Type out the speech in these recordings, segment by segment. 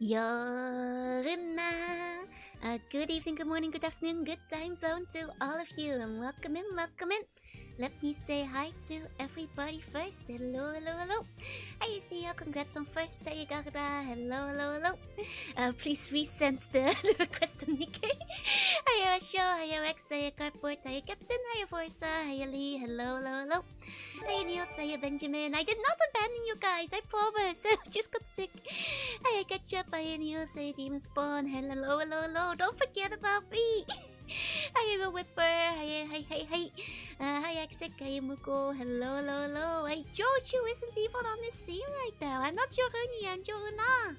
Yorna. Good evening, good morning, good afternoon, good time zone to all of you, and welcome in, welcome in. Let me say hi to everybody first. Hello, hello, hello. Hi, Isnia. Congrats on first day. Hello, hello, hello. Please resend the request to Nikkei. Hiya, Asho. Hiya, Rex. Hiya, Cardboard. Hiya, Captain. Hiya, Forza. Hiya, Lee. Hello, hello, hello. Hiya, Niels. Hiya, Benjamin. I did not abandon you guys. I promise. I just got sick. Hiya, Ketchup. Hiya, Niels. Hiya, Demon Spawn. Hello, hello, hello. Don't forget about me. Hiya, Whipper. Hiya, hi. Hi, Exec. Hiya, Muko. Hello, hello, hello. Hey, Jojo isn't even on the scene right now. I'm not Joruni, I'm Joruna.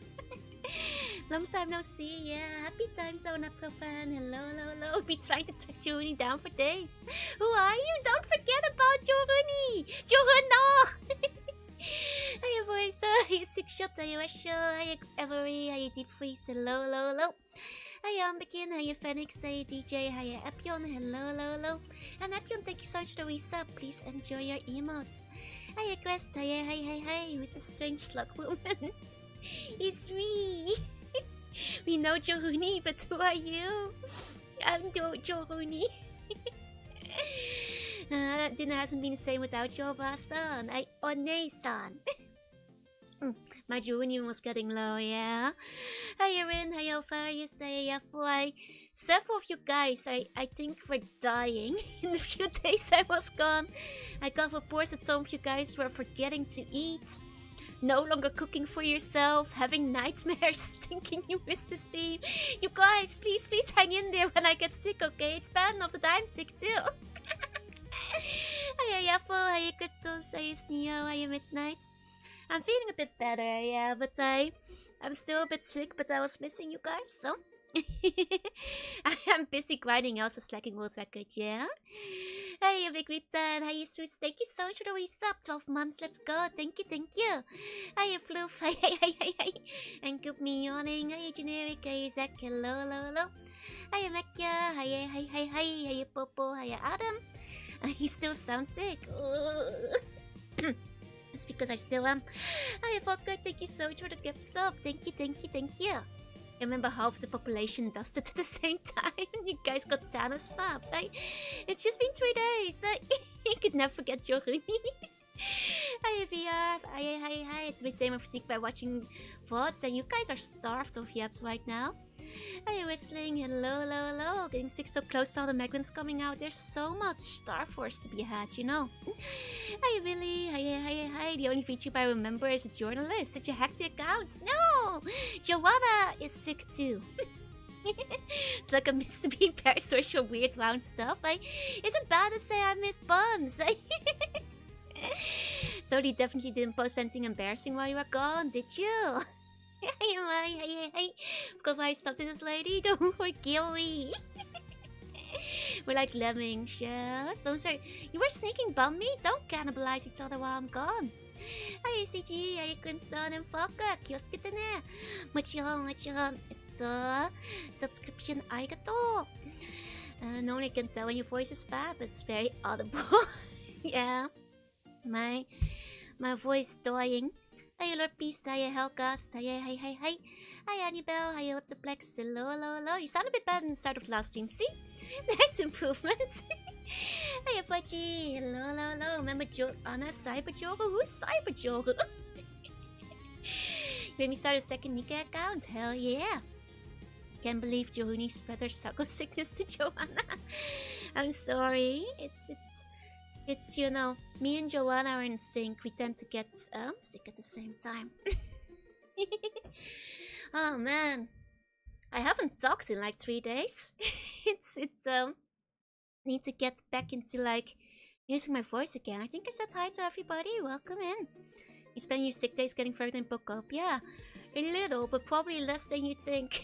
Long time no see, yeah. Happy time zone, Apple fan. Hello, hello, hello. Be trying to track Joruni down for days. Who are you? Don't forget about Joruni. Joruna. Hiya, Voice. Hiya, Six Shot. Hiya, Rasho. Hiya, Every. Hiya, Deep Freeze. Hello, hello, hello. Hiya, Ambikin. Hiya, Phoenix. Hiya, DJ. Hiya, Epion. Hello, hello, hello. And Epion, thank you so much for the resub. Please enjoy your emotes. Hiya, Quest. Hiya, hi. Who's a strange slug woman? It's me. We know Johuni, but who are you? I'm Johuni. Dinner hasn't been the same without your Ba-san. One-san. My Johuni was getting low, yeah? Hiya, Rin. Hiya, Farius. Hiya, Fly. Several of you guys, I think, were dying in the few days I was gone. I got reports that some of you guys were forgetting to eat. No longer cooking for yourself, having nightmares, thinking you missed the stream. You guys, please hang in there when I get sick, okay? It's bad enough that I'm sick too. Hiya, Yapo. Hiya, Cryptos. Hiya, Sneo. Hiya, Midnight. I'm feeling a bit better, yeah, but I'm still a bit sick, but I was missing you guys, so... I am busy grinding, also slacking world record, yeah? Hey, Big Rita, hi, Swiss, thank you so much for the resub, 12 months, let's go, thank you. Hi, Floof, hi, and good morning, hi, Generic, hi, Zach, hello. Hi, Mekia, hi, Popo, hi, Adam. He still sounds sick. It's because I still am. Hi, Fokker, thank you so much for the gift sub, thank you. I remember half the population does it at the same time. You guys got Thanos snaps. It's just been 3 days. You could never forget Joruni. Hi, VR. Hi. It's my time of physique by watching VODs. And you guys are starved of yaps right now. Hi, Whistling. Hello. Getting sick so close to all the Megwins coming out. There's so much Star Force to be had, you know. Hi, Billy. Hi. The only VTuber I remember is a journalist. Did you hack the account? No! Joanna is sick too. It's like a miss to be in Paris for your weird round stuff. Is it bad to say I missed BUNs? Totally definitely didn't post anything embarrassing while you were gone, did you? Hey. Because why something this lady? Don't forgive me. We're like lemmings, yeah. So sorry. You were sneaking bum me? Don't cannibalize each other while I'm gone. Hi, ACG. Hi, Crimson and Fokker. Kiosk kita ne. Mochiron. Subscription arigato. No one can tell when your voice is bad, but it's very audible. Yeah. My voice dying. Hi, Lord Peace. Hi, Hellcast. Hi. Hi, Annabelle. Hi, Ultraplex. Hello. You sound a bit bad in the start of the last stream. See? There's improvements. Hi, Apache. Hello. Remember Anna Cyberjoru? Who's Cyberjoru? You made me start a second Nika account. Hell yeah. Can't believe Johuni spread her Sago sickness to Joanna. I'm sorry. It's, you know, me and Joanna are in sync. We tend to get sick at the same time. Oh man, I haven't talked in like 3 days. it's need to get back into like using my voice again. I think I said hi to everybody. Welcome in. You spend your sick days getting further in Pokopia? A little, but probably less than you think.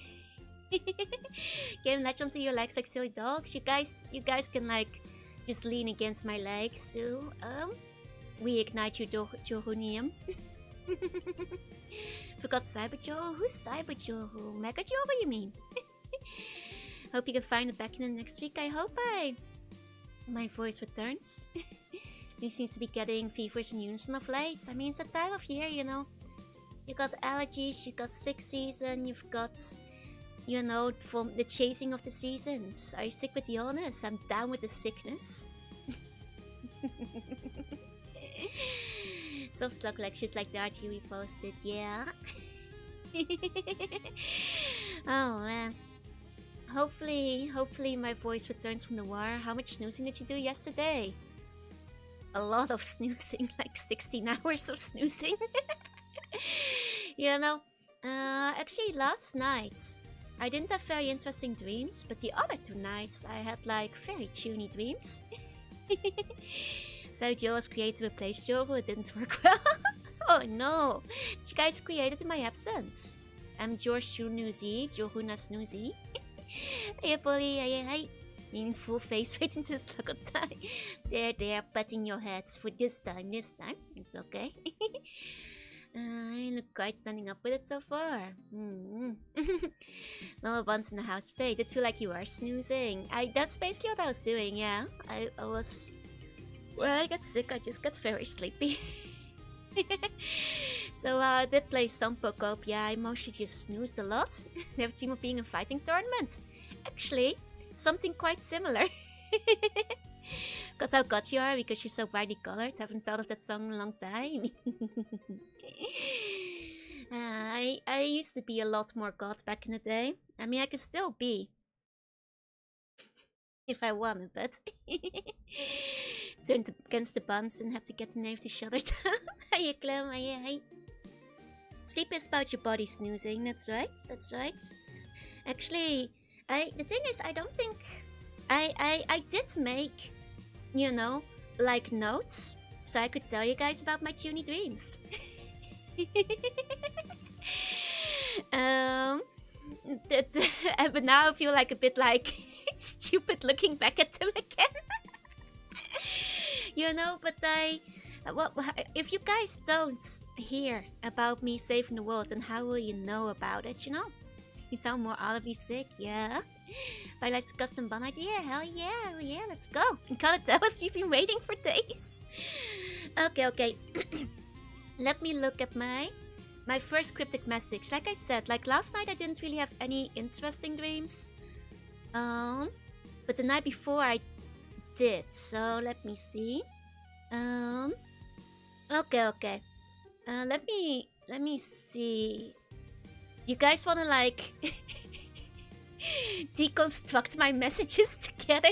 Game latch onto your legs like silly dogs. You guys can like just lean against my legs too. Reignite your Johunium. Forgot Cyberjoru? Who's Cyberjoru? Megajoru, you mean? Hope you can find it back in the next week. I hope my voice returns. He seems to be getting fevers in unison of late. I mean, it's that time of year, you know. You got allergies, you got sick season, you've got, you know, from the chasing of the seasons. Are you sick with the illness? I'm down with the sickness. Soft slug lectures like the RT we posted, yeah. Oh man. Hopefully my voice returns from the war. How much snoozing did you do yesterday? A lot of snoozing, like 16 hours of snoozing. You know, actually last night I didn't have very interesting dreams, but the other 2 nights I had like very tuney dreams. So Joe was created to replace Joe, it didn't work well. Oh no, you guys created in my absence. I'm George Snoozy, Johuna Snoozy. Hey bully, hey. Meaningful face right into the slug of time. There, patting your heads for this time. It's okay. I look quite standing up with it so far. No buns in the house today. Did feel like you were snoozing. That's basically what I was doing, yeah. I was... When I got sick, I just got very sleepy. So I did play some Pokopia. I mostly just snoozed a lot. Never dream of being in a fighting tournament. Actually, something quite similar. Got how god you are because you're so brightly colored. Haven't thought of that song in a long time. I used to be a lot more god back in the day. I mean, I could still be. If I wanted, but... Turned against the BUNs and had to get the knave to shut her down. Hiya, Clem. Hiya. Sleep is about your body snoozing. That's right. Actually, the thing is, I don't think... I did make, you know, like notes, so I could tell you guys about my tuny dreams. But now I feel like a bit like stupid looking back at them again. You know, but if you guys don't hear about me saving the world, then how will you know about it, you know? You sound more audibly sick, yeah? But like the custom bun idea, hell yeah, let's go. Gotta tell us, we've been waiting for days. Okay. Let me look at my first cryptic message. Like I said, like last night I didn't really have any interesting dreams. But the night before I did, so let me see. Okay. Let me see. You guys wanna like deconstruct my messages together?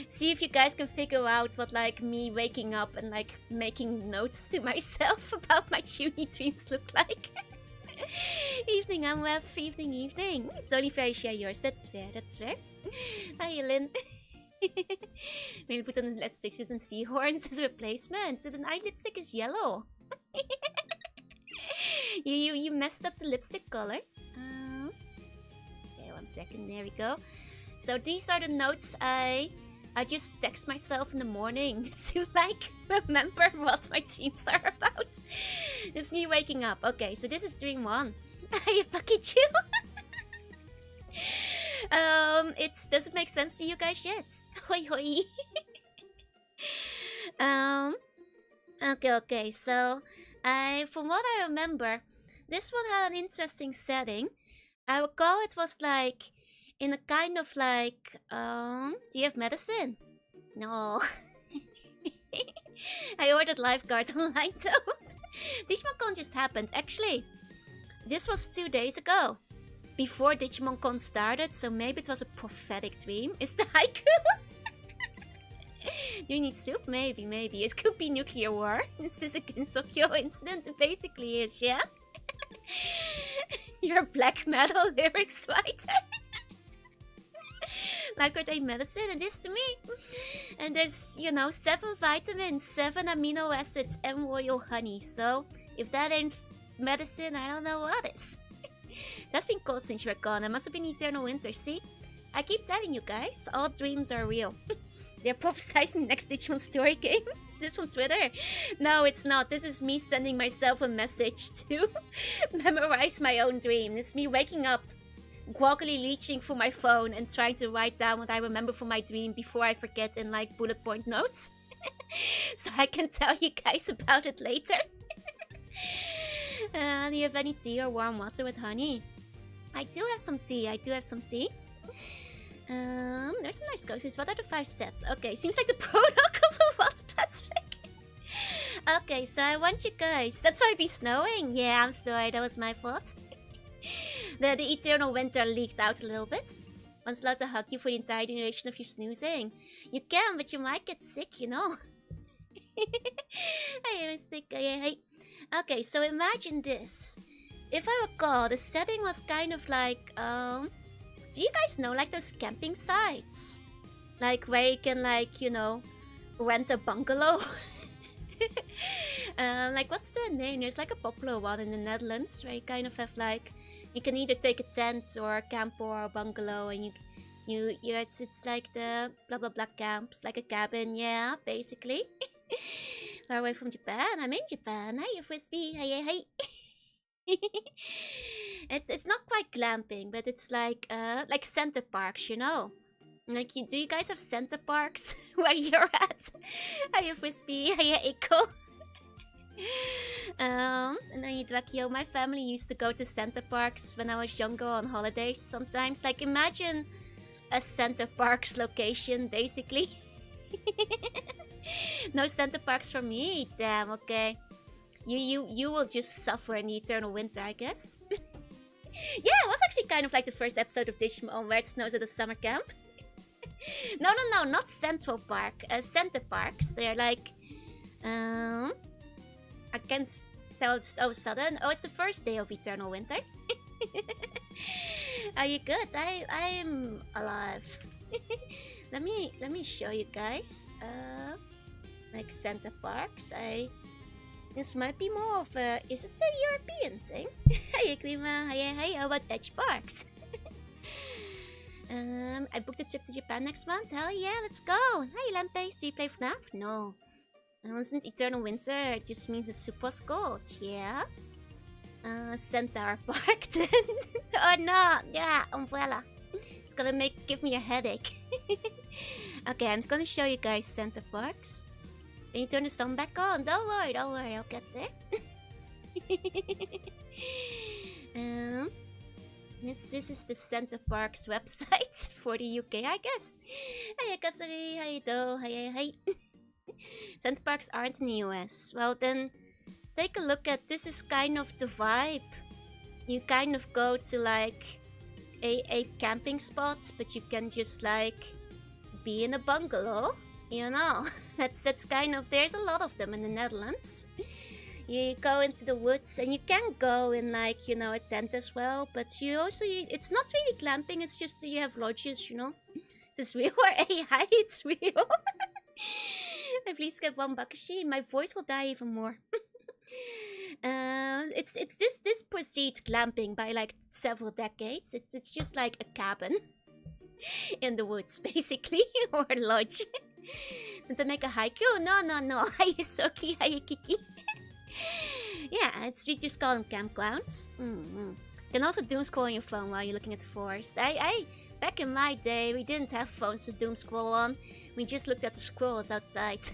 See if you guys can figure out what like me waking up and like making notes to myself about my tuny dreams look like. Evening, I'm Web. Evening. It's only fair you share yours. That's fair. Hi, Lynn. Maybe put on the LED stitches and seahorns as a replacement. With an eye lipstick is yellow. You messed up the lipstick color. Okay, 1 second. There we go. So these are the notes I just text myself in the morning to like remember what my dreams are about. It's me waking up. Okay, so this is dream 1. Are you Pikachu? It doesn't make sense to you guys yet. Hoi. Okay, so from what I remember, this one had an interesting setting. I recall it was like in a kind of like, do you have medicine? No. I ordered Lifeguard online though. DigimonCon just happened. Actually, this was 2 days ago. Before DigimonCon started, so maybe it was a prophetic dream. Is the haiku? Do you need soup? Maybe. It could be nuclear war. This is a Kinsokyo incident. It basically is, yeah? You're a black metal lyrics writer. Lifeguard ain't medicine, and this to me. And there's, you know, 7 vitamins, 7 amino acids, and royal honey. So, if that ain't medicine, I don't know what is. That's been cold since you were gone. It must have been eternal winter. See? I keep telling you guys, all dreams are real. They're prophesizing the next Digimon story game. Is this from Twitter? No, it's not. This is me sending myself a message to memorize my own dream. It's me waking up, groggily reaching for my phone and trying to write down what I remember from my dream before I forget in like bullet point notes. So I can tell you guys about it later. Do you have any tea or warm water with honey? I do have some tea. There's some nice coasters. What are the 5 steps? Okay, seems like the protocol of what pets make. Okay, so I want you guys. That's why it be snowing. Yeah, I'm sorry. That was my fault. the eternal winter leaked out a little bit. Once allowed to hug you for the entire duration of your snoozing. You can, but you might get sick, you know. Hey, Mystic. Hey. Okay, so imagine this. If I recall, the setting was kind of like, do you guys know, like, those camping sites? Like, where you can, like, you know, rent a bungalow? Like, what's the name? There's, like, a popular one in the Netherlands, where you kind of have, like, you can either take a tent or a camper or a bungalow, and it's like the blah blah blah camps, like a cabin, yeah, basically. Far away from Japan. I'm in Japan. Hey, Frisbee. Hey. It's not quite glamping, but it's like center parks, you know. Like, do you guys have center parks where you're at? Hey, Frisbee. Hey, Echo. And then Drakio, my family used to go to center parks when I was younger on holidays sometimes. Like, imagine a center parks location, basically. No center parks for me. Damn, okay. You will just suffer in the eternal winter, I guess. Yeah, it was actually kind of like the first episode of Digimon where it snows at a summer camp. No, not Central Park. Center parks. They're like, I can't tell it's so sudden. Oh, it's the first day of eternal winter. Are you good? I'm alive. Let me show you guys. Like center parks. This might be more of a... Is it a European thing? Hey, Grima. Hey, how about Edge Parks? I booked a trip to Japan next month. Hell yeah, let's go. Hey, Lampace, do you play FNAF? No. It wasn't Eternal Winter. It just means the soup was cold. Yeah. Centaur Park then. Oh no. Yeah, Umbrella. It's gonna give me a headache. Okay, I'm gonna show you guys Center Parks. Can you turn the sun back on? Don't worry, I'll get there. This is the Center Parks website for the UK, I guess. Hey, Kasari, how you doing? Hey. Center Parks aren't in the US. Well, then take a look at this. Is kind of the vibe. You kind of go to like a camping spot, but you can just like be in a bungalow. You know, that's kind of, there's a lot of them in the Netherlands. You go into the woods and you can go in like, you know, a tent as well. But you also, it's not really glamping, it's just you have lodges, you know. It's real or AI, it's real. Please get one Bakashi, my voice will die even more. This precedes glamping by like several decades. It's just like a cabin in the woods, basically, or a lodge. Did they make a haiku? No. Hayasoki, Hayakiki. Yeah, we just call them campgrounds. You can also doom scroll on your phone while you're looking at the forest. Back in my day, we didn't have phones to doom scroll on. We just looked at the squirrels outside.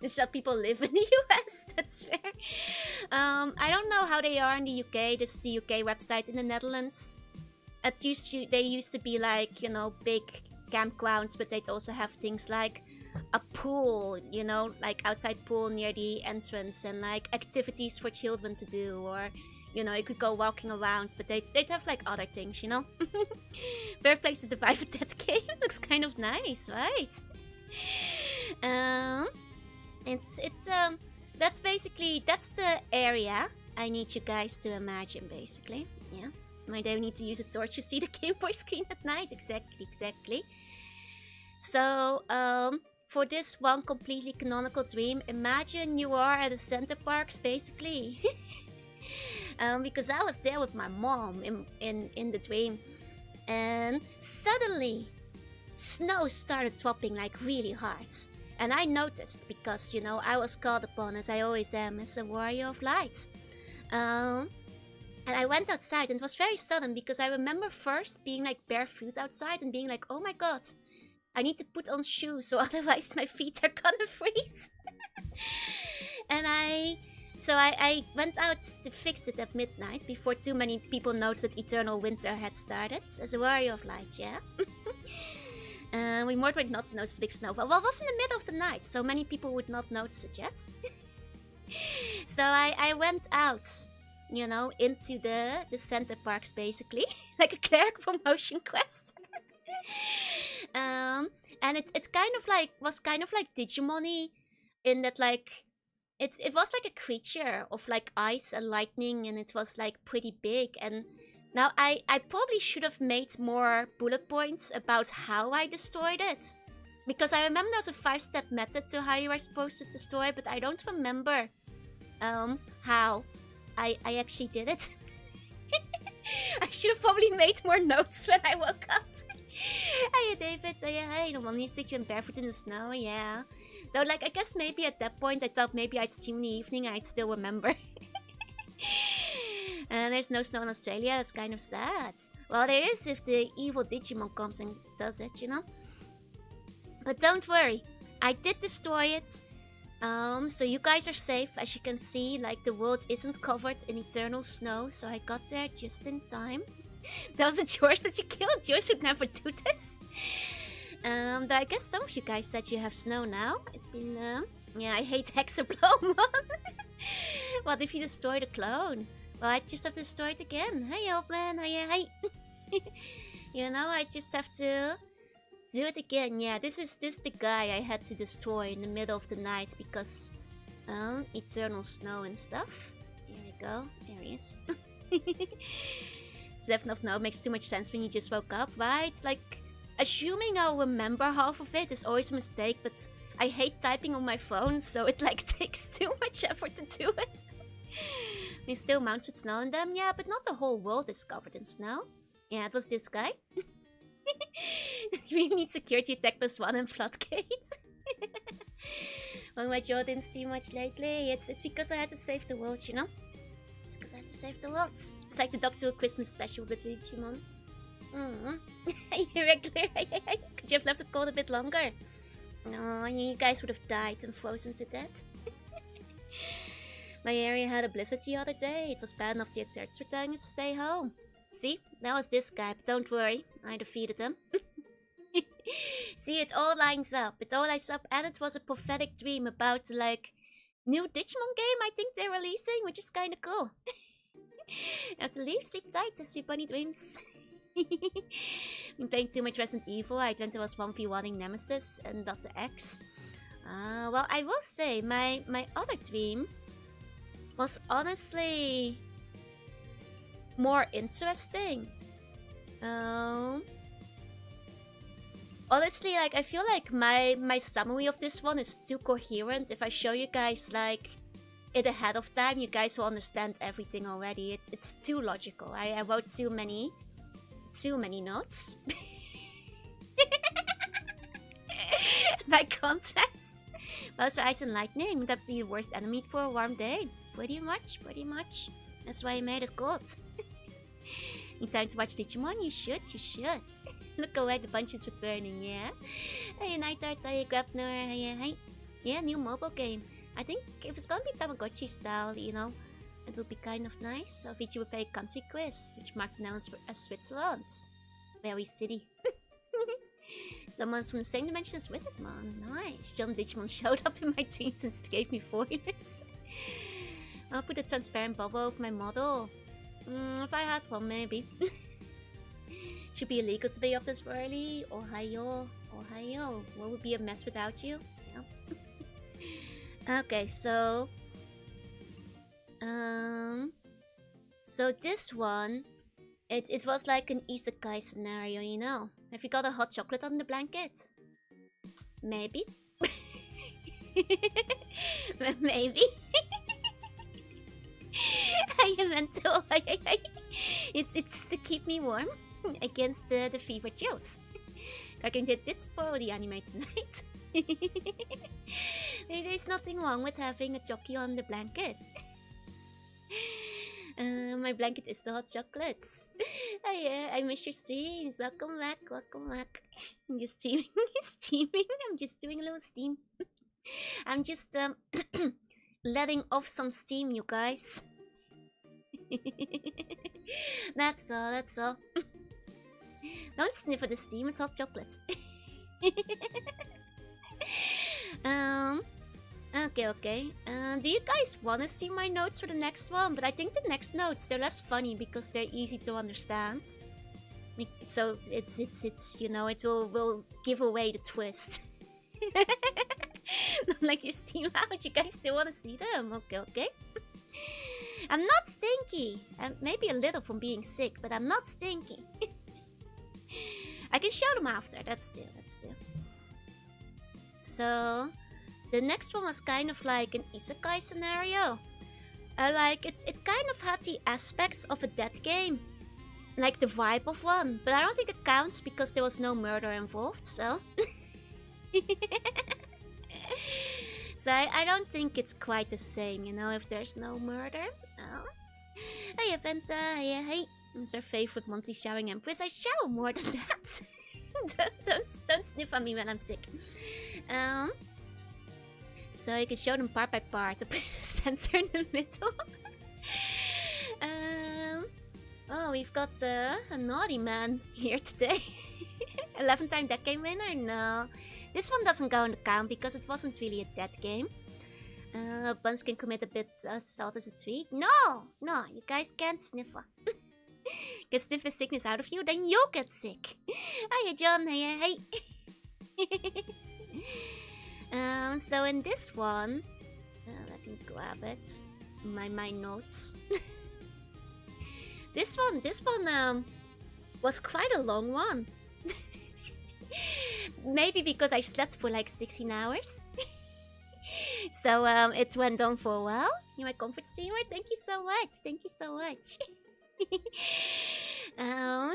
This is how people live in the US, that's fair. I don't know how they are in the UK. This is the UK website in the Netherlands. They used to be like, you know, big campgrounds, but they'd also have things like a pool, you know, like outside pool near the entrance, and like activities for children to do, or you know, you could go walking around, but they'd have like other things, you know. Better place to survive with that game. Looks kind of nice, right? That's the area I need you guys to imagine, basically. Yeah. My day we need to use a torch to see the Game Boy screen at night. Exactly. So, for this one completely canonical dream, imagine you are at the Center Parks, basically. Because I was there with my mom in the dream, and suddenly snow started dropping like really hard. And I noticed because, you know, I was called upon, as I always am, as a warrior of light. And I went outside, and it was very sudden because I remember first being like barefoot outside and being like, oh my god, I need to put on shoes, so otherwise my feet are gonna freeze. And I So I went out to fix it at midnight before too many people noticed that eternal winter had started. As a warrior of light, yeah. We more tried not to notice the big snowfall. Well, it was in the middle of the night, so many people would not notice it yet. So I went out, you know, into the center parks basically, like a cleric from Ocean Quest. And it kind of like was kind of like Digimon-y in that like it was like a creature of like ice and lightning, and it was like pretty big. And now I probably should have made more bullet points about how I destroyed it, because I remember there's a 5-step method to how you are supposed to destroy, but I don't remember how I actually did it. I should have probably made more notes when I woke up. Hey David, hey, the one you stick you in barefoot in the snow, yeah. Though, like, I guess maybe at that point I thought maybe I'd stream in the evening, I'd still remember. And there's no snow in Australia, that's kind of sad. Well, there is if the evil Digimon comes and does it, you know? But don't worry, I did destroy it. So you guys are safe. As you can see, like, the world isn't covered in eternal snow, so I got there just in time. That was a George that you killed. George would never do this. But I guess some of you guys said you have snow now. It's been, yeah, I hate Hexablomon. What if you destroy the clone? Well, I just have to destroy it again. Hey, old man, hey. You know, I just have to do it again. Yeah, this is the guy I had to destroy in the middle of the night because, eternal snow and stuff. Here we go. There he is. Death of makes too much sense when you just woke up, right? Like, assuming I'll remember half of it is always a mistake, but I hate typing on my phone, so it like takes too much effort to do it. There's still mounts with snow in them, yeah, but not the whole world is covered in snow. Yeah, it was this guy. We need security attack +1 and floodgate. Well, my jaw didn't stream much lately. It's because I had to save the world, you know? It's because I had to save the world. It's like the Doctor Who Christmas special with Digimon. Irregular. Could you have left it cold a bit longer? No, you guys would have died and frozen to death. My area had a blizzard the other day. It was bad enough the Turks were telling us to stay home. See, that was this guy, but don't worry, I defeated him. See, it all lines up. It all lines up, and it was a prophetic dream about, like, new Digimon game I think they're releasing, which is kind of cool. I have to leave, sleep tight, sweet bunny dreams. Been playing too much Resident Evil. I dreamt I was 1v1ing Nemesis and Dr. X. Well, I will say, my other dream was honestly more interesting. Honestly, like, I feel like my summary of this one is too coherent. If I show you guys, like, it ahead of time, you guys will understand everything already. It's too logical. I wrote too many notes. By contrast, most for ice and lightning, would that be the worst enemy for a warm day? Pretty much. That's why I made it cold. Need time to watch Digimon? You should. Look away, the bunch is returning, yeah? Hey, Night Art, Grabner, hey. Yeah, new mobile game. I think if it's gonna be Tamagotchi style, you know, it would be kind of nice. So Vtuber would play a country quiz, which marked the Netherlands as Switzerland. Very city. Someone's from the same dimension as Wizardmon. Nice. John Digimon showed up in my dreams and gave me foilers. I'll put a transparent bubble over my model. If I had one, maybe. Should be illegal to be up this early. Ohio. What would be a mess without you? Yeah. Okay, so... So this one... It was like an isekai scenario, you know. Have you got a hot chocolate on the blanket? Maybe. Maybe. I meant to. It's to keep me warm against the fever chills. Cracking did spoil the anime tonight. There's nothing wrong with having a jockey on the blanket. My blanket is the hot chocolates. I miss your streams. Welcome back. I'm just steaming. I'm just doing a little steam. I'm just letting off some steam, you guys. That's all, that's all. Don't sniff at the steam, it's hot chocolate. Okay. Do you guys want to see my notes for the next one? But I think the next notes, they're less funny because they're easy to understand. So it's you know, it will give away the twist. Not like your steam out. You guys still want to see them? Okay. I'm not stinky. Maybe a little from being sick, but I'm not stinky. I can show them after. That's true. So the next one was kind of like an isekai scenario. It kind of had the aspects of a dead game, like the vibe of one, but I don't think it counts because there was no murder involved. So, so I don't think it's quite the same, you know, if there's no murder. Oh. Hey, Aventa. Hey. It's our favorite monthly showering empress. I shower more than that. don't sniff on me when I'm sick. So you can show them part by part. Put a sensor in the middle. Oh, we've got a naughty man here today. 11-time dead game winner? No. This one doesn't go in the count because it wasn't really a dead game. Buns can commit a bit assault as a treat. No, you guys can't sniff. Can sniff the sickness out of you, then you'll get sick. Hiya, John. Hey. So in this one, let me grab it. My notes. This one was quite a long one. Maybe because I slept for like 16 hours. So it went on for a while. You're my comfort streamer. Thank you so much.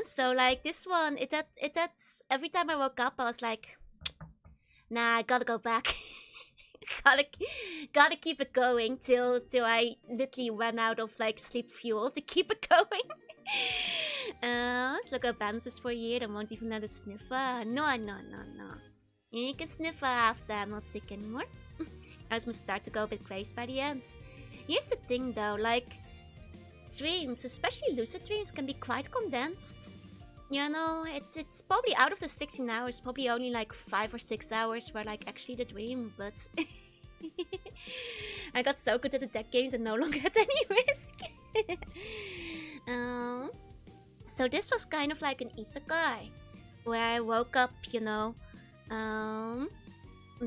So like this one, it had every time I woke up I was like, nah, I gotta go back. gotta keep it going till I literally ran out of like sleep fuel to keep it going. Let's look at bounces for a year and won't even let us sniffer. No. You can sniffer after I'm not sick anymore. I was gonna start to go a bit crazy by the end. Here's the thing though, like dreams, especially lucid dreams, can be quite condensed. You know, it's probably out of the 16 hours, probably only like 5 or 6 hours were like actually the dream, but I got so good at the deck games and no longer at any risk. So this was kind of like an isekai, where I woke up, you know,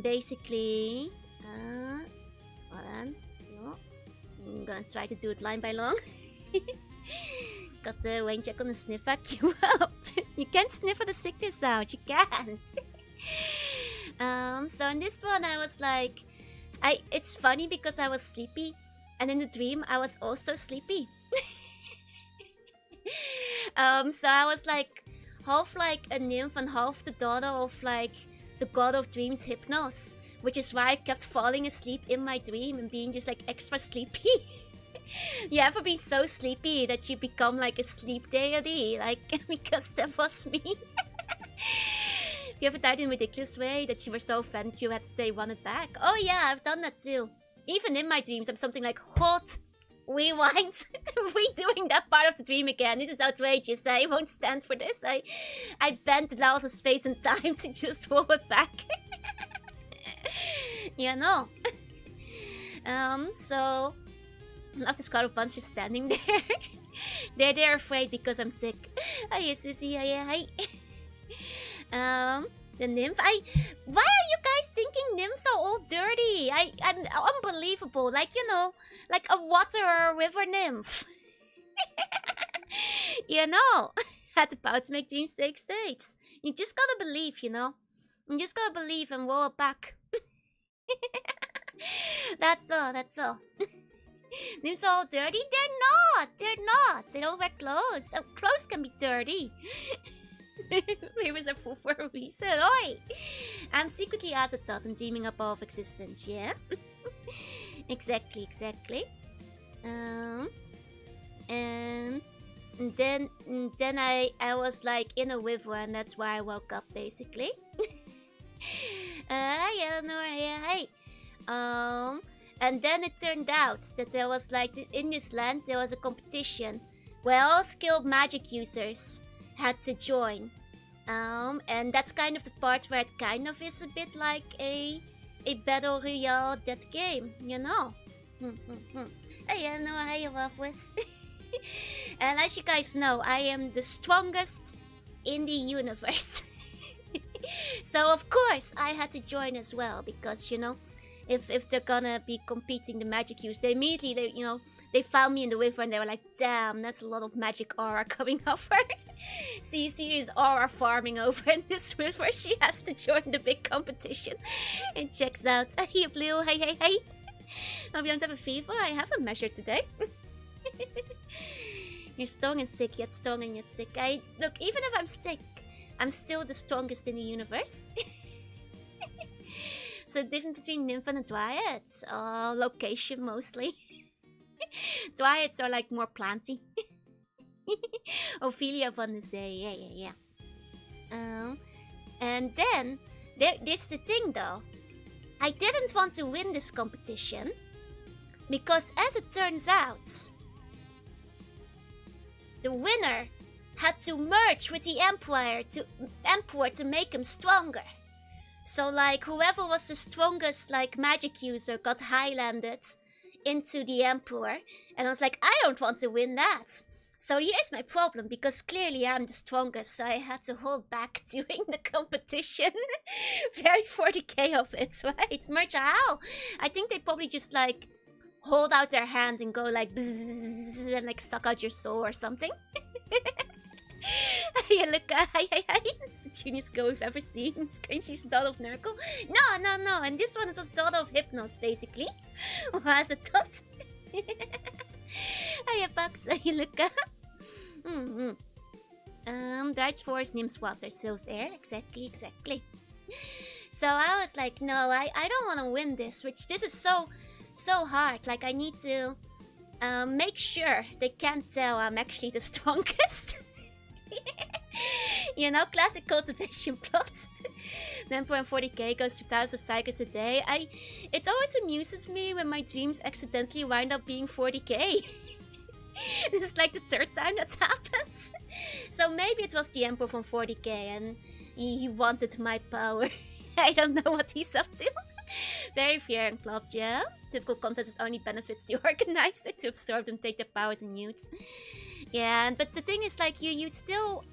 basically, hold on, no, I'm gonna try to do it line by line. Got the Wayne check on the sniff vacuum up. You can't sniff the sickness out, you can't. So in this one I was like, it's funny because I was sleepy, and in the dream I was also sleepy. So I was like half like a nymph and half the daughter of like the god of dreams, Hypnos, which is why I kept falling asleep in my dream and being just like extra sleepy. You ever be so sleepy that you become like a sleep deity, like because that was me. You ever died in a ridiculous way that you were so offended you had to say run it back? Oh yeah, I've done that too. Even in my dreams I'm something like, halt, rewind, redoing that part of the dream again. This is outrageous. I won't stand for this. I bent the laws of space and time to just roll it back. You know. So I love this crowd of buns just standing there. They're afraid because I'm sick. Hi, Sissy. Hi. The nymph. Why are you guys thinking nymphs are all dirty? I'm unbelievable. Like, you know, like a water or a river nymph. You know, at about to make dreams take states. You just gotta believe, you know. You just gotta believe and roll it back. That's all. Nymphs are all dirty? They're not. They don't wear clothes. Oh, clothes can be dirty. Rivers are full for a reason. Oi! I'm secretly as a thought and dreaming above existence, yeah? Exactly. And then I was like in a river and that's why I woke up basically. Hi Eleanor, hey. And then it turned out that there was like, in this land, there was a competition where all skilled magic users had to join. And that's kind of the part where it kind of is a bit like a battle royale that game, you know. I know how you love was. And as you guys know, I am the strongest in the universe. So of course I had to join as well, because you know, if they're gonna be competing the magic use, they immediately they found me in the river and they were like, damn, that's a lot of magic aura coming over. CC is aura farming over in this river. She has to join the big competition. And checks out. Hey Blue, hey. Hope you don't have a fever. I have a measure today. You're strong and sick, yet strong and yet sick. Look, even if I'm sick, I'm still the strongest in the universe. So the difference between nymph and dryads? Location mostly. Dryads are like more planty. Ophelia van de Zee, yeah. And then, there's the thing though. I didn't want to win this competition, because as it turns out, the winner had to merge with the emperor to make him stronger. So like, whoever was the strongest like magic user got highlanded into the emperor, and I was like, I don't want to win that. So here's my problem, because clearly I'm the strongest, so I had to hold back during the competition. Very 40k of it, right? Merge how? I think they probably just like hold out their hand and go like bzzz, and like suck out your soul or something. Hey, look, hi. It's the genius girl we've ever seen. She's Dot of Nurgle. No. And this one, it was Dot of Hypnos, basically. Was it Dot? Hiya, Bugs. Hey, look. Darts Force, Nymphs, Water, Souls, Air. Exactly. So I was like, no, I don't want to win this, which this is so hard. Like, I need to make sure they can't tell I'm actually the strongest. You know, classic cultivation plot. Then 40k goes to thousands of cycles a day. It always amuses me when my dreams accidentally wind up being 40k. This is like the third time that's happened. So maybe it was the Emperor from 40k and he wanted my power. I don't know what he's up to. Very fair and clubbed, yeah. Typical contest only benefits the organizer to absorb them, take their powers and use. Yeah, but the thing is, like, you still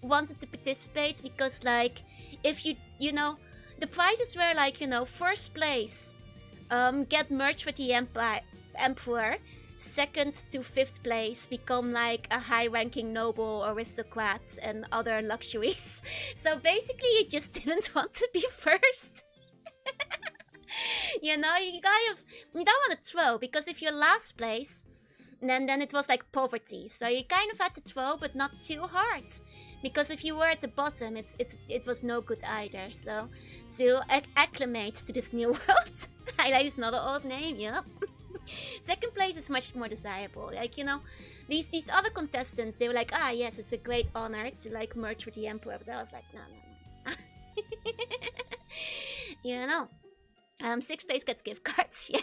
wanted to participate, because like, if you know, the prizes were like, you know, first place get merged with the emperor, second to fifth place become like a high-ranking noble, aristocrats, and other luxuries. So basically, you just didn't want to be first. You know, you don't want to throw, because if you're last place, then it was like poverty. So you kind of had to throw, but not too hard, because if you were at the bottom, it was no good either. So to acclimate to this new world, highlight is not an old name, yep. Second place is much more desirable. Like, you know, these other contestants, they were like, ah yes, it's a great honor to like merge with the emperor, but I was like, no. You know, sixth place gets gift cards, yeah.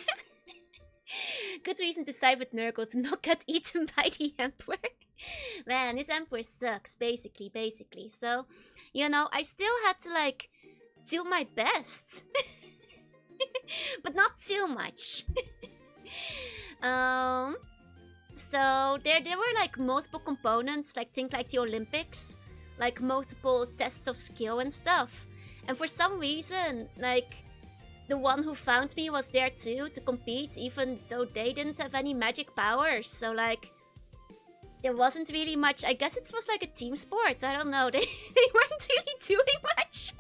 Good reason to side with Nurgle to not get eaten by the emperor. Man, this emperor sucks, basically. So, you know, I still had to like do my best. But not too much. So there were like multiple components, like think like the Olympics, like multiple tests of skill and stuff. And for some reason, like, the one who found me was there too to compete, even though they didn't have any magic powers. So like, there wasn't really much. I guess it was like a team sport. I don't know. They weren't really doing much.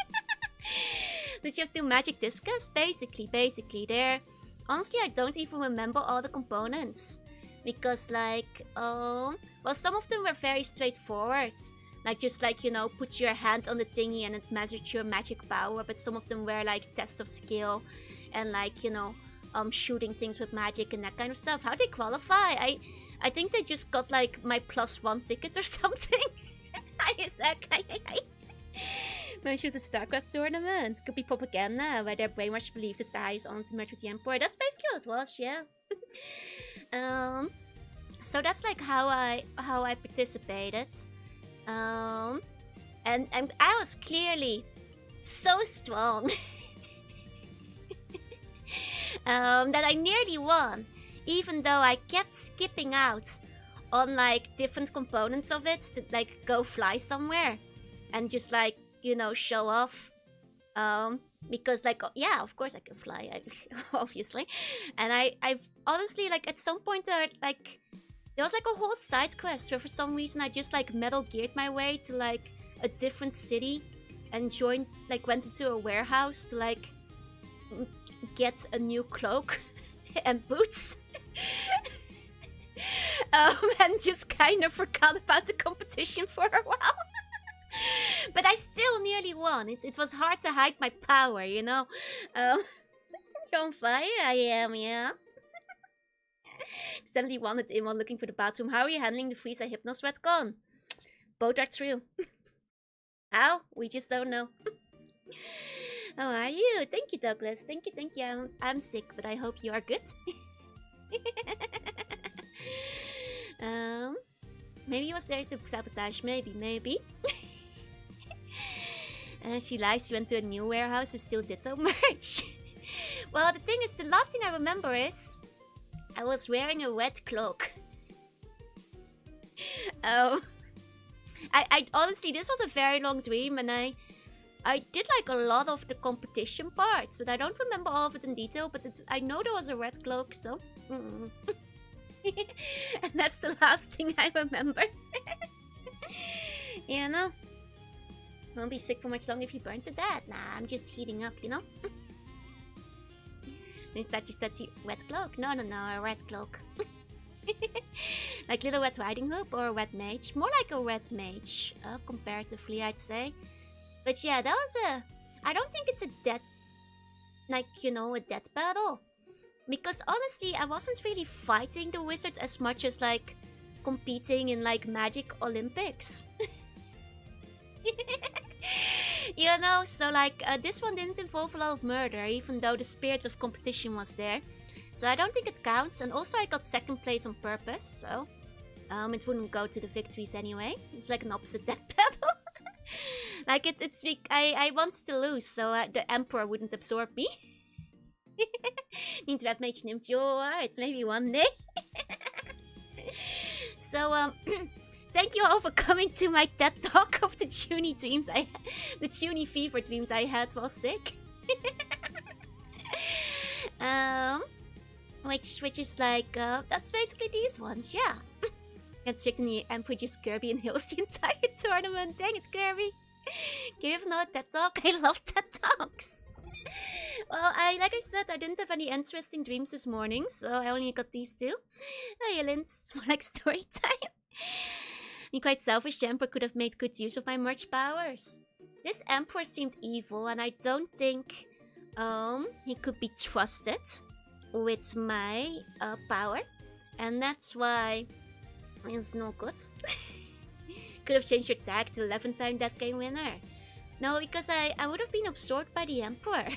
Did you have to magic discus? Basically. There. Honestly, I don't even remember all the components, because like, well, some of them were very straightforward. Like, just like, you know, put your hand on the thingy and it measured your magic power. But some of them were like tests of skill and like, you know, shooting things with magic and that kind of stuff. How they qualify? I think they just got like my +1 ticket or something. Hi, Isaac. No, she was a StarCraft tournament. Could be propaganda, where their brainwash believes it's the highest honor to merge with the Emperor. That's basically what it was, yeah. So that's like how I participated. And I was clearly so strong that I nearly won, even though I kept skipping out on like different components of it to like go fly somewhere and just like, you know, show off. Because like, yeah, of course I can fly, obviously. And I've honestly, like, at some point there was like a whole side quest where for some reason I just like Metal Geared my way to like a different city and went into a warehouse to like get a new cloak and boots. And just kind of forgot about the competition for a while. But I still nearly won. It was hard to hide my power, you know. You're on fire, I am, yeah. Steadily wandered in while looking for the bathroom. How are you handling the freeze and hypno sweat gone? Both are true. How? We just don't know. How are you? Thank you, Douglas. Thank you. I'm sick, but I hope you are good. Maybe he was there to sabotage. Maybe. She lies. She went to a new warehouse and still did so merch. Well, the thing is, the last thing I remember is I was wearing a red cloak. I honestly, this was a very long dream, and I did like a lot of the competition parts, but I don't remember all of it in detail. But I know there was a red cloak, so. And that's the last thing I remember. You know? Won't be sick for much longer if you burn to death. Nah, I'm just heating up, you know? I thought you said wet cloak. No, a red cloak. Like Little Red Riding Hood or a red mage. More like a red mage, comparatively, I'd say. But yeah, that was I don't think it's a death, like, you know, a death battle. Because honestly, I wasn't really fighting the wizard as much as like competing in like Magic Olympics. You know, so like this one didn't involve a lot of murder, even though the spirit of competition was there. So I don't think it counts. And also I got second place on purpose, so it wouldn't go to the victories anyway. It's like an opposite death battle. Like I wanted to lose, so the Emperor wouldn't absorb me. Niet red mage neemt joh, it's maybe one day. So thank you all for coming to my TED Talk of the Junie dreams the Junie fever dreams I had while sick. Which is like that's basically these ones, yeah. Get tricked in the Emperor just Kirby and Hills the entire tournament. Dang it, Kirby. Give no TED Talk. I love TED Talks. Well, like I said, I didn't have any interesting dreams this morning, so I only got these two. Hey, Linz, it's more like story time. I'm quite selfish. The Emperor could have made good use of my merch powers. This Emperor seemed evil, and I don't think he could be trusted with my power, and that's why it's no good. Could have changed your tag to 11-time death game winner. No, because I would have been absorbed by the Emperor.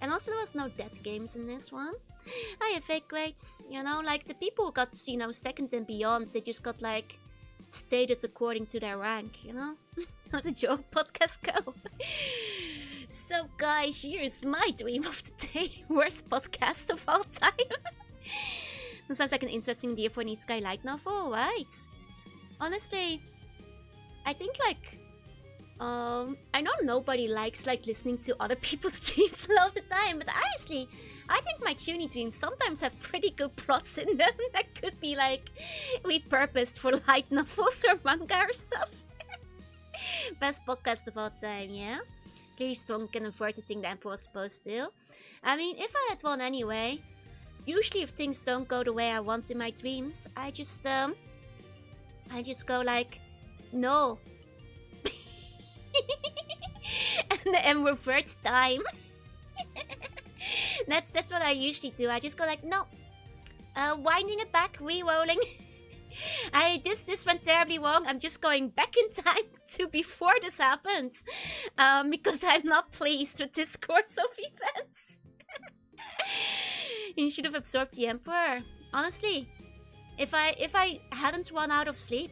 And also there was no death games in this one. Hiya, fake weights. You know, like the people who got, you know, second and beyond, they just got like status according to their rank, you know? How the joke podcast go? So guys, here's my dream of the day. Worst podcast of all time. That sounds like an interesting idea for an Isekai light novel, right? Honestly, I think like I know nobody likes like listening to other people's dreams a lot of the time, but honestly, I think my Junie dreams sometimes have pretty good plots in them that could be like repurposed for light novels or manga or stuff. Best podcast of all time, yeah? Clearly strong can avert the thing the Emperor was supposed to. I mean, if I had won anyway, usually if things don't go the way I want in my dreams, I just go like, no. And then revert time. That's what I usually do. I just go like, no. Winding it back, re-rolling. This went terribly wrong. I'm just going back in time to before this happened, because I'm not pleased with this course of events. You should have absorbed the Emperor. Honestly, if I hadn't run out of sleep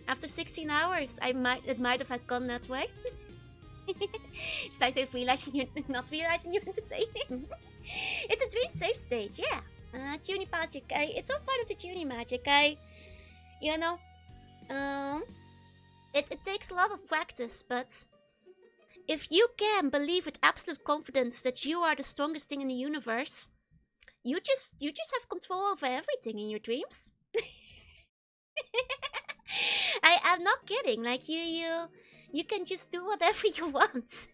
after 16 hours, it might have gone that way. Should I say realizing you're not realizing you're entertaining? It's a dream safe stage, yeah. Tuning magic. It's all part of the tuning magic. You know, it takes a lot of practice, but if you can believe with absolute confidence that you are the strongest thing in the universe, you just have control over everything in your dreams. I'm not kidding. Like you can just do whatever you want.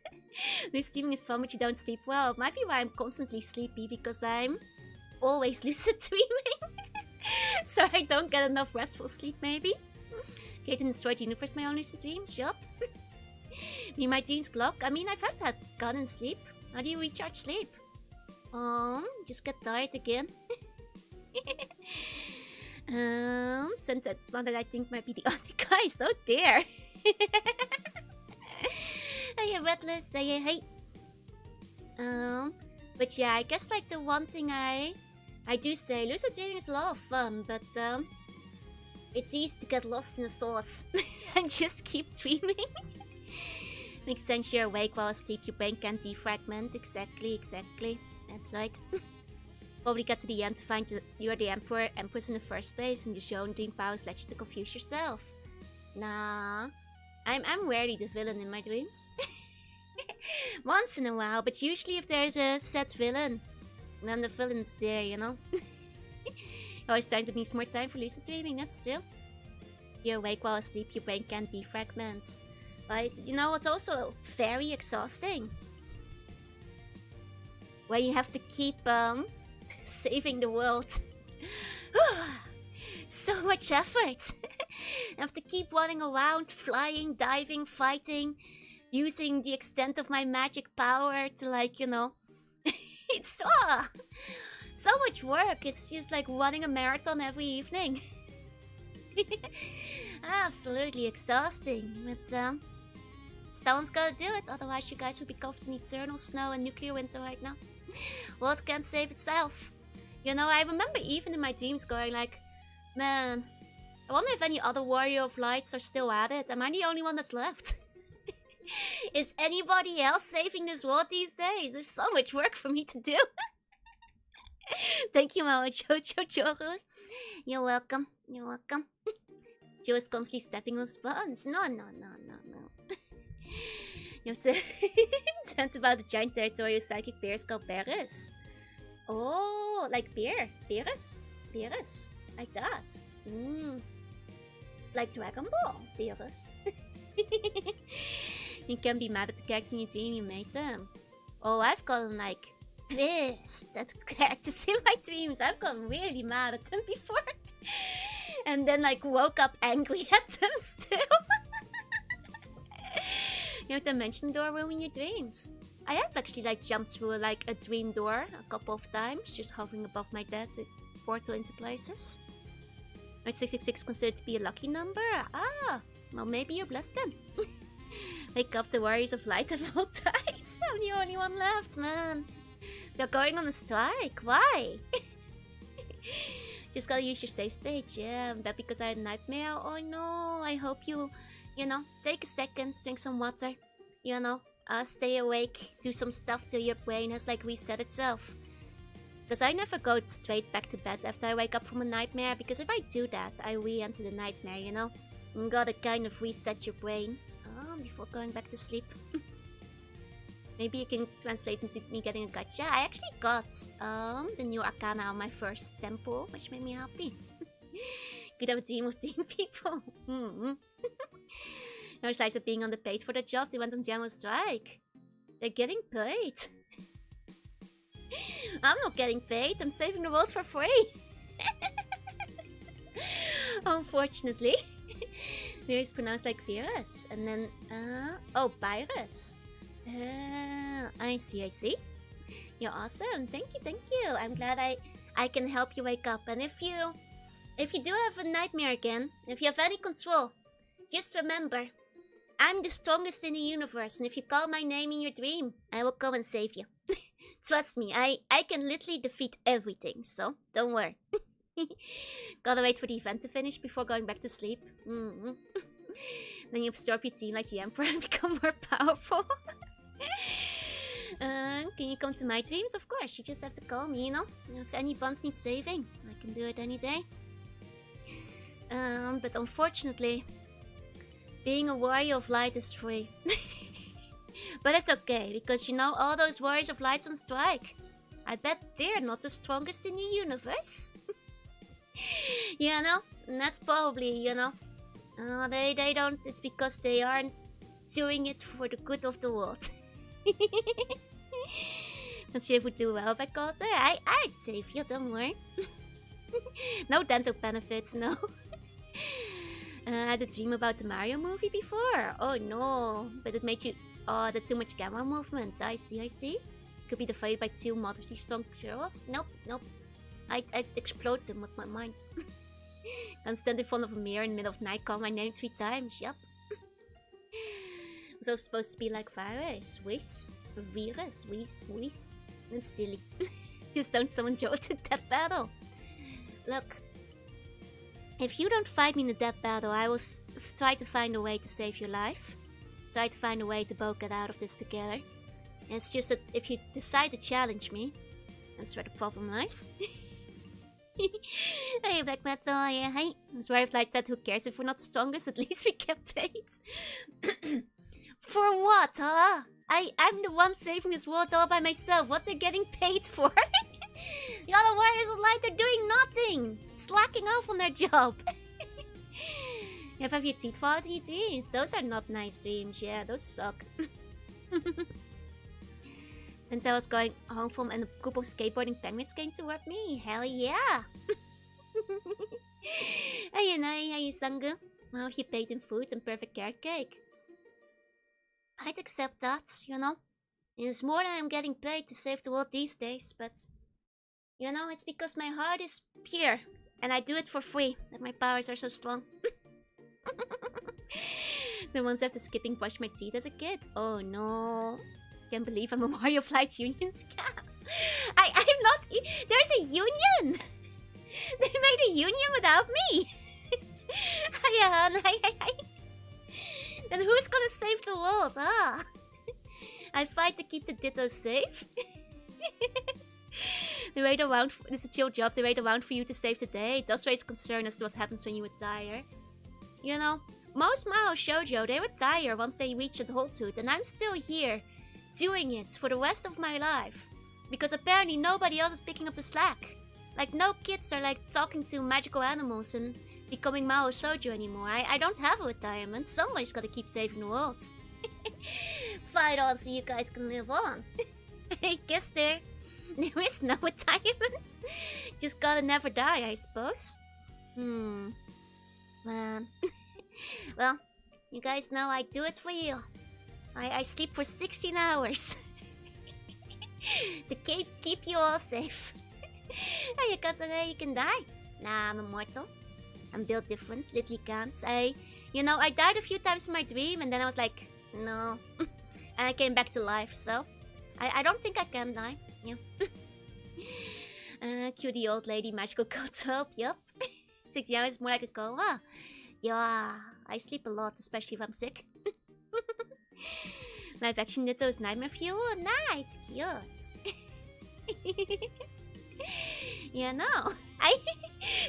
This streaming is fun, but you don't sleep well. It might be why I'm constantly sleepy, because I'm always lucid dreaming. So I don't get enough restful sleep, maybe. Create and destroy the universe, my own lucid dreams. Yup. Me, my dreams clock. I mean, I've had that gone in sleep. How do you recharge sleep? Just get tired again. Send that one that I think might be the Antichrist. Oh dear. Hey, Redless. Hey. But yeah, I guess like the one thing I do say, lucid dreaming is a lot of fun, but it's easy to get lost in the sauce and just keep dreaming. Makes sense, you're awake while asleep, your brain can't defragment. Exactly. That's right. Probably get to the end to find you're the Empress in the first place, and your own dream powers let you to confuse yourself. Nah, I'm rarely the villain in my dreams. Once in a while, but usually if there's a set villain, then the villain's there, you know? Always trying to need more time for lucid dreaming, that's true. You're awake while asleep, your brain can't defragment. But you know what's also very exhausting? Where you have to keep saving the world. So much effort. I have to keep running around, flying, diving, fighting, using the extent of my magic power to, like, you know, it's so much work. It's just like running a marathon every evening. Absolutely exhausting. But someone's gotta do it, otherwise you guys would be covered in eternal snow and nuclear winter right now. World can't save itself. You know, I remember even in my dreams going like, man, I wonder if any other warrior of lights are still at it. Am I the only one that's left? Is anybody else saving this world these days? There's so much work for me to do. Thank you, Mama Jojo. You're welcome. You're welcome. Joe is constantly stepping on buns. No. You have to turn about the giant territorial psychic bears called Beerus. Oh, like beer. Beerus? Beerus. Like that. Like Dragon Ball. Beerus. You can be mad at the characters in your dream you made them. Oh, I've gotten like pissed at characters in my dreams. I've gotten really mad at them before. And then like woke up angry at them still. You have to mention door room in your dreams. I have actually like jumped through like a dream door a couple of times, just hovering above my bed to portal into places. Might 666 considered to be a lucky number? Ah, well maybe you're blessed then. Wake up, the warriors of light have all died. I'm the only one left, man. They're going on a strike. Why? Just gotta use your safe stage. Yeah, that because I had a nightmare. Oh no, I hope you know, take a second, drink some water. You know, stay awake, do some stuff till your brain has like reset itself. Because I never go straight back to bed after I wake up from a nightmare, because if I do that, I re-enter the nightmare, you know? You gotta kind of reset your brain before going back to sleep. Maybe you can translate into me getting a gacha. I actually got the new arcana on my first temple, which made me happy. Could have a dream of dream people. No signs of being underpaid for the job. They went on general strike. They're getting paid. I'm not getting paid. I'm saving the world for free. Unfortunately. It's pronounced like virus. And then, oh, virus. I see. You're awesome. Thank you. I'm glad I can help you wake up. And if you If you do have a nightmare again, if you have any control, just remember, I'm the strongest in the universe, and if you call my name in your dream, I will come and save you. Trust me, I can literally defeat everything, so don't worry. Gotta wait for the event to finish before going back to sleep. Then you absorb your team like the Emperor and become more powerful. Can you come to my dreams? Of course, you just have to call me, you know? If any BUNs need saving, I can do it any day. But unfortunately, being a warrior of light is free. But it's okay, because you know, all those warriors of light on strike, I bet they're not the strongest in the universe. You know, and that's probably, you know, they don't, it's because they aren't doing it for the good of the world. Not sure if we do well if I called her. I'd save you, don't worry. No dental benefits, no. I had a dream about the Mario movie before. Oh no, but it made you... Oh, the too much camera movement. I see. Could be defeated by two moderately strong girls. Nope. I'd explode them with my mind. And stand in front of a mirror in the middle of the night, call my name 3 times. Yup. So it's supposed to be like virus, virus. It's silly. Just don't summon Joe to death battle. Look, if you don't fight me in the death battle, I will try to find a way to save your life. Try to find a way to both get out of this together. And it's just that if you decide to challenge me, that's where the problem lies. Hey, Black Metal, yeah, hey. That's why I've said, who cares if we're not the strongest, at least we get paid. For what, huh? I'm the one saving this world all by myself. What they're getting paid for? The other warriors of light are doing nothing. Slacking off on their job. You have your teeth fall out of your dreams. Those are not nice dreams. Yeah, those suck. And I was going home from and a group of skateboarding penguins came toward me. Hell yeah. Hey, you Sangu. Well, he paid in food and perfect carrot cake. I'd accept that, you know. It's more than I'm getting paid to save the world these days, but... You know, it's because my heart is pure. And I do it for free, that my powers are so strong. The ones after skipping brush my teeth as a kid. Oh no. Can't believe I'm a Mario Flight Union scam. I'm not... There's a union! They made a union without me! Then who's gonna save the world, huh? I fight to keep the Dittos safe. They wait around... It's a chill job. They wait around for you to save the day. It does raise concern as to what happens when you retire. You know, most Mahou Shoujo, they retire once they reach adulthood. And I'm still here, doing it for the rest of my life. Because apparently nobody else is picking up the slack. Like, no kids are like talking to magical animals and becoming Mahou Shoujo anymore. I don't have a retirement. Somebody's gotta keep saving the world. Fight on so you guys can live on. I guess there is no retirement. Just gotta never die, I suppose. Man. Well, you guys know I do it for you. I sleep for 16 hours. To keep you all safe. Hey, Kasare, you can die. Nah, I'm immortal. I'm built different, literally can't. You know, I died a few times in my dream and then I was like, no. And I came back to life, so I don't think I can die. Yeah. Cue the old lady magical code 12, yup. 6 hours more like a coma. Yeah, I sleep a lot, especially if I'm sick. Live action Nitto's nightmare fuel? Nah, it's cute. Yeah, no.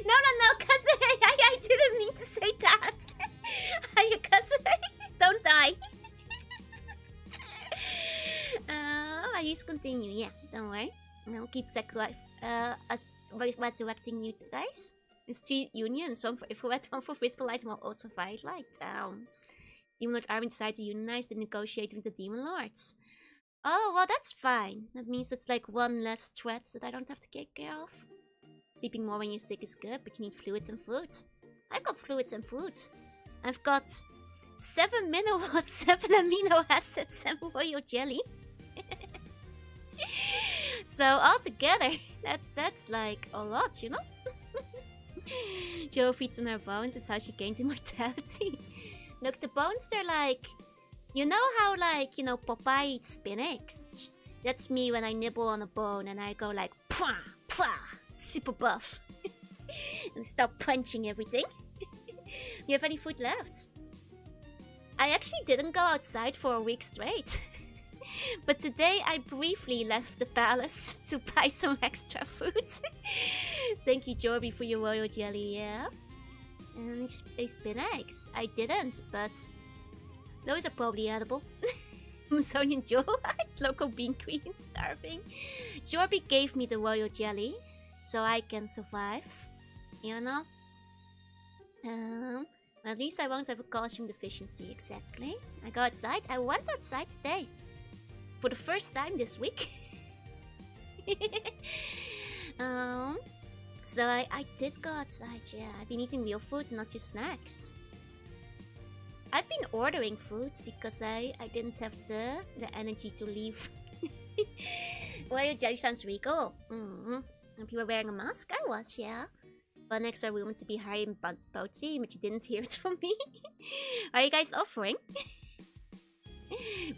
No, Kazue, I didn't mean to say that. Kazue, don't die. I use continue, yeah, don't worry. I'll keep resurrecting you guys. There's 3 unions, one for Infrared, one for Visible Light, and one also Violet Light. Demon Lord Armin decided to unionize and negotiate with the Demon Lords. Oh, well, that's fine. That means it's like one less threat that I don't have to take care of. Sleeping more when you're sick is good, but you need fluids and food. I've got fluids and food. I've got 7 minerals, 7 amino acids, and royal jelly. So altogether, that's like a lot, you know? Joe feeds on her bones. Is how she gained immortality. Look, the bones are like... You know how, like, you know, Popeye eats spinach? That's me when I nibble on a bone and I go like, pwah, pwah, super buff. And stop punching everything. You have any food left? I actually didn't go outside for a week straight. But today I briefly left the palace to buy some extra food. Thank you, Jorby, for your royal jelly, yeah? And they spinach. I didn't, but those are probably edible. Sonia and Joe, it's local bean queen starving. Jorby gave me the royal jelly, so I can survive. You know? At least I won't have a calcium deficiency, exactly. I go outside. I went outside today. For the first time this week. So I did go outside, yeah. I've been eating real food, not just snacks. I've been ordering foods because I didn't have the energy to leave. Royal jelly sounds regal. If you were wearing a mask, I was, yeah. But next are rumored to be high in protein, but you didn't hear it from me. Are you guys offering?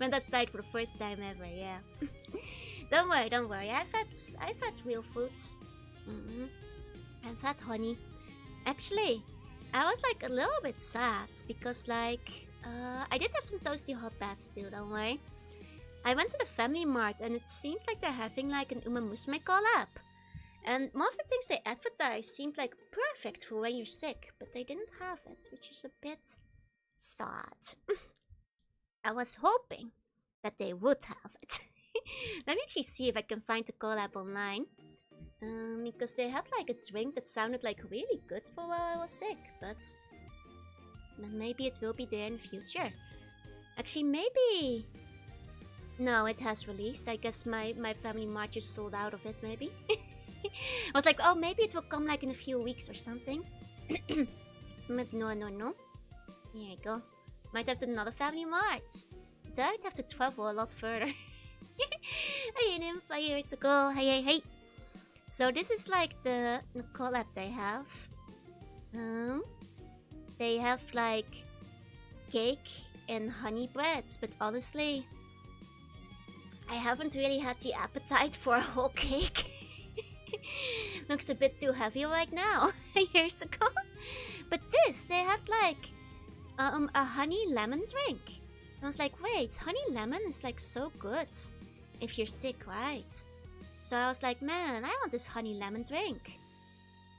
Went outside for the first time ever, yeah. Don't worry. I've had real food. I've had honey. Actually, I was like a little bit sad because like I did have some toasty hot baths too, don't worry. I went to the Family Mart and it seems like they're having like an Uma Musume collab. And most of the things they advertised seemed like perfect for when you're sick, but they didn't have it, which is a bit sad. I was hoping that they would have it. Let me actually see if I can find the collab online. Because they had like a drink that sounded like really good for while I was sick, but maybe it will be there in the future. Actually, maybe... No, it has released. I guess my Family Mart just sold out of it, maybe. I was like, oh, maybe it will come like in a few weeks or something. But no. Here you go. Might have to another Family Mart. Then I'd have to travel a lot further. I hit 5 years ago. Hey. So this is like the collab they have. They have like cake and honey breads, but honestly, I haven't really had the appetite for a whole cake. Looks a bit too heavy right now. Years ago. But this, they had like a honey lemon drink. And I was like, wait, honey lemon is like so good if you're sick, right? So I was like, man, I want this honey lemon drink.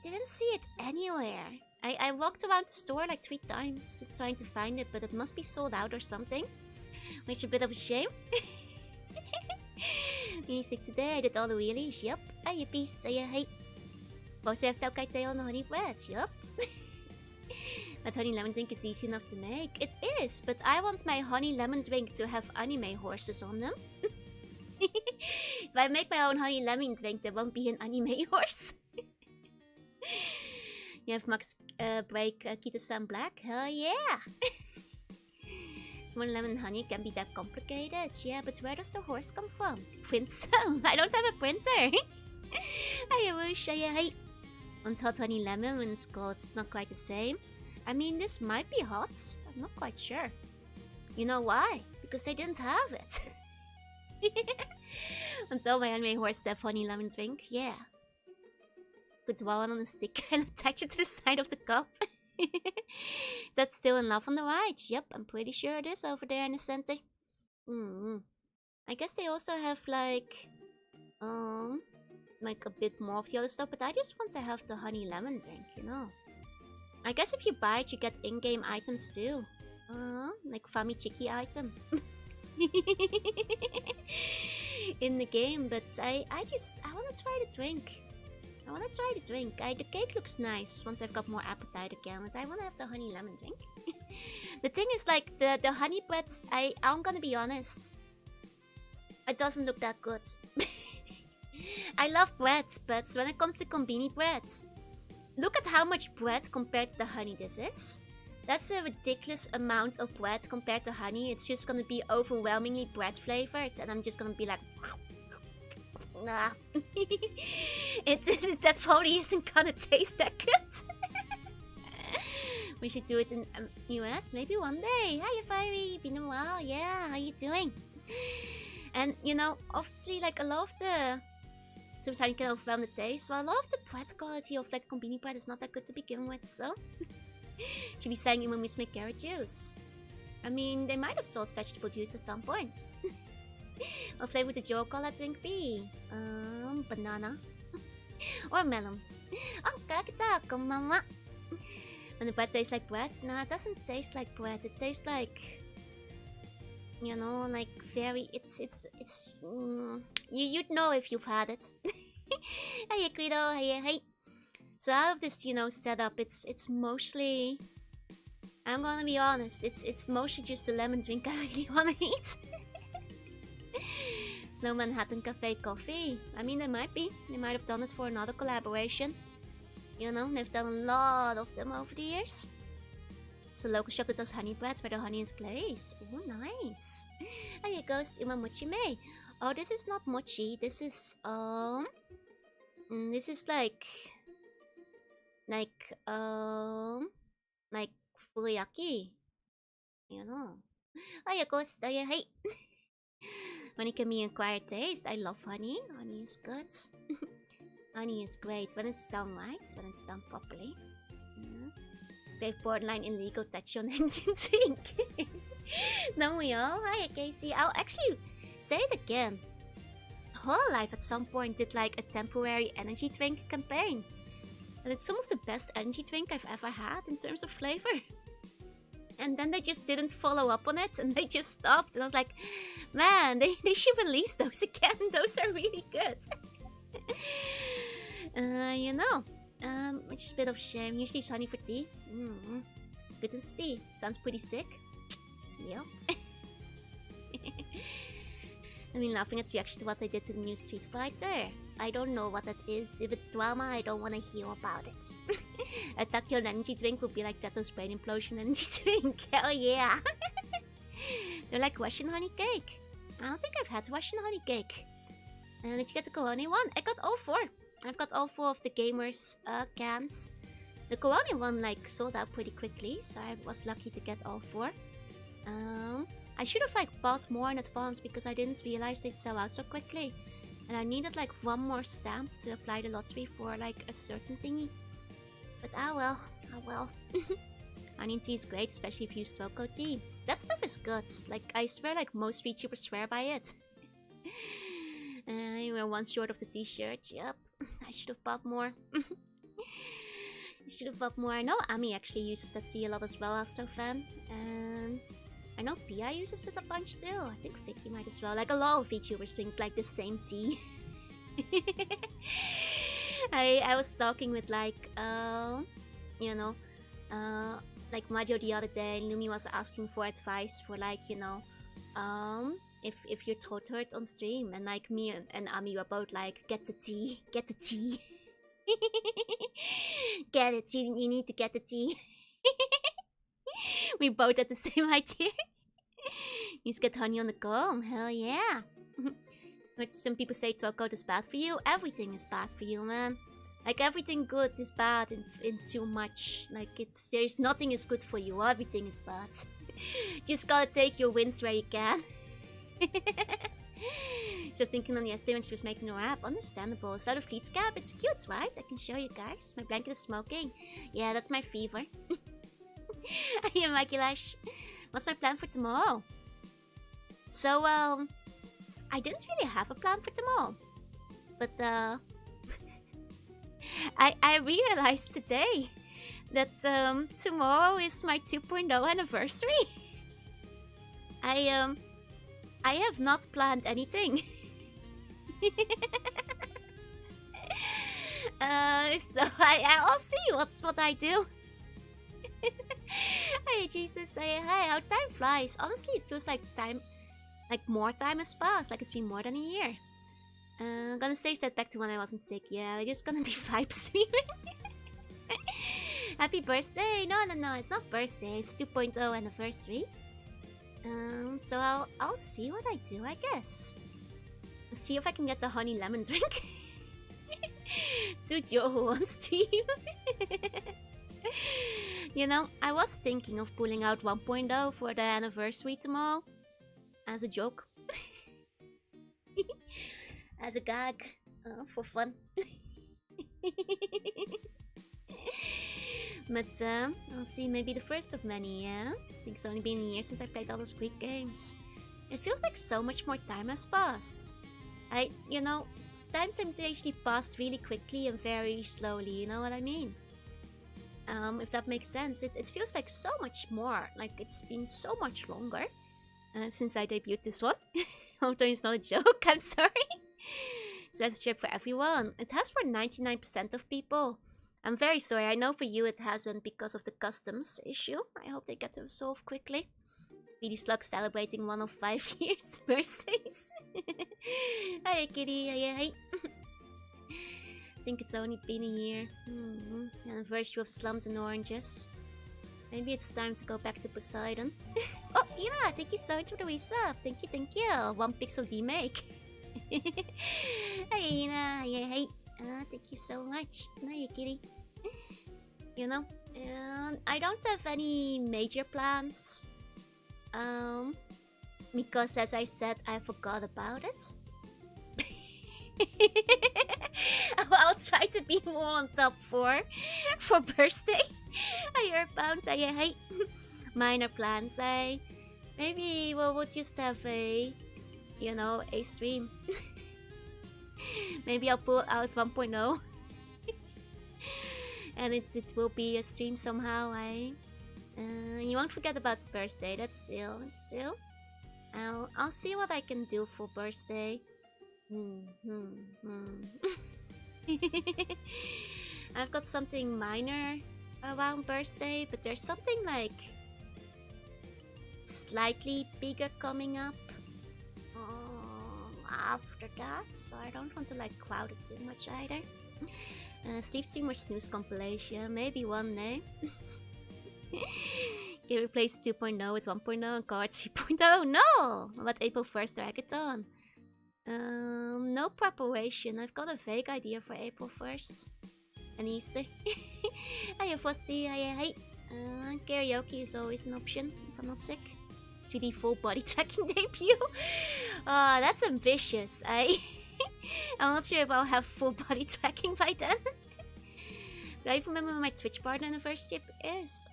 Didn't see it anywhere. I walked around the store like 3 times trying to find it, but it must be sold out or something. Which is a bit of a shame. Music today, I did all the wheelies, yup. Yippee, say hey. Also have Taukai tail on the honey bread, yup. But honey lemon drink is easy enough to make. It is, but I want my honey lemon drink to have anime horses on them. If I make my own honey lemon drink, there won't be an anime horse. You have Max break Kita-san black? Hell yeah! One lemon honey can be that complicated. Yeah, but where does the horse come from? Printer? I don't have a printer. I wish I hate. On hot honey lemon when it's cold, it's not quite the same. I mean, this might be hot. I'm not quite sure. You know why? Because they didn't have it. Until my anime horse have honey lemon drink, yeah. Put one on a sticker and attach it to the side of the cup. Is that still in love on the right? Yep, I'm pretty sure it is over there in the center. I guess they also have like a bit more of the other stuff, but I just want to have the honey lemon drink, you know. I guess if you buy it, you get in-game items too. Like Famichiki item. In the game, but I want to try the drink. The cake looks nice once I've got more appetite again, but I want to have the honey lemon drink. The thing is, like, the honey breads, I'm gonna be honest, it doesn't look that good. I love breads, but when it comes to konbini breads, look at how much bread compared to the honey this is. That's a ridiculous amount of bread compared to honey. It's just gonna be overwhelmingly bread flavored, and I'm just gonna be like... Nah. That probably isn't gonna taste that good. We should do it in US maybe one day. Hiya, Fiery. Been a while. Yeah, how you doing? And you know, obviously, like a lot of the sometimes you can overwhelm the taste. Well, a lot of the bread quality of like combini bread is not that good to begin with, so should be selling it when we make carrot juice. I mean, they might have sold vegetable juice at some point. What flavor would the chocolate drink be? Banana or melon. Oh, kakita, konbanwa. When the bread tastes like bread? No, it doesn't taste like bread. It tastes like, you know, like very. You'd know if you've had it. Hey, Guido. Hey. So out of this, you know, setup, it's mostly. I'm gonna be honest. It's mostly just a lemon drink I really wanna eat. There's no Manhattan Cafe coffee. I mean, there might be. They might have done it for another collaboration. You know, they've done a lot of them over the years. It's a local shop that does honey bread where the honey is glazed. Oh, nice. And here goes Uma Mochi Mei. Oh, this is not mochi. This is like furiyaki. You know. Oh, here goes. Oh, yeah, hey. Honey can be an acquired taste. I love honey. Honey is good. Honey is great when it's done right, when it's done properly. Yeah. Great borderline illegal touch on engine drink. No, we all. Hi, Casey. I'll actually say it again. Hololive at some point did like a temporary energy drink campaign. And it's some of the best energy drink I've ever had in terms of flavor. And then they just didn't follow up on it and they just stopped. And I was like, man, they should release those again. Those are really good. You know, which is a bit of a shame. Usually it's honey for tea. It's good as tea. Sounds pretty sick. Yeah. I mean, laughing at reaction to what they did to the new Street Fighter. I don't know what that is. If it's drama, I don't want to hear about it. A Tachyon energy drink would be like Tato's brain implosion energy drink. Hell yeah. They're like Russian honey cake. I don't think I've had Russian honey cake. Did you get the Kohoni one? I got all 4. I've got all 4 of the Gamers cans. The Kohoni one like sold out pretty quickly, so I was lucky to get all 4. I should have like bought more in advance because I didn't realize they'd sell out so quickly. And I needed like 1 more stamp to apply the lottery for like a certain thingy. But well. Honey tea is great, especially if you use Twoko tea. That stuff is good. Like, I swear like most VTubers swear by it. You were 1 short of the t-shirt. Yep. I should have bought more. I know Ami actually uses that tea a lot as well, Astro-fan. And I know Pia uses it a bunch too. I think Vicky might as well. Like a lot of VTubers drink like the same tea. I was talking with like you know, like Mario the other day, and Lumi was asking for advice for like, you know, if your throat hurt on stream, and like me and Ami were both like, get the tea. Get it, you need to get the tea. We both had the same idea. You just get honey on the comb, hell yeah. But some people say Twoko is bad for you. Everything is bad for you, man. Like everything good is bad in too much. Like there's nothing is good for you. Everything is bad. Just gotta take your wins where you can. Just thinking on yesterday when she was making her app. Understandable. It's out of Fleet's cap. It's cute, right? I can show you guys. My blanket is smoking. Yeah, that's my fever. Yeah, Mikey Lash. What's my plan for tomorrow? So, I didn't really have a plan for tomorrow. But, I realized today that, tomorrow is my 2.0 anniversary. I have not planned anything. So I'll see what I do. Hey Jesus, hey, how time flies. Honestly, it feels like time, like more time has passed, like it's been more than a year. I'm gonna stage that back to when I wasn't sick. Yeah, it's just gonna be vibe streaming. Happy birthday! No, it's not birthday. It's 2.0 anniversary. So I'll see what I do, I guess. See if I can get the honey lemon drink. To Joe on stream. You know, I was thinking of pulling out 1.0 for the anniversary tomorrow. As a joke. As a gag. For fun. But I'll see, maybe the first of many, yeah? I think it's only been a year since I played all those Greek games. It feels like so much more time has passed. You know, time seems to actually passed really quickly and very slowly, you know what I mean? If that makes sense, it feels like so much more, like it's been so much longer since I debuted this one. Although it's not a joke, I'm sorry. So that's a chip for everyone. It has for 99% of people. I'm very sorry, I know for you it hasn't because of the customs issue. I hope they get to resolve quickly. Really Slug celebrating one of 5 years' birthdays. Hi kitty, hi. I think it's only been a year. Anniversary of Slums and Oranges. Maybe it's time to go back to Poseidon. Oh, Ina, thank you so much for the resub. Thank you. 1 pixel demake. Hi Ina, hi. Thank you so much. Hiya kitty. You know, I don't have any major plans. Because as I said, I forgot about it. I'll try to be more on top for birthday. I bound. I minor plans. Maybe we'll just have a stream. Maybe I'll pull out 1.0 and it will be a stream somehow. You won't forget about the birthday. That's still. I'll see what I can do for birthday. I've got something minor around birthday, but there's something like slightly bigger coming up after that, so I don't want to like crowd it too much either. Sleep stream or snooze compilation, maybe one day. Can replace 2.0 with 1.0 and card 3.0. No! About April 1st hackathon. No preparation. I've got a vague idea for April 1st. And Easter. Hiya Frosty, hi. Karaoke is always an option if I'm not sick. 3D full body tracking debut. That's ambitious. I'm not sure if I'll have full body tracking by then. Do I remember when my Twitch partner anniversary is?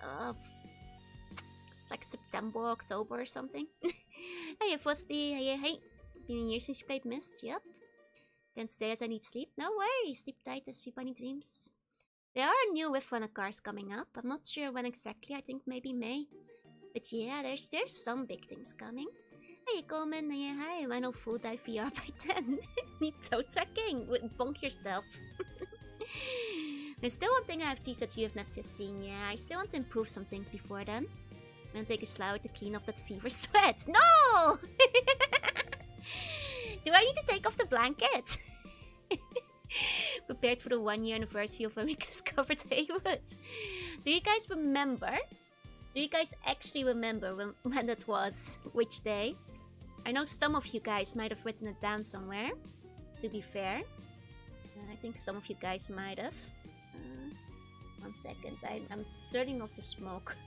Like September, October or something. Hiya Frosty, hi. Been a year since you played Mist, yep. Can't stay as I need sleep. No way! Sleep tight as sleep any dreams. There are new Wifrunner cars coming up. I'm not sure when exactly, I think maybe May. But yeah, there's some big things coming. Hey Coleman, hi, I know full dive VR by 10. Need toe tracking. Bonk yourself. There's still one thing I have teased that you have not yet seen. Yeah, I still want to improve some things before then. I'm gonna take a shower to clean off that fever sweat. No! Do I need to take off the blanket? Prepared for the 1-year anniversary of when we discovered Haywood. Do you guys remember? Do you guys actually remember when that was? Which day? I know some of you guys might have written it down somewhere. To be fair. I think some of you guys might have. 1 second. I'm turning not to smoke.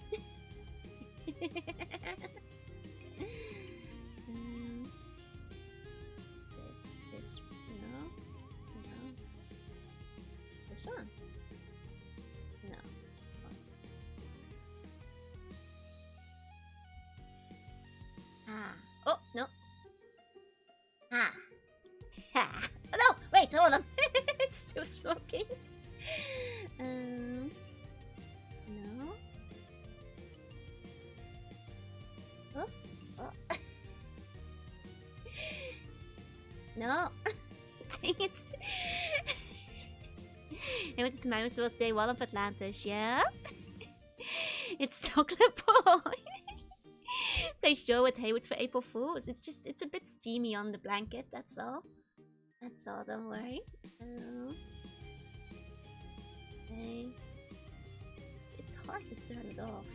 This one? No. Oh, no. Ha. No, wait, hold on. It's still smoking. No. Oh. No. Dang it. And with this minus was day 1 of Atlantis, yeah? It's chocolate boy. Plays Joe with Haywood for April Fools. It's a bit steamy on the blanket, that's all. That's all, don't worry. Okay. It's hard to turn it off.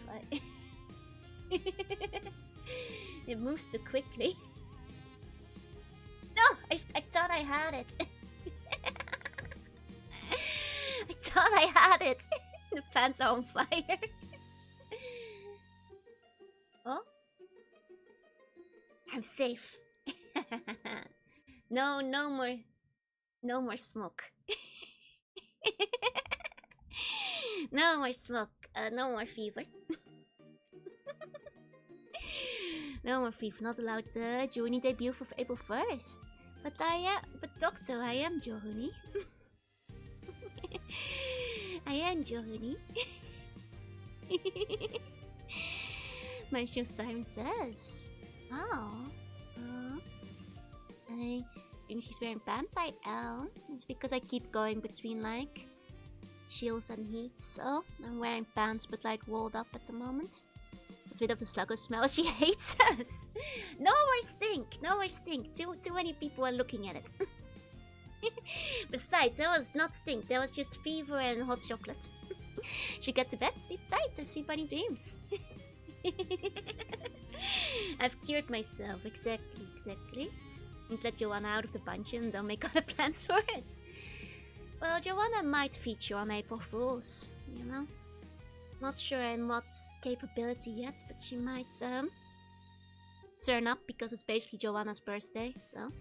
It moves too quickly. No! I thought I had it. I thought I had it. The pants are on fire. I'm safe. No more smoke. No more smoke. No more fever. No more fever. Not allowed Juni debut for April 1st. But doctor, I am Juni. I am Juni. My stream siren says. Oh. I think he's wearing pants. I am. It's because I keep going between like chills and heats. So I'm wearing pants but like rolled up at the moment. But without the sluggo smell, she hates us. No more stink. No more stink. Too many people are looking at it. Besides, that was not stink. That was just fever and hot chocolate. She got to bed, sleep tight, and sleep bunny dreams. I've cured myself. Exactly. Let Joanna out of the bunch and don't make other plans for it. Well, Joanna might feature on April Fools, you know? Not sure in what capability yet, but she might turn up because it's basically Joanna's birthday, so...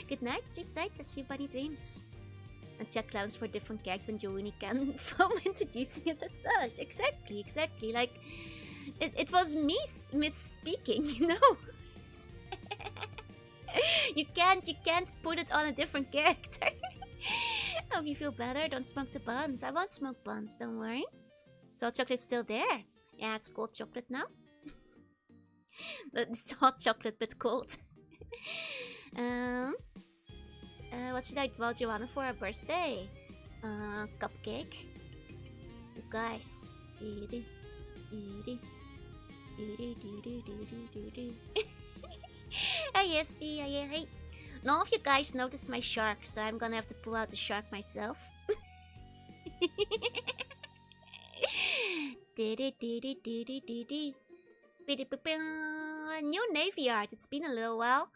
Good night, sleep tight, I see bunny dreams. And check clowns for different characters when Joanie can from introducing us as such. Exactly. Like, it was me misspeaking, you know? You can't put it on a different character. I hope you feel better. Don't smoke the buns. I won't smoke buns, don't worry. So chocolate's still there. Yeah, it's cold chocolate now. It's hot chocolate but cold. What should I draw Joanna for her birthday? Cupcake. You guys. Hey, SB, hey. None of you guys noticed my shark, so I'm gonna have to pull out the shark myself. New navy art. It's been a little while.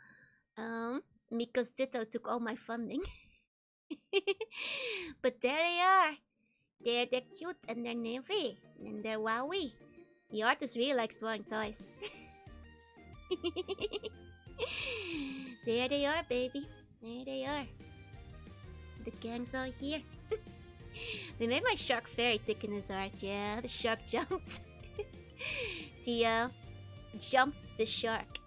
Because Ditto took all my funding. But there they are. They're cute and they're navy and they're wowie. The artist really likes drawing toys. There they are, baby. There they are. The gang's all here. They made my shark very thick in his art. Yeah, the shark jumped. See, jumped the shark.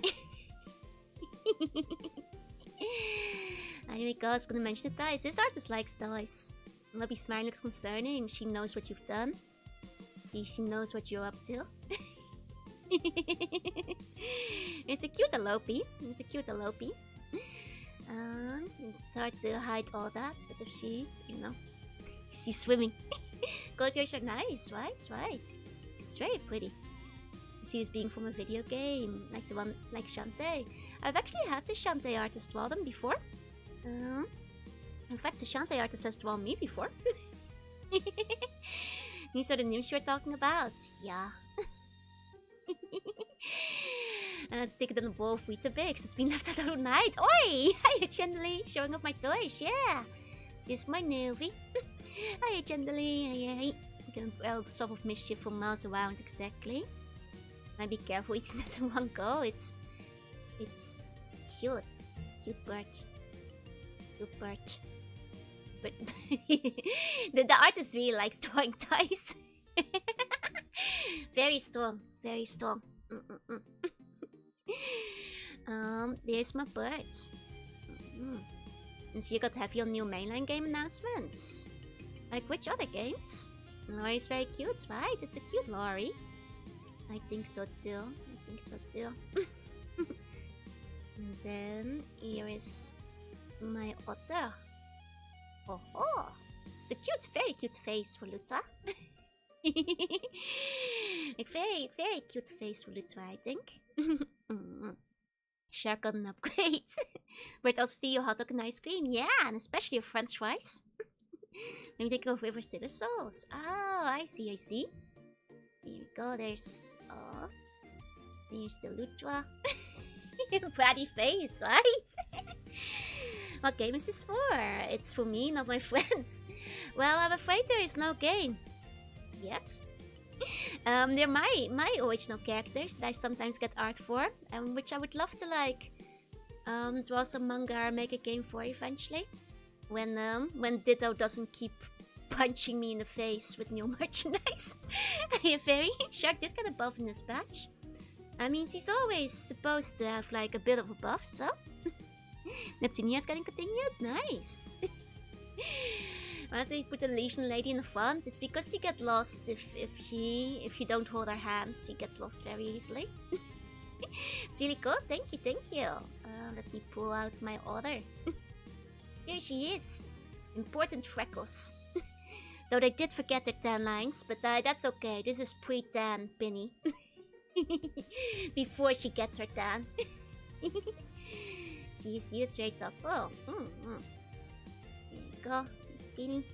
Anyway, I was gonna mention the toys. This artist likes toys. Lobby Smile looks concerning. She knows what you've done. She knows what you're up to. It's a cute alope. It's hard to hide all that, but if she, you know, she's swimming. Gold ears are nice, right? It's very pretty. See this being from a video game, like the one like Shantae. I've actually had the Shantae artist draw them before. In fact, the Shantae artist has drawn me before. These are the names you were talking about. Yeah. Take it on the bowl of Vtuber. It's been left out all night. Oi! Hiya, Chandley. Showing off my toys. Yeah. This is my newbie. Hiya, Chandley. You can solve of mischief from miles around. Exactly. And be careful eating that in one go. It's cute. Cute bird. But the artist really likes drawing toys. Very strong. There's my birds. And so you got to have your new mainline game announcements. Like which other games? Lori's very cute, right? It's a cute Lori. I think so too. And then here is my otter. Oh, the very cute face for Luta. Like very cute face for Luta, I think. Shark got an upgrade. But I'll see you hot dog and ice cream. Yeah, and especially your french fries. Let me take over River Cedar Souls. Oh, I see. Here we go, there's the Lutra. Bratty face, right? What game is this for? It's for me, not my friends. Well, I'm afraid there is no game. Yet. They're my original characters that I sometimes get art for, which I would love to like draw some manga or make a game for eventually. When Ditto doesn't keep punching me in the face with new merchandise. Very Shark did get a buff in this patch. I mean, she's always supposed to have like a bit of a buff, so Neptunia's getting continued. Nice. Why don't they put the Legion Lady in the front? It's because she gets lost if you don't hold her hands. She gets lost very easily. It's really cool. Thank you. Let me pull out my order. Here she is. Important freckles. Though they did forget their tan lines, but that's okay. This is pre-tan Penny. Before she gets her tan. See, it's very thoughtful. There you go. Spinny.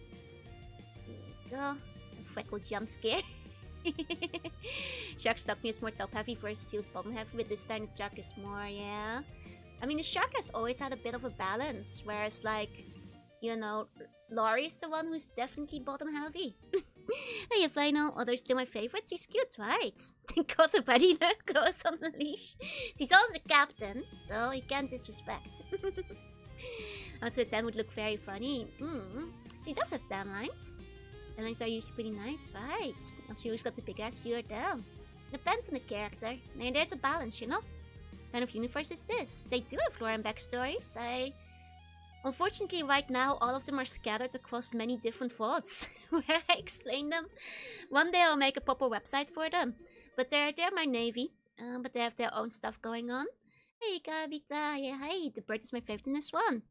There you go. A freckle jump scare. Shark stock me is more top heavy versus Seal's bottom heavy, but this time the Shark is more, yeah. I mean, the Shark has always had a bit of a balance, whereas, like, you know, Laurie's the one who's definitely bottom heavy. Hey, if I know others still my favorites, she's cute, right? Thank God the buddy look goes on the leash. She's also the captain, so you can't disrespect. Also, tan would look very funny. She does have tan lines. Tan lines are usually pretty nice, right? Not sure who's got the big ass here though. Depends on the character. And there's a balance, you know? What kind of universe is this? They do have lore and backstories. Unfortunately, right now, all of them are scattered across many different vaults where I explain them. One day I'll make a proper website for them. But they're my navy. But they have their own stuff going on. Hey, Gabita. Yeah, hey, the bird is my favorite in this one.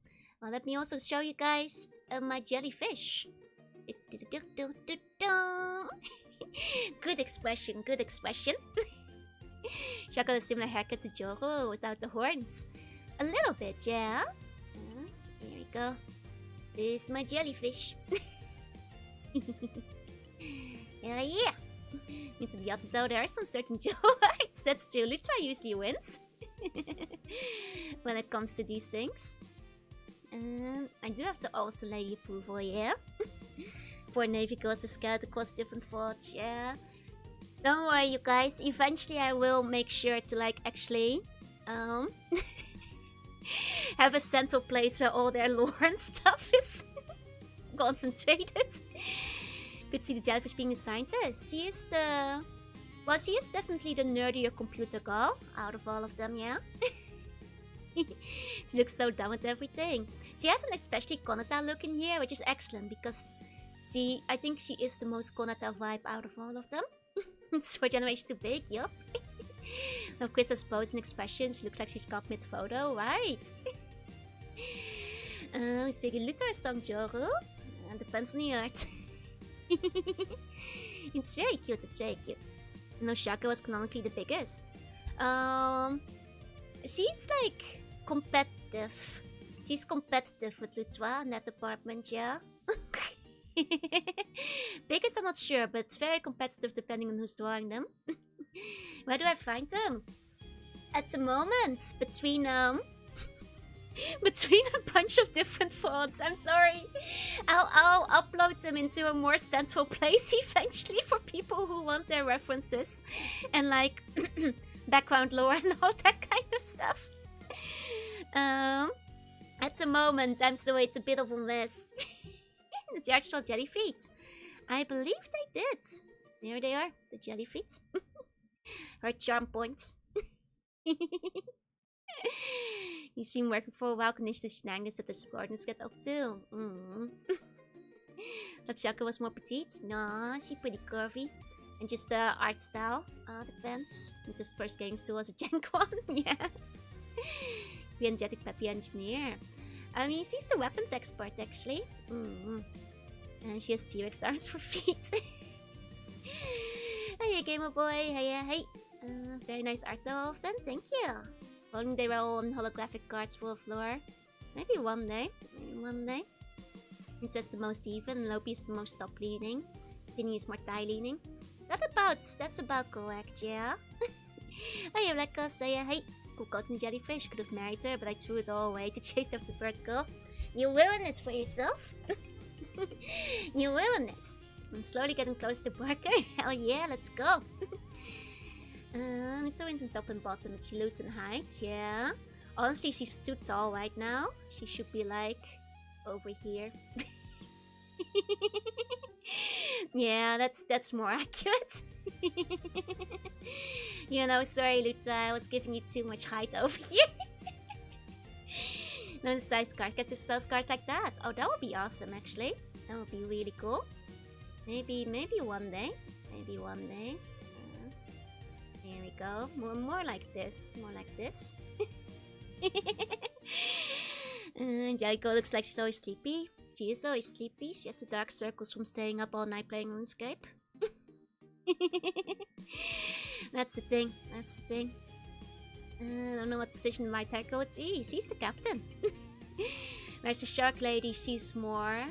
Well, let me also show you guys my jellyfish. Good expression, good expression. Shark got a similar haircut to Joro without the horns. A little bit, yeah. There we go. This is my jellyfish. Hell yeah! Into the other though, there are some certain Joe-heights. That's true. Lutra usually wins when it comes to these things. I do have to also lay approval, yeah. For Navy girls to scout across different forts, yeah. Don't worry, you guys. Eventually, I will make sure to like actually have a central place where all their lore and stuff is concentrated. Could see the jellyfish being a scientist. She is definitely the nerdier computer girl out of all of them, yeah. She looks so done with everything. She has an especially Konata look in here, which is excellent because I think she is the most Konata vibe out of all of them. It's for generation too big, yup. Of Krista's pose and expressions, looks like she's got mid-photo, right? Speaking Luther song Joro. Depends on the art. It's very cute, it's very cute. No, Shaka was canonically the biggest. She's like competitive. She's competitive with Lutra in that department, yeah. Biggest I'm not sure, but very competitive depending on who's drawing them. Where do I find them? At the moment, between between a bunch of different fonts. I'm sorry. I'll upload them into a more central place eventually for people who want their references and like background lore and all that kind of stuff. At the moment, I'm sorry, it's a bit of a mess. The actual jelly feet. I believe they did. There they are, the jelly feet. Her charm point. He's been working for a while, conditioned to shenanigans that the subordinates get up to. That Shaka was more petite. Nah, she's pretty curvy. And just the art style depends. And just first getting to as a jank one, yeah. The energetic peppy engineer. I mean, she's the weapons expert actually. And she has T-Rex arms for feet. Hey, Gamer Boy. Hey. Very nice art though, all of them. Thank you. If only they were all on holographic cards full of lore. Maybe one day. It's just the most even. Lopi is the most top leaning. Penny is more tie leaning. That's about correct, yeah. Hey, Rebecca, say hey. Cool cotton jellyfish. Could have married her, but I threw it all away to chase after the bird girl. You ruined it for yourself. You ruined it. I'm slowly getting close to Barker. Hell yeah, let's go. Let's throw in some top and bottom, but she loses in height, yeah. Honestly, she's too tall right now. She should be like over here. Yeah, that's more accurate. You know, sorry Lutra, I was giving you too much height over here. No size card, get to spell card like that. Oh, that would be awesome actually. That would be really cool. Maybe one day. Maybe one day. Here we go. More like this. More like this. Jellico looks like she's always sleepy. She is always sleepy. She has the dark circles from staying up all night playing RuneScape. That's the thing. That's the thing. I don't know what position my tackle would be. She's the captain. Whereas the shark lady, she's more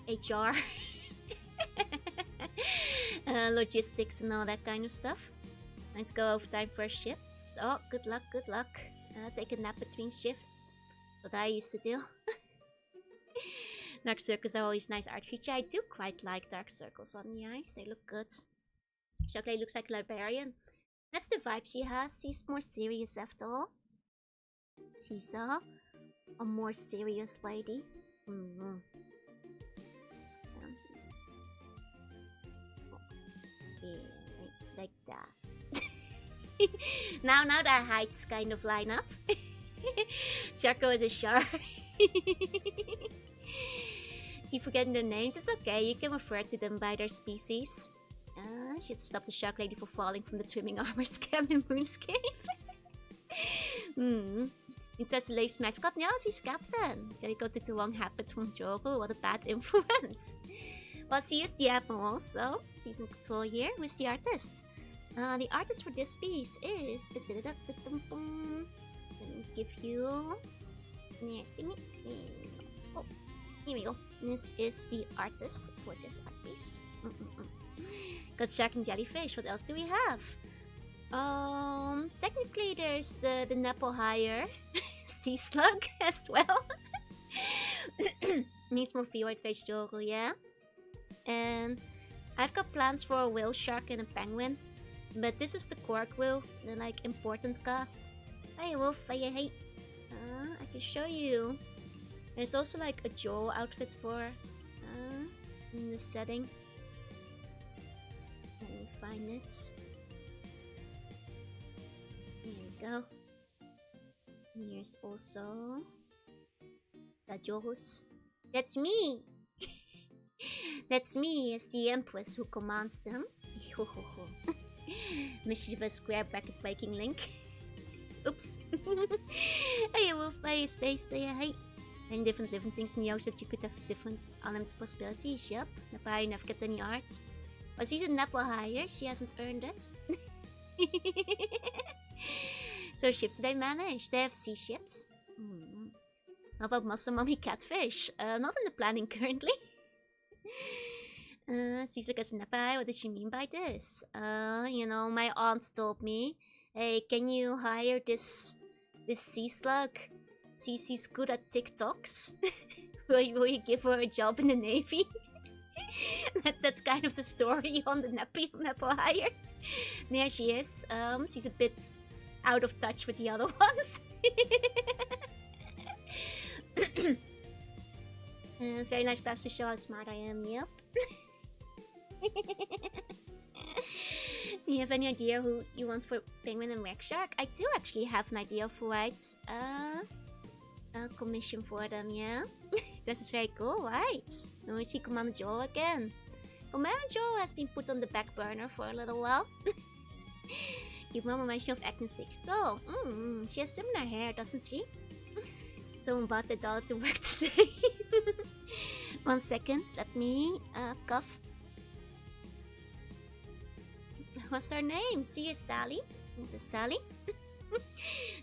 HR. Logistics and all that kind of stuff. Let's go overtime for a shift. Oh, good luck, good luck. Take a nap between shifts. What I used to do. Dark circles are always nice art feature. I do quite like dark circles on the eyes. They look good. Chocolate looks like a librarian. That's the vibe she has. She's more serious after all. She's a more serious lady. Yeah, like that. now the heights kind of line up. Charco is a shark. Keep forgetting their names. It's okay. You can refer to them by their species. Should stop the shark lady from falling from the trimming armor scam in RuneScape. Interest leaves Max got now she's captain. Jellico took the wrong habit from Jogo. What a bad influence. Well, she is the admiral, so she's in control here. Who's the artist? The artist for this piece is. Let me give you. Oh, here we go. This is the artist for this art piece. Got shark and jellyfish. What else do we have? Technically there's the Nepo higher sea slug as well. Needs more feoid face joggle, yeah. And I've got plans for a whale shark and a penguin, but this is the cork whale, the like important cast. Hey wolf, hey. I can show you. There's also like a Joel outfit for in this setting. Let me find it. Here we go. Here's also the Joel's. That's me! That's me as the Empress who commands them. Mischievous square bracket breaking link. Oops. Hey wolf, hey space, say hey. Many different living things in the ocean that you could have different unlimited possibilities, yep. Nepa never get any art. Oh, she's a Nepa higher, she hasn't earned it. So ships they manage, they have sea ships. How about muscle mommy catfish? Not in the planning currently. She's like a Nepa, what does she mean by this? You know, my aunt told me, hey, can you hire this sea slug? She's good at TikToks. will you give her a job in the Navy? that's kind of the story on the Nepo hire. There she is. She's a bit out of touch with the other ones. Very nice class to show how smart I am, yep. Do you have any idea who you want for Penguin and Wreck Shark? I do actually have an idea for writes a commission for them, yeah? This is very cool, right? Now we see Commander Joe again. Commander Joe has been put on the back burner for a little while. Cute mom reminds me of Agnes Digital. She has similar hair, doesn't she? Someone bought the doll to work today. 1 second, let me cough. What's her name? She is Sally. This is Sally.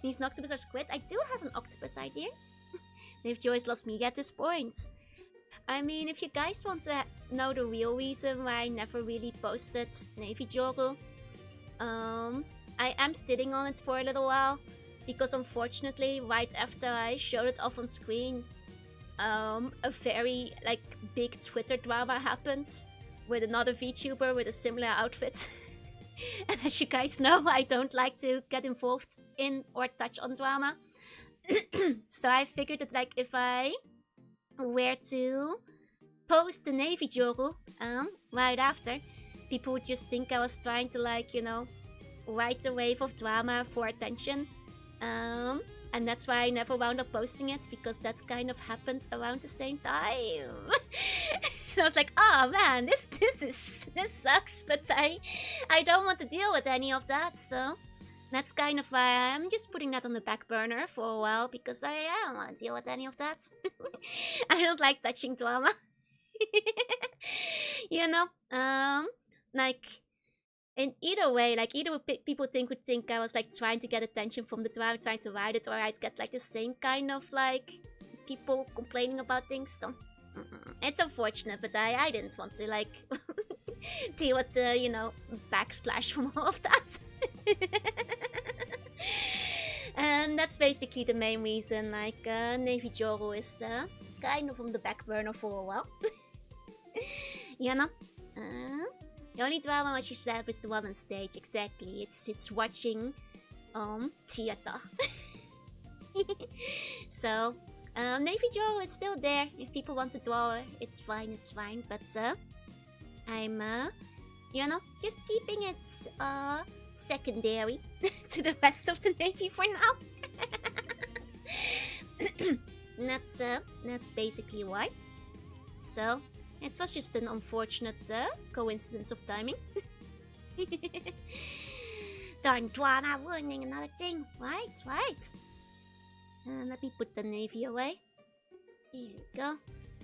These an octopus or squid? I do have an octopus idea. They've Joyce lost me at this point. I mean, if you guys want to know the real reason why I never really posted Navy Joggle, I am sitting on it for a little while. Because unfortunately, right after I showed it off on screen, a very big Twitter drama happened with another VTuber with a similar outfit. And as you guys know, I don't like to get involved in or touch on drama. So I figured that like if I were to post the Navy Joru right after, people would just think I was trying to like, you know, ride a wave of drama for attention. And that's why I never wound up posting it, because that kind of happened around the same time. And I was like, oh man, this sucks, but I don't want to deal with any of that, so that's kind of why I'm just putting that on the back burner for a while, because I don't want to deal with any of that. I don't like touching drama. You know, like, in either way, like, either people would think I was like trying to get attention from the drama, trying to ride it, or I'd get like the same kind of like people complaining about things. So it's unfortunate, but I didn't want to like deal with the, you know, backsplash from all of that. And that's basically the main reason like Navy Joru is kind of on the back burner for a while. You know? The only drama what she said is the one on stage, exactly. It's watching theater. So Navy Joru is still there. If people want to draw her, it's fine, but I'm you know, just keeping it secondary to the rest of the Navy for now. And that's basically why. So it was just an unfortunate coincidence of timing. Darn drama ruining another thing. Right. Let me put the Navy away. Here we go.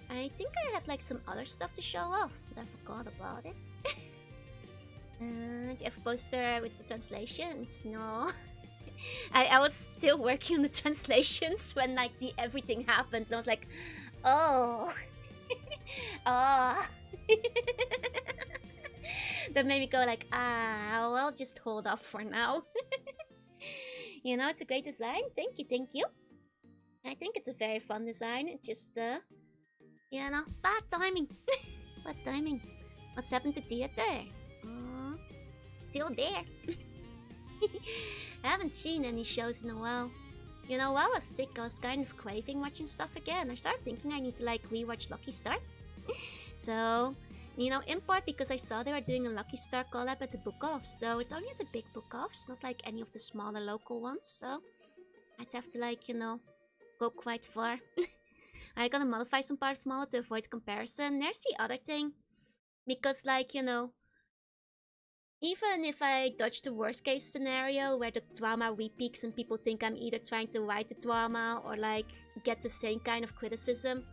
I think I had like some other stuff to show off, but I forgot about it. Do you have a poster with the translations? No. I was still working on the translations when like the everything happened, and I was like, oh. Oh. That made me go like, well, just hold off for now. You know, it's a great design. Thank you. I think it's a very fun design. It's just, you know, bad timing. Bad timing. What's happened to theater? Still there. I haven't seen any shows in a while. You know, while I was sick, I was kind of craving watching stuff again. I started thinking I need to like rewatch Lucky Star. So, you know, in part because I saw they were doing a Lucky Star collab at the book offs. So it's only at the big book offs, not like any of the smaller local ones. So I'd have to like, you know, go quite far. I'm gonna modify some parts more to avoid comparison. There's the other thing. Because like, you know, even if I dodge the worst case scenario where the drama repeaks and people think I'm either trying to write the drama or like get the same kind of criticism,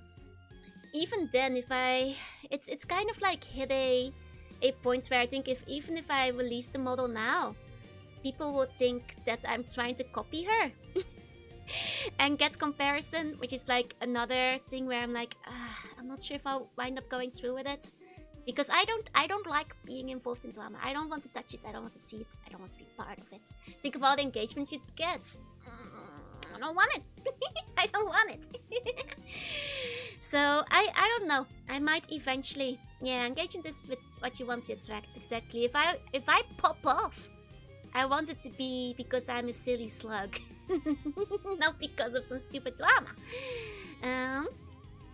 even then it's kind of like hit a point where I think even if I release the model now, people will think that I'm trying to copy her. And get comparison, which is like another thing where I'm like, I'm not sure if I'll wind up going through with it. Because I don't like being involved in drama. I don't want to touch it. I don't want to see it. I don't want to be part of it. Think of all the engagement you'd get. I don't want it. I don't want it. So I don't know. I might eventually. Yeah, engagement is with what you want to attract. Exactly. If I pop off, I want it to be because I'm a silly slug, not because of some stupid drama.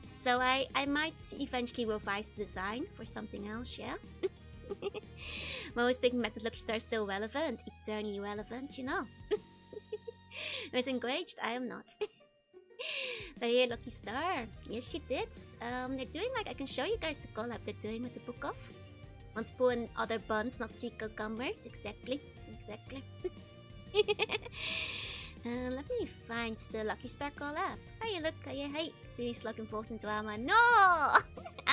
So I might eventually revise the design for something else, yeah? I always think Method Lucky Star is so relevant, eternally relevant, you know? I was engaged, I am not. But yeah, Lucky Star, yes you did. They're doing like, I can show you guys the collab they're doing with the book off. Want to pull in other buns, not see cucumbers, exactly. Let me find the Lucky Star collab. Hey, look, hey, serious looking involved in drama. No! I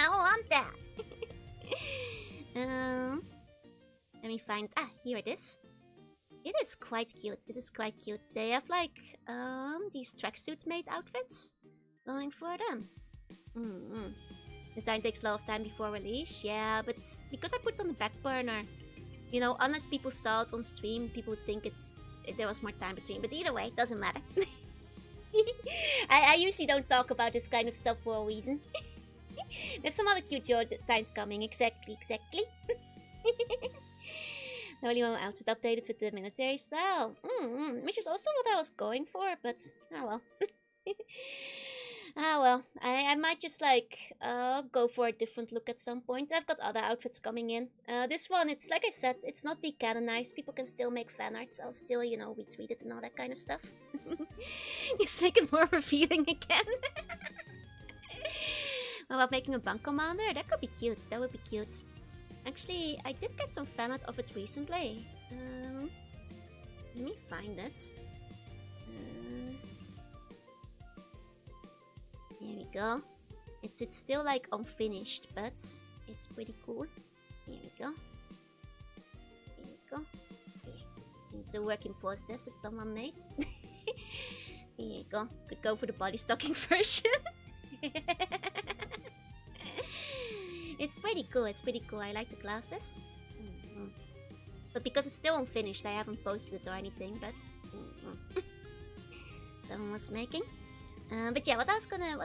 don't want that! Let me find, here it is. It is quite cute, They have like, these tracksuit made outfits going for them. Design takes a lot of time before release, yeah, but because I put it on the back burner, you know, unless people saw it on stream, people would think there was more time between, but either way, it doesn't matter. I usually don't talk about this kind of stuff for a reason. There's some other cute Joe designs coming. Exactly. The only one outfit updated with the military style. Which is also what I was going for, but oh well. Ah well, I might just like go for a different look at some point. I've got other outfits coming in. This one, it's like I said, it's not decanonized. People can still make fan arts. I'll still, you know, retweet it and all that kind of stuff. Just make it more revealing again. What about making a bunk commander? That could be cute. That would be cute. Actually, I did get some fan art of it recently. Let me find it. Here we go. It's still like unfinished, but it's pretty cool. Here we go. Yeah. It's a work in process that someone made. Here you go. Could go for the body stocking version. It's pretty cool. I like the glasses. But because it's still unfinished, I haven't posted it or anything, but someone was making. But yeah, what was I gonna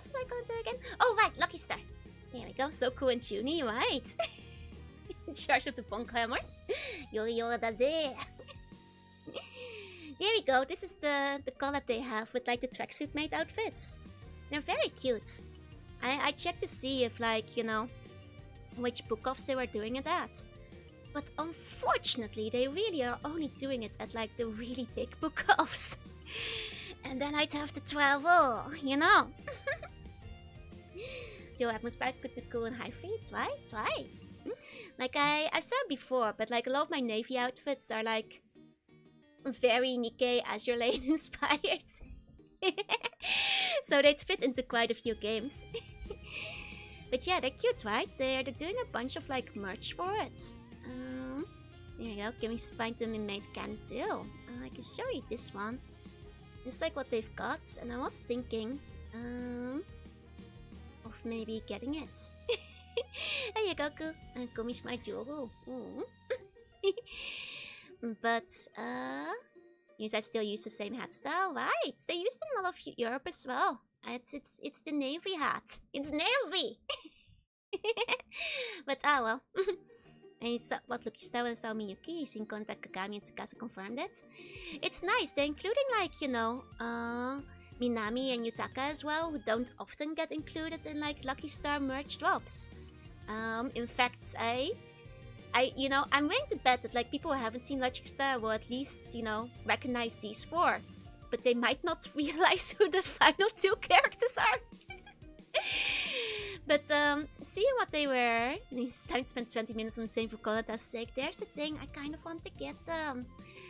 do again? Oh right, Lucky Star. Here we go, so cool and tuney, right? In charge of the bonk hammer. Yori does it. Here we go, this is the collab they have with like the tracksuit made outfits. They're very cute. I checked to see if like, you know, which book-offs they were doing it at. But unfortunately, they really are only doing it at like the really big book-offs. And then I'd have to travel, you know. Your atmosphere could be cool in high fleets, right? Like I've said before, but like a lot of my Navy outfits are like very Nikkei Azure Lane inspired. So they'd fit into quite a few games. But yeah, they're cute, right? They're doing a bunch of like merch for it. There you go, can we find them in Made Can too? I can show you this one. It's like what they've got, and I was thinking of maybe getting it. Hey Goku, Komish my jewel. But yes, I still use the same hat style, right? They use them in all of Europe as well. It's the Navy hat. It's Navy. But well. And what Lucky Star and Sao Miyuki is in contact Kagami and Tsukasa confirmed it. It's nice, they're including like, you know, Minami and Yutaka as well, who don't often get included in like Lucky Star merch drops. In fact, you know, I'm willing to bet that like people who haven't seen Lucky Star will at least, you know, recognize these four. But they might not realize who the final two characters are. But seeing what they wear, it's time to spend 20 minutes on the train for Konata's sake. There's a thing I kind of want to get them.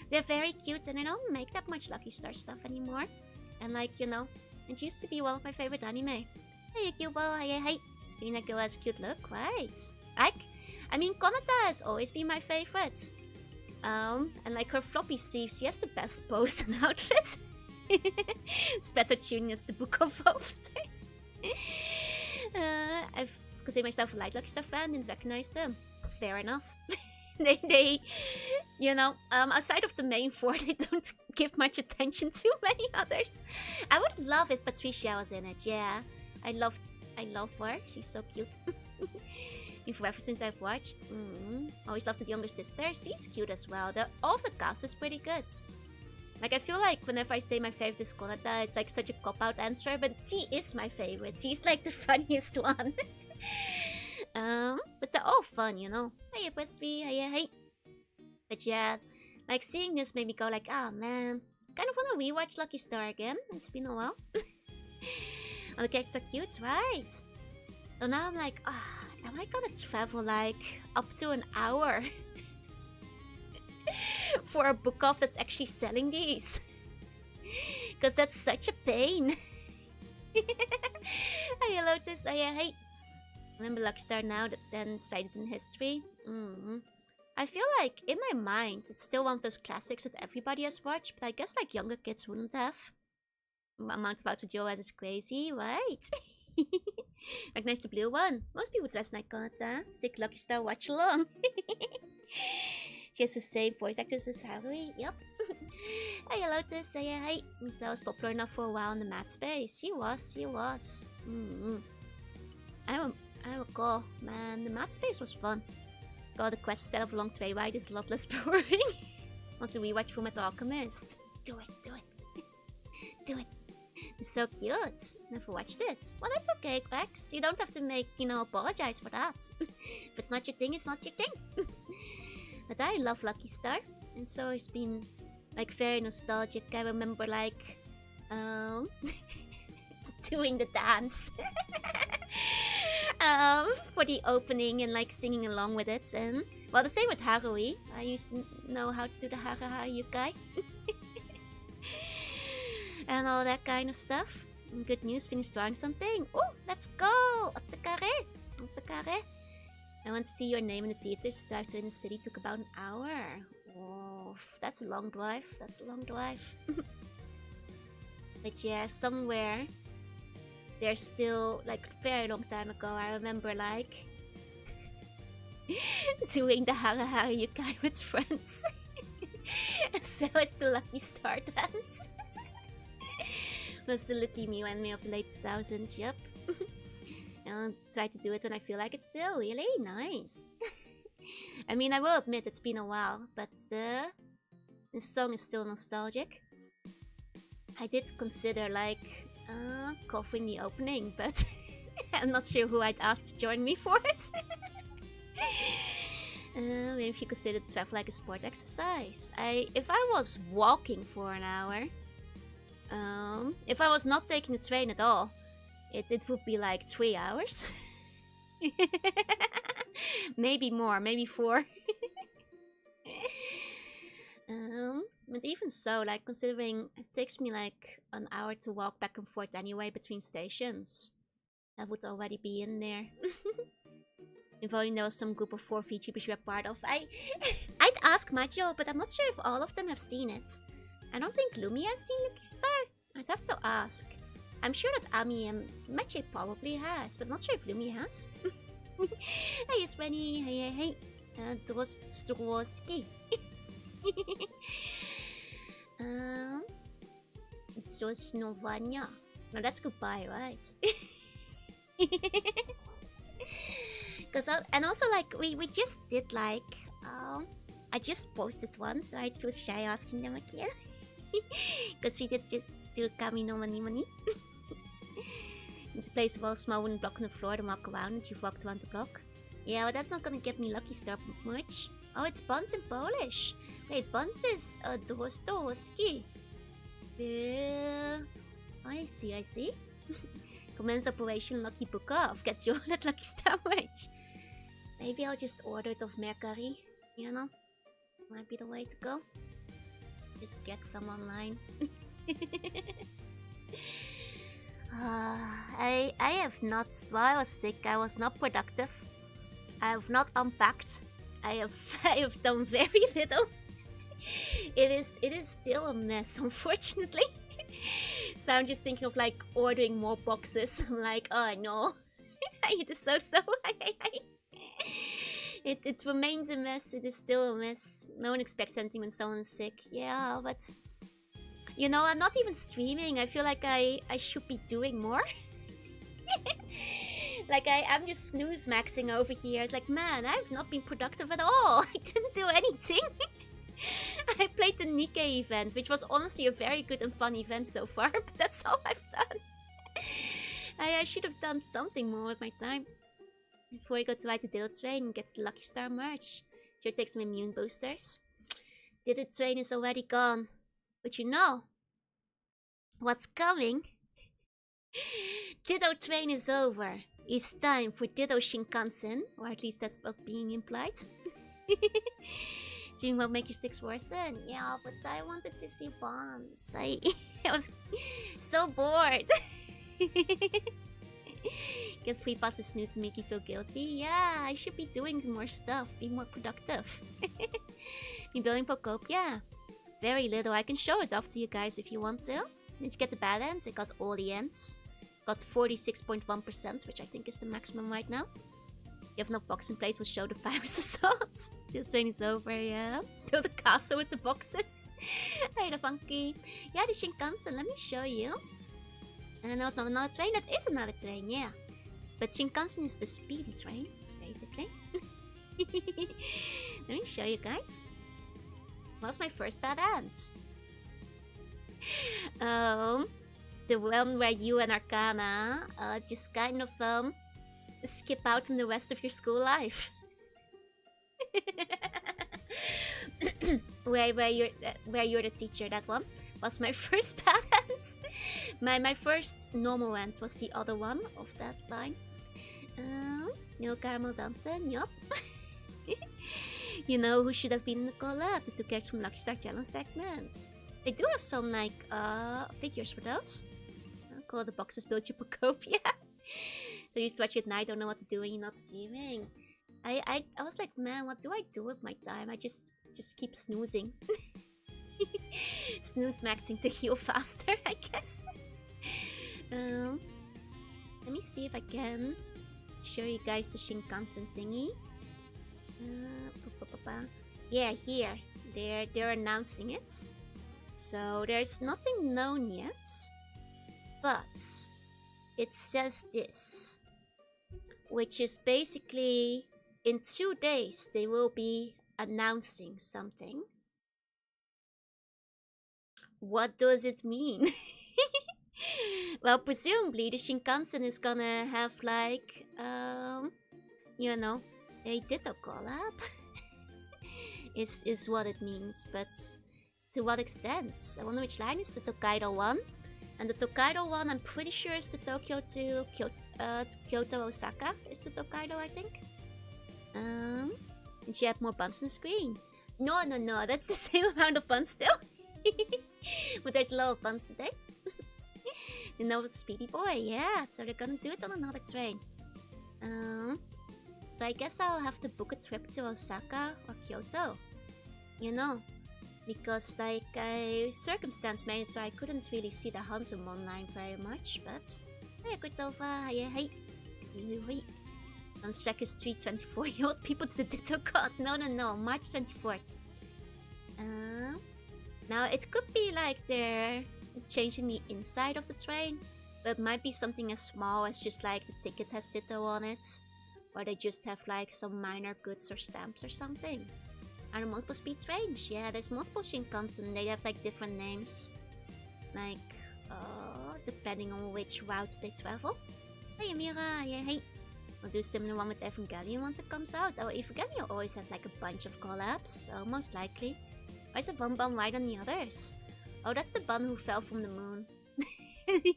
They're very cute and I don't make that much Lucky Star stuff anymore. And like, you know, it used to be one of my favorite anime. Hey Kyubo, hey. Rinako has a cute look, right? I mean, Konata has always been my favorite. And like her floppy sleeves, she has the best pose and outfit. It's better tuning as the book of officers. I've considered myself a light Lucky Star fan, didn't recognize them. Fair enough. they, you know, aside of the main four, they don't give much attention to many others. I would love if Patricia was in it, yeah. I love her, she's so cute. Ever since I've watched. Always loved the younger sister, she's cute as well. All of the cast is pretty good. Like, I feel like whenever I say my favorite is Konata, it's like such a cop-out answer, but she is my favorite. She's like the funniest one. But they're all fun, you know. Hey, Westby, hey. But yeah, like seeing this made me go like, ah, man, kind of want to rewatch Lucky Star again. It's been a while. Oh, the characters are cute, right? So now I'm like, am I gonna travel like up to an hour? For a book off that's actually selling these? Because that's such a pain. Hey Lotus, hey. Remember Lucky Star now, then it's faded in history? I feel like, in my mind, it's still one of those classics that everybody has watched, but I guess like younger kids wouldn't have. Amount of Out to Joe as is crazy, right? Recognize the blue one. Most people dress like Konata. Stick Lucky Star, watch along. She has the same voice actress as Harry. Yep. Hey Lotus, hey. Michelle was popular enough for a while in the mat space. She was. I recall, man, the mat space was fun. God, the quest instead of a long train ride is a lot less boring. Want to rewatch Fullmetal Alchemist? Do it, do it. Do it. It's so cute. Never watched it. Well, that's okay, Quacks. You don't have to make, apologize for that. If it's not your thing, it's not your thing. But I love Lucky Star. And so it's been, like, very nostalgic. I remember, like, doing the dance. For the opening and, like, singing along with it. And, well, the same with Harui. I used to know how to do the Hara Yukai. And all that kind of stuff. And good news, finished drawing something. Oh, let's go! Otsukare! Otsukare! I want to see your name in the theaters. Drive to in the city took about an hour. Oh, that's a long drive. That's a long drive. But yeah, somewhere there's still, like, a very long time ago, I remember, like, doing the Hara Yukai with friends. As well as the Lucky Star dance. Absolutely me and me of the late 2000s, yep. I'll try to do it when I feel like it still. Really nice. I mean, I will admit it's been a while, but this song is still nostalgic. I did consider, like, covering the opening, but I'm not sure who I'd ask to join me for it. Maybe if you consider travel like a sport exercise. If I was walking for an hour, if I was not taking the train at all, it would be like 3 hours. Maybe more, maybe 4. But even so, like, considering it takes me like an hour to walk back and forth anyway between stations, I would already be in there. If only there was some group of 4 VTubers you were part of. I'd ask Majo, but I'm not sure if all of them have seen it. I don't think Lumi has seen Lucky Star. I'd have to ask. I'm sure that Ami and Mache probably has, but not sure if Lumi has. Hey, Svenny. Hey. Droski. Zosnovanya. No, that's goodbye, right? And also, like, we just did, like, I just posted one, so I'd feel shy asking them again. Because we did just do Kami no Mani Mani. To place a small small wooden block on the floor, then walk around, and you've walked around the block. Yeah, but that's not gonna get me Lucky Star much. Oh, it's Buns in Polish. Wait, Buns is Drostoski. I see. Commence operation Lucky Book Off. Get you that Lucky Star merch. Maybe I'll just order it off Mercari. You know? Might be the way to go. Just get some online. I have not. While I was sick, I was not productive. I have not unpacked. I have done very little. It is still a mess, unfortunately. So I'm just thinking of, like, ordering more boxes. I'm like, oh no, it is so. It remains a mess. It is still a mess. No one expects anything when someone is sick. Yeah, but you know, I'm not even streaming. I feel like I should be doing more. Like, I'm just snooze maxing over here. It's like, man, I've not been productive at all. I didn't do anything. I played the Nikkei event, which was honestly a very good and fun event so far, but that's all I've done. I should have done something more with my time. Before I go to ride the Dill train and get the Lucky Star merch. Sure take some immune boosters. Dill train is already gone. But you know what's coming? Ditto train is over. It's time for Ditto Shinkansen, or at least that's what's being implied. So you won't make your 6 worsen. Yeah, but I wanted to see Bonds. I was so bored. Get free passes snooze to make you feel guilty. Yeah, I should be doing more stuff, be more productive. Been building Pokopia. Very little. I can show it off to you guys if you want to. Did you get the bad ends? I got all the ends. Got 46.1%, which I think is the maximum right now. You have no box in place, will show the virus assault. The train is over, yeah. Build a castle with the boxes. Hey, the funky. Yeah, the Shinkansen, let me show you. And also another train. That is another train, yeah. But Shinkansen is the speedy train, basically. Let me show you guys. What's my first bad ant? The one where you and Arcana just kind of skip out on the rest of your school life. where you're the teacher. That one was my first bad ant. My first normal ant was the other one of that line. No caramel dancing, yup. You know who should have been in the collab? The two characters from Lucky Star Challenge segments. They do have some like figures for those. Call the boxes build your Pokopia. So you watch at night, don't know what to do when you're not streaming. I was like, man, what do I do with my time? I just keep snoozing. Snooze maxing to heal faster, I guess. Let me see if I can show you guys the Shinkansen thingy. Yeah, here. They're announcing it. So there's nothing known yet. But it says this. Which is basically in 2 days they will be announcing something. What does it mean? Well, presumably the Shinkansen is gonna have like, you know, a Ditto collab. is what it means, but to what extent? I wonder which line is the Tokaido one. And the Tokaido one, I'm pretty sure is the Tokyo to Kyoto Osaka is the Tokaido, I think. And she had more buns on the screen. No, that's the same amount of buns still. But there's a lot of buns today. You know, it's Speedy Boy, yeah, so they're gonna do it on another train. So I guess I'll have to book a trip to Osaka or Kyoto. You know, because like circumstance made it so I couldn't really see the Hansumon line very much, but hey, Kurtova, hey. Don't track is 324-year-old people to the Ditto God. No, March 24th. Now it could be like they're changing the inside of the train, but it might be something as small as just like the ticket has Ditto on it, or they just have like some minor goods or stamps or something. Are there multiple speed trains? Yeah, there's multiple Shinkansen. They have like different names, like depending on which routes they travel. Hey Amira, yeah, hey. We'll do a similar one with Evangelion once it comes out. Oh, Evangelion always has like a bunch of collabs, so most likely. Why is the one bun wide on the others? Oh, that's the bun who fell from the moon.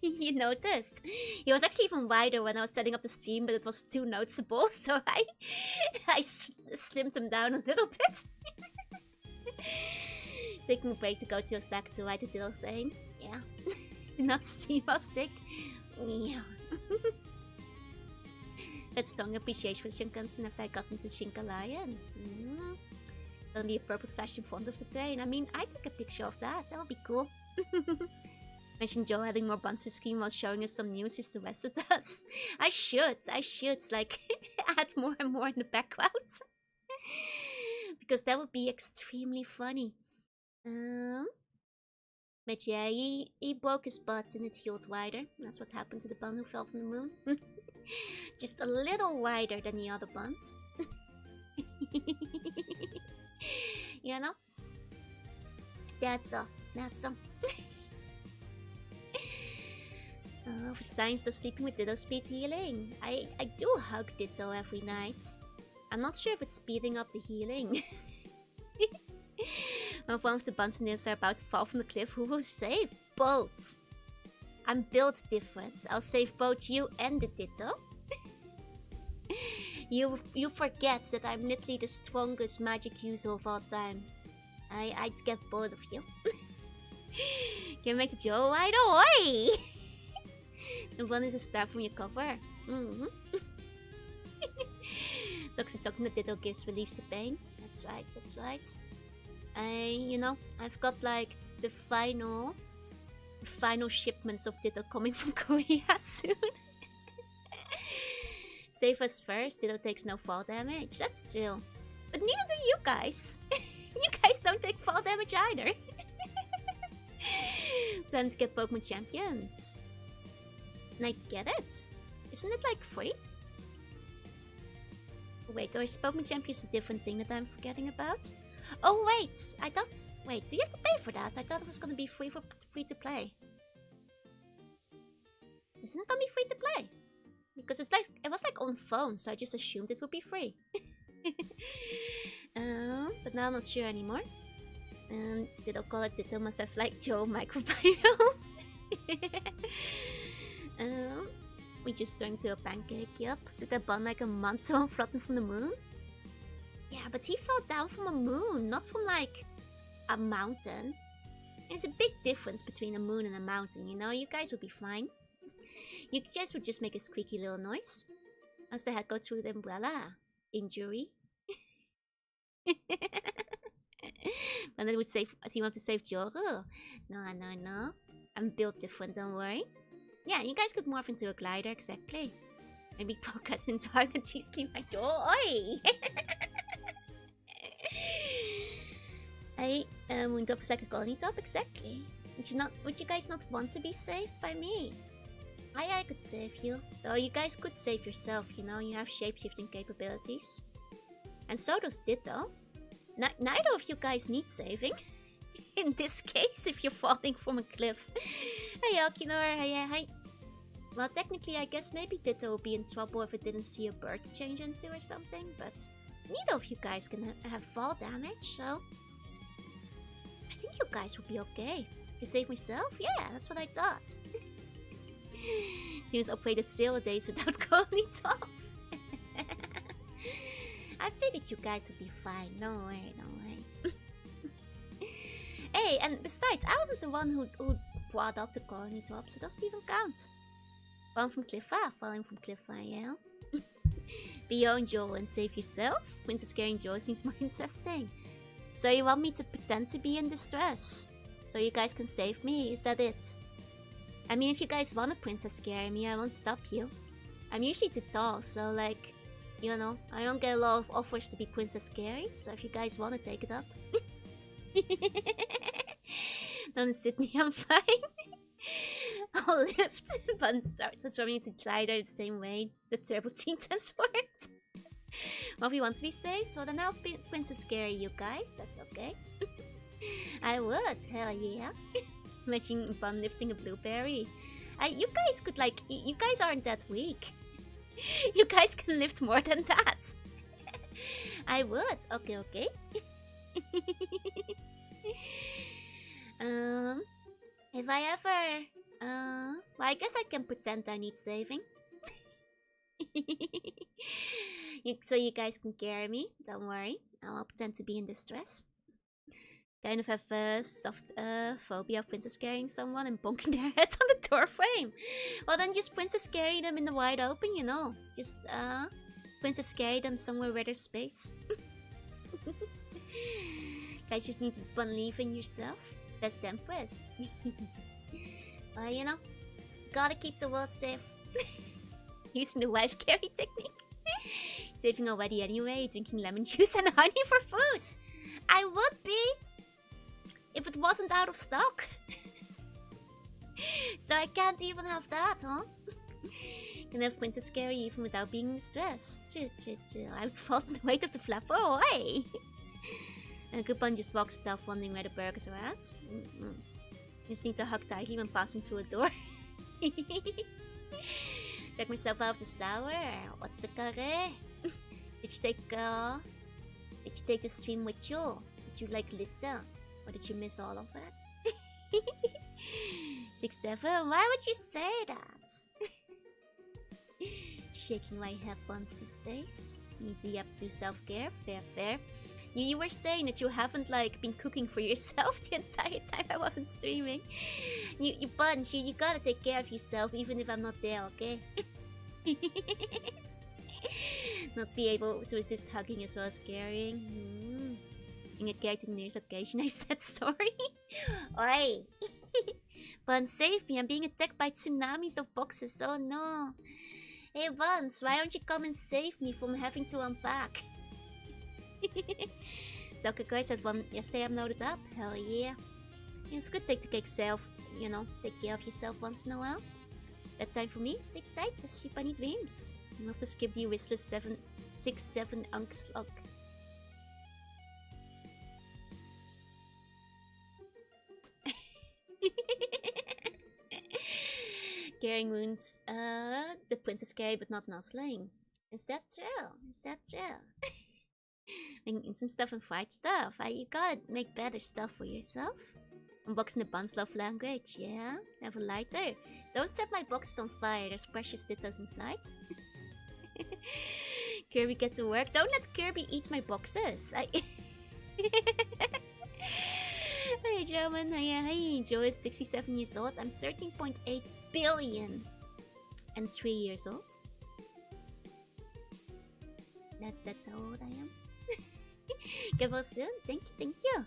You noticed? He was actually even wider when I was setting up the stream, but it was too noticeable, so I slimmed him down a little bit. Taking a break to go to Osaka to ride the little thing. Yeah. Not stream while sick. Yeah. That's strong appreciation for Shinkansen after I got into Shinkalayan. Gonna be a purpose fashion font of the train. I mean, I'd take a picture of that. That would be cool. Mention Joe having more buns to screen while showing us some news as the rest of us. I should like add more and more in the background. Because that would be extremely funny. But yeah, he broke his butt and it healed wider. That's what happened to the bun who fell from the moon. Just a little wider than the other buns. You know? That's all. For science, does sleeping with Ditto speed healing? I do hug Ditto every night. I'm not sure if it's speeding up the healing. When one of the buns in this are about to fall from the cliff, who will save? Both. I'm built different. I'll save both you and the Ditto. You forget that I'm literally the strongest magic user of all time. I'd get bored of you. Can make the Joe right away. The one is a star from your cover. Toxic talking the Ditto gives relieves the pain. That's right. You know, I've got like the final shipments of Ditto coming from Korea soon. Save us first, Ditto takes no fall damage. That's chill. But neither do you guys. You guys don't take fall damage either. Plan to get Pokemon champions. And I get it. Isn't it like free? Wait, or is Pokemon Champions a different thing that I'm forgetting about? Oh wait, I thought. Wait, do you have to pay for that? I thought it was gonna be free to play. Isn't it gonna be free to play? Because it was like on phone, so I just assumed it would be free. But now I'm not sure anymore. Did I call it Ditto must have like Joe microbiome? We just turned to a pancake, yup. Did that bun like a manto floating from the moon? Yeah, but he fell down from a moon, not from like a mountain. There's a big difference between a moon and a mountain, you know? You guys would be fine. You guys would just make a squeaky little noise. As the head go through the umbrella. Injury. And then would save a team up to save Joro. No. I'm built different, don't worry. Yeah, you guys could morph into a glider, exactly. Maybe podcast in dark and sleep like joy. Hey, Moondop is like a colony top, exactly. Would you guys not want to be saved by me? I could save you. Though you guys could save yourself, you know, you have shapeshifting capabilities. And so does Ditto. Neither of you guys need saving. In this case, if you're falling from a cliff. Hey, Akinor, hey. Well, technically, I guess maybe Ditto would be in trouble if it didn't see a bird to change into or something, but neither of you guys can have fall damage, so I think you guys would be okay. You saved myself? Yeah, that's what I thought. Seems operated 0 days without colony tops. I figured you guys would be fine. No way. Hey, and besides, I wasn't the one who brought up the colony top, so it doesn't even count. Falling from Cliffa, yeah. Be your own Joel and save yourself? Princess carrying Joel seems more interesting. So you want me to pretend to be in distress? So you guys can save me, is that it? I mean, if you guys want a princess carry me, I won't stop you. I'm usually too tall, so like, you know, I don't get a lot of offers to be princess carried, so if you guys want to take it up. Don't Sydney, I'm fine. I'll lift, but start transforming into glider the same way the Turbo Team transformed. Well, if you want to be saved, well then I'll be princess carry you guys, that's okay. I would, hell yeah. Imagine Bun lifting a blueberry. You guys could like, you guys aren't that weak. You guys can lift more than that. I would, okay. If I ever, well, I guess I can pretend I need saving. So you guys can carry me, don't worry. I'll pretend to be in distress. Kind of have a soft phobia of princess carrying someone and bonking their head on the door frame. Well, then just princess carry them in the wide open, you know. Just princess carry them somewhere where there's space. Guys just need to believe in yourself. That's the Empress. Well, you know, gotta keep the world safe. Using the wife carry technique. Saving already anyway, drinking lemon juice and honey for food. I would be if it wasn't out of stock. So I can't even have that, huh? Can have princess carry even without being stressed. Chill. I would fall in the weight of the flapper away. And Coupon just walks it off wondering where the burgers are at. Just need to hug tightly when passing through a door. Check myself out of the shower. What's a carré? Did you take the stream with you? Did you like listen? Or did you miss all of it? 6-7, why would you say that? Shaking my head once a face. You have to do self-care, fair. You were saying that you haven't like been cooking for yourself the entire time I wasn't streaming. You bunch, you gotta take care of yourself even if I'm not there, okay? Not be able to resist hugging as well as carrying. In a character news occasion I said sorry. Oi! Buns, save me, I'm being attacked by tsunamis of boxes, oh no. Hey Buns, why don't you come and save me from having to unpack? Zelka guys had one yesterday, I'm noted up. Hell yeah. It's good to take self, you know, take care of yourself once in a while. Bedtime for me, sleep tight, have sleep any dreams. Not to skip the wishlist 6-7 Ankslag. Carrying wounds. The princess carry but not nuzzling. Is that true? Is that true? Making instant stuff and fight stuff. You gotta make better stuff for yourself. Unboxing the BUNs love language. Yeah, have a lighter. Don't set my boxes on fire. There's precious dittos inside. Kirby, get to work. Don't let Kirby eat my boxes. Hey, German. Hey, Joe is 67 years old. I'm 13.8 billion and 3 years old. That's how old I am. Get well soon. Thank you.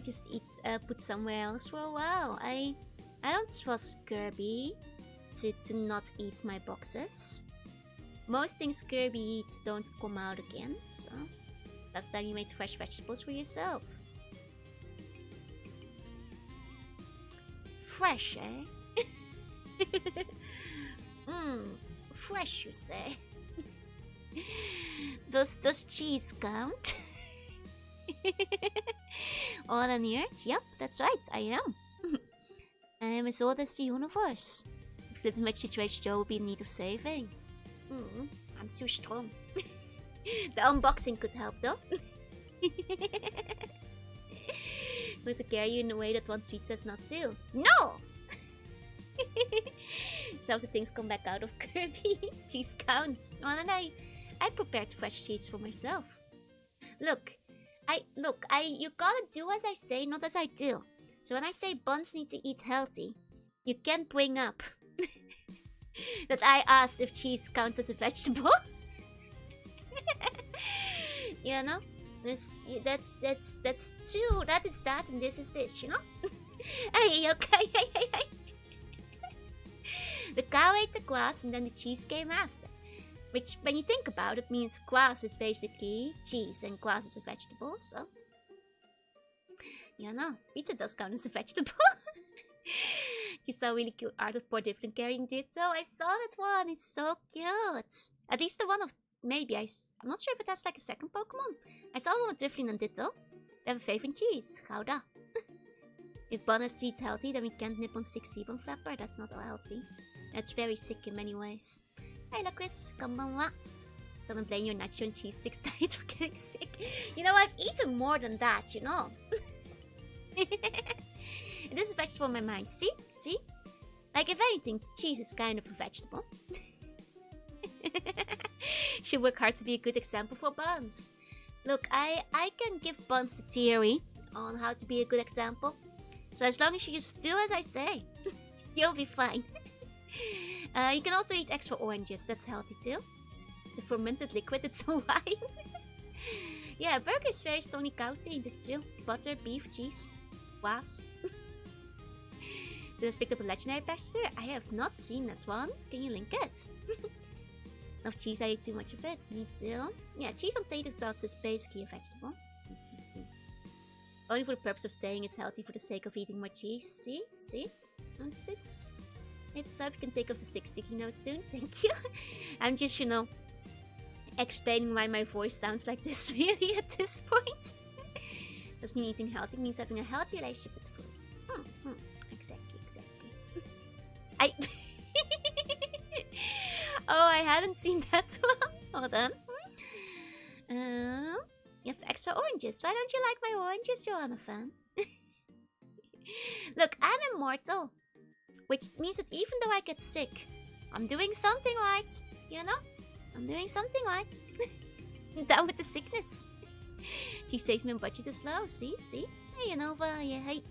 Just eat, put somewhere else for a while. I don't trust Kirby to not eat my boxes. Most things Kirby eats don't come out again, so that's why you made fresh vegetables for yourself. Fresh, eh? Fresh, you say? Does cheese count? All on the earth? Yep, that's right, I am. I am as old as the universe. If this much situation, Joe will be in need of saving. I'm too strong. The unboxing could help, though. Who's to carry you in a way that one tweet says not to? No! Some of the things come back out of Kirby. Cheese counts. Well, and I prepared fresh cheese for myself. Look, you gotta do as I say, not as I do. So when I say buns need to eat healthy, you can't bring up that I asked if cheese counts as a vegetable. You know? That's two. That is that, and this is this, you know? Hey, okay, hey. The cow ate the grass, and then the cheese came after. Which, when you think about it, means grass is basically cheese, and grass is a vegetable, so... You know, pizza does count as a vegetable. You saw really cute art of poor Difflin carrying Ditto. I saw that one, it's so cute. At least the one of... Maybe, I'm not sure if it has like a second Pokemon. I saw one with Difflin and Ditto. They have a favorite cheese, Gouda. If Bonus eat healthy, then we can't nip on 6 Seabon Flapper. That's not healthy. That's very sick in many ways. Hey, Chris, konbanwa. Don't blame your nacho and cheese sticks diet for getting sick. You know, I've eaten more than that, you know. It is a vegetable in my mind. See? See? Like, if anything, cheese is kind of a vegetable. Should work hard to be a good example for Buns. Look, I can give Buns the theory on how to be a good example. So as long as you just do as I say, you'll be fine. You can also eat extra oranges, that's healthy too. The fermented liquid, it's a wine. Yeah, burger is very stony county, that's true. Butter, beef, cheese, was. Did I pick up a legendary pasture? I have not seen that one. Can you link it? Of cheese, I ate too much of it. Me too. Yeah, cheese on tater tots is basically a vegetable. Only for the purpose of saying it's healthy for the sake of eating more cheese. See? See? It's up. You can take off the 6 sticky notes soon. Thank you. I'm just, you know, explaining why my voice sounds like this really at this point. Does mean eating healthy means having a healthy relationship with food. Exactly. I... Oh, I hadn't seen that one. Hold on. You have extra oranges. Why don't you like my oranges, Joanna fan? Look, I'm immortal. Which means that even though I get sick, I'm doing something right. You know? I'm doing something right. I'm down with the sickness. She saves me on budget is low. See? Hey, Nova. Yeah, hey.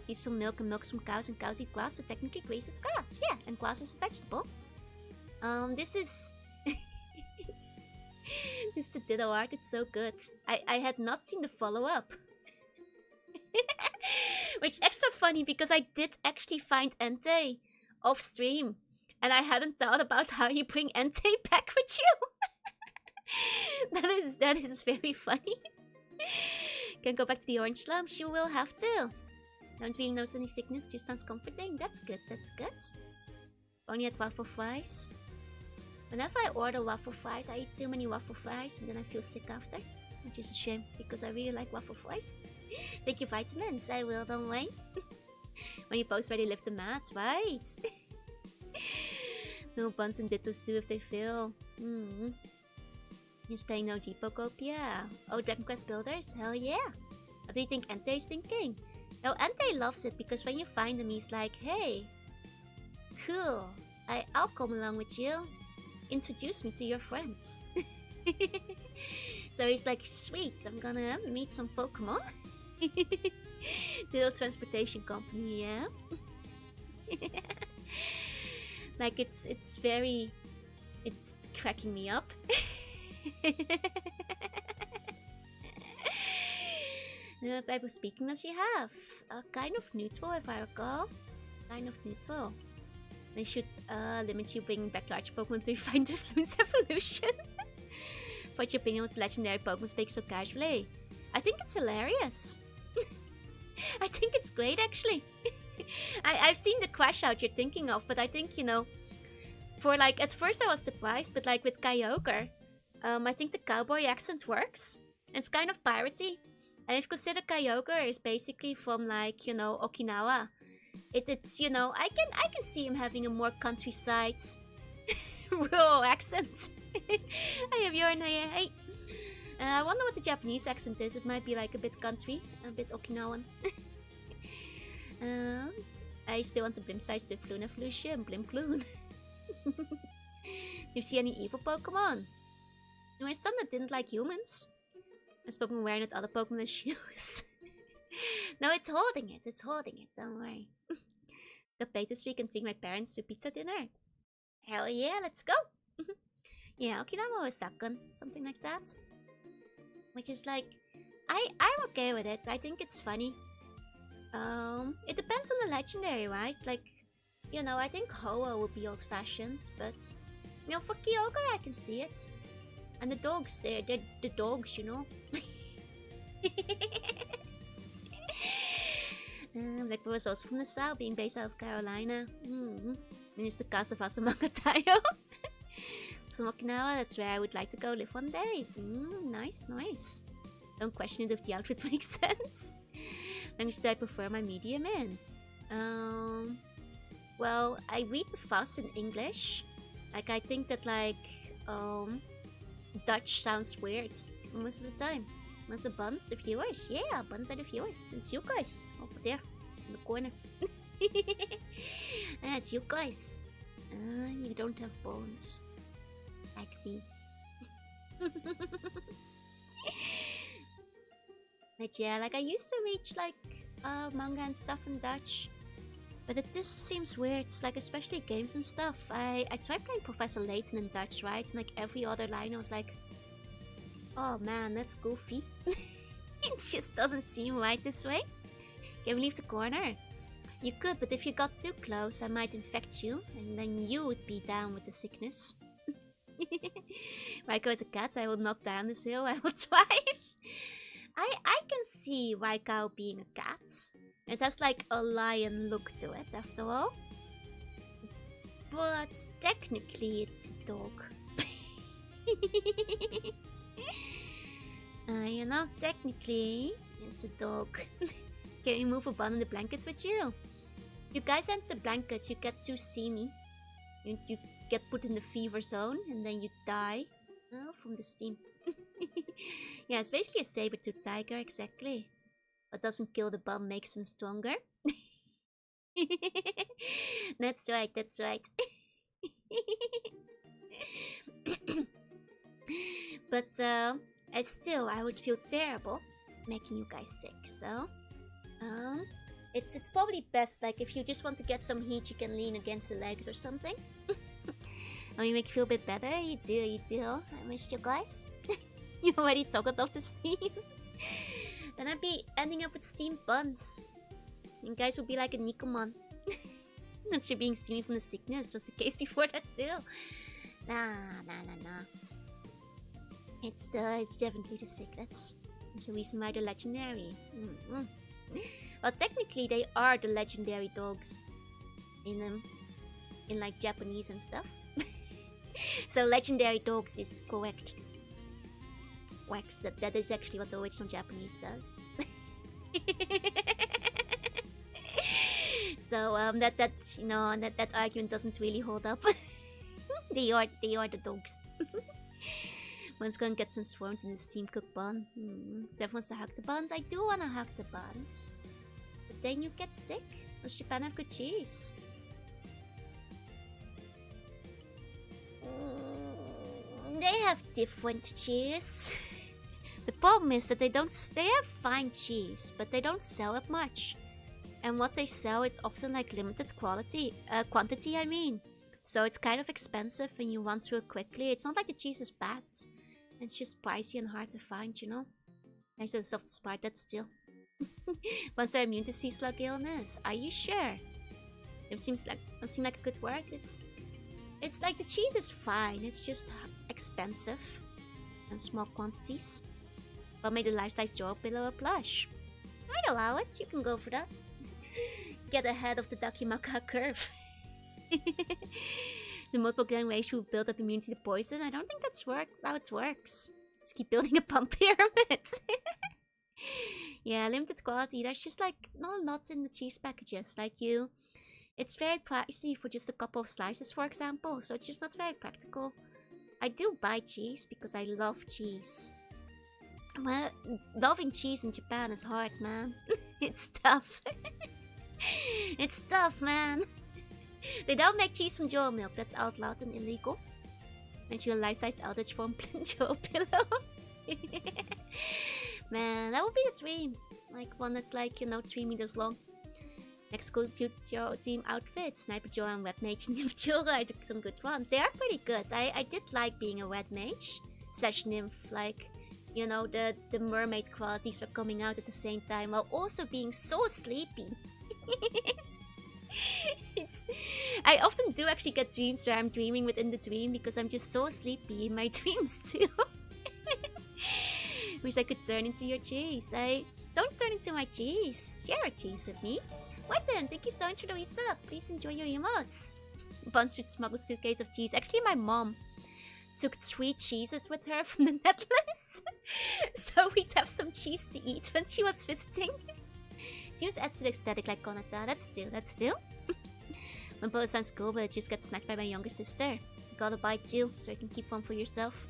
He's from milk and milk's from cows and cows eat grass, so technically grass is grass. Yeah, and grass is a vegetable. This is... This is the Ditto art, it's so good. I had not seen the follow-up. Which is extra funny because I did actually find Entei off stream. And I hadn't thought about how you bring Entei back with you. That is very funny. Can go back to the orange slums, you will have to. Don't really notice any sickness, just sounds comforting. That's good, that's good. Only had waffle fries. Whenever I order waffle fries, I eat too many waffle fries and then I feel sick after. Which is a shame because I really like waffle fries. Thank you, vitamins. I will, don't worry. When you post where they lift the mats, right? No buns and dittos do if they fail. He's playing no Pokopia. Oh, Dragon Quest Builders? Hell yeah! What do you think Entei is thinking? No, Entei loves it because when you find him, he's like, hey, cool, I'll come along with you. Introduce me to your friends. So he's like, sweet, I'm gonna meet some Pokemon. Little transportation company, yeah? Like, it's cracking me up. What type of speaking does she have? Kind of neutral, if I recall. Kind of neutral. They should limit you bringing back large Pokemon to find the Bloom's evolution. What's your opinion on legendary Pokemon speak so casually? I think it's hilarious. I think it's great, actually. I've seen the crash out you're thinking of, but I think, you know, for like, at first I was surprised, but like with Kyogre, I think the cowboy accent works. It's kind of piratey. And if you consider Kyogre is basically from like, you know, Okinawa, it's you know, I can see him having a more countryside rural accent. I have your hey. I wonder what the Japanese accent is. It might be like a bit country, a bit Okinawan. I still want the Blim size with Floon evolution, Blim Floon. Do you see any evil Pokemon? There's some that didn't like humans. There's Pokemon wearing at other Pokemon's shoes. No, it's holding it. It's holding it. Don't worry. Got paid this week and taking my parents to pizza dinner. Hell yeah, let's go. Yeah, Okinawa was second. Something like that. Which is like, I'm okay with it. I think it's funny. It depends on the legendary, right? Like, you know, I think Hoa would be old-fashioned, but you know, for Kyogre I can see it. And the dogs, they're the dogs, you know. Blackbird was also from the south, being based out of Carolina. And it's the cast of Asamanga Tayo. So Okinawa, that's where I would like to go live one day. Nice, nice. Don't question it if the outfit makes sense. Language that I prefer my medium in. Well, I read the fast in English. Like, I think that like Dutch sounds weird most of the time. Most of Buns, the viewers. Yeah, Buns are the viewers. It's you guys over there in the corner. It's you guys. You don't have bones like me. But yeah, like I used to reach like manga and stuff in Dutch, but it just seems weird. It's like, especially games and stuff. I tried playing Professor Layton in Dutch, right? And like every other line I was like, oh man, that's goofy. It just doesn't seem right this way. Can we leave the corner? You could, but if you got too close, I might infect you, and then you would be down with the sickness. Raiko is a cat. I will not down this hill. I will try. I can see Raiko being a cat. It has like a lion look to it, after all. But technically, it's a dog. You know, technically, it's a dog. Can we move a bun in the blanket with you? You guys enter the blanket, you get too steamy. You get put in the fever zone, and then you die from the steam. Yeah, it's basically a saber-toothed tiger, exactly. What doesn't kill the bum makes him stronger. That's right, that's right. But still, I would feel terrible making you guys sick, so it's probably best, like, if you just want to get some heat, you can lean against the legs or something. Oh, you make you feel a bit better? You do. I missed you guys. You already talked off the steam. Then I'd be ending up with steamed buns. You guys would be like a Nikomon. Not sure being steamy from the sickness was the case before that too. Nah. It's definitely the sickness. There's a reason why they're legendary. Well, technically they are the legendary dogs in like Japanese and stuff. So legendary dogs is correct. Wax, that is actually what the original Japanese says. So that argument doesn't really hold up. they are the dogs. One's gonna get transformed in the steam cook bun. That wants to hack the buns. I do wanna hack the buns, but then you get sick. Does Japan have good cheese? They have different cheese. The problem is that they have fine cheese, but they don't sell it much. And what they sell, it's often like limited quantity, I mean. So it's kind of expensive and you run through it quickly. It's not like the cheese is bad. It's just pricey and hard to find, you know? Nice to the softest part, that's still. Once they're immune to sea slug illness. Are you sure? It seems like a good word. It's like the cheese is fine. It's just expensive in small quantities. But made the life-size jaw pillow a plush. I'd allow it. You can go for that. Get ahead of the Dakimaka curve. The multiple generation will build up immunity to poison. I don't think that's how it works. Just keep building a pump pyramid. Yeah, limited quality. There's just like not a lot in the cheese packages. It's very pricey for just a couple of slices, for example. So it's just not very practical. I do buy cheese because I love cheese. Well, loving cheese in Japan is hard, man. It's tough. It's tough, man. They don't make cheese from joe milk. That's outlawed and illegal. Mention a life-size eldritch form joe pillow. Man, that would be the dream. Like one that's like, 3 meters long. Next cool cute dream outfit. Sniper Joe and Wet Mage Nymph Joe are some good ones. They are pretty good. I did like being a Wet Mage / Nymph. Like, the mermaid qualities were coming out at the same time while also being so sleepy. I often do actually get dreams where I'm dreaming within the dream because I'm just so sleepy in my dreams too. Wish I could turn into your cheese. Don't turn into my cheese. Share a cheese with me. What then? Thank you so much for the resub. Please enjoy your emotes. Buns with smuggled suitcase of cheese. Actually, my mom took 3 cheeses with her from the Netherlands. So we'd have some cheese to eat when she was visiting. She was actually ecstatic like Konata. That's still. When both sounds cool, but it just got snacked by my younger sister. Gotta buy 2, so you can keep one for yourself.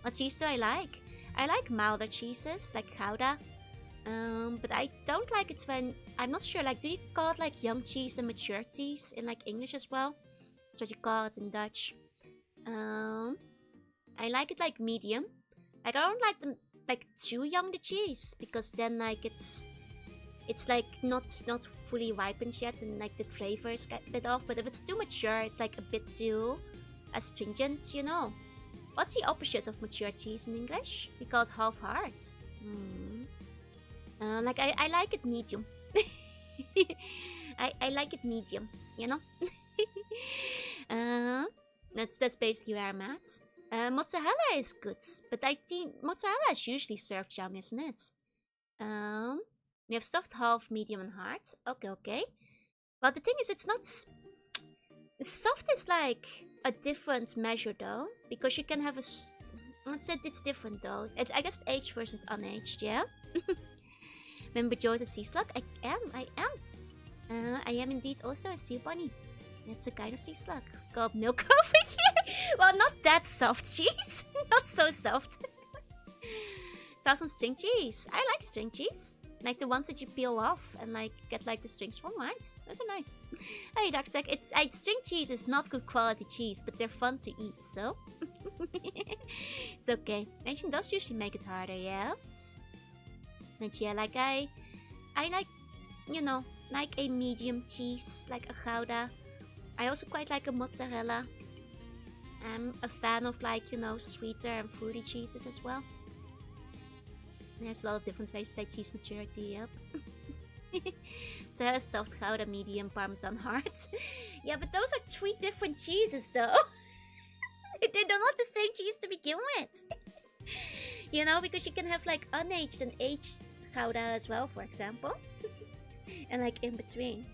What cheese do I like? I like milder cheeses, like Gouda. But I don't like it when... I'm not sure, do you call it like young cheese and mature cheese in English as well? That's what you call it in Dutch. I like it medium. I don't like them too young, the cheese, because then it's not fully ripened yet and the flavors get a bit off. But if it's too mature, it's a bit too astringent, What's the opposite of mature cheese in English? We call it half-hard. I like it medium. I like it medium, That's basically where I'm at. Mozzarella is good, but I think mozzarella is usually served young, isn't it? We have soft, half, medium, and hard. Okay. Well, the thing is, it's not... Soft is a different measure, though. Because you can have a... It's different, though. I guess aged versus unaged, yeah? Remember Joe's a sea slug? I am. I am indeed also a sea bunny. That's a kind of sea slug. Got milk over here. Well, not that soft cheese. Not so soft. Toss some string cheese. I like string cheese. The ones that you peel off and get the strings from, right? Those are nice. Hey, Darksack, string cheese is not good quality cheese, but they're fun to eat, so it's okay. Mention does usually make it harder, yeah. But yeah, I like a medium cheese, like a Gouda. I also quite like a mozzarella. I'm a fan of sweeter and fruity cheeses as well. There's a lot of different ways to say cheese maturity, yep. Mozzarella soft, Gouda medium, Parmesan hard. Yeah, but those are 3 different cheeses though. They're not the same cheese to begin with. Because you can have unaged and aged Gouda as well, for example. And in between.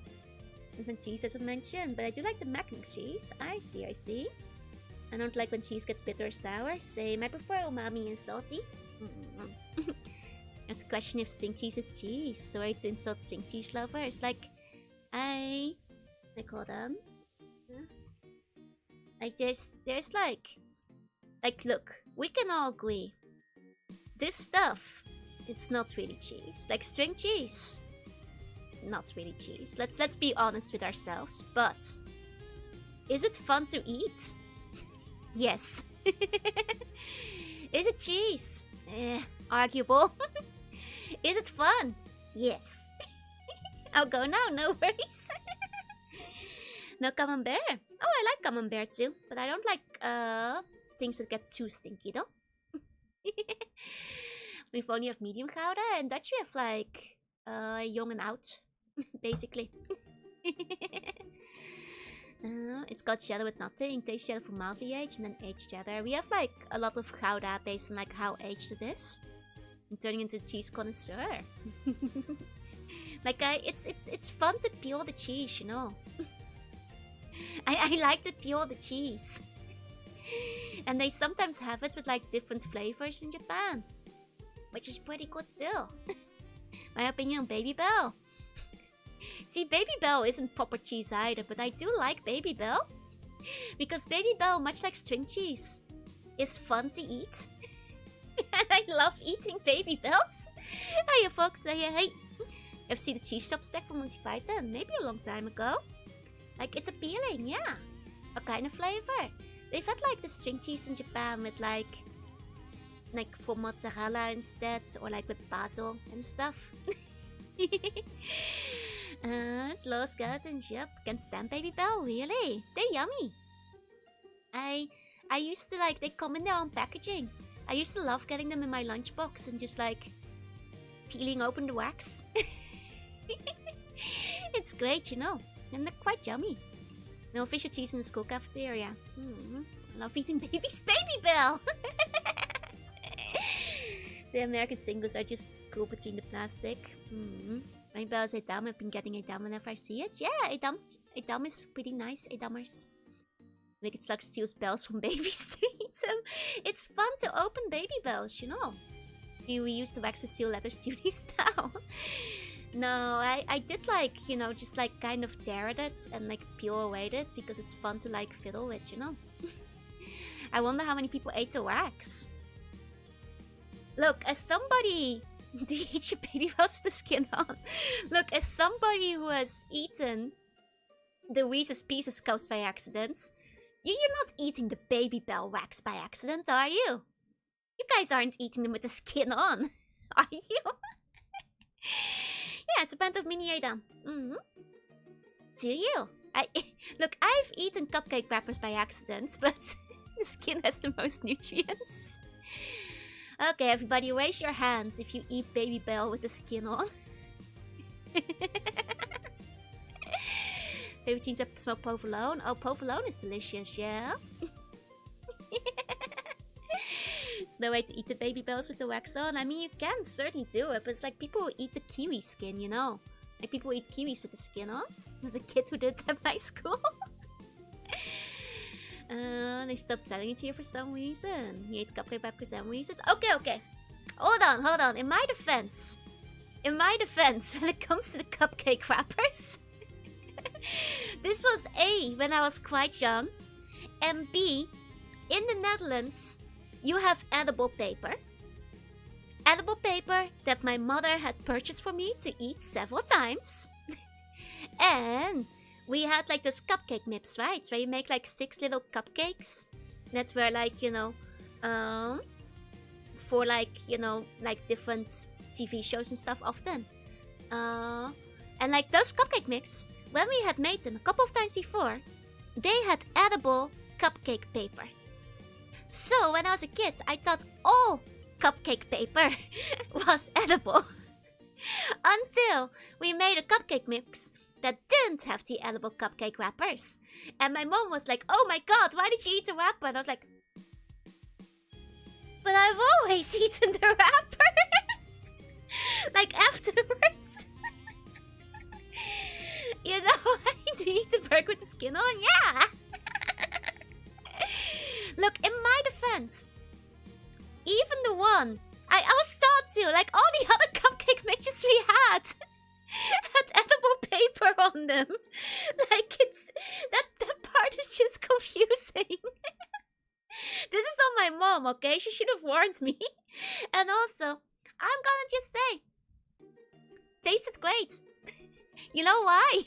And some cheese as I mentioned, but I do like the Magnum cheese. I see. I don't like when cheese gets bitter or sour. Same. I prefer umami and salty. It's a question if string cheese is cheese. Sorry to insult string cheese lovers. Like, hold on. Like, there's like, look, we can all agree. This stuff, it's not really cheese. Like, string cheese, not really cheese. Let's be honest with ourselves. But, is it fun to eat? Yes. Is it cheese? Arguable. Is it fun? Yes. I'll go now, no worries. No camembert. Oh, I like camembert too, but I don't like things that get too stinky though. We only have medium gouda, and Dutch we have like young and out, basically. It's got cheddar with nothing, taste cheddar for mildly aged, and then aged cheddar. We have like a lot of gouda based on like how aged it is. I'm turning into a cheese connoisseur. Like it's fun to peel the cheese, you know. I like to peel the cheese. And they sometimes have it with like different flavors in Japan, which is pretty good too. My opinion on Baby Bell. See, Baby Bell isn't proper cheese either, but I do like Baby Bell. Because Baby Bell, much like string cheese, is fun to eat. And I love eating Baby Bells. Hiya folks, hey. I've seen the cheese shop stack from Monty Python, maybe a long time ago. Like, it's appealing, yeah. What kind of flavor? They've had like the string cheese in Japan with like for mozzarella instead, or like with basil and stuff. Slow skeletons, yep. Can't stand Baby Bell, really? They're yummy. I used to like, they come in their own packaging. I used to love getting them in my lunchbox and just like peeling open the wax. It's great, you know. And they're quite yummy. No official cheese in the school cafeteria. I love eating baby's Baby Bell. The American singles are just cool between the plastic. My Bell is Edam. I've been getting Edam whenever I see it. Yeah, Edam is pretty nice. Edamers. Wicked Slug steals bells from babies to eat them. It's fun to open Baby Bells, you know. We used the wax to seal letters Judy style. No, I did like, you know, just like kind of tear at it and like peel away it because it's fun to like fiddle with, you know. I wonder how many people ate the wax. Look, as somebody... Do you eat your Baby Bells with the skin on? Look, as somebody who has eaten the Reese's Pieces cups by accident, you're not eating the Baby Bell wax by accident, are you? You guys aren't eating them with the skin on, are you? Yeah, it's a band of mini Edam. Do you? Look, I've eaten cupcake wrappers by accident, but the skin has the most nutrients. Okay, everybody, raise your hands if you eat Baby Bell with the skin on. Favorite teens have smoked provolone. Oh, provolone is delicious, yeah. There's no way to eat the Baby Bells with the wax on. I mean, you can certainly do it, but it's like people who eat the kiwi skin, you know? Like people who eat kiwis with the skin on. There was a kid who did that at my school. They stopped selling it here for some reason. He ate cupcake wrap for some reasons. Okay. Hold on. In my defense, when it comes to the cupcake wrappers, this was A, when I was quite young, and B, in the Netherlands, you have edible paper. Edible paper that my mother had purchased for me to eat several times. And we had like those cupcake nips, right? Where you make like 6 little cupcakes that were like, you know, for like, you know, like different TV shows and stuff often. And like those cupcake mix, when we had made them a couple of times before, they had edible cupcake paper. So when I was a kid, I thought all cupcake paper was edible. Until we made a cupcake mix that didn't have the edible cupcake wrappers. And my mom was like, oh my god, why did you eat the wrapper? And I was like, but I've always eaten the wrapper. Like afterwards. You know, I need to eat the burger with the skin on, yeah. Look, in my defense, even the one I was taught to, like all the other cupcake matches we had, had edible paper on them. Like it's that part is just confusing. This is on my mom, okay? She should have warned me. And also, I'm gonna just say, tasted great. You know why?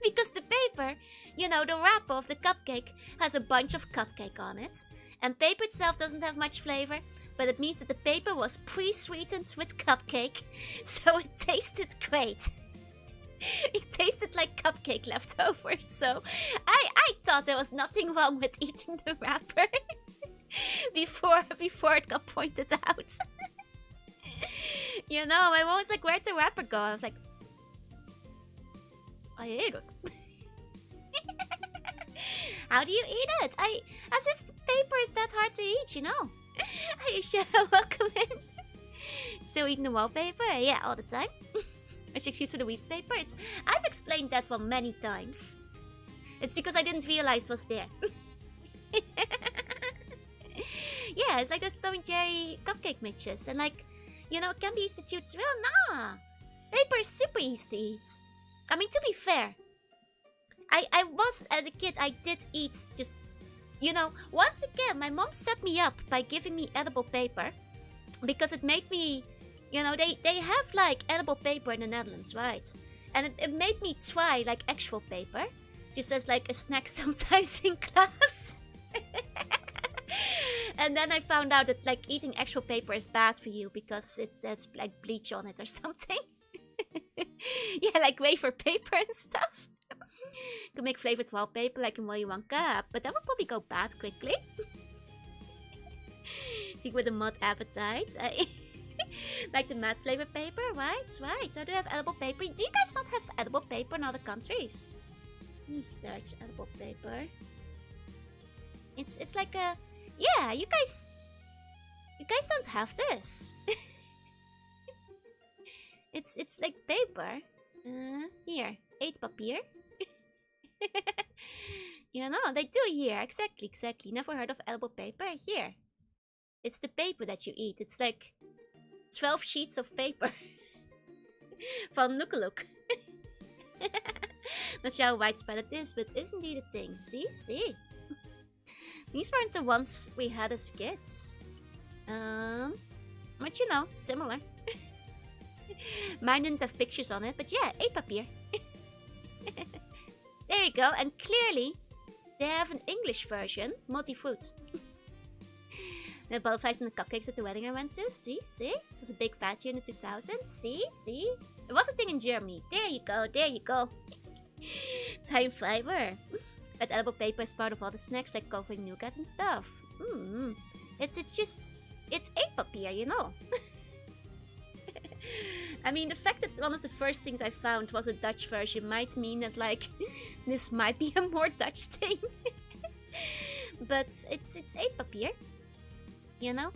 Because the paper, you know, the wrapper of the cupcake has a bunch of cupcake on it. And paper itself doesn't have much flavor, but it means that the paper was pre-sweetened with cupcake, so it tasted great. It tasted like cupcake leftovers, so I thought there was nothing wrong with eating the wrapper before it got pointed out. You know, my mom was like, "Where'd the wrapper go?" I was like, "I ate it." How do you eat it? As if paper is that hard to eat, you know. Hi, Shadow, welcome in. Still eating the wallpaper? Yeah, all the time. As excuse for the waste papers. I've explained that one many times. It's because I didn't realize what's there. Yeah, it's like those Tom and Jerry cupcake mixtures. And like, you know, it can be easy to chew through. Nah, paper is super easy to eat. I mean, to be fair, I was, as a kid, I did eat just, you know, once again, my mom set me up by giving me edible paper. Because it made me, you know, they have like edible paper in the Netherlands, right? And it made me try like actual paper. Just as like a snack sometimes in class. And then I found out that like eating actual paper is bad for you because it has like bleach on it or something. Yeah, like wafer paper and stuff. Could make flavored wallpaper like in Willy Wonka, but that would probably go bad quickly. See, with a mud appetite. Like the matte flavored paper, right? Right. So do you have edible paper? Do you guys not have edible paper in other countries? Let me search edible paper. It's like a, yeah, you guys don't have this. It's like paper. Here, 8 papier. You know, they do here. Exactly. Never heard of edible paper? Here. It's the paper that you eat. It's like 12 sheets of paper. Van Nukeluk. Not sure how widespread it is, but it's indeed a thing. See? These weren't the ones we had as kids. But you know, similar. Mine didn't have pictures on it, but yeah, 8 papier. There you go, and clearly they have an English version, multi-fruit. The butterflies and the cupcakes at the wedding I went to. See? It was a big fat year in the 2000s. See? It was a thing in Germany. There you go. It's high in fiber. But edible paper is part of all the snacks like coffee and nougat and stuff. It's 8 papier, you know. I mean, the fact that one of the first things I found was a Dutch version might mean that, like, this might be a more Dutch thing. But it's 8 papier. You know?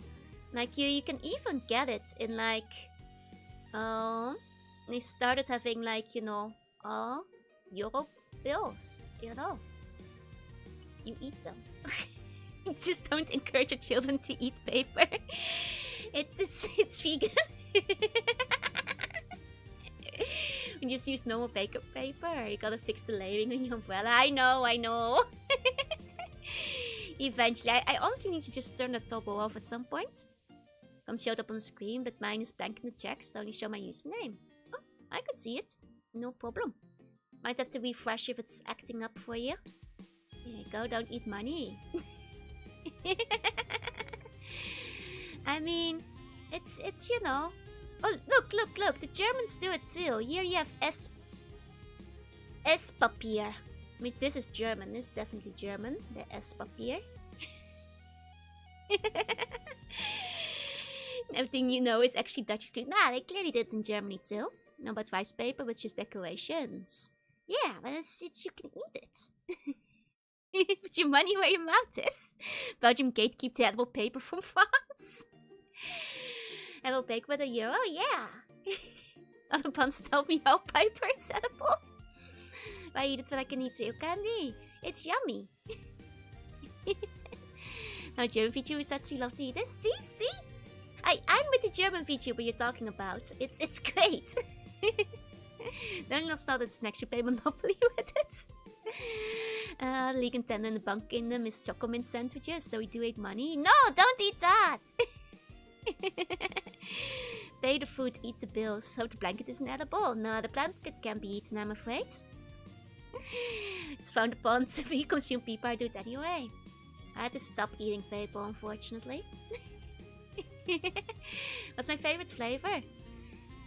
Like, you can even get it in, like, they started having, like, you know, Euro bills, you know? You eat them. Just don't encourage your children to eat paper. It's vegan. You just use normal paper. You gotta fix the layering on your umbrella. I know. Eventually, I honestly need to just turn the toggle off at some point. Come showed up on the screen, but mine is blank in the checks, so only show my username. Oh, I could see it. No problem. Might have to refresh if it's acting up for you. There you go, don't eat money. I mean, it's you know. Oh, look, the Germans do it too. Here you have S-Papier. I mean, this is German, this is definitely German. The S-Papier. Everything you know is actually Dutch. Nah, they clearly did it in Germany too. No, but rice paper with just decorations. Yeah, but it's you can eat it. Put your money where your mouth is. Belgium gatekeep the edible paper from France. Edible paper with €1, yeah. Other puns tell me how paper is edible. I eat it when I can eat real candy. It's yummy. Now, German VTuber said she loves to eat this. See? I'm with the German VTuber you're talking about. It's great. Then let's not that next you play Monopoly with it. League and 10 in the Bunk Kingdom is Chocomint sandwiches, so we do eat money. No, don't eat that! Pay the food, eat the bills. So the blanket isn't edible. No, the blanket can be eaten, I'm afraid. It's frowned upon if you consume people, I do it anyway. I had to stop eating Fable, unfortunately. What's my favorite flavor?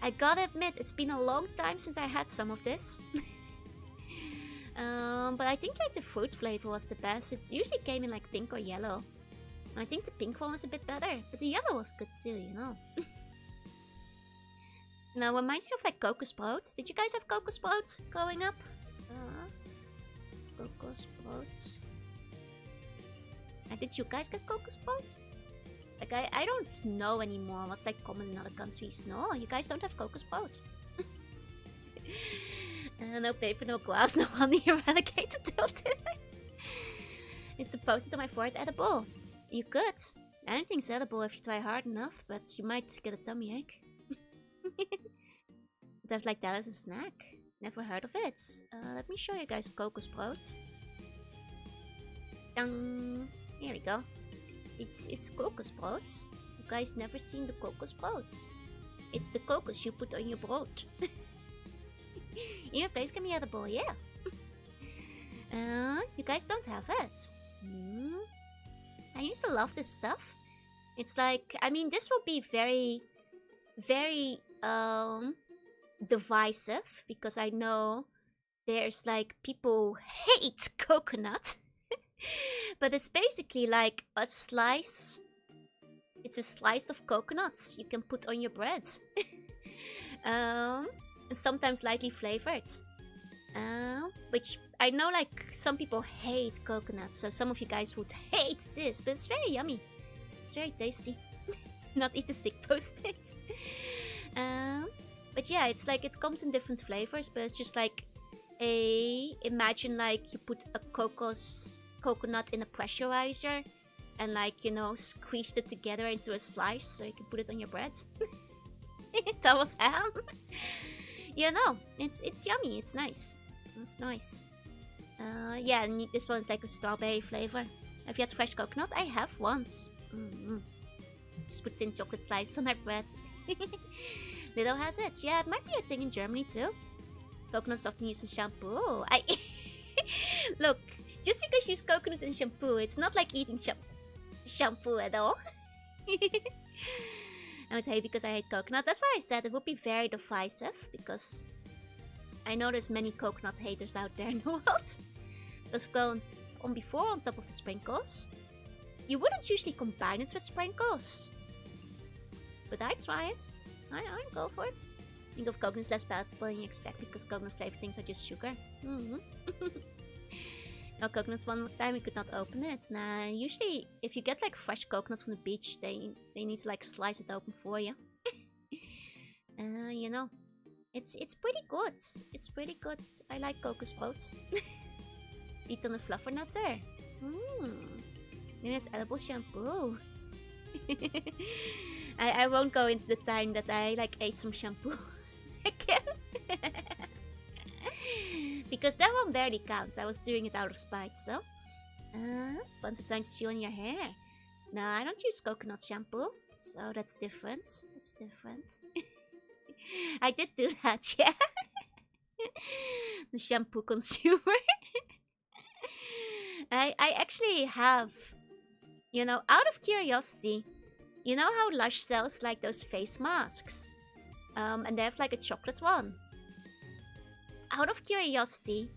I gotta admit, it's been a long time since I had some of this. But I think like the fruit flavor was the best. It usually came in like pink or yellow. I think the pink one was a bit better, but the yellow was good too, you know. Now, it reminds me of like Cocoa Sprouts. Did you guys have Cocoa Sprouts growing up? Cocoa Sprouts. And did you guys get Cocoa Sprouts? Like, I don't know anymore what's like common in other countries. No, you guys don't have Cocoa Sprouts. No paper, no glass, no honey, you're relegated till dinner. It's supposed to my fourth edible. You could. Anything's edible if you try hard enough, but you might get a tummy ache. But I've like that as a snack. Never heard of it. Let me show you guys Cocoa Sprouts. Dang! Here we go. It's Cocoa Sprouts. You guys never seen the Cocoa Sprouts? It's the cocos you put on your bread. Even place can be edible, yeah. You guys don't have it. I used to love this stuff. It's like, I mean, this will be very, very divisive because I know there's like people hate coconut. But it's basically like a slice. It's a slice of coconuts you can put on your bread. Sometimes lightly flavored. Which I know like some people hate coconut, so some of you guys would hate this, but it's very yummy. It's very tasty. Not eat the stick post-it. But yeah, it's like it comes in different flavors, but it's just like imagine like you put a coconut in a pressurizer and like, you know, squeezed it together into a slice so you can put it on your bread. That was ham. Yeah, no, it's yummy, it's nice. It's nice. Yeah, and this one's like a strawberry flavor. Have you had fresh coconut? I have once. Just put thin chocolate slices on our bread. Little has it. Yeah, it might be a thing in Germany too. Coconut's often used in shampoo. Look, just because you use coconut in shampoo, it's not like eating shampoo at all. I would hate because I hate coconut. That's why I said it would be very divisive, because I know there's many coconut haters out there in the world. Let's go on before on top of the sprinkles. You wouldn't usually combine it with sprinkles, but I try it. I go for it. I think of coconut is less palatable than you expect because coconut flavored things are just sugar. No coconuts one time we could not open it. Nah, usually if you get like fresh coconuts from the beach, they need to like slice it open for you. You know, it's pretty good. It's pretty good. I like Cocoa Sprouts. Eat on the fluffer nut there. There's edible shampoo. I won't go into the time that I like ate some shampoo again. Because that one barely counts. I was doing it out of spite, so. Once or trying to chew on your hair. No, I don't use coconut shampoo. So that's different. That's different. I did do that, yeah. The shampoo consumer. I actually have, you know, out of curiosity, you know how Lush sells like those face masks? And they have like a chocolate one. Out of curiosity,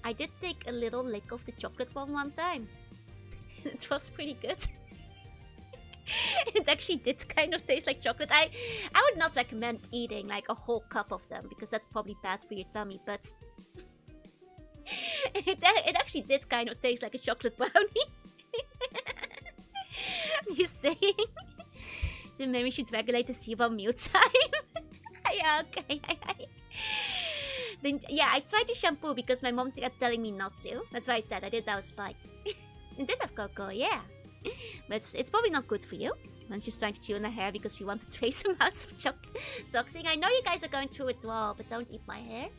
I did take a little lick of the chocolate one time. It was pretty good. It actually did kind of taste like chocolate. I would not recommend eating like a whole cup of them because that's probably bad for your tummy, but it actually did kind of taste like a chocolate brownie. You're saying? So maybe we should regulate the C1 meal time. Yeah, okay. Then, yeah, I tried the shampoo because my mom kept telling me not to. That's why I said I did that with spite. It did have cocoa, yeah. But it's probably not good for you. Once she's trying to chew on her hair because we want to trace amounts of toxin. I know you guys are going through it all, but don't eat my hair.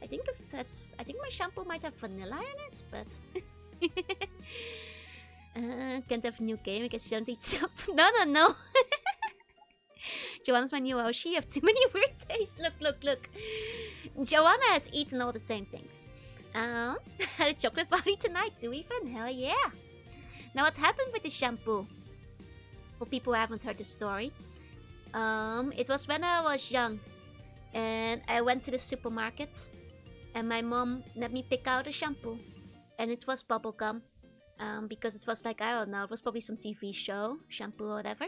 I think my shampoo might have vanilla in it, but can't have a new game because you don't eat soap. No. Joanna's my new Oshi. You have too many weird tastes. Look. Joanna has eaten all the same things. Had a chocolate party tonight too, even. Hell yeah. Now what happened with the shampoo? For people who haven't heard the story, it was when I was young, and I went to the supermarket, and my mom let me pick out a shampoo, and it was bubblegum, because it was like, I don't know, it was probably some TV show, shampoo or whatever.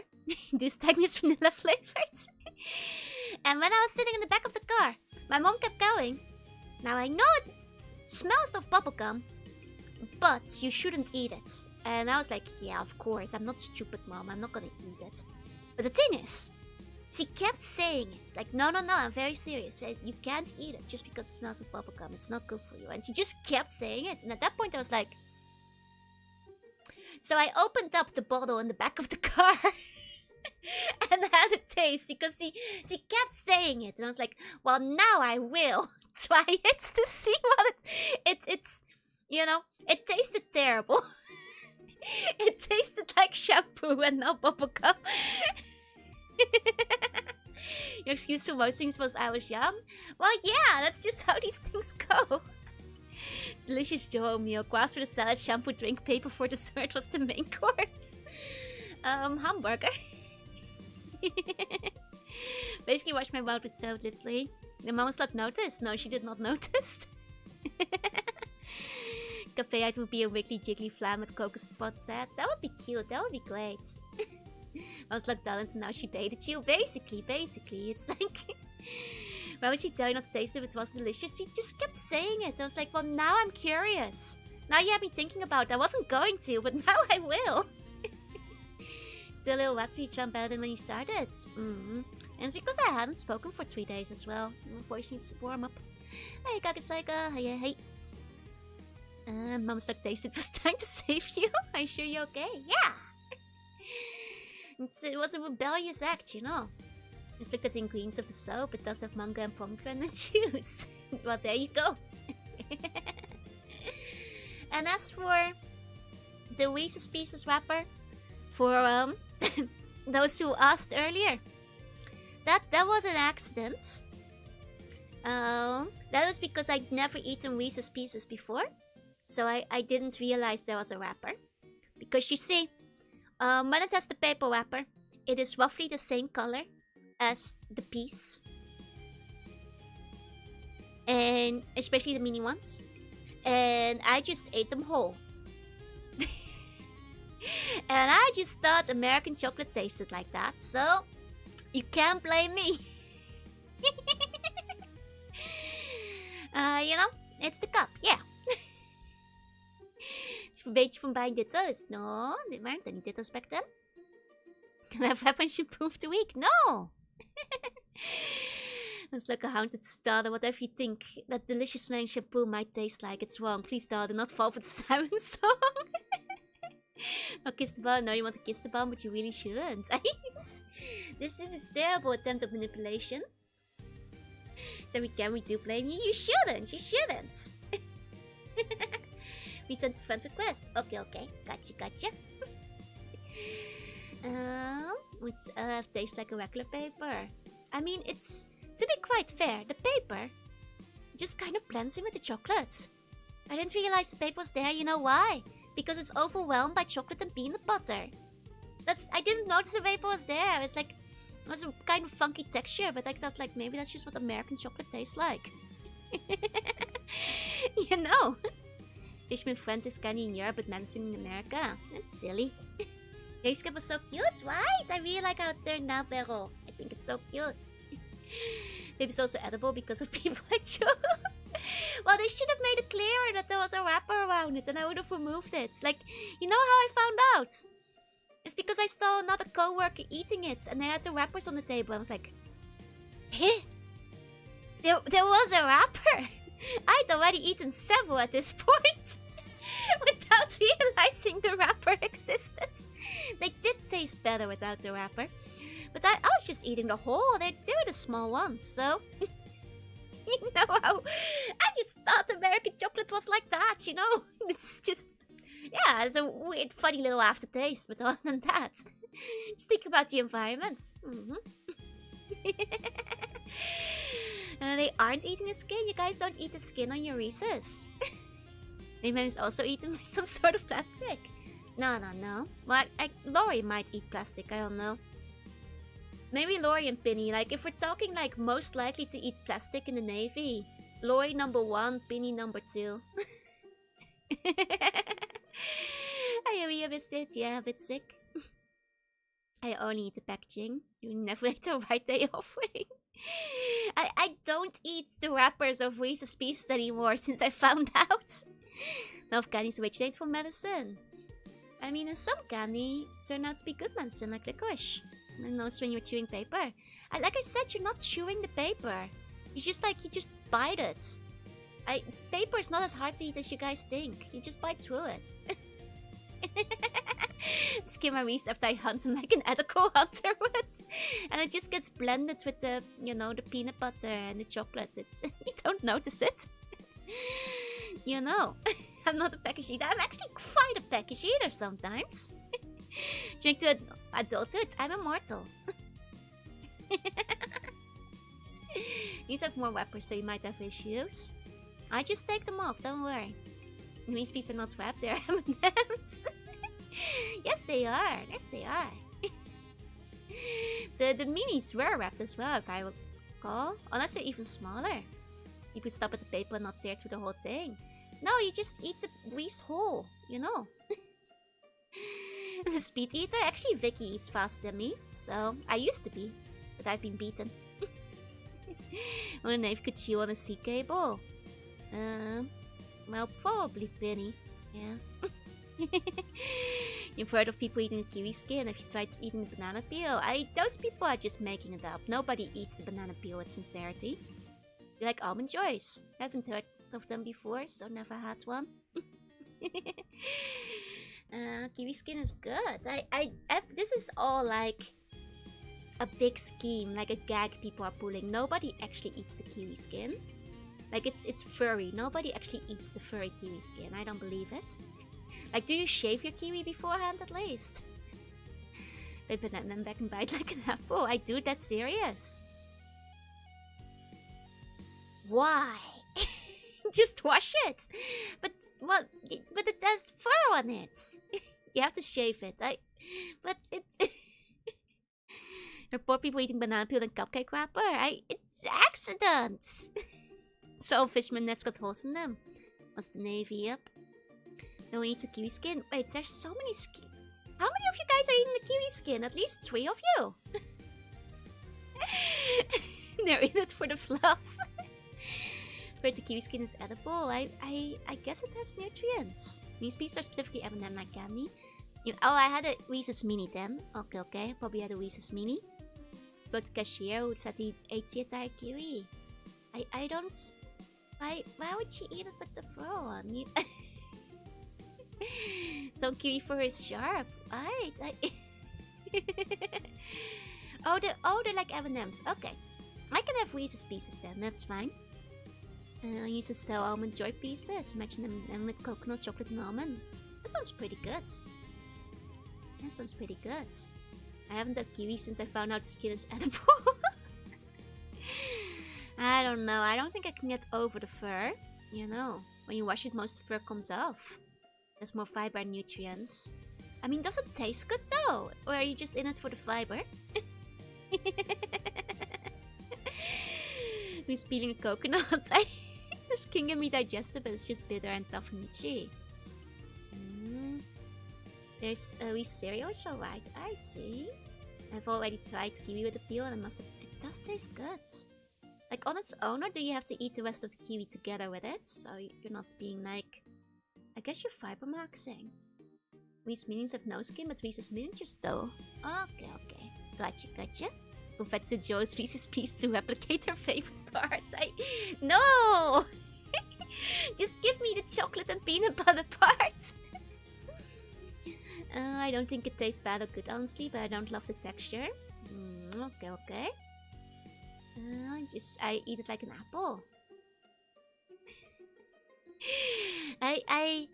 These Tigers vanilla flavored. And when I was sitting in the back of the car, my mom kept going. Now I know it smells of bubblegum, but you shouldn't eat it. And I was like, yeah, of course, I'm not stupid, Mom, I'm not gonna eat it. But the thing is, she kept saying it. Like, no, I'm very serious. You can't eat it just because it smells of bubblegum. It's not good for you. And she just kept saying it. And at that point, I was like... So I opened up the bottle in the back of the car and had a taste because she kept saying it. And I was like, well, now I will try it to see what it's... You know, it tasted terrible. It tasted like shampoo and not bubblegum. Your excuse for most things was I was young? Well, yeah, that's just how these things go. Delicious Joe meal. Kwas for the salad, shampoo, drink, paper for dessert was the main course. Hamburger. Basically washed my mouth with soap literally. The mom was like, notice? No, she did not notice. Cafe item would be a wiggly jiggly flam with cocoa spots that. That would be cute, that would be great. I was like, darling, and now she baited you. Basically, it's like... Why would she tell you not to taste it if it was delicious? She just kept saying it. I was like, well, now I'm curious. Now you have me thinking about it. I wasn't going to, but now I will. Still a little raspy jump better than when you started. And it's because I hadn't spoken for 3 days as well. My voice needs to warm up. Hey, Kakasaika. Hey. Mom's like, taste it was time to save you. Are you sure you're okay? Yeah! It was a rebellious act, you know. Just looked at the ingredients of the soap. It does have mango and pomegranate juice. Well, there you go. And as for the Reese's Pieces wrapper, for those who asked earlier, that was an accident. That was because I'd never eaten Reese's Pieces before. So I didn't realize there was a wrapper. Because you see, when it has the paper wrapper, it is roughly the same color as the piece. And especially the mini ones. And I just ate them whole. And I just thought American chocolate tasted like that. So, you can't blame me. You know, it's the cup, yeah. Het verbeet je van bij ditto's. No, dit waren er niet ditto's back then. Can I have weapon shampoo of the week? No! It's like a haunted starter. Whatever you think that delicious smelling shampoo might taste like, it's wrong. Please, starter, not fall for the siren song. Not kiss the bum. No, you want to kiss the bum, but you really shouldn't. This is a terrible attempt at manipulation. So we do blame you. You shouldn't. You shouldn't. We sent a friend request. Okay. Gotcha. It tastes like a regular paper. I mean, it's... To be quite fair, the paper just kind of blends in with the chocolate. I didn't realize the paper was there. You know why? Because it's overwhelmed by chocolate and peanut butter. I didn't notice the paper was there. It's like... It was a kind of funky texture, but I thought, like, maybe that's just what American chocolate tastes like. You know. Fishman Friends is kind of in Europe, but Madison in America. That's silly. Gravescape was so cute, right? I really like how it turned out, Vero. I think it's so cute. Maybe it's also edible because of people like Joe. Well, they should have made it clearer that there was a wrapper around it and I would have removed it. Like, you know how I found out? It's because I saw another co-worker eating it and they had the wrappers on the table. I was like, eh? There was a wrapper? I'd already eaten several at this point. Without without realizing the wrapper existed. They did taste better without the wrapper. But I was just eating the whole. They were the small ones, so... you know how... I just thought American chocolate was like that, you know? It's just... yeah, it's a weird, funny little aftertaste, but other than that... just think about the environment. They aren't eating the skin. You guys don't eat the skin on your Reese's. Maybe it's also eaten by some sort of plastic. No. Well, Lori might eat plastic, I don't know. Maybe Lori and Penny, like, if we're talking, like, most likely to eat plastic in the Navy, Lori number 1, Penny number 2. I really missed it. Yeah, a bit sick. I only eat the packaging. You never ate the right day off. I don't eat the wrappers of Reese's Pieces anymore since I found out. Now candy's originated from medicine. I mean, and some candy turned out to be good medicine, like licorice. I noticed when you're chewing paper. Like I said, you're not chewing the paper. You just bite it. Paper is not as hard to eat as you guys think. You just bite through it. Skim my Reese after I hunt him like an ethical hunter would. And it just gets blended with the, you know, the peanut butter and the chocolate. It's you don't notice it. You know, I'm not a package eater. I'm actually quite a package eater sometimes. Drink to adulthood, I'm immortal. These have more wrappers, so you might have issues. I just take them off, don't worry. Reese Pieces are not wrapped, they're M&M's. Yes, they are. Yes, they are. The minis were wrapped as well, if I recall. Unless they're even smaller. You could stop at the paper and not tear through the whole thing. No, you just eat the Reese whole, you know. The speed eater? Actually, Vicky eats faster than me. So, I used to be. But I've been beaten. When a knife could chew on a sea cable. Well, probably Penny. Yeah. You've heard of people eating the kiwi skin. Have you tried eating the banana peel? Those people are just making it up. Nobody eats the banana peel with sincerity. You like almond joys? Haven't heard of them before, so never had one. Kiwi skin is good. This is all like a big scheme, like a gag people are pulling. Nobody actually eats the kiwi skin. Like it's furry. Nobody actually eats the furry kiwi skin. I don't believe it. Like, do you shave your kiwi beforehand at least? They put that then back and bite like an apple. I do, that's serious. Why? Just wash it. But it has fur on it. You have to shave it. But it's there are poor people eating banana peel and cupcake wrapper. It's accidents. So fisherman nets got holes in them. What's the Navy? Yep. No one eats a kiwi skin. Wait, there's so many skin. How many of you guys are eating the kiwi skin? At least 3 of you. They're in it for the fluff. But the kiwi skin is edible. I guess it has nutrients. These pieces are specifically M&M like candy. Oh, I had a Reese's Mini then. Okay. Probably had a Reese's Mini. Spoke to cashier who said he ate the entire kiwi. I don't... Why would she eat it with the fur on? So kiwi fur is sharp. Right. Oh, they're like M&M's. Okay. I can have Reese's Pieces then. That's fine. I used to sell almond joy pieces. Imagine them with coconut, chocolate, and almond. That sounds pretty good. I haven't had kiwi since I found out the skin is edible. I don't know. I don't think I can get over the fur. You know, when you wash it, most of the fur comes off. There's more fiber and nutrients. I mean, does it taste good though? Or are you just in it for the fiber? Who's peeling a coconut? The skin can be digested, but it's just bitter and tough and itchy. There's a wee cereal, it's alright. I see. I've already tried kiwi with the peel and it does taste good. Like on its own, or do you have to eat the rest of the kiwi together with it? So you're not being like... I guess you're fiber maxing. Reese's Minis have no skin, but Reese's miniatures though. Okay. Gotcha. Compared to Joe's Reese's Piece to replicate her favorite parts. No! Just give me the chocolate and peanut butter part. I don't think it tastes bad or good, honestly, but I don't love the texture. Okay. I eat it like an apple. I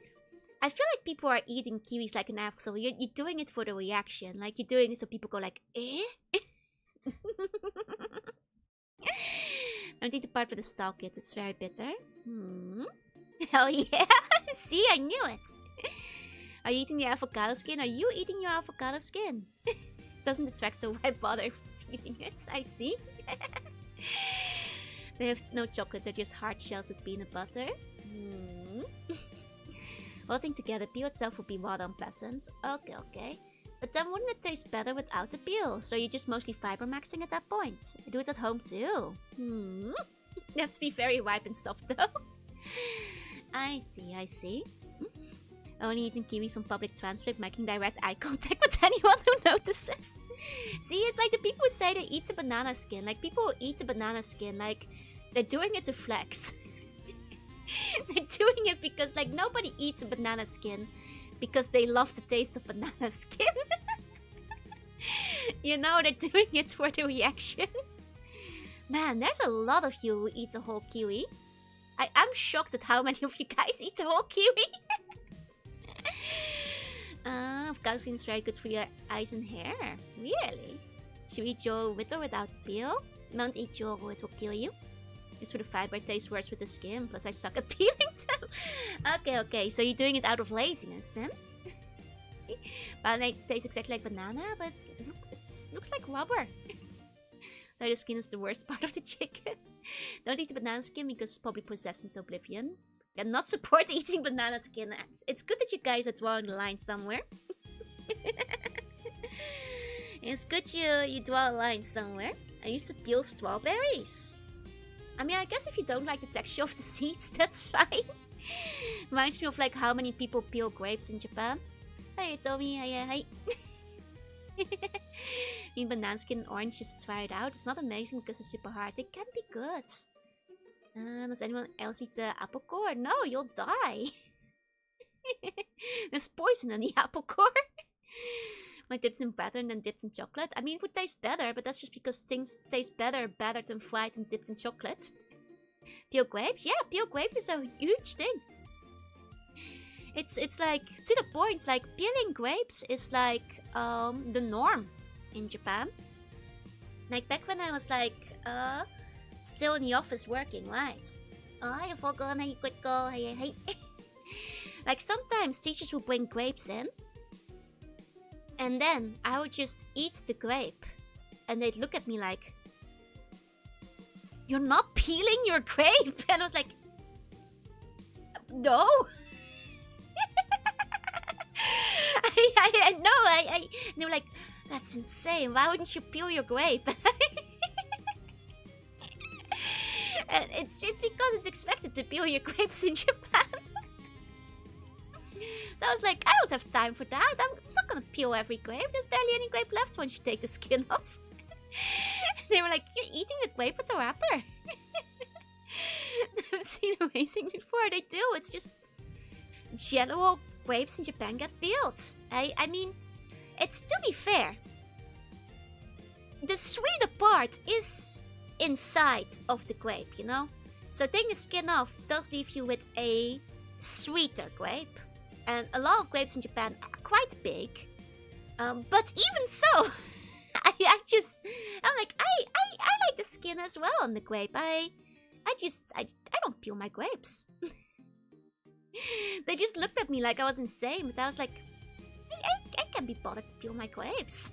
feel like people are eating kiwis like an apple, so you're doing it for the reaction. Like, you're doing it so people go like, eh? Don't eat the part with the stalk yet, it's very bitter. Oh yeah! See, I knew it! Are you eating the avocado skin? Are you eating your avocado skin? Doesn't attract, so why bother eating it? I see. They have no chocolate, they're just hard shells with peanut butter. Rotting together, peel itself would be rather unpleasant. Okay. But then wouldn't it taste better without the peel? So you're just mostly fiber maxing at that point. I do it at home too. They have to be very ripe and soft though. I see. Only eating kiwis on public transport, making direct eye contact with anyone who notices. See, it's like the people who say they eat the banana skin. Like, people who eat the banana skin, like, they're doing it to flex. They're doing it because, like, nobody eats a banana skin because they love the taste of banana skin. You know, they're doing it for the reaction. Man, there's a lot of you who eat the whole kiwi. I'm shocked at how many of you guys eat the whole kiwi. Avocado skin is very good for your eyes and hair. Really? Should you eat your with or without the peel? Don't eat your it will kill you. It's for the fiber, it tastes worse with the skin. Plus I suck at peeling too. Okay, so you're doing it out of laziness then? Banana tastes exactly like banana, but it looks like rubber. So the skin is the worst part of the chicken. Don't eat the banana skin because it's probably possessed into oblivion. Cannot support eating banana skin. It's good that you guys are drawing the line somewhere. It's good you draw a line somewhere. I used to peel strawberries. I mean, I guess if you don't like the texture of the seeds, that's fine. Reminds me of like how many people peel grapes in Japan. Hey, Tommy, hi. In banana skin and orange, just to try it out. It's not amazing because it's super hard. They can be good. Does anyone else eat the apple core? No, you'll die. There's poison in the apple core. Like dipped in batter and then dipped in chocolate. I mean, it would taste better, but that's just because things taste better battered and fried and dipped in chocolate. Peel grapes? Yeah, peel grapes is a huge thing. It's like, to the point, like, peeling grapes is like, the norm in Japan. Like, back when I was like, still in the office working, right? Hi, Fogon, hey, quick go, hey. Like, sometimes teachers would bring grapes in. And then I would just eat the grape. And they'd look at me like, you're not peeling your grape? And I was like, no. I know, and they were like, that's insane. Why wouldn't you peel your grape? And it's because it's expected to peel your grapes in Japan. So I was like, I don't have time for that. I'm not gonna peel every grape. There's barely any grape left once you take the skin off. They were like, you're eating the grape with the wrapper. I've seen amazing before. They do. It's just general grapes in Japan get peeled. I mean, it's, to be fair, the sweeter part is inside of the grape, you know? So taking the skin off does leave you with a sweeter grape. And a lot of grapes in Japan are quite big. But even so, I'm like, I like the skin as well on the grape. I don't peel my grapes. They just looked at me like I was insane, but I was like, I can't be bothered to peel my grapes.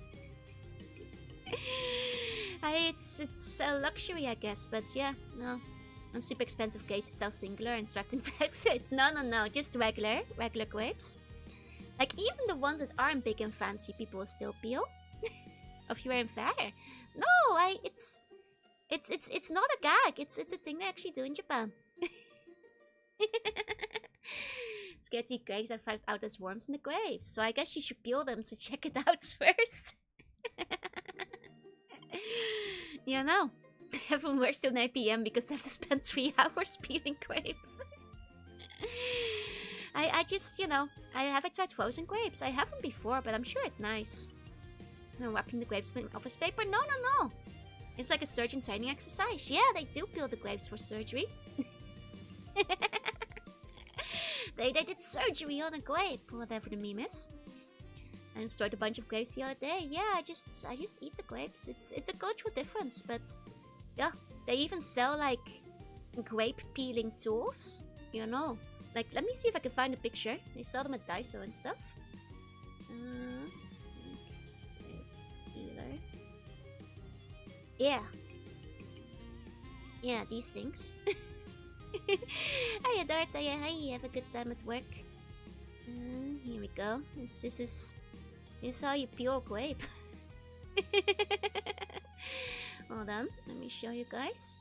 It's a luxury, I guess, but yeah, no. On super expensive cases, sell singular and wrapped in bags. It's no, just regular grapes. Like, even the ones that aren't big and fancy, people will still peel. If you weren't fair. No, it's not a gag. It's a thing they actually do in Japan. Scared to eat grapes and find out there's worms in the grapes. So I guess you should peel them to check it out first. Yeah, no. Everyone works till 9 PM because they have to spend 3 hours peeling grapes. I just, you know, I haven't tried frozen grapes. I haven't before, but I'm sure it's nice. No, wrapping the grapes with office paper? No, no, no. It's like a surgeon training exercise. Yeah, they do peel the grapes for surgery. they did surgery on a grape, whatever the meme is. I destroyed a bunch of grapes the other day. Yeah, I just eat the grapes. It's a cultural difference, but yeah, they even sell like grape peeling tools. You know, like let me see if I can find a picture. They sell them at Daiso and stuff. Peeler. Yeah, these things. Hiya, Dart. Hi, have a good time at work. Here we go. This is how you peel grape. Hold on, let me show you guys.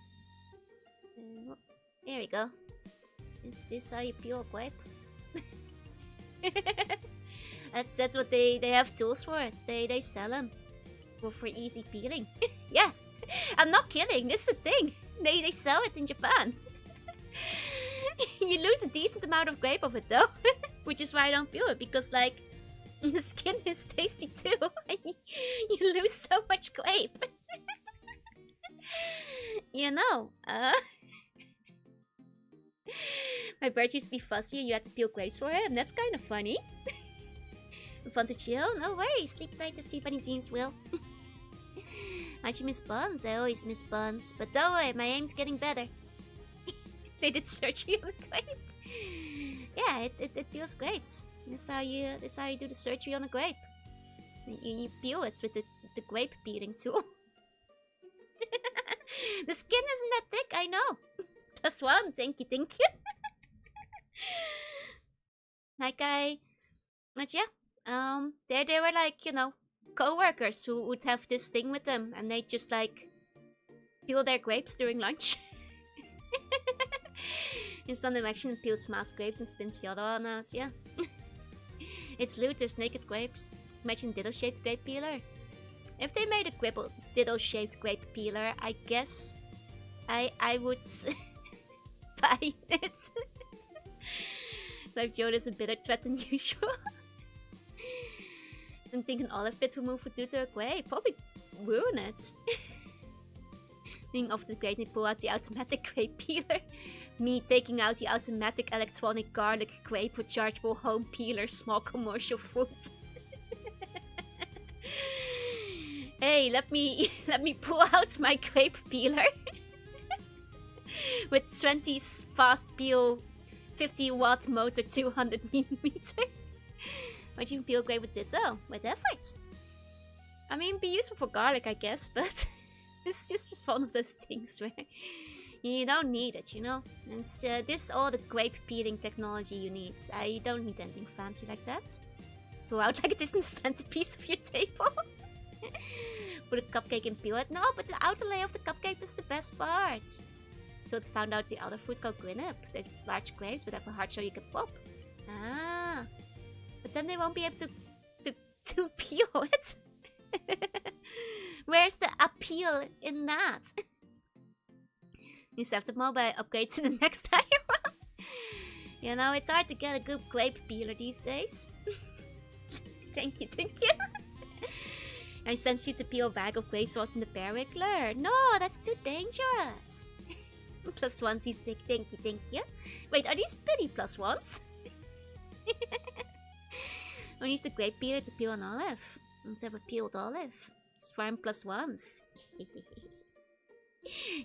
Here we go. Is this how you peel grape? that's what they have tools for it. They sell them for easy peeling. Yeah, I'm not kidding. This is a thing. They sell it in Japan. You lose a decent amount of grape of it though, which is why I don't peel it, because like the skin is tasty too. You lose so much grape. You know, my bird used to be fussy and you had to peel grapes for him. That's kind of funny. Fun to chill? No worries. Sleep tight to see if any dreams will. How'd you miss buns? I always miss buns. But don't worry, my aim's getting better. They did surgery on the grape. Yeah, it peels grapes. That's how you do the surgery on a grape. You peel it with the grape peeling tool. The skin isn't that thick, I know. +1, thank you. But yeah, they were like, you know, co-workers who would have this thing with them, and they just like peel their grapes during lunch. This one actually peels mass grapes and spins the other one out, yeah. It's Luther's naked grapes. Imagine ditto-shaped grape peeler. If they made a ditto-shaped grape peeler, I guess I would buy it. Life Joe is a bitter threat than usual. I'm thinking olive pit will move due to a grape. Probably ruin it. Being off the grate and pull out the automatic grape peeler. Me taking out the automatic electronic garlic grape rechargeable home peeler, small commercial fruit. Hey, let me pull out my grape peeler. With 20 fast peel, 50-watt motor, 200mm. Might even peel grape with ditto, with effort. I mean, be useful for garlic, I guess, but it's just one of those things where you don't need it, you know? And this all the grape peeling technology you need. I don't need anything fancy like that. Go out like it isn't the centerpiece of your table. Put a cupcake and peel it. No, but the outer layer of the cupcake is the best part. So they found out the other fruit called Gwynep. They're large grapes but have a hard shell you can pop. Ah. But then they won't be able to peel it. Where's the appeal in that? You just have the mobile upgrade to the next higher one. You know, it's hard to get a good grape peeler these days. Thank you. I sent you to peel a bag of grapes was in the bear wiggler. No, that's too dangerous. +1 he's sick. Thank you. Wait, are these pity +1s? I use the grape peeler to peel an olive. I've never peeled olive. It's farm +1s.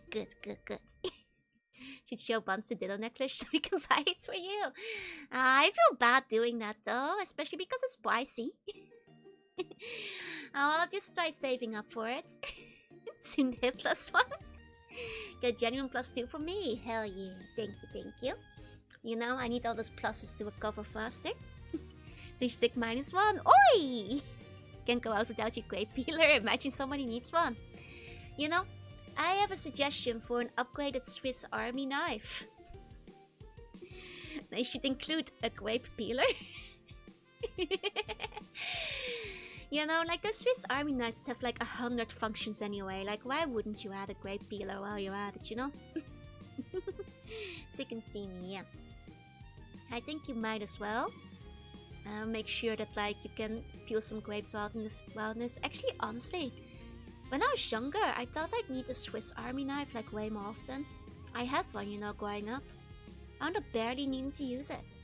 Good. Should show Buns the ditto necklace so we can buy it for you. I feel bad doing that though, especially because it's pricey. I'll just try saving up for it. Soon hit +1. Get a genuine +2 for me. Hell yeah. Thank you. You know, I need all those pluses to recover faster. So you stick -1. Oi! Can't go out without your grape peeler. Imagine somebody needs one. You know, I have a suggestion for an upgraded Swiss Army knife. They should include a grape peeler. You know, like the Swiss Army knives have like 100 functions anyway. Like, why wouldn't you add a grape peeler while you're at it, you know? Chicken steamy, yeah. I think you might as well. Make sure that like you can peel some grapes while in the wilderness. Actually, honestly, when I was younger, I thought I'd need a Swiss Army knife like way more often. I had one, you know, growing up. I wound up barely needing to use it.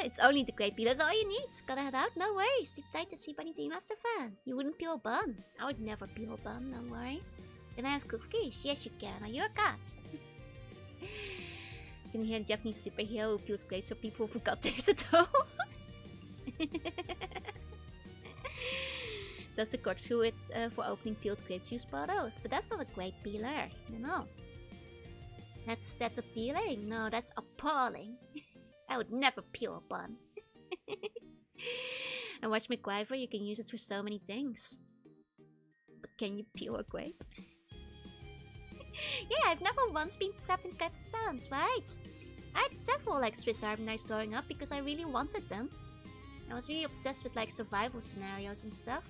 It's only the grape peel, that's all you need. Gotta head out? No worries. Deep tight to see Bunny D Master Fan. You wouldn't peel a bun. I would never peel a bun, don't worry. Can I have cookies? Yes, you can. Are you a cat? You can hear a Japanese superhero who peels grapes for people who forgot there's a toe. Does a corkscrew it for opening peeled grape juice bottles, but that's not a grape peeler, you know. That's appealing. No, that's appalling. I would never peel a bun. And watch MacGyver, you can use it for so many things. But can you peel a grape? Yeah, I've never once been trapped in cat stands, right? I had several like Swiss Army knives growing up because I really wanted them. I was really obsessed with like survival scenarios and stuff.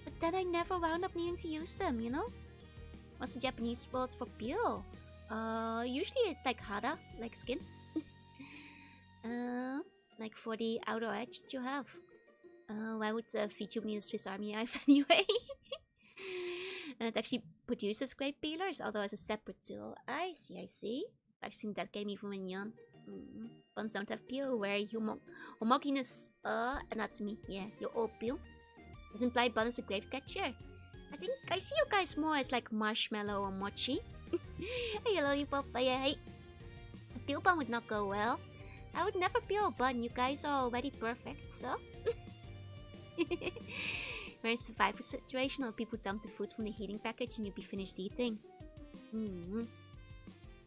But then I never wound up needing to use them, you know? What's the Japanese word for peel? Usually it's like hara, like skin. Like for the outer edge that you have. Why would Vtuber need a Swiss Army knife anyway? And it actually produces grape peelers, although as a separate tool. I see. I've seen that game even when young. Buns don't have peel, very homogeneous anatomy. Yeah, you all peel. Does imply bun is a grape catcher? I think I see you guys more as like marshmallow or mochi. Hey, lollipop, hey. A peel bun would not go well. I would never peel a bun, you guys are already perfect, so. Very survivor situation, or people dump the food from the heating package and you'd be finished eating.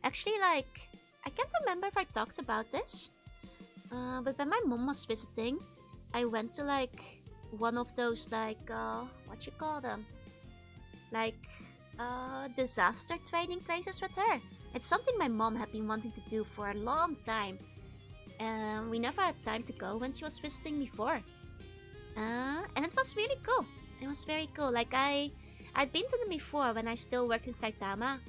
Actually, like, I can't remember if I talked about this. But when my mom was visiting, I went to like one of those like, what you call them? Like, disaster training places with her. It's something my mom had been wanting to do for a long time. We never had time to go when she was visiting before. And it was really cool. It was very cool. Like I'd been to them before when I still worked in Saitama.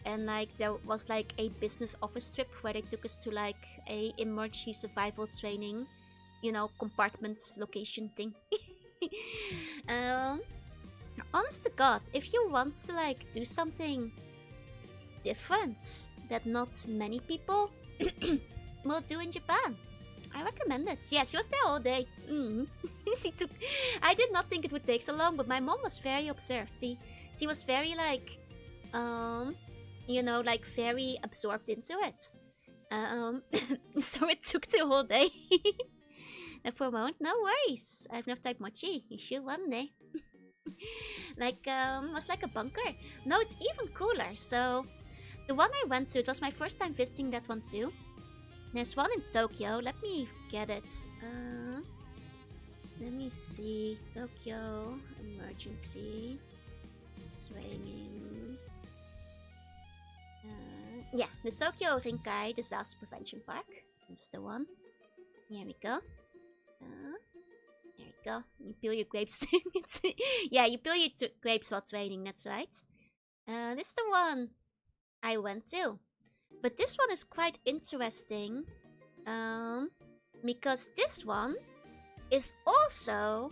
And like there was like a business office trip where they took us to like a emergency survival training, you know, compartment location thing. Honest to God, if you want to like do something different that not many people will do in Japan, I recommend it. Yeah, she was there all day. I did not think it would take so long, but my mom was very observed. She was very like, you know, like very absorbed into it. So it took the whole day. And for a moment, no worries. I've never typed mochi. You should one day. Like, it was like a bunker. No, it's even cooler. So, the one I went to, it was my first time visiting that one too. There's one in Tokyo. Let me get it. Let me see. Tokyo emergency. It's raining. Yeah, the Tokyo Rinkai Disaster Prevention Park. That's the one. Here we go. There we go. You peel your grapes. Yeah, you peel your grapes while training. That's right. This is the one I went to. But this one is quite interesting, because this one is also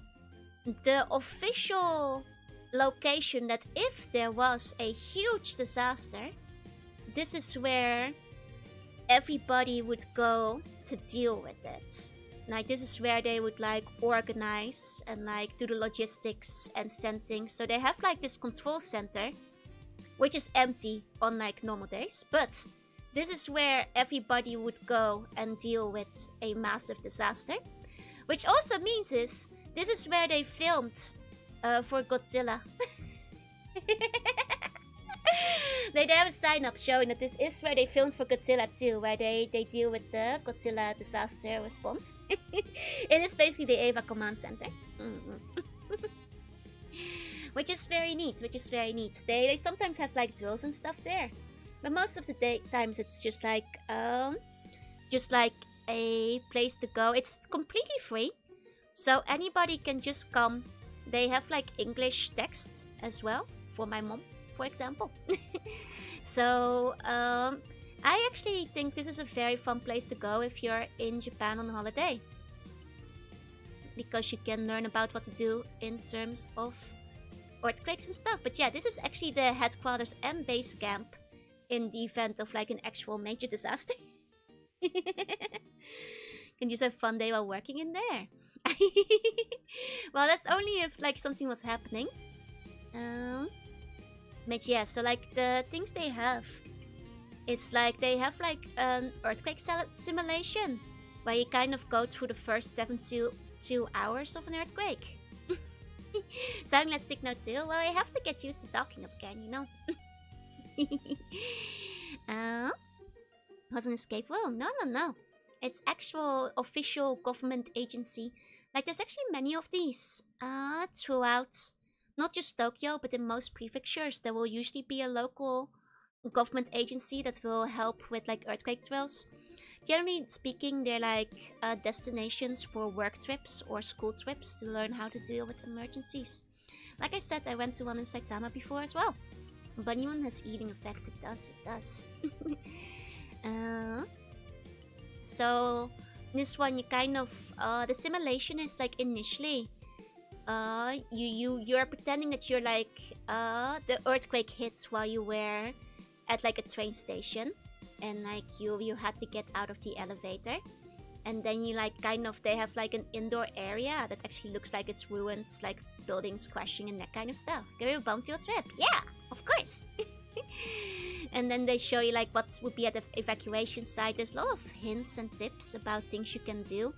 the official location that if there was a huge disaster, this is where everybody would go to deal with it. Like, this is where they would like organize and like do the logistics and send things. So they have like this control center, which is empty on like normal days, but this is where everybody would go and deal with a massive disaster. Which also means this is where they filmed for Godzilla. They have a sign up showing that this is where they filmed for Godzilla too, where they deal with the Godzilla disaster response. It is basically the Eva command center. Which is very neat, They sometimes have like drills and stuff there. But most of the times it's just like a place to go. It's completely free, so anybody can just come. They have like English text as well for my mom, for example. So, I actually think this is a very fun place to go if you're in Japan on holiday. Because you can learn about what to do in terms of earthquakes and stuff. But yeah, this is actually the headquarters and base camp in the event of like an actual major disaster. Can just have fun day while working in there. Well, that's only if like something was happening. But yeah, so like the things they have is like they have like an earthquake simulation where you kind of go through the first 72 hours of an earthquake. Sounding let's take note too. Well, I have to get used to talking again, you know. Was an escape room? No. It's actual official government agency. Like there's actually many of these throughout, not just Tokyo, but in most prefectures. There will usually be a local government agency that will help with like earthquake drills. Generally speaking, they're like destinations for work trips or school trips to learn how to deal with emergencies. Like I said, I went to one in Saitama before as well. But anyone has healing effects, it does. So this one, you kind of the simulation is like initially you're pretending that you're like the earthquake hits while you were at like a train station, and like you had to get out of the elevator, and then you like kind of they have like an indoor area that actually looks like it's ruined, like buildings crashing and that kind of stuff. Give you a bum field trip? Yeah, of course. And then they show you like what would be at the evacuation site. There's a lot of hints and tips about things you can do.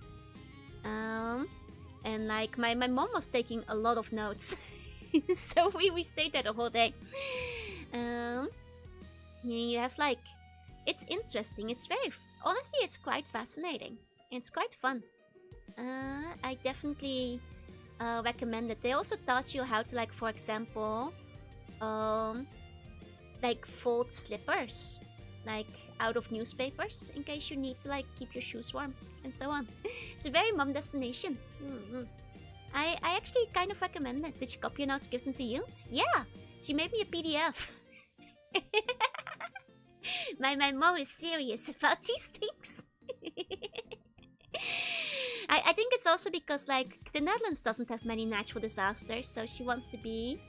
And like my mom was taking a lot of notes. So we stayed there the whole day. You have like, it's interesting. It's very, honestly, it's quite fascinating. It's quite fun. I definitely recommend it. They also taught you how to like, for example, like fold slippers, like out of newspapers, in case you need to like keep your shoes warm and so on. It's a very mom destination. I actually kind of recommend it. Did she copy your notes, give them to you? Yeah, she made me a PDF. My mom is serious about these things. I think it's also because like the Netherlands doesn't have many natural disasters, so she wants to be,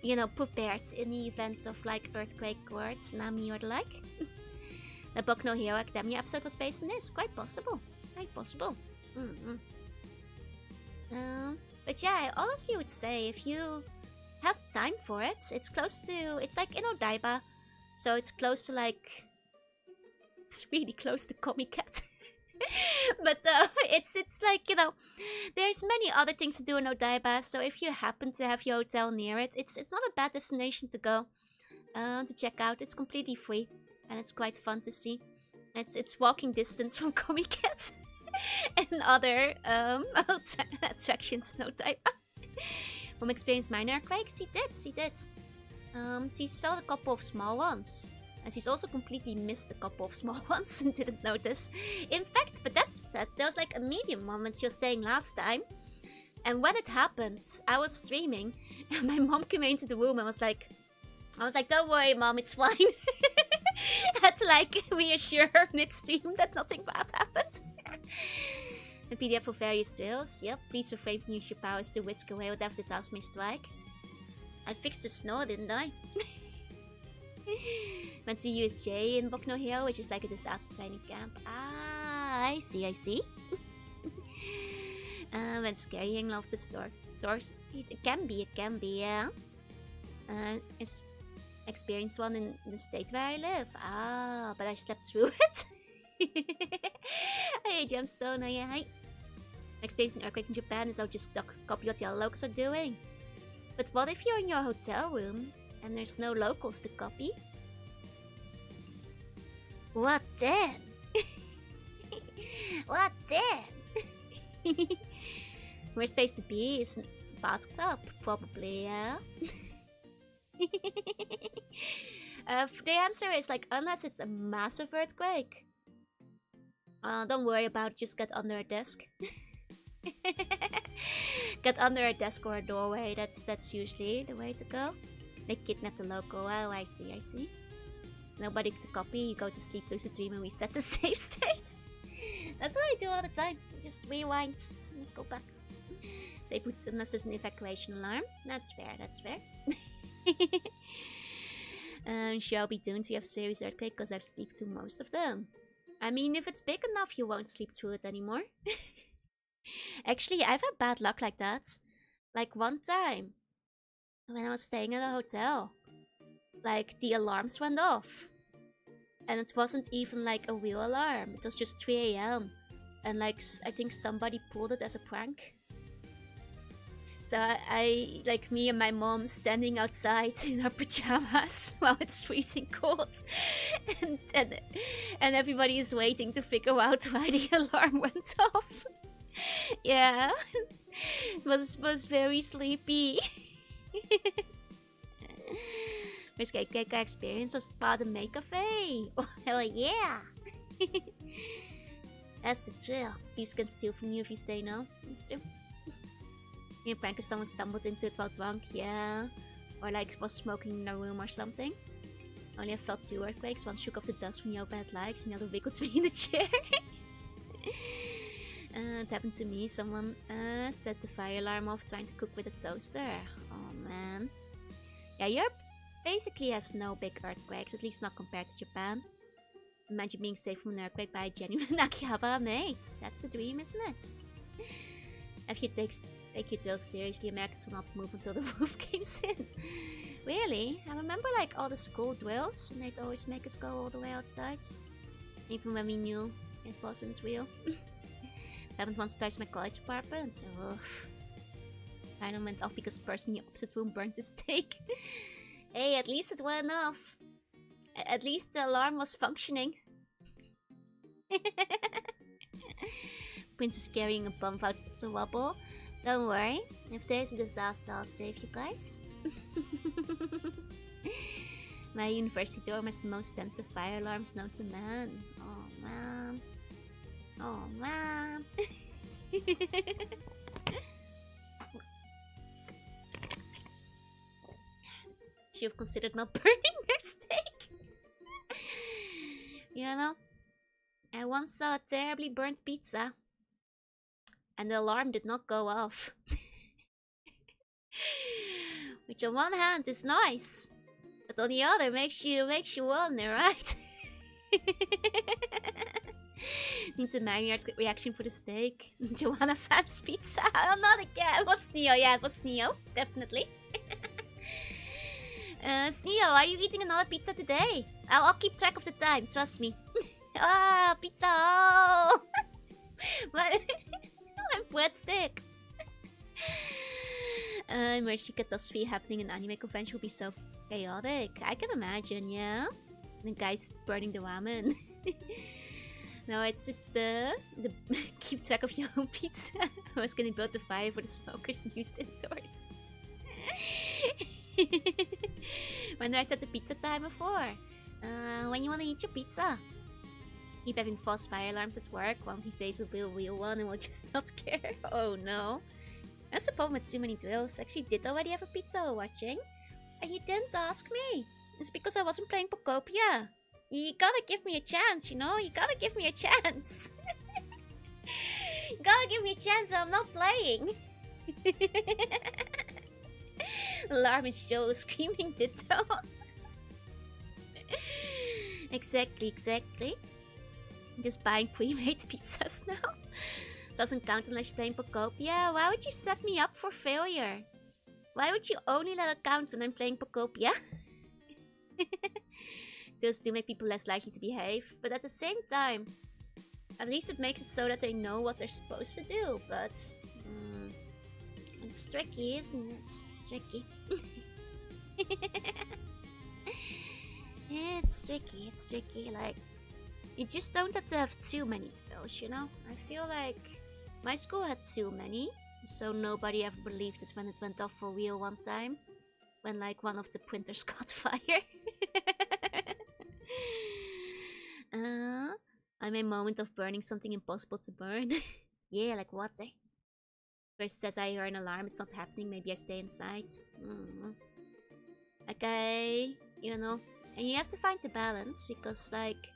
you know, prepared in the event of like earthquake or tsunami or the like. The Boku no Hero Academia episode was based on this. Quite possible. Quite possible. But yeah, I honestly would say if you have time for it, it's close to, it's like in Odaiba. So it's close to like, it's really close to Comiket. But it's like, you know, there's many other things to do in Odaiba, so if you happen to have your hotel near it, it's not a bad destination to go to check out. It's completely free and it's quite fun to see. It's walking distance from Comiket and other attractions in Odaiba. From experience minor earthquakes, she did. She's felt a couple of small ones. And she's also completely missed a couple of small ones and didn't notice. In fact, but there was like a medium one when she was staying last time. And when it happened, I was streaming and my mom came into the room and was like, I was like, don't worry mom, it's fine. I had to like reassure her mid-stream that nothing bad happened. A PDF for various drills. Yep, please refrain from using your powers to whisk away whatever disaster may strike. I fixed the snow, didn't I? Went to USJ in Boku no Hero, which is like a disaster training camp. Ah, I see. Went scarying, love the stores. It can be, yeah. Experienced one in the state where I live. Ah, but I slept through it. Hey, Gemstone, hi. Experienced an earthquake in Japan is I'll just copy what the other locals are doing. But what if you're in your hotel room and there's no locals to copy? What then? What then? Worst place to be is a bath club, probably, yeah? The answer is like, unless it's a massive earthquake. Don't worry about it, just get under a desk. Get under a desk or a doorway, that's usually the way to go. They kidnap the local. Oh, I see, I see. Nobody to copy. You go to sleep, lose a dream, and reset the save state. That's what I do all the time. Just rewind. Just go back. Say put unless there's an evacuation alarm. That's fair, that's fair. Shall be doomed. We have serious earthquake because I've slept through most of them. I mean, if it's big enough, you won't sleep through it anymore. Actually, I've had bad luck like that. Like one time, when I was staying at a hotel, like the alarms went off. And it wasn't even like a real alarm. It was just 3 AM. And like, I think somebody pulled it as a prank. So I like me and my mom standing outside in our pajamas while it's freezing cold. and everybody is waiting to figure out why the alarm went off. Yeah. was very sleepy. First cake experience was by the Make Cafe. Oh, hell yeah! That's a thrill. Thieves can steal from you if you say no. That's true. You prank if someone stumbled into it while drunk, yeah. Or like was smoking in a room or something. Only I felt 2 earthquakes. One shook off the dust from the overhead lights, and the other wiggled me in the chair. It happened to me. Someone set the fire alarm off trying to cook with a toaster. Oh man. Yeah, Europe basically has no big earthquakes, at least not compared to Japan. Imagine being saved from an earthquake by a genuine Akihabara mate. That's the dream, isn't it? If you take your drills seriously, Americans will not move until the roof caves in. Really? I remember like all the school drills, and they'd always make us go all the way outside. Even when we knew it wasn't real. Happened once or twice in my college apartment, so kind of went off because the person in the opposite room burnt the steak. Hey, at least it went off. At least the alarm was functioning. Princess carrying a bomb out of the rubble. Don't worry, if there's a disaster, I'll save you guys. My university dorm has the most sensitive fire alarms known to man. Oh man. Oh man. Should have considered not burning their steak. You know, I once saw a terribly burnt pizza, and the alarm did not go off. Which on one hand is nice, but on the other makes you wonder, right? Needs a Marinard reaction for the steak. Joanna fans pizza. Oh, not again. It was Neo. Yeah, it was Neo. Definitely. Neo, are you eating another pizza today? I'll keep track of the time. Trust me. Ah, pizza. Oh. What? I'm breadsticks. Mercy catastrophe happening in anime convention will be so chaotic. I can imagine, yeah. The guys burning the ramen. No, it's the keep track of your own pizza. I was gonna build the fire for the smokers used indoors. When do I set the pizza timer for? When you wanna eat your pizza. Keep having false fire alarms at work. Once he says a real one and we'll just not care. Oh no. That's the problem with too many drills. Actually did already have a pizza while watching. And you didn't ask me. It's because I wasn't playing Pokopia. You gotta give me a chance, you know? You gotta give me a chance. You gotta give me a chance, I'm not playing. Alarm is Joe screaming ditto. Exactly. Just buying pre-made pizzas now. Doesn't count unless you're playing Pokopia. Why would you set me up for failure? Why would you only let it count when I'm playing Pokopia? Those do make people less likely to behave, but at the same time, at least it makes it so that they know what they're supposed to do, but it's tricky, isn't it? It's tricky. It's tricky, like, you just don't have to have too many drills, you know? I feel like my school had too many, so nobody ever believed it when it went off for real one time. When, like, one of the printers caught fire. I'm a moment of burning something impossible to burn. Yeah, like water. First says I hear an alarm, it's not happening, maybe I stay inside. Like and you have to find the balance because like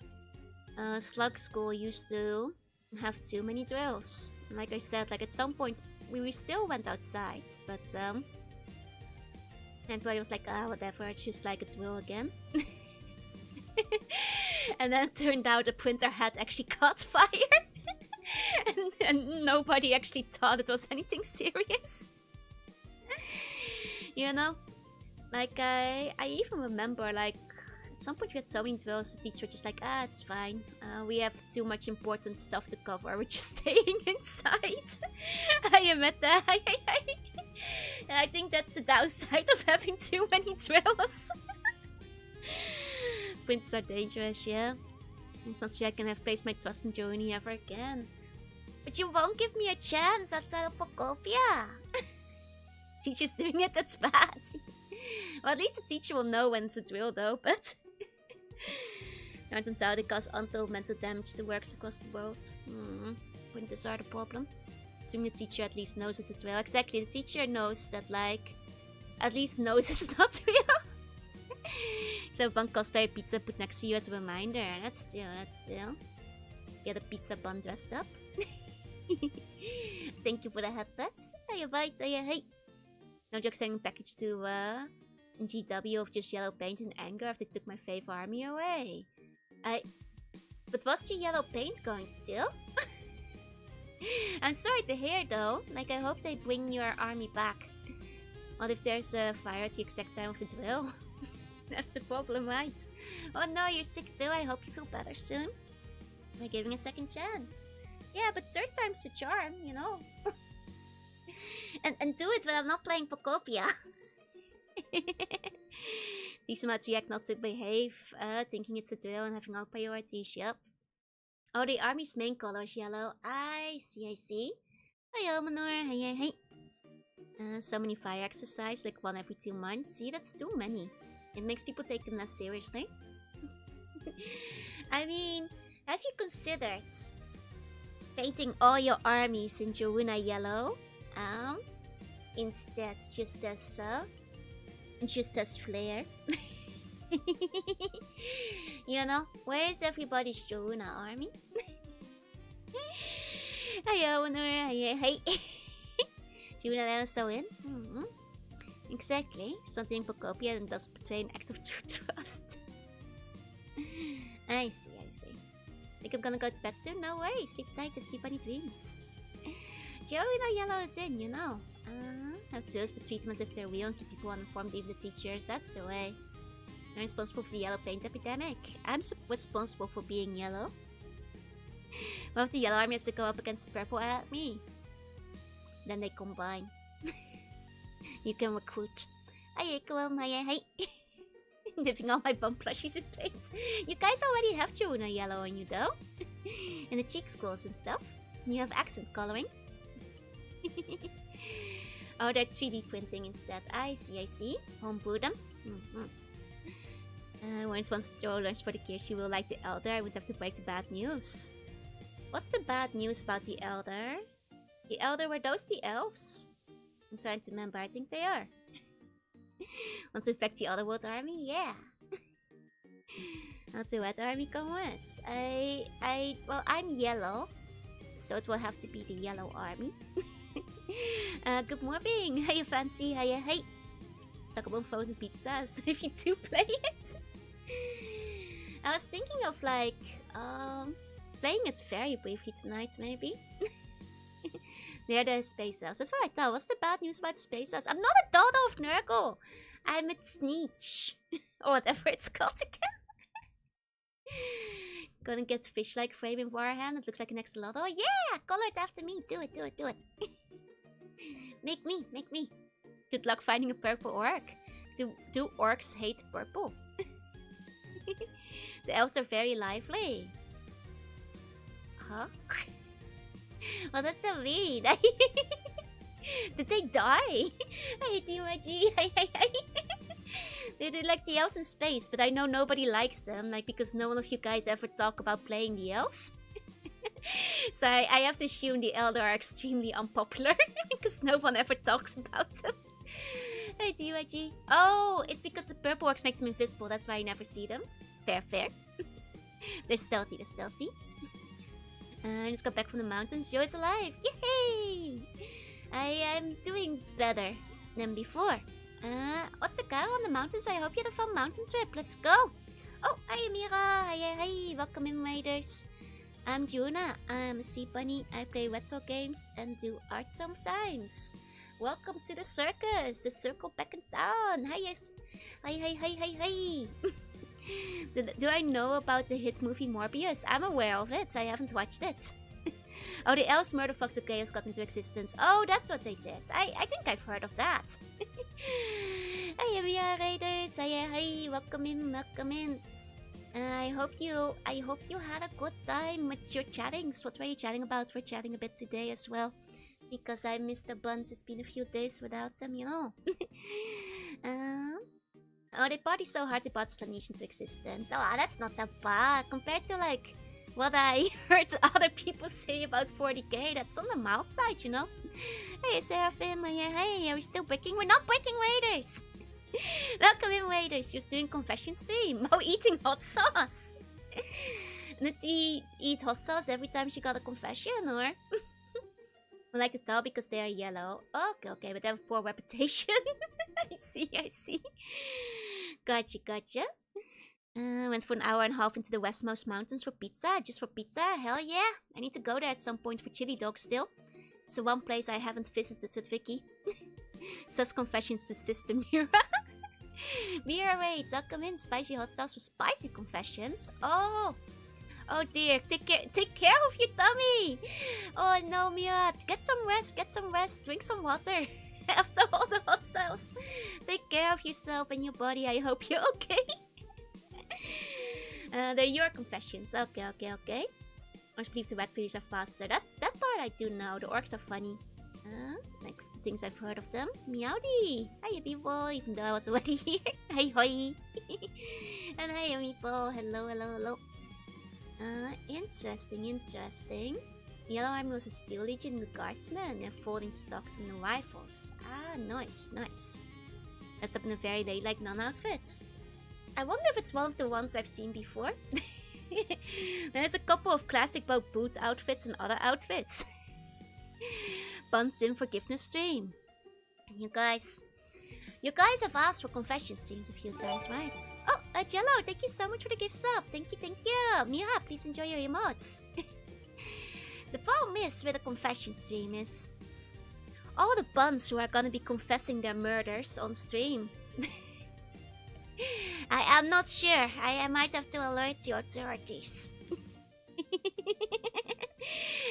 Slug School used to have too many drills. Like I said, like at some point we still went outside, but everybody was like, ah, whatever, it's just like a drill again. And then it turned out the printer had actually caught fire. and nobody actually thought it was anything serious. You know? Like, I even remember, like, at some point we had so many drills, the teacher was just like, ah, it's fine. We have too much important stuff to cover, we're just staying inside. I admit that. And I think that's the downside of having too many drills. Printers are dangerous, yeah. I'm not sure I can have placed my trust in Joni ever again. But you won't give me a chance outside of Pokopia. Teacher's doing it, that's bad. Well, at least the teacher will know when it's a drill though, but... Aren't they cause untold mental damage to works across the world. Printers are the problem. Assuming the teacher at least knows it's a drill. Exactly, the teacher knows that, like... At least knows it's not real. So bun cosplay pizza put next to you as a reminder. That's still. Get a pizza bun dressed up. Thank you for the headbats. Hey, bye, hey. No joke sending a package to GW of just yellow paint and anger after they took my fave army away. But what's your yellow paint going to do? I'm sorry to hear though. Like, I hope they bring your army back. What if there's a fire at the exact time of the drill? That's the problem, right? Oh no, you're sick too. I hope you feel better soon. By giving a second chance. Yeah, but third time's the charm, you know. and do it when I'm not playing Pokopia. These might react not to behave, thinking it's a drill and having all priorities, yep. Oh, the army's main color is yellow. I see. Hi, Manor. Hey. So many fire exercise, like 1 every 2 months. See, that's too many. It makes people take them less seriously. I mean, have you considered painting all your armies in Joruna yellow? Instead, just as flair. You know, where is everybody's Joruna army? Hey. Joruna is so in. Exactly. Something Pokopia and does betray an act of trust. I see. Think I'm gonna go to bed soon? No way. Sleep tight to sleep any dreams. Joruna yellow is in, you know. Have drills but treat them as if they're real and keep people uninformed, even the teachers. That's the way. I'm responsible for the yellow paint epidemic. I'm responsible for being yellow. One of the yellow army has to go up against purple at me. Then they combine. You can recruit. Hey. Dipping all my bum plushies in paint. You guys already have Joruna yellow on you though. And the cheek squirrels and stuff. You have accent coloring. Oh, they're 3D printing instead. I see. Homebrew them. Once Joe learns for the case she will like the Elder, I would have to break the bad news. What's the bad news about the Elder? The Elder, were those the elves? I'm trying to remember, I think they are. Want to infect the Otherworld army? Yeah. Not the Red army comrades. Well, I'm yellow, so it will have to be the yellow army. Good morning. Hey, fancy. Hey. Stuck up on frozen pizzas if you do play it. I was thinking of like playing it very briefly tonight, maybe. They're the space elves. That's what I thought. What's the bad news about the space elves? I'm not a daughter of Nurgle. I'm a Sneech. Or whatever it's called again. Gonna get fish-like frame in Warham. It looks like an axolotl. Oh yeah! Color it after me. Do it. Make me. Good luck finding a purple orc. Do orcs hate purple? The elves are very lively. Huh? What does that mean? Did they die? I hate you, Hey. They're like the elves in space, but I know nobody likes them, like because no one of you guys ever talk about playing the elves. So I have to assume the Elder are extremely unpopular because no one ever talks about them. Hi, DYG. Oh, it's because the purple orcs make them invisible. That's why you never see them. Fair, fair. They're stealthy, they're stealthy. I just got back from the mountains. Joy's alive! Yay! I am doing better than before. What's the guy on the mountains? I hope you had a fun mountain trip. Let's go! Oh, hi Mira! Hi! Welcome in, raiders. I'm Juna. I'm a sea bunny. I play retro games and do art sometimes. Welcome to the circus! The circle back in town! Hi, yes! Hi! Do I know about the hit movie Morbius? I'm aware of it. I haven't watched it. Oh, the elves murder-fucked the chaos got into existence. Oh, that's what they did. I think I've heard of that. Hi, Area Raiders. Hi. Welcome in. I hope you had a good time with your chattings. What were you chatting about? We're chatting a bit today as well. Because I missed the BUNs. It's been a few days without them, you know. Oh, they party so hard they brought Slaanesh into existence. Oh, that's not that bad. Compared to, like, what I heard other people say about 40k, that's on the mild side, you know? Hey, Seraphim, hey, are we still breaking? We're not breaking raiders! Welcome in, raiders. You're doing confession stream. Oh, eating hot sauce! Did she eat hot sauce every time she got a confession, or? I like to tell because they are yellow. Okay, but they have poor reputation. I see. Gotcha. Went for an hour and a half into the westmost mountains for pizza. Just for pizza? Hell yeah. I need to go there at some point for chili dogs still. It's the one place I haven't visited with Vicky. Sus confessions to Sister Mira. Mira raids. Welcome in. Spicy hot sauce for spicy confessions. Oh dear, take care of your tummy! Oh no, Mia, get some rest, drink some water. After all the hot sauce. Take care of yourself and your body, I hope you're okay. They're your confessions, okay. I believe the rat videos are faster. That part I do know, the orcs are funny. Like the things I've heard of them. Meowdy! Hiya people, even though I was already here. Hi hoi! And hiya people, hello. Interesting. Yellow Army was a Steel Legion and the Guardsmen. They're folding stocks and the rifles. Ah, nice. Dressed up in a very late nun outfit. I wonder if it's one of the ones I've seen before. There's a couple of classic boot outfits and other outfits. Buns in forgiveness stream. You guys have asked for confession streams a few times, right? Oh, Jello, thank you so much for the gift sub. Thank you. Mira, please enjoy your emotes. The problem is with a confession stream is all the buns who are gonna be confessing their murders on stream. I am not sure. I might have to alert the authorities.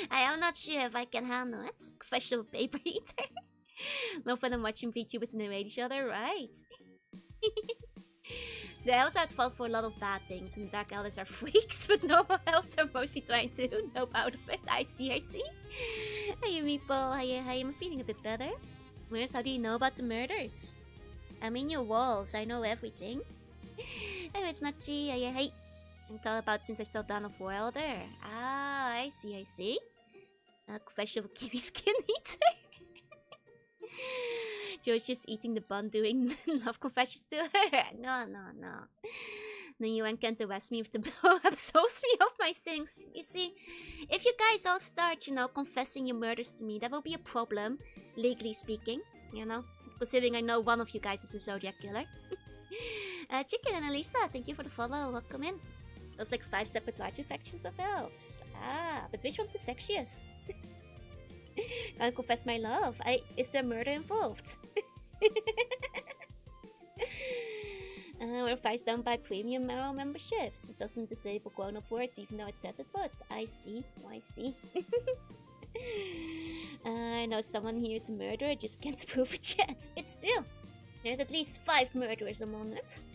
I am not sure if I can handle it. Professional paper eater. No fun in watching VTubers narrate each other, right? The elves are at fault for a lot of bad things, and the Dark Elders are freaks, but normal elves are mostly trying to nope out of it. I see. Hey, meeple. Hi, I'm feeling a bit better. Where's how do you know about the murders? I'm in your walls, I know everything. Hey, it's Nachi. Hey. I'm talking about since I saw Dawn of War Elder. Ah, I see. Question of kiwi skin eater. Joe's just eating the bun doing love confessions to her. No. Then you can't arrest me if the blow absolves me of my sins. You see, if you guys all start, confessing your murders to me, that will be a problem, legally speaking, considering I know one of you guys is a Zodiac killer. Chicken and Elisa, thank you for the follow. Welcome in. There's like 5 separate larger factions of elves. Ah, but which one's the sexiest? I'll confess my love. Is there murder involved? We're priced down by premium Marrow memberships. It doesn't disable grown-up words even though it says it would. I see. I know someone here is a murderer, just can't prove it yet. It's still. There's at least 5 murderers among us.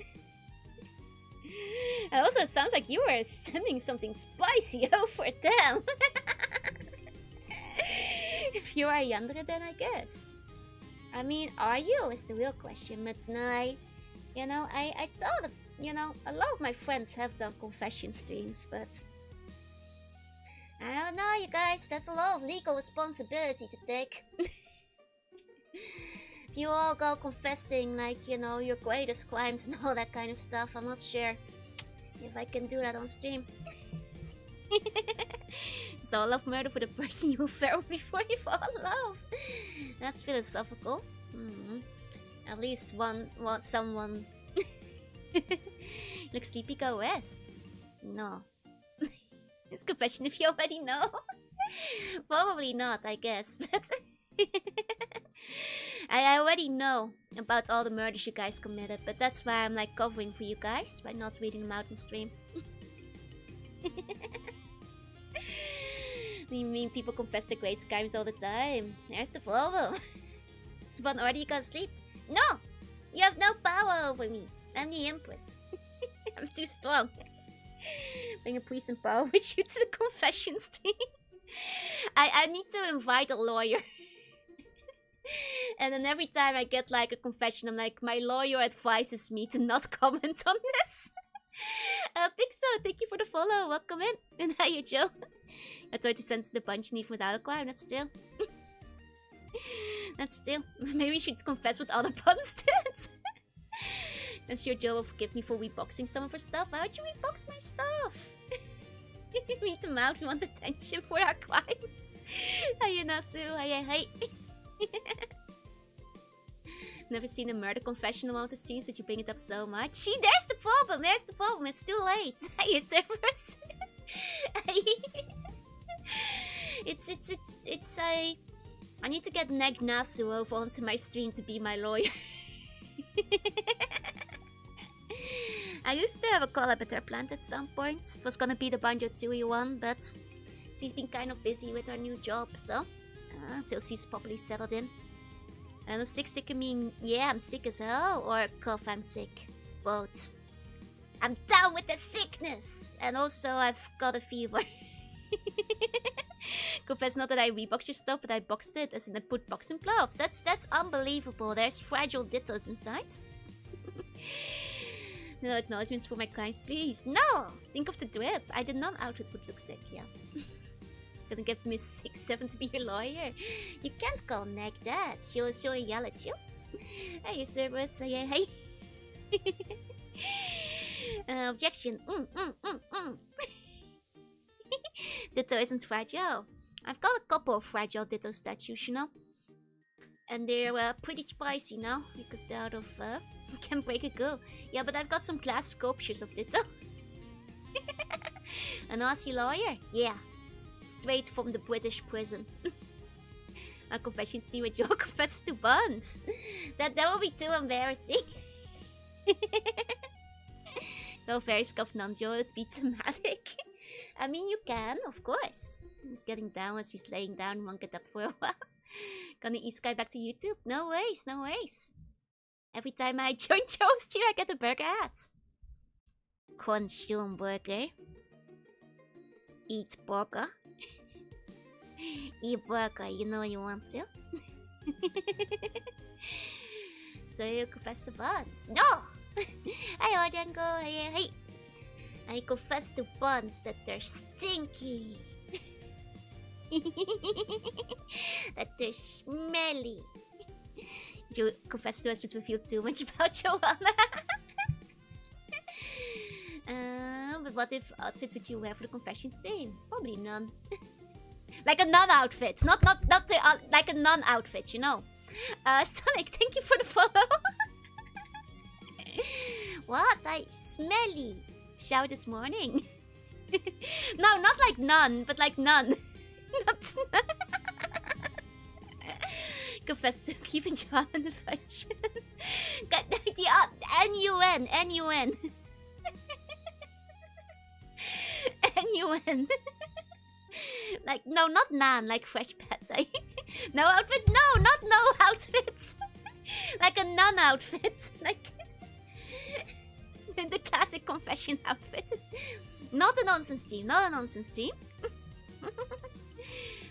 Also, it sounds like you were sending something spicy over them. If you are younger, then I guess. I mean, are you? Is the real question. But I thought, a lot of my friends have done confession streams, but I don't know, you guys. That's a lot of legal responsibility to take. you all go confessing, like, you know, your greatest crimes and all that kind of stuff. I'm not sure if I can do that on stream. So love murder for the person you fell before you fall in love. That's philosophical. At least someone. Look sleepy, go rest. No. It's confession if you already know. Probably not, I guess, but I already know about all the murders you guys committed, but that's why I'm like covering for you guys by not reading them out on stream. You mean people confess the great crimes all the time? There's the problem. Spawn order, you gotta sleep. No! You have no power over me. I'm the Empress. I'm too strong. Bring a priest and power with you to the confession stream. I need to invite a lawyer. And then every time I get like a confession, I'm like, my lawyer advises me to not comment on this. Pixo, thank you for the follow. Welcome in. And how you, Joe? I 30 cents to the bunch even without a crime. That's still. That's still. Maybe we should confess what other puns did. I'm sure Joe will forgive me for reboxing some of her stuff. Why would you rebox my stuff? Read them out. We want attention for our crimes. Hiya, Nasu. Hiya. Never seen a murder confession on one of the streams, but you bring it up so much. See, there's the problem. There's the problem. It's too late. Hiya, Cerberus. It's I need to get Neg Nasu over onto my stream to be my lawyer. I used to have a collab with her planned at some point. It was gonna be the Banjo Tooie one, but she's been kind of busy with her new job, so until she's properly settled in. And sick can mean, yeah, I'm sick as hell, or cough, I'm sick. Both. I'm down with the sickness! And also, I've got a fever. Confess not that I reboxed your stuff, but I boxed it, as in I put boxing gloves. That's unbelievable. There's fragile dittos inside. No acknowledgements for my crimes, please. No! Think of the drip. I did not outfit would look sick, yeah. Gonna get Miss 6-7 to be your lawyer. You can't call Neg that. She'll yell at you. Hey, Cerberus. Hey. Objection. Ditto isn't fragile. I've got a couple of fragile Ditto statues, you know. And they're pretty spicy now, because they're out of can break a girl. Yeah, but I've got some glass sculptures of Ditto. An Aussie lawyer? Yeah. Straight from the British prison. A confession stream with Joe confesses to BUNs. That would be too embarrassing. No fairy scuff non-Joe, it'd be thematic. I mean, you can, of course. He's getting down as he's laying down, won't get up for a while. Gonna Sky back to YouTube? No ways, no ways. Every time I join Joe's stream, I get a burger hat. Consume burger. Eat burger. Eat burger, you know you want to. So you confess to BUNs? No! Hi, Ojango. Hey. I confess to BUNs that they're stinky. That they're smelly. You confess to us but reveal too much about Joanna. But what if outfit would you wear for the confession stream? Probably none. Like a non-outfit, not the, like a non-outfit, you know. Sonic, thank you for the follow. What? I smelly. Shower this morning. No, not like none, but like none. Not confess to keeping Joanna in the function. N-U-N. N-U-N. Like, no, not nan, like fresh pate. No outfit? No, not no outfits. Like a nun outfit. Like in the classic confession outfit. Not a nonsense team, not a nonsense team.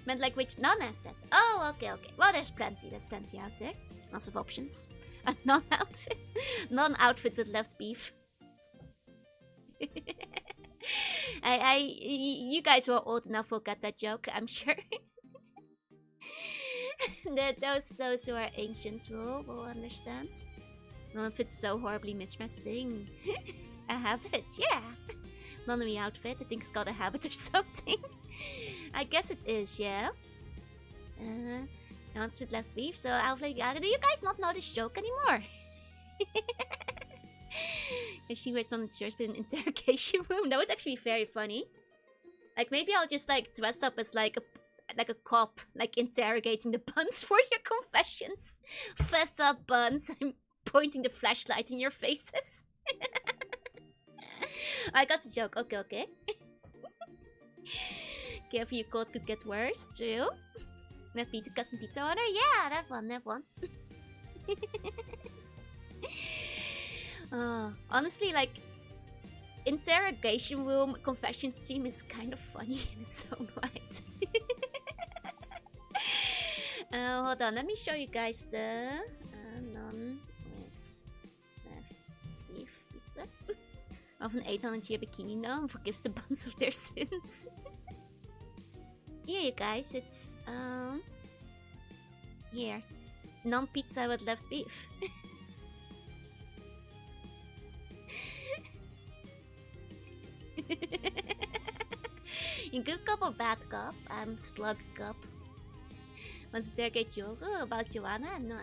Meant like which nun has said. Oh, okay. Well, there's plenty out there. Lots of options. A non-outfit. Non-outfit with left beef. You guys were old enough will get that joke, I'm sure. Those who are ancient will understand. None of it's so horribly mismatched thing. A habit, yeah. Nunnery outfit, I think it's called a habit or something. I guess it is, yeah. Nuns with left beef, so do you guys not know this joke anymore? And she wears on the church with an interrogation room. That would actually be very funny. Like maybe I'll just like dress up as like a cop, like interrogating the buns for your confessions. Fess up, buns. I'm pointing the flashlight in your faces. I got the joke. Okay. Careful, your cold could get worse. True. Not beat the custom pizza order? Yeah, that one. Honestly, like, interrogation room confession stream is kind of funny in its own right. Hold on, let me show you guys the none with left beef pizza of an 800-year bikini gnome forgives the buns of their sins. Yeah, you guys, it's here, non-pizza with left beef. In good cup or bad cup? I'm slug cup. Wants to interrogate you about Joanna? No.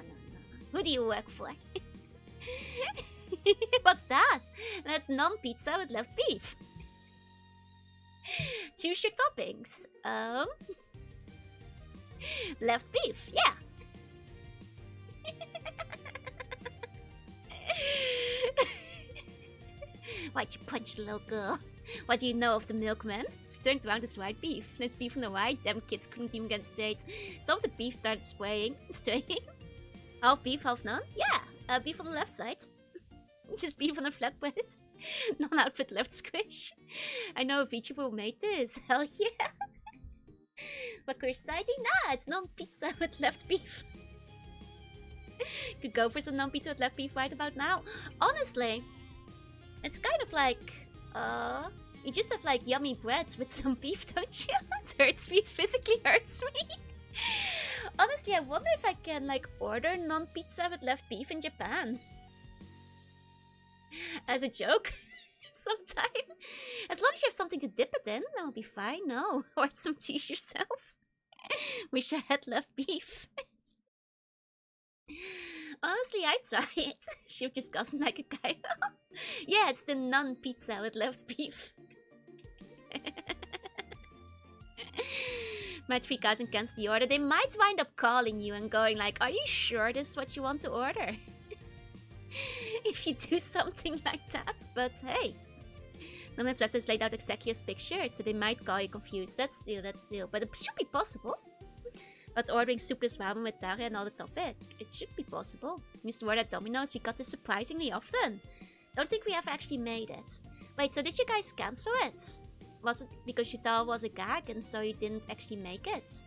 Who do you work for? What's that? That's non-pizza with left beef. Choose your toppings. Left beef, yeah. Why'd you punch the little girl? What do you know of the milkman? Turned around as white beef. There's beef on the white. Damn kids couldn't even get straight. Some of the beef started straying. Half beef, half none? Yeah, beef on the left side. Just beef on the flat breast. Non-outfit left squish. I know a Vtuber made this. Hell yeah. What we're citing? Nah, it's non-pizza with left beef. Could go for some non-pizza with left beef right about now. Honestly, it's kind of like, you just have like yummy bread with some beef, don't you? It hurts me, it physically hurts me. Honestly, I wonder if I can like order non-pizza with left beef in Japan. As a joke. Sometime. As long as you have something to dip it in, that'll be fine. No, order some cheese yourself. Wish I had left beef. Honestly, I'd try it. She was just cousin like a guy. Yeah, it's the non-pizza with left beef. Might freak out and cancel the order. They might wind up calling you and going like, are you sure this is what you want to order? If you do something like that, but hey. Nomad's website is laid out exactly as pictured, so they might call you confused. That's still. But it should be possible. But ordering soupless ramen with tare and all the topic, it should be possible. Used to order at Domino's, we got this surprisingly often. Don't think we have actually made it. Wait, so did you guys cancel it? Was it because you thought it was a gag and so you didn't actually make it?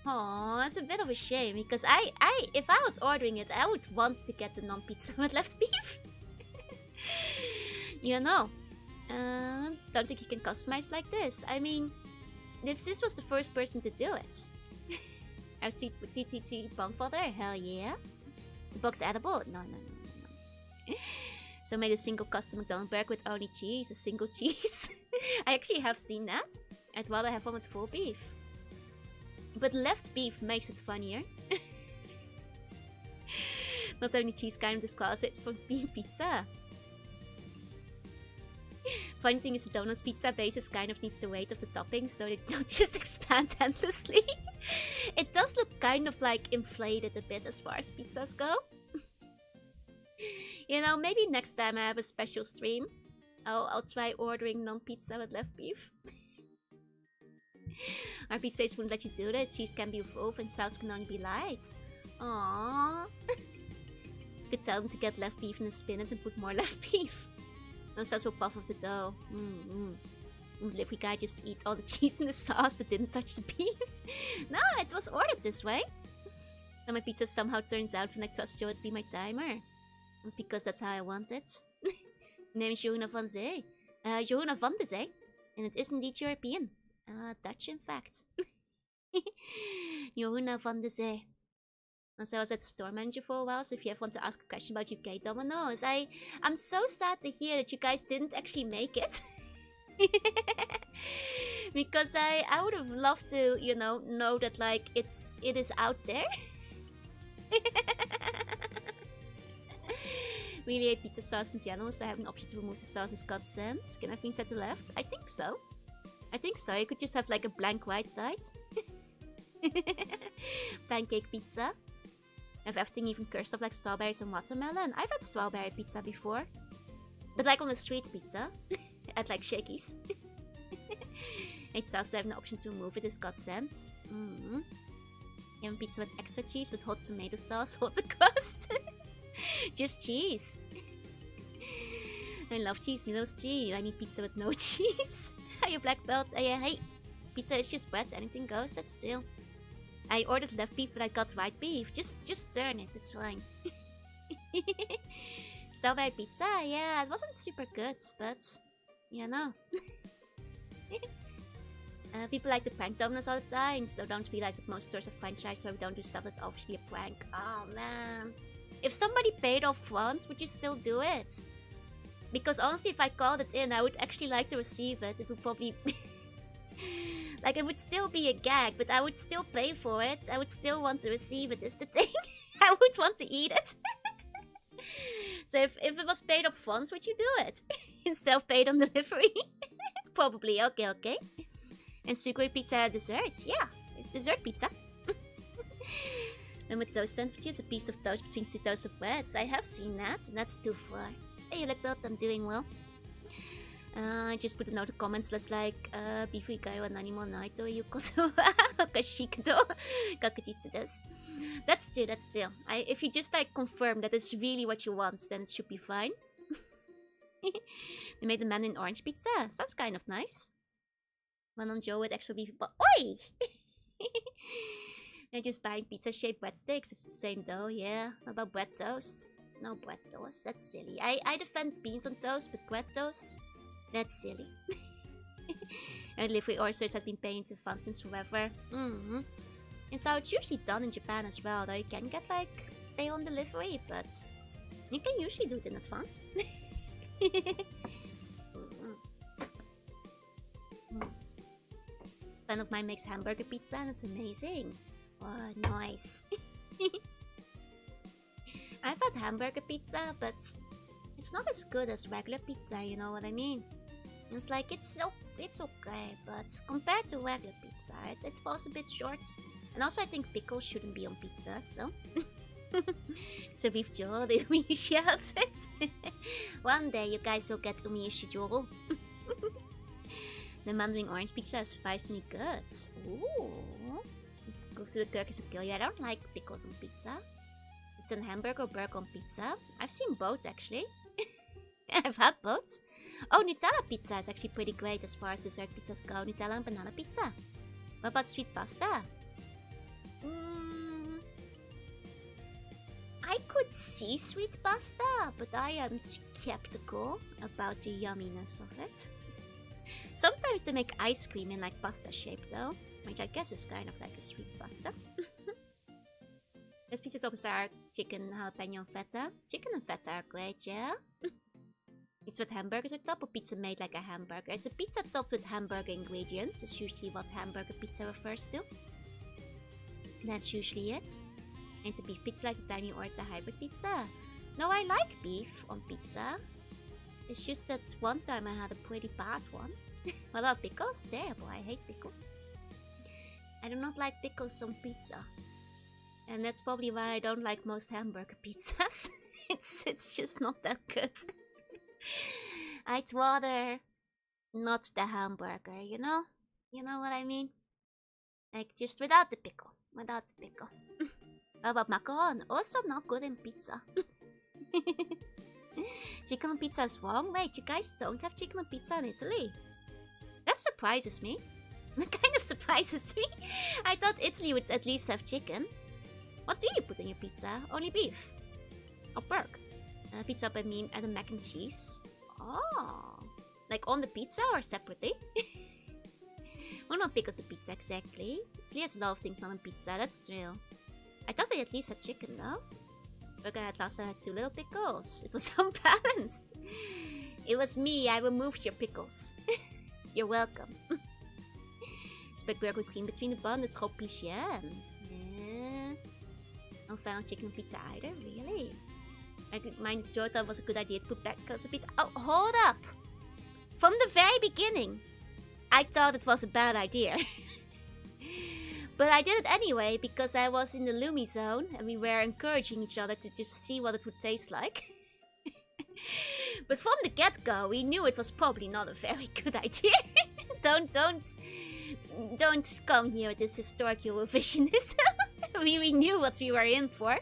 Oh, it's a bit of a shame because if I was ordering it, I would want to get the non-pizza with left beef. You know, don't think you can customize like this. I mean, this was the first person to do it. Our TTT Bonfather, hell yeah. Is the box edible? No. So made a single custom McDonald's burger with only cheese, a single cheese. I actually have seen that. I'd rather have one with full beef. But left beef makes it funnier. Not only cheese kind of disqualifies it for beef pizza. Funny thing is the Domino's pizza basis kind of needs the weight of the toppings so they don't just expand endlessly. It does look kind of like inflated a bit as far as pizzas go. You know, maybe next time I have a special stream, I'll try ordering non-pizza with left beef. RP Space wouldn't let you do that. Cheese can be full and sauce can only be light. Aww. Could tell them to get left beef in the spinach and put more left beef. No sauce will puff off the dough. The delivery guy just eat all the cheese in the sauce but didn't touch the beef. No, it was ordered this way. And my pizza somehow turns out when I trust Joe to be my timer. That's because that's how I want it. Name is Johanna van Zee. Johanna van de Zee. And it is indeed European. Dutch in fact. Yoruna van de Zee. Also, I was at the store manager for a while, so if you ever want to ask a question about UK Dominoes, I'm so sad to hear that you guys didn't actually make it. Because I would have loved to, you know that like it is out there. Really hate pizza sauce in general, so I have an option to remove the sauce as God sends. Can everything set to left? I think so. You could just have like a blank right side. Pancake pizza. Have everything even cursed up like strawberries and watermelon. I've had strawberry pizza before. But like on a street pizza. At like Shakey's. It's also have an option to remove it as God sent. You have a pizza with extra cheese with hot tomato sauce, hot crust. Just cheese. I love cheese meals too. I need pizza with no cheese. Are you black belt? Hey, pizza is just bread. Anything goes. That's still. I ordered left beef, but I got right beef. Just turn it. It's fine. Strawberry pizza. Yeah, it wasn't super good, but you know. People like to prank Domino's all the time, so don't realize that most stores are franchise, so we don't do stuff that's obviously a prank. Oh man. If somebody paid off front, would you still do it? Because honestly, if I called it in, I would actually like to receive it. It would probably... like, it would still be a gag, but I would still pay for it. I would still want to receive it, is the thing. I would want to eat it. So if it was paid up front, would you do it? Self-paid on delivery? Probably, okay. And sugary pizza dessert? Yeah, it's dessert pizza. And with toast sandwiches, a piece of toast between 2 toasts of bread. I have seen that, and that's too far. Hey, you look built, I'm doing well. I just put a note in the comments that's like, beef ikai wa nani mo nai to iu koto wa okashii kedo kakujitsu desu. That's true. If you just like confirm that it's really what you want, then it should be fine. They made the man in orange pizza. Sounds kind of nice. One on Joe with extra beef, but oi! They're just buying pizza-shaped breadsticks. It's the same dough, yeah. What about bread toast? No bread toast. That's silly. I defend beans on toast, but bread toast? That's silly. And delivery orders has been paying to advance since forever. And so it's usually done in Japan as well, though you can get like pay on delivery, but you can usually do it in advance. A friend of mine makes hamburger pizza and it's amazing. Oh, nice. I've had hamburger pizza, but it's not as good as regular pizza, you know what I mean? It's like, it's okay, but compared to regular pizza, it falls a bit short. And also I think pickles shouldn't be on pizza, so... So beef Joel, the Umiishi outfit. One day you guys will get Umiishi Joel. The mandarin orange pizza is surprisingly good. Ooh. Go through the gherkins will kill you. I don't like pickles on pizza. It's a hamburger or burger on pizza. I've seen both actually. I've had both. Oh, Nutella pizza is actually pretty great as far as dessert pizzas go. Nutella and banana pizza. What about sweet pasta? I could see sweet pasta, but I am skeptical about the yumminess of it. Sometimes they make ice cream in like pasta shape though, which I guess is kind of like a sweet pasta. Those pizza toppings are chicken, jalapeno and feta. Chicken and feta are great, yeah? It's with hamburgers on top or pizza made like a hamburger. It's a pizza topped with hamburger ingredients. Is usually what hamburger pizza refers to. That's usually it. And the beef pizza like the tiny or the hybrid pizza. No, I like beef on pizza. It's just that one time I had a pretty bad one. What about pickles? Terrible, I hate pickles. I do not like pickles on pizza. And that's probably why I don't like most hamburger pizzas. It's just not that good. I'd rather not the hamburger, you know? You know what I mean? Like just without the pickle. Without the pickle. How about macaron? Also not good in pizza. Chicken on pizza is wrong? Wait, you guys don't have chicken on pizza in Italy? That surprises me. That kind of surprises me. I thought Italy would at least have chicken. What do you put in your pizza? Only beef? Or pork? Pizza I mean and a mac and cheese. Oh. Like on the pizza or separately? Well, not pickles on pizza exactly. It has a lot of things not on pizza, that's true. I thought they at least had chicken though. Burger at last I had 2 little pickles. It was unbalanced. It was me, I removed your pickles. You're welcome. It's big burger with cream between the bun, the tropicienne. Yeah. No fan on chicken on pizza either, really? My Jota was a good idea to put pickles on pizza. Oh, hold up! From the very beginning, I thought it was a bad idea. But I did it anyway because I was in the Lumi zone and we were encouraging each other to just see what it would taste like. But from the get-go, we knew it was probably not a very good idea. Don't come here with this historical revisionism. we knew what we were in for,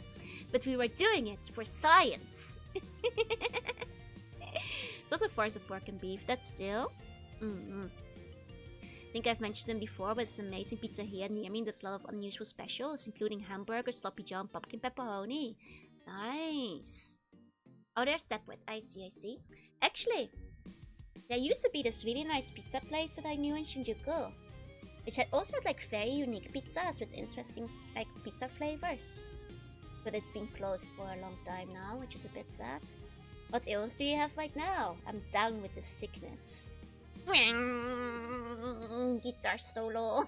but we were doing it for science. It's also force of pork and beef, that's still. I think I've mentioned them before, but it's an amazing pizza here near me. There's a lot of unusual specials, including hamburgers, sloppy joe, and pumpkin pepperoni. Nice. Oh, they're separate. I see. Actually, there used to be this really nice pizza place that I knew in Shinjuku, which had also had like very unique pizzas with interesting like pizza flavors. But it's been closed for a long time now, which is a bit sad. What else do you have right now? I'm down with the sickness. Guitar solo.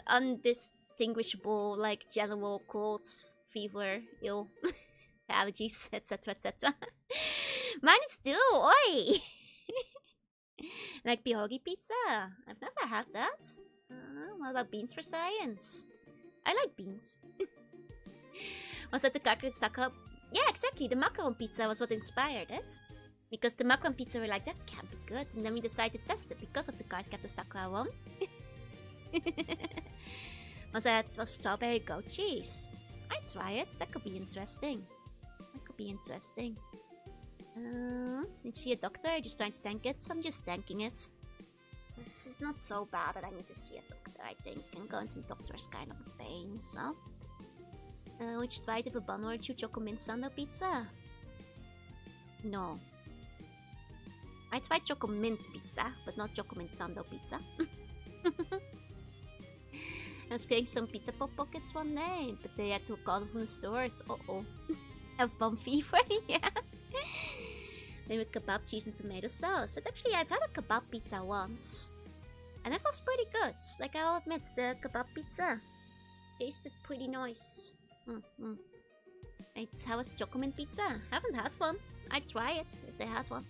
Undistinguishable, like general cold, fever, ill, allergies, etc. Mine is still, oi! Like pierogi pizza. I've never had that. What about beans for science? I like beans. Was that the Kakuri Sakura? Yeah, exactly. The macaron pizza was what inspired it. Because the macaron pizza were like, that can't be good. And then we decided to test it because of the card captor Sakura one. Was strawberry goat cheese. I'd try it. That could be interesting. Did you see a doctor? Are you just trying to tank it? I'm just tanking it. This is not so bad that I need to see a doctor, I think. And going to the doctor is kind of a pain, so. Would you try it with a bun or 2 choco mint sando pizza? No. I tried choco mint pizza, but not choco mint sando pizza. I was getting some pizza pop pockets one day, but they had to call them from the stores. Uh-oh. Have bum fever, yeah. Then with kebab cheese and tomato sauce. But actually, I've had a kebab pizza once. And that was pretty good. Like, I'll admit, the kebab pizza tasted pretty nice. How was choco mint pizza? Haven't had one. I'd try it if they had one.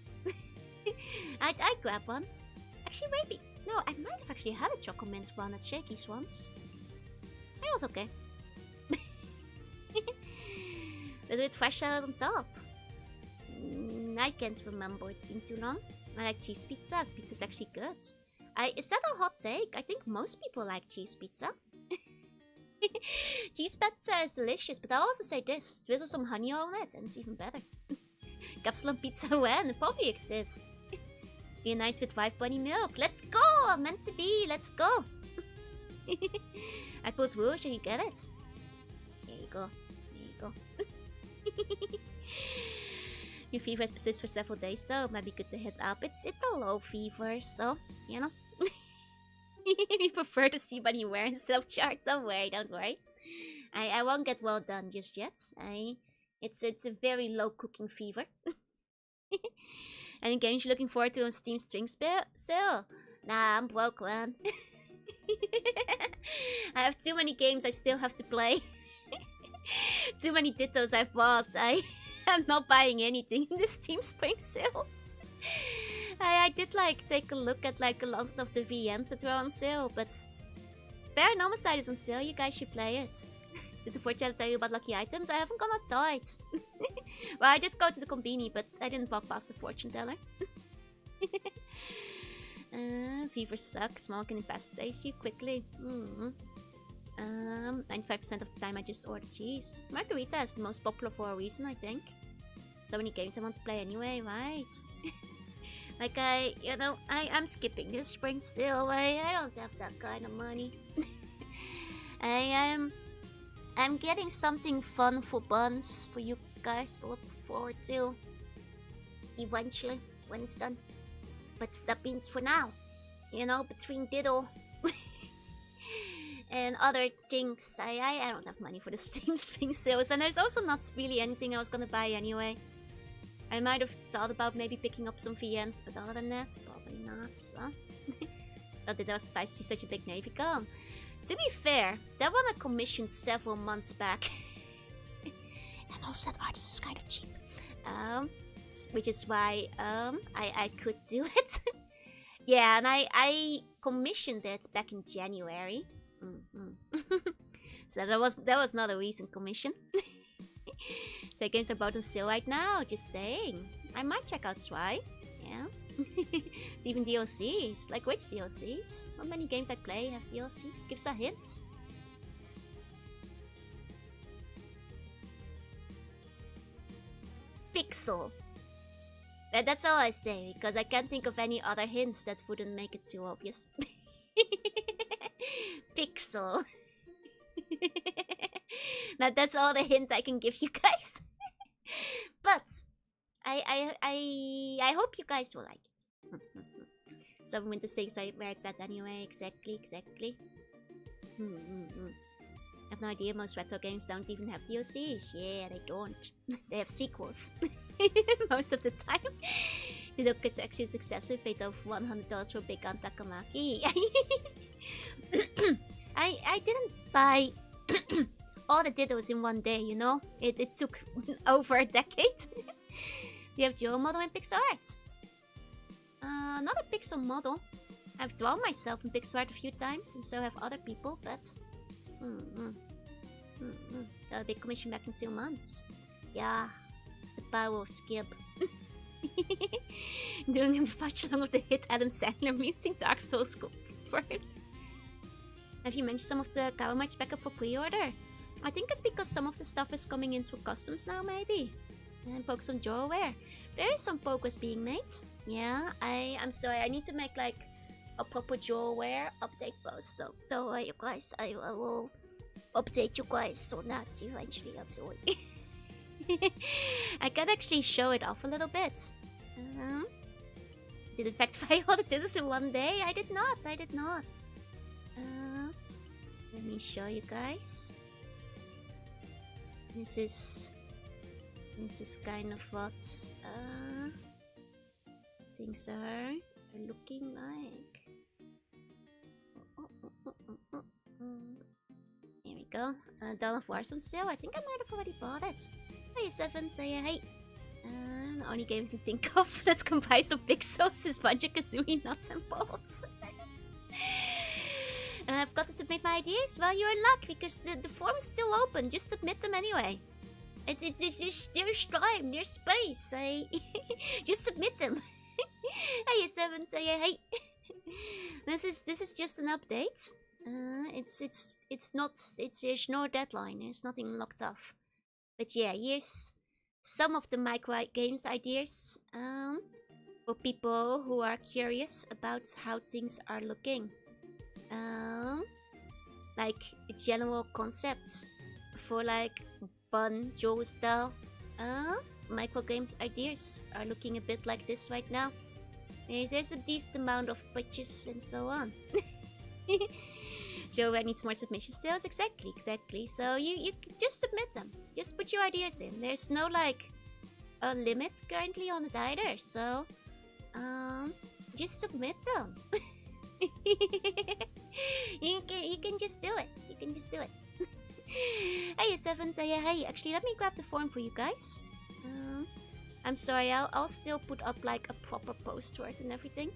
I'd grab one. Actually, maybe. No, I might have actually had a choco mint one at Shakey's once. It was okay. But with fresh salad on top. I can't remember, it's been too long. I like cheese pizza. The pizza's actually good. Is that a hot take? I think most people like cheese pizza. Cheese pizza is delicious, but I'll also say this. Drizzle some honey on it and it's even better. Capsule pizza when? It probably exists. Unite with wife bunny milk. Let's go! Meant to be, let's go! I put rouge and you get it. There you go. Your fever has persisted for several days though. Might be good to hit up. It's a low fever, so, you know. We prefer to see bunny wear instead of chart. Don't worry. I won't get well done just yet. It's a very low cooking fever. Any games you're looking forward to on Steam String sale? Nah, I'm broke, man. I have too many games I still have to play. Too many Dittos I've bought. I'm not buying anything in the Steam Spring sale. I did like take a look at like a lot of the VNs that were on sale, but Paranormal is on sale. You guys should play it. Did the fortune tell you about lucky items? I haven't gone outside. Well, I did go to the conveni, but I didn't walk past the fortune teller. Fever sucks. Small can incapacitate you quickly. 95% of the time I just order cheese. Margarita is the most popular for a reason, I think. So many games I want to play anyway, right? Like I'm skipping this spring still. I don't have that kind of money. I'm getting something fun for BUNs for you guys to look forward to. Eventually, when it's done. but that means for now, you know, between Diddle and other things, I don't have money for the Steam Spring sales, and there's also not really anything I was gonna buy anyway. I might have thought about maybe picking up some VNs, but other than that, probably not, so... Thought that was spicy, such a big Navy gun. To be fair, that one I commissioned several months back. And also that artist is kind of cheap. Which is why I could do it. Yeah, and I commissioned it back in January. So that was not a recent commission. So games are both on sale right now, just saying. I might check out Try. Yeah. It's even DLCs. Like which DLCs? Not many games I play have DLCs. Give us a hint. Pixel. That's all I say, because I can't think of any other hints that wouldn't make it too obvious. Pixel. Now that's all the hint I can give you guys. But I hope you guys will like it. So Winter Sings where it's at anyway. Exactly. I have no idea, most retro games don't even have DLCs. Yeah, they don't. They have sequels. Most of the time. You look, it's actually a success. We paid over $100 for Big Gun Takamaki. I didn't buy all the Dittos in one day, you know? It took over a decade. We have dual model and pixel art. Not a pixel model. I've drawn myself in pixel art a few times, and so have other people, but... Got a big commission back in 2 months. Yeah, it's the power of Skip. Doing him much along with the hit Adam Sandler muting Dark Souls first. Have you mentioned some of the Cow Match backup for pre-order? I think it's because some of the stuff is coming in through customs now, maybe. And focus on JoeAware. There is some progress being made. Yeah, I'm sorry, I need to make like a proper JoeAware update post though. Don't worry, you guys, I will update you guys so that eventually, I'm sorry. I can actually show it off a little bit. Did in fact buy all the Dittos in one day? I did not. Let me show you guys. This is kind of what things are looking like. Here we go. Dawn of War's on sale. I think I might have already bought it. Hey, 7, say hey. The only game I can think of that's comprised of pixels is Banjo-Kazooie Nuts and Bolts. I've got to submit my ideas? Well, you're in luck because the form is still open. Just submit them anyway. There's time, there's space. Just submit them. Hey, 7, say hey. This is just an update. There's no deadline. There's nothing locked off. But yeah, here's some of the micro games ideas for people who are curious about how things are looking. Like general concepts for like BUN Joe style micro games ideas are looking a bit like this right now. There's a decent amount of pictures and so on. Joe needs more submission sales. Exactly. So you just submit them. Just put your ideas in. There's no like a limit currently on it either. So just submit them. You can just do it. Hey, 7, hey. Actually, let me grab the form for you guys. I'm sorry. I'll still put up like a proper post for it and everything.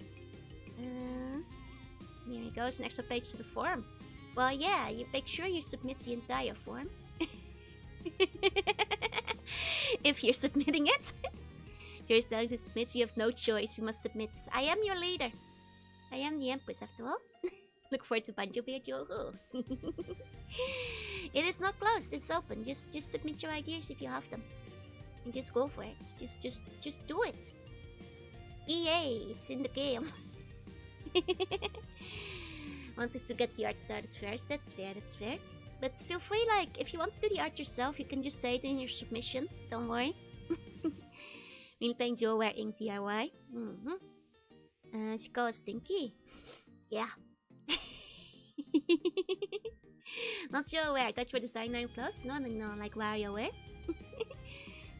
Here we go. It's an extra page to the form. Well, yeah, you make sure you submit the entire form. If you're submitting it. Just telling to submit, we have no choice, we must submit. I am your leader. I am the Empress after all. Look forward to Banjo Bear Joe. It is not closed, it's open. Just submit your ideas if you have them. And just go for it. Just do it. EA, it's in the game. Wanted to get the art started first. That's fair. But feel free, like, if you want to do the art yourself, you can just say it in your submission. Don't worry. Really playing JoeAware Inc. DIY. She calls Stinky. Yeah. Not sure where. I thought you were design 9 plus. No, like WarioWare.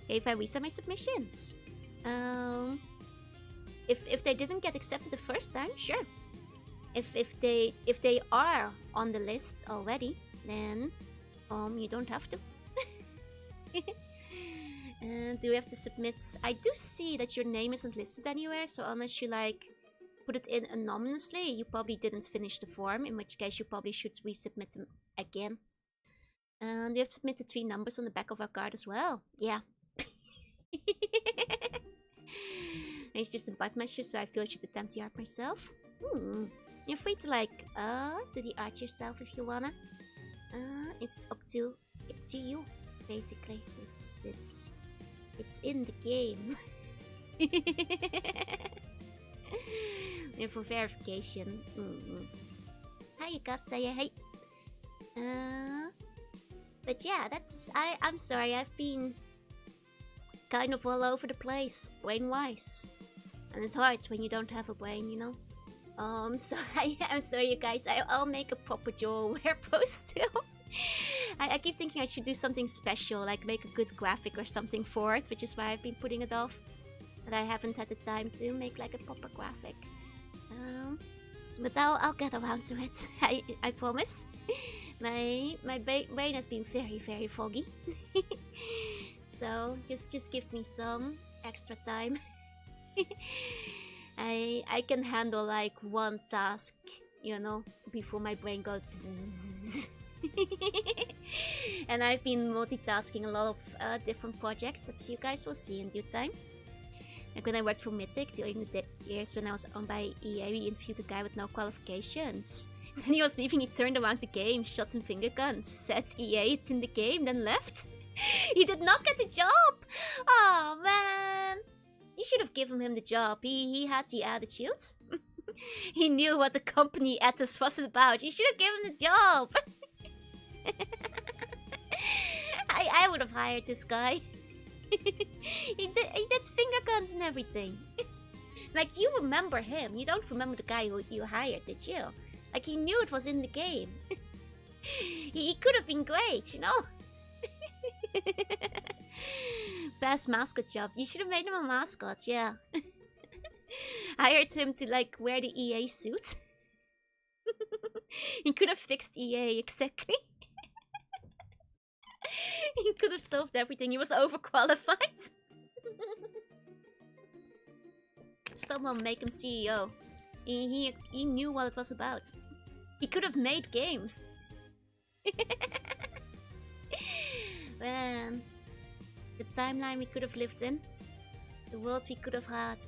Okay, if I reset my submissions. If they didn't get accepted the first time, sure. If they are on the list already, then you don't have to. And do we have to submit? I do see that your name isn't listed anywhere, so unless you like put it in anonymously, you probably didn't finish the form, in which case you probably should resubmit them again. And we have submitted 3 numbers on the back of our card as well. Yeah. It's just a butt measure, so I feel I should attempt the art myself. You're free to like do the art yourself if you wanna. It's up to you, basically. It's in the game. And for verification. Hi, you guys say hey. But yeah, I'm sorry, I've been kind of all over the place, brain-wise. And it's hard when you don't have a brain, you know? So I'm sorry, you guys. I'll make a proper Joe-aware post still. I keep thinking I should do something special, like make a good graphic or something for it, which is why I've been putting it off. But I haven't had the time to make like a proper graphic. But I'll get around to it. I promise. My brain has been very, very foggy. So just give me some extra time. I can handle like one task, you know, before my brain goes bzzz. And I've been multitasking a lot of different projects that you guys will see in due time. Like when I worked for Mythic during the years when I was owned by EA, we interviewed a guy with no qualifications. When he was leaving, he turned around the game, shot him finger guns, said EA it's in the game, then left. He did not get the job! Oh man! You should have given him the job. He had the attitude. He knew what the company ethos was about. You should have given him the job! I would have hired this guy. he did finger guns and everything. Like, you remember him. You don't remember the guy who you hired, did you? Like, he knew it was in the game. He could have been great, you know? Best mascot job. You should have made him a mascot, yeah. Hired him to, like, wear the EA suit. He could have fixed EA, exactly. He could have solved everything. He was overqualified. Someone make him CEO. He knew what it was about. He could have made games. Man, the timeline we could have lived in, the world we could have had,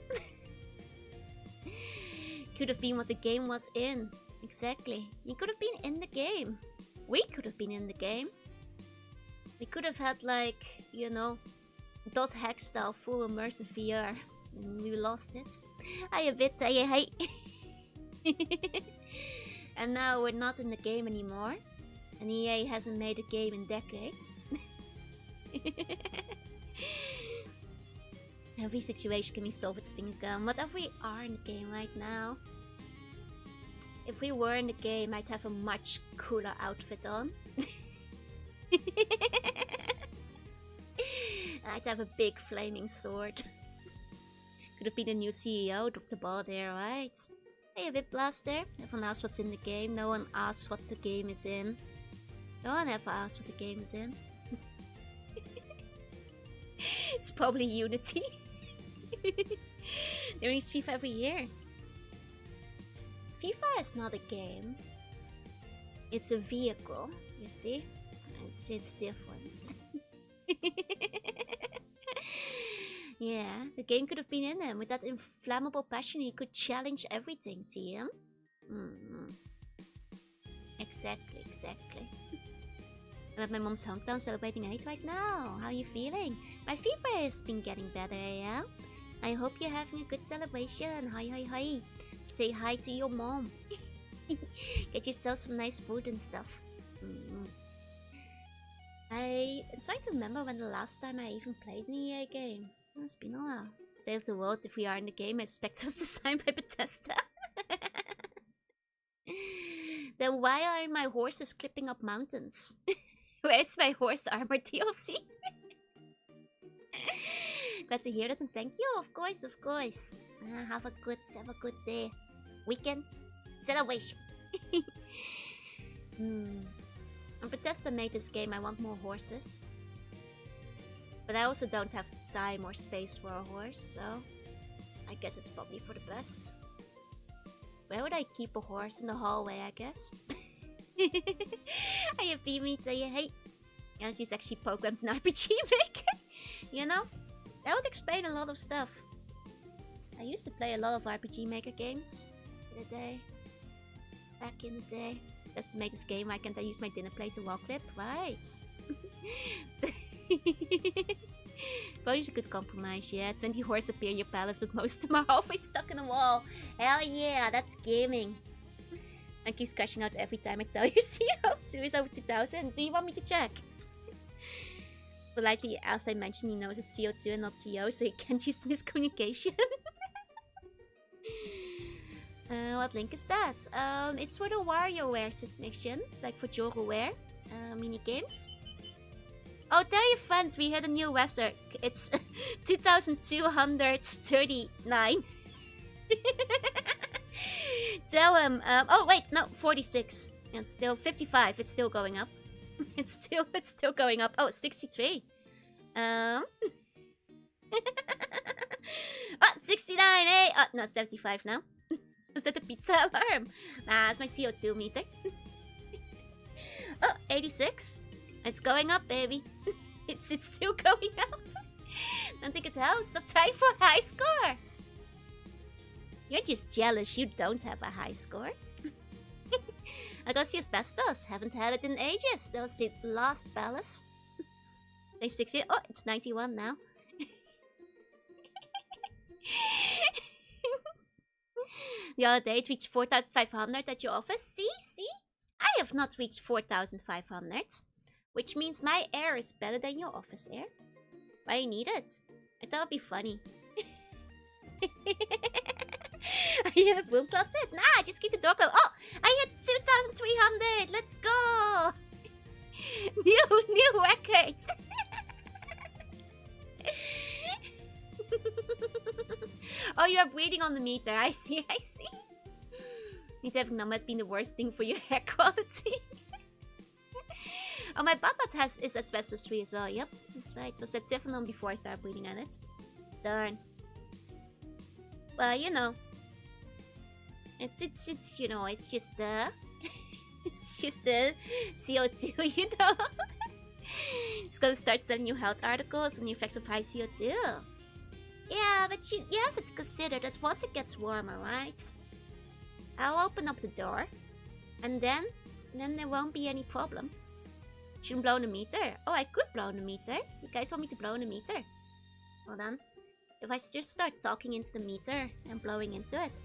could have been what the game was in. Exactly. You could have been in the game. We could have been in the game. We could have had, like, you know, .hack style full immersive VR. We lost it. Hi, a bit. Hey. And now we're not in the game anymore. And EA hasn't made a game in decades. Every situation can be solved with a finger gun. What if we are in the game right now? If we were in the game, I'd have a much cooler outfit on. I'd have a big flaming sword. Could have been a new CEO, dropped the ball there, right? Hey, a bit blaster. Everyone asks what's in the game. No one asks what the game is in. No one ever asks what the game is in. It's probably Unity. They release FIFA every year. FIFA is not a game. It's a vehicle, you see? It's different. Yeah, the game could have been in him. With that inflammable passion, he could challenge everything, TM. Exactly. I'm at my mom's hometown celebrating 8 right now. How are you feeling? My fever has been getting better, yeah? I hope you're having a good celebration. Hi. Say hi to your mom. Get yourself some nice food and stuff. I'm trying to remember when the last time I even played an EA game. It's been a while. Save the world if we are in the game. I expect us designed by Bethesda. Then why are my horses clipping up mountains? Where's my horse armor DLC? Glad to hear that and thank you. Of course, of course. Have a good day. Weekend celebration. When Bethesda made this game, I want more horses. But I also don't have time or space for a horse, so I guess it's probably for the best. Where would I keep a horse? In the hallway, I guess. I have me tell you, hey, and she's actually programmed an RPG maker. You know? That would explain a lot of stuff. I used to play a lot of RPG maker games in the day. Back in the day. Just to make this game, why can't I use my dinner plate to wall clip? Right. Probably a good compromise, yeah. 20 horses appear in your palace, but most of them are always stuck in a wall. Hell yeah, that's gaming. I keep crashing out every time I tell you CO2 is over 2000. Do you want me to check? But likely, as I mentioned, he knows it's CO2 and not CO, so he can't use miscommunication. What link is that? It's for the WarioWare mission, like for JoroWare mini games. Oh, tell your friends we had a new record. It's 2,239. Tell him. Oh wait, no, 46. And still 55. It's still going up. It's still going up. Oh, 63. 69. Hey. Oh no, 75 now. Is that the pizza alarm? Nah, it's my CO2 meter. Oh, 86. It's going up, baby. It's still going up. Don't think it helps. So try for a high score. You're just jealous you don't have a high score. I got the asbestos. Haven't had it in ages. That was the last palace. Day 60. Oh, it's 91 now. The other day it reached 4,500 at your office. See? I have not reached 4,500. Which means my air is better than your office air. Why you need it? I thought it'd be funny. Are you in a boom closet? Nah, just keep the door closed. Oh, I hit 2,300. Let's go. New record. Oh, you are breathing on the meter. I see. Need to have number has been the worst thing for your hair quality. Oh, my Babat is asbestos free as well. Yep, that's right. It was at 7 before I started breathing on it. Darn. Well, you know. It's you know, it's just the CO2, you know. It's gonna start sending you health articles on the effects of high CO2. Yeah, but you have to consider that once it gets warmer, right? I'll open up the door, and then there won't be any problem. Shouldn't blow on the meter. Oh, I could blow on the meter. You guys want me to blow on the meter? Hold on. If I just start talking into the meter and blowing into it.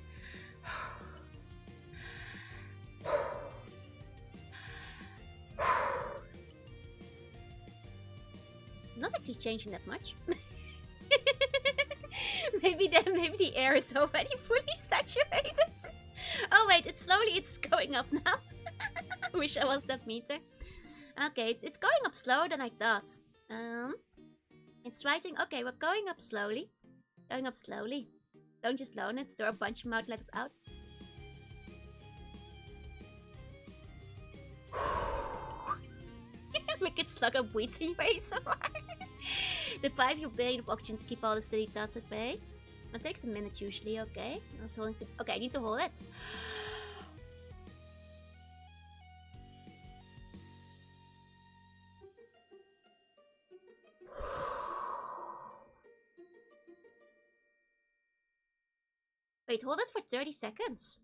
Not actually changing that much. maybe the air is already fully saturated. Oh wait, it's going up now. Wish I was that meter. Okay, it's going up slower than I thought. It's rising. Okay, we're going up slowly. Going up slowly. Don't just blow on it. Store a bunch of them out, let it out. Make it slug up weeds in your ASMR. Deprive your brain of oxygen to keep all the silly thoughts at bay. It takes a minute usually, okay? I was holding to... Okay, I need to hold it. Wait, hold it for 30 seconds.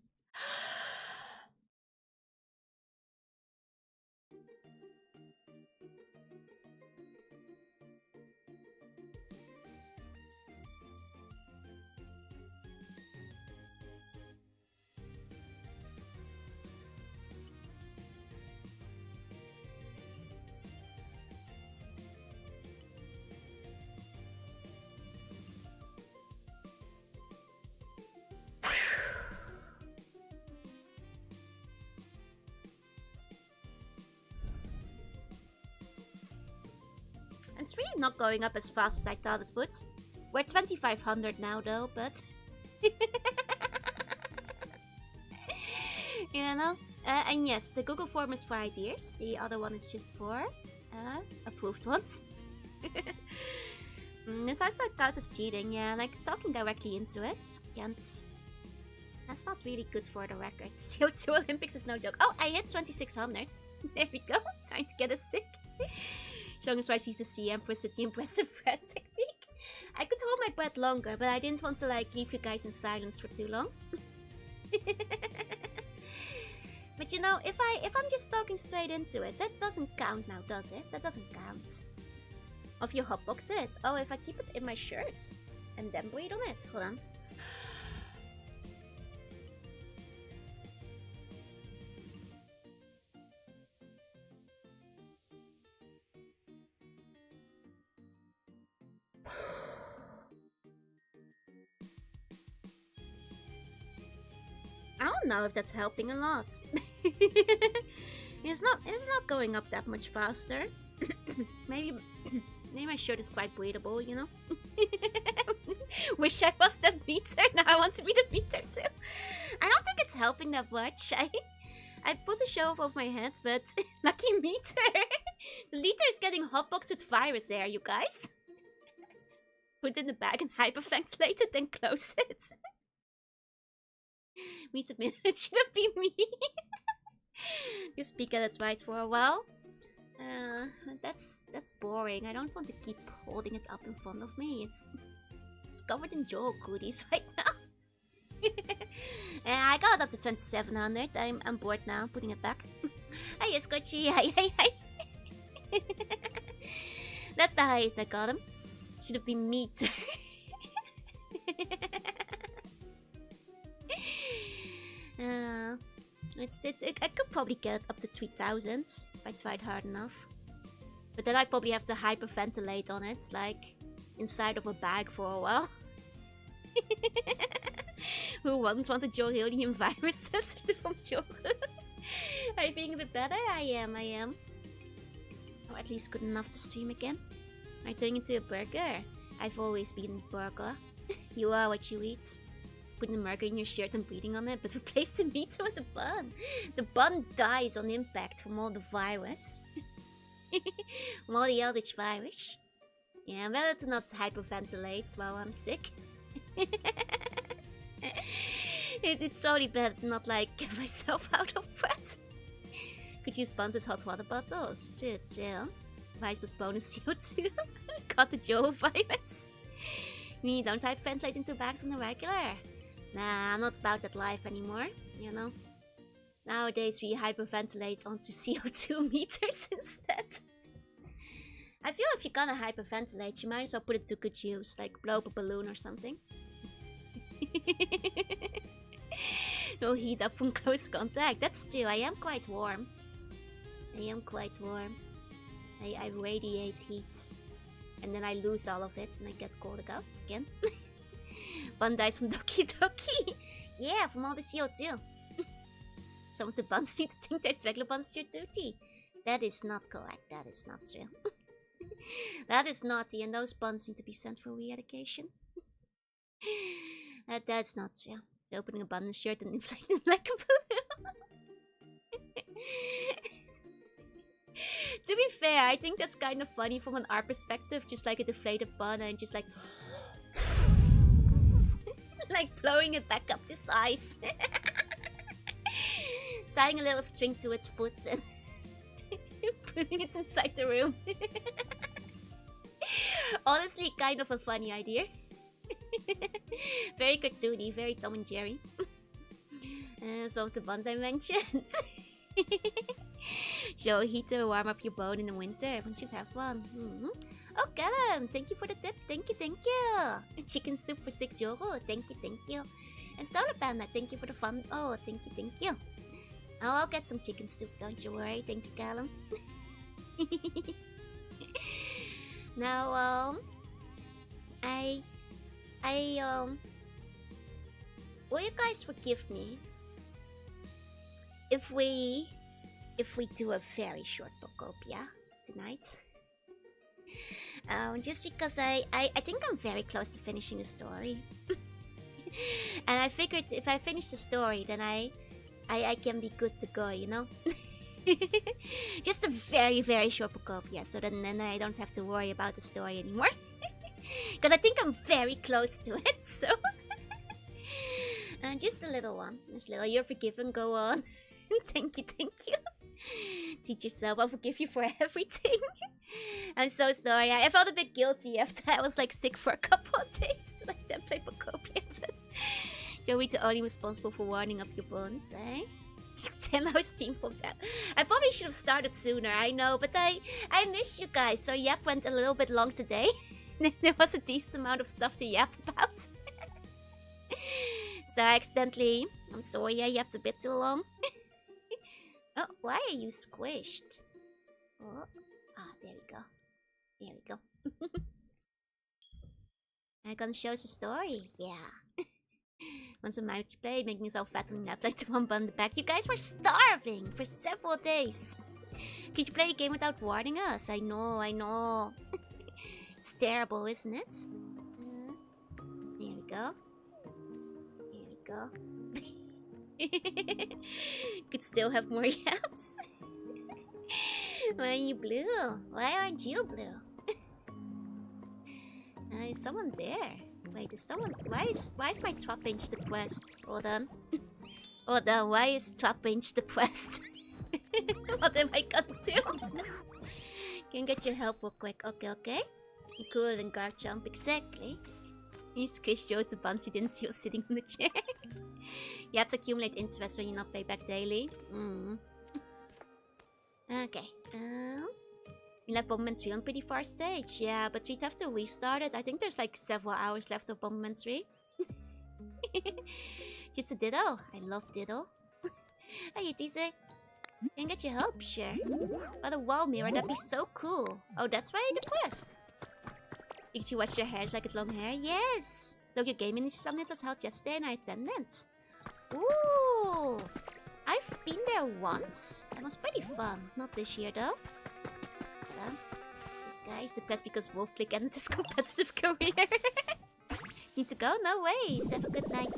It's really not going up as fast as I thought it would. We're 2,500 now though, but... you know? And yes, the Google form is for ideas. The other one is just for approved ones. Besides, like, that is cheating. Yeah, like talking directly into it. That's not really good for the record. CO2 Olympics is no joke. Oh, I hit 2,600. There we go. Trying to get us sick. Showing us why she's a sea empress with the impressive breath technique. I could hold my breath longer, but I didn't want to like leave you guys in silence for too long. But you know, if I'm just talking straight into it, that doesn't count now, does it? That doesn't count. Of you hotbox it. Oh, if I keep it in my shirt and then breathe on it. Hold on. I don't know if that's helping a lot. It's not going up that much faster. maybe my shirt is quite breathable, you know. Wish I was the meter. Now I want to be the meter too. I don't think it's helping that much. I put the show above my head, but lucky meter. The liter is getting hotboxed with virus air, you guys. Put it in the bag and hyperventilate it, then close it. We submit it. Should it be me? Just speak at it right for a while. That's boring. I don't want to keep holding it up in front of me. It's covered in Joel goodies right now. I got up to 2,700. I'm bored now. Putting it back. Hey, Scotchy. Hey. That's the highest I got him. Should have been meter. I could probably get up to 3,000 if I tried hard enough. But then I'd probably have to hyperventilate on it, like inside of a bag for a while. Who wouldn't want to Johillium viruses from Joe? Are you feeling a bit better? I am. Or at least good enough to stream again. Are you turning into a burger? I've always been a burger. You are what you eat. Putting the marker in your shirt and breathing on it, but replace the meat with a bun. The bun dies on impact from all the virus. From all the eldritch virus. Yeah, better to not hyperventilate while I'm sick. It's totally better to not like get myself out of breath. Could use buns as hot water bottles. Chill. Virus was bonus CO2. Got the Joe virus. Me don't hyperventilate into bags on the regular. Nah, I'm not about that life anymore, you know. Nowadays we hyperventilate onto CO2 meters instead. I feel if you're gonna hyperventilate, you might as well put it to good use, like blow up a balloon or something. No heat up from close contact. That's true, I am quite warm. I radiate heat. And then I lose all of it and I get cold again. Bun dies from Doki Doki. Yeah, from all the CO2. Some of the buns seem to think there's regular buns to your duty. That is not correct. That is not true. That is naughty, and those buns need to be sent for re-education. That's not true. They're opening a bun in a shirt and inflating them like a balloon. To be fair, I think that's kind of funny from an art perspective. Just like a deflated bun and just like... like blowing it back up to size. Tying a little string to its foot and putting it inside the room. Honestly, kind of a funny idea. Very cartoony, very Tom and Jerry. Some of the buns I mentioned. Show heat to warm up your bone in the winter. Everyone should have one. Oh, Callum, thank you for the tip. Thank you. Chicken soup for sick Joro. Thank you. And Solar Panda, thank you for the fun. Oh, thank you. Oh, I'll get some chicken soup, don't you worry. Thank you, Callum. Now, will you guys forgive me if we do a very short Pokopia tonight? Just because I think I'm very close to finishing the story. And I figured if I finish the story, then I can be good to go, you know? Just a very, very short Pokopia, so then I don't have to worry about the story anymore. Because I think I'm very close to it, so... just a little one. Just a little. You're forgiven, go on. Thank you, thank you. Teach yourself, I'll forgive you for everything. I'm so sorry. I felt a bit guilty after I was like sick for a couple of days to like then play Pokopia, but you're the only responsible for warming up your BUNs, eh? 10 hours team for that. I probably should have started sooner, I know, but I missed you guys, so Yap went a little bit long today. There was a decent amount of stuff to yap about. So I accidentally... I'm sorry, I yapped a bit too long. Oh, why are you squished? Oh, there we go. There we go. I'm gonna show us a story. Yeah. Want some multiplayer, making yourself fat and nap like the one bun in the back. You guys were starving for several days. Could you play a game without warning us? I know, I know. It's terrible, isn't it? There we go. There we go. Could still have more yaps. Why are you blue? Why aren't you blue? Is someone there? Wait, is someone... Why is my trap range the quest? Hold on. Hold on, why is trap range the quest? What am I gonna do? Can get your help real quick. Okay, okay. Cooler than guard jump, exactly. You squished Joe to buns you didn't see you sitting in the chair. Yaps accumulate interest when you not pay back daily. Okay. We left Bomberman 3 on pretty far stage. Yeah, but we'd have to restart it. I think there's like several hours left of Bomberman 3. Just a Ditto. I love Ditto. Hey, TC. Can I get your help? Sure. But a wall mirror, that'd be so cool. Oh, that's why the quest. Did you watch your hair like a long hair? Yes! Though your gaming insomnia was held yesterday and I attended. Ooh! I've been there once. It was pretty fun. Not this year though. This guy is depressed because Wolf Click ended his competitive career. Need to go? No ways. Have a good night.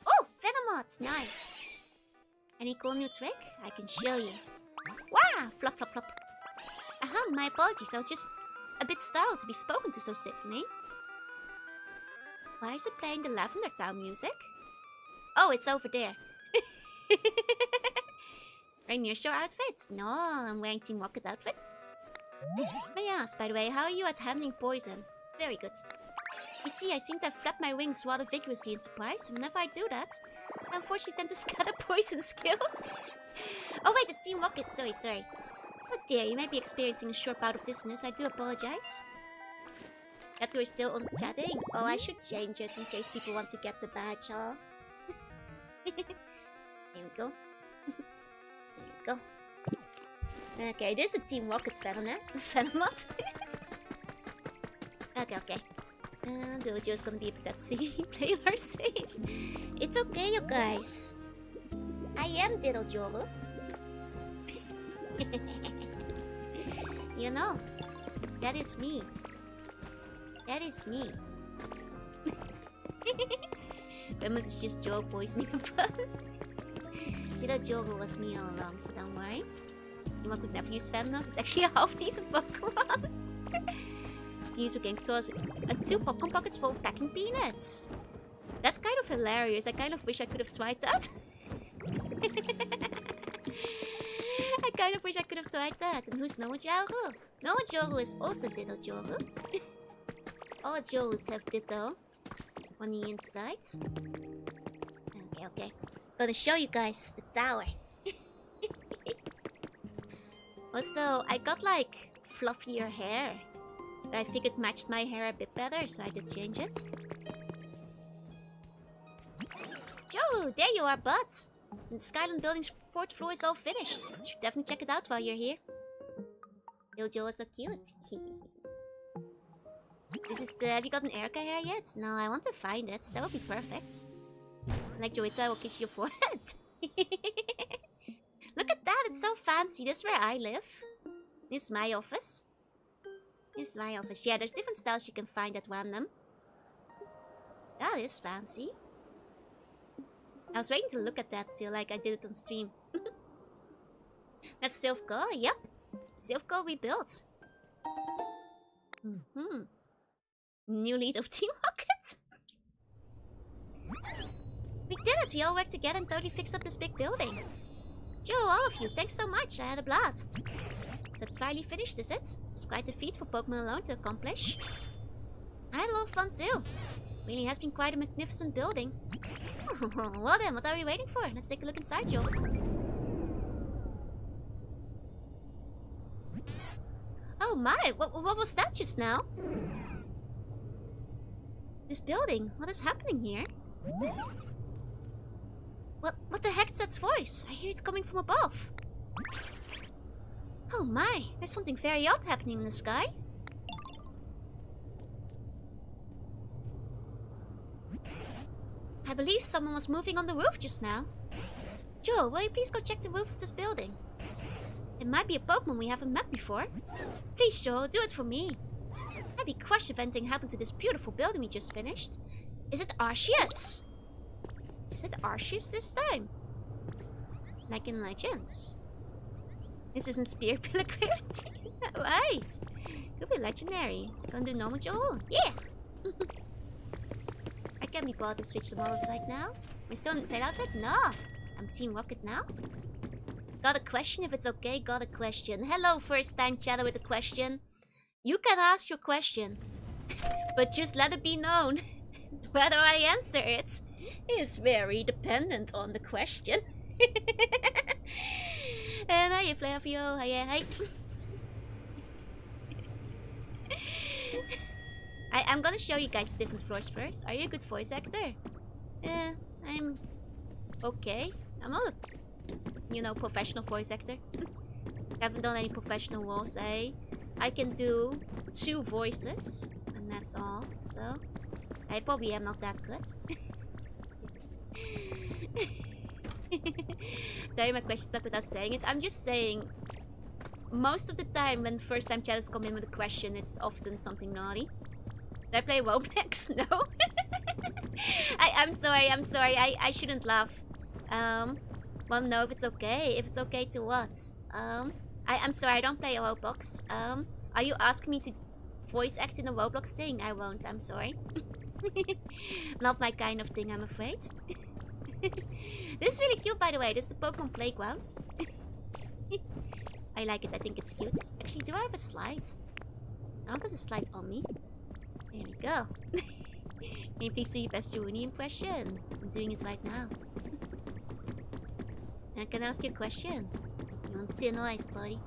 Oh! Venomods! Nice! Any cool new trick? I can show you. Wow! Flop, flop, flop. My apologies. I was just a bit startled to be spoken to so suddenly. Why is it playing the Lavender Town music? Oh, it's over there. Wearing nearshore outfits? No, I'm wearing Team Rocket outfits. May I ask, by the way, how are you at handling poison? Very good. You see, I seem to have flapped my wings rather vigorously in surprise. Whenever I do that, I unfortunately tend to scatter poison skills. Oh wait, it's Team Rocket. Sorry, sorry. Oh dear, you may be experiencing a short bout of dizziness. I do apologize. That we're still on chatting. Oh, I should change it in case people want to get the badge, huh? There we go. There we go. Okay, this is a Team Rocket Venom, eh? Venomot. Okay, okay. Dojo's gonna be upset seeing me play Larsafe. It's okay, you guys. I am Diddle Jogo. You know, that is me. That is me. Remember, it's just Joe poisoning a bun. Diddle Jogo was me all along, so don't worry. You could never use Venom. It's actually a half-decent Pokemon. Use your game toss and 2 popcorn pockets full of packing peanuts. That's kind of hilarious. I kind of wish I could have tried that. I kind of wish I could have tried that. And who's Noah Jogo? Noah Jogo is also Diddle Jogo. All Jogos have Ditto on the insides. Okay, okay. Gonna show you guys the tower. Also, I got like fluffier hair. I figured matched my hair a bit better, so I did change it. Joe, there you are, bud. And the Skyland building's 4th floor is all finished. You should definitely check it out while you're here. Little Joe is so cute. This is the... Have you gotten Erica hair yet? No, I want to find it. That would be perfect. Like Joita, I will kiss your forehead. Look at that, it's so fancy. This is where I live. This is my office. Here's my office. Yeah, there's different styles you can find at random. That is fancy. I was waiting to look at that still, like I did it on stream. That's Silphco, yep. Silphco rebuilt. New lead of Team Rocket. We did it! We all worked together and totally fixed up this big building. Joe, all of you, thanks so much. I had a blast. So it's finally finished, is it? It's quite a feat for Pokemon alone to accomplish. I had a lot of fun too. Really has been quite a magnificent building. Well then, what are we waiting for? Let's take a look inside, Joe. Oh my, what was that just now? This building, what is happening here? What the heck's that voice? I hear it coming from above. Oh my, there's something very odd happening in the sky. I believe someone was moving on the roof just now. Joe, will you please go check the roof of this building? It might be a Pokemon we haven't met before. Please, Joe, do it for me. I'd be crushed if anything happened to this beautiful building we just finished. Is it Arceus? Is it Arceus this time? Like in Legends? This isn't Spear Pilgrimage? Right. Could be legendary. Gonna do normal Joel? Yeah! I can't be bothered to switch the models right now. We're still in the sale outfit? No! I'm Team Rocket now. Got a question if it's okay? Got a question. Hello, first time chatter with a question. You can ask your question. But just let it be known. Whether I answer it is very dependent on the question. And hi, Flavio. Hi. I'm gonna show you guys the different floors first. Are you a good voice actor? I'm okay. I'm not a, professional voice actor. Haven't done any professional roles, I can do 2 voices, and that's all. So, I probably am not that good. Tell you my question stuff without saying it. I'm just saying, most of the time when first-time chatters come in with a question, it's often something naughty. Did I play Roblox? No. I'm sorry. I shouldn't laugh. Well, no, if it's okay. If it's okay to what? I'm sorry, I don't play Roblox. Are you asking me to voice act in a Roblox thing? I won't, I'm sorry. Not my kind of thing, I'm afraid. This is really cute, by the way. This is the Pokemon Playground. I like it, I think it's cute. Actually, do I have a slide? I don't have the slide on me. There we go. Can you please do your best Junie impression? I'm doing it right now. I can ask you a question. You want thin ice, buddy?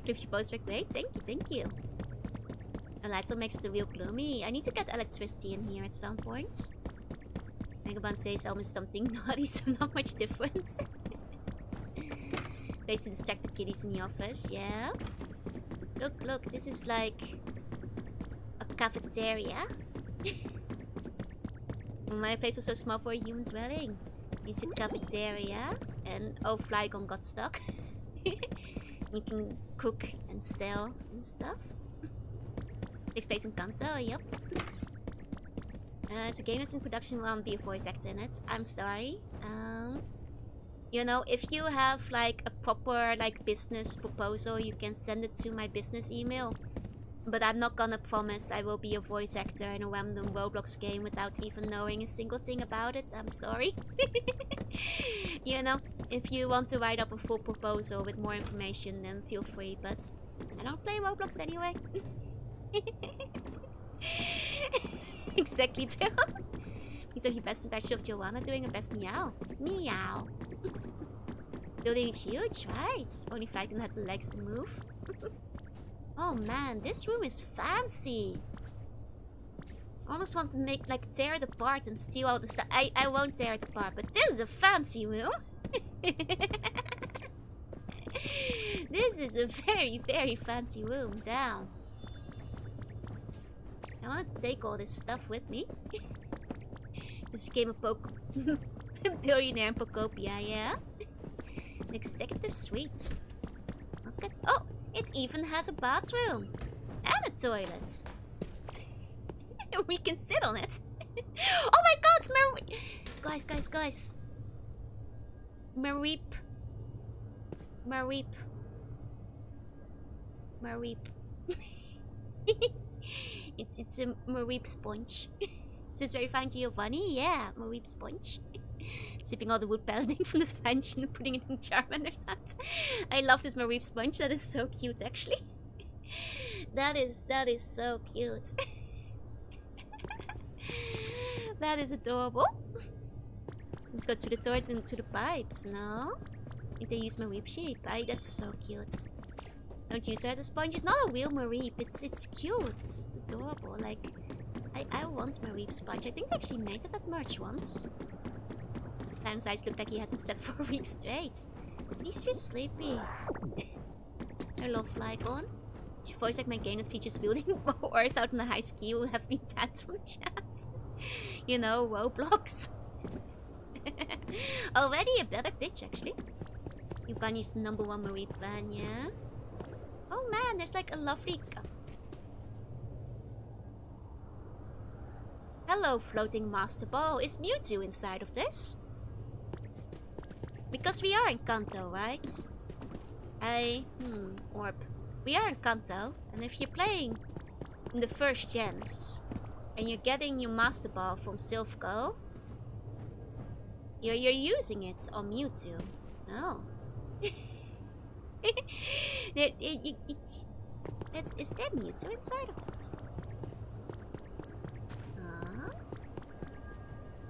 Clips you post were great. Thank you. The lights will makes the real gloomy. I need to get electricity in here at some point. Megaban says almost something naughty, so not much different. Place to distract the kiddies in the office, yeah. Look, this is like a cafeteria. My place was so small for a human dwelling. It's a cafeteria, and oh, Flygon got stuck. You can cook and sell and stuff. Takes place in Kanto, yep. It's a game that's in production, will be a voice actor in it. I'm sorry. If you have like a proper business proposal, you can send it to my business email. But I'm not gonna promise I will be a voice actor in a random Roblox game without even knowing a single thing about it. I'm sorry. If you want to write up a full proposal with more information, then feel free. But I don't play Roblox anyway. Exactly, Bill. Please have your best impression of Joanna doing her best meow. Meow. Building is huge, right? Only Flygon had the legs to move. Oh man, this room is fancy. I almost want to tear it apart and steal all the stuff. I won't tear it apart, but this is a fancy room. This is a very, very fancy room. Damn. I want to take all this stuff with me. Just became a billionaire in Pokopia, yeah? An executive suite. Look at... Oh! It even has a bathroom and a toilet. We can sit on it. Oh my god, guys. Mareep. It's a Mareep sponge. Is this very fine, Giovanni? Yeah, Mareep sponge. Sipping all the wood pelleting from the sponge and putting it in Charmander's hat. I love this Mareep sponge. That is so cute, actually. That is so cute. That is adorable. Let's go to the toilet and to the pipes. No? I think they use Mareep sheep. That's so cute. Don't use her as a sponge. It's not a real Mareep. It's cute. It's adorable. Like, I want Mareep sponge. I think they actually made it at merch once. Time's eyes look like he hasn't slept for a week straight. He's just sleepy. Hello, Flygon. Is your voice like my game that features building wars out on the high ski will have been banned from the chat? You know, Roblox. Already a better pitch, actually. Giovanni's #1 Mareep fan, yeah? Oh man, there's like a lovely... Hello, floating master ball. Is Mewtwo inside of this? Because we are in Kanto, right? Orb. We are in Kanto, and if you're playing in the first gens, and you're getting your master ball from Silphco, you're using it on Mewtwo. No. Is there Mewtwo inside of it?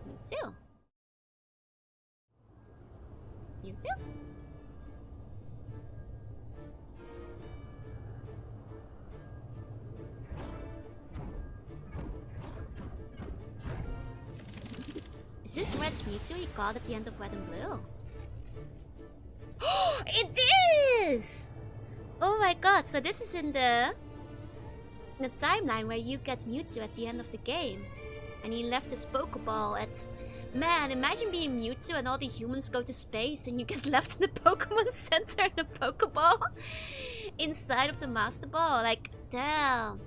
Mewtwo. Mewtwo? Is this Red's Mewtwo he caught at the end of Red and Blue? It is! Oh my god, so this is in the timeline where you get Mewtwo at the end of the game. And he left his Pokeball at... Man, imagine being Mewtwo and all the humans go to space and you get left in the Pokemon Center in a Pokeball inside of the Master Ball. Like, damn.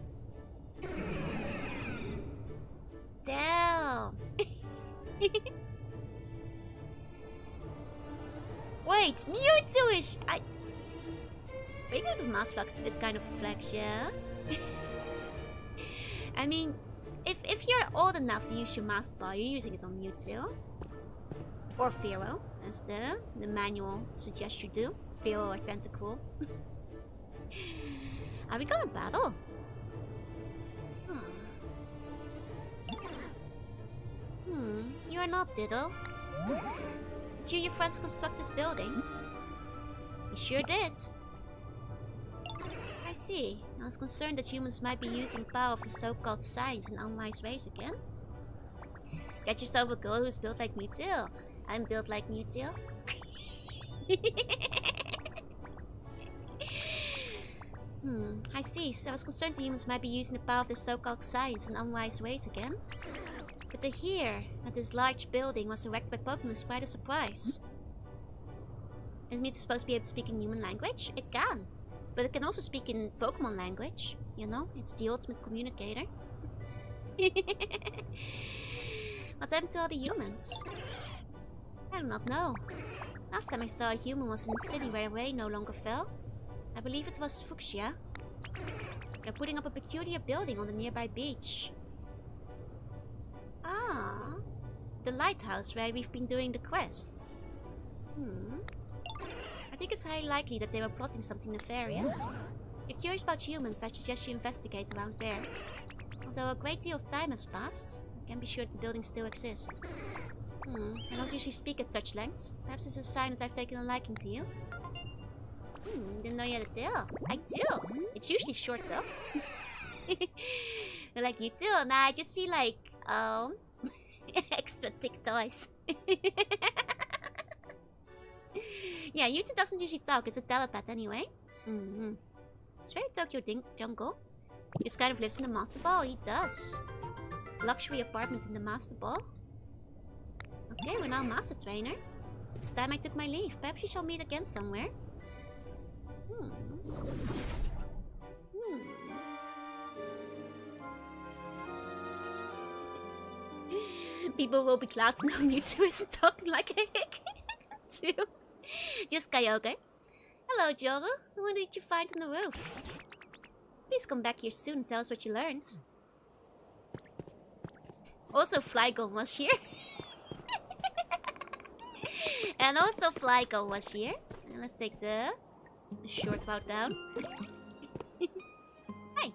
Damn. Wait, Mewtwo is... Maybe the Maskbox is kind of flex, yeah? I mean, if you're old enough to use your Master Ball, you're using it on Mewtwo. Or Fearow, as the manual suggests you do. Fearow or Tentacool. Are we gonna battle? You are not, Diddle. Did you and your friends construct this building? You sure did. I see. I was concerned that humans might be using the power of the so-called science in unwise ways again. Get yourself a girl who's built like Mewtwo. I'm built like Mewtwo. I see. So I was concerned that humans might be using the power of the so-called science in unwise ways again. But to hear that this large building was erected by Pokemon is quite a surprise. Is Mewtwo supposed to be able to speak in human language? It can. But it can also speak in Pokemon language. You know, it's the ultimate communicator. What happened to all the humans? I do not know. Last time I saw a human was in the city where the rain no longer fell. I believe it was Fuchsia. They're putting up a peculiar building on the nearby beach. Ah, the lighthouse where we've been doing the quests. I think it's highly likely that they were plotting something nefarious. If you're curious about humans, I suggest you investigate around there. Although a great deal of time has passed, I can be sure that the building still exists. I don't usually speak at such lengths. Perhaps it's a sign that I've taken a liking to you. Didn't know you had a tail. I do. It's usually short though. Like you too. Nah, I just feel like, extra thick toys. Yeah, Mewtwo doesn't usually talk. It's a telepath anyway. It's very Tokyo jungle. Just kind of lives in the Master Ball. He does. Luxury apartment in the Master Ball. Okay, we're now Master Trainer. It's time I took my leave. Perhaps we shall meet again somewhere. People will be glad to know Mewtwo isn't talking like a hick. Too. Just Kyogre. Hello, Joru. Who did you find on the roof? Please come back here soon and tell us what you learned. Also, Flygon was here. And also, Flygon was here. And let's take the short route down. Hey.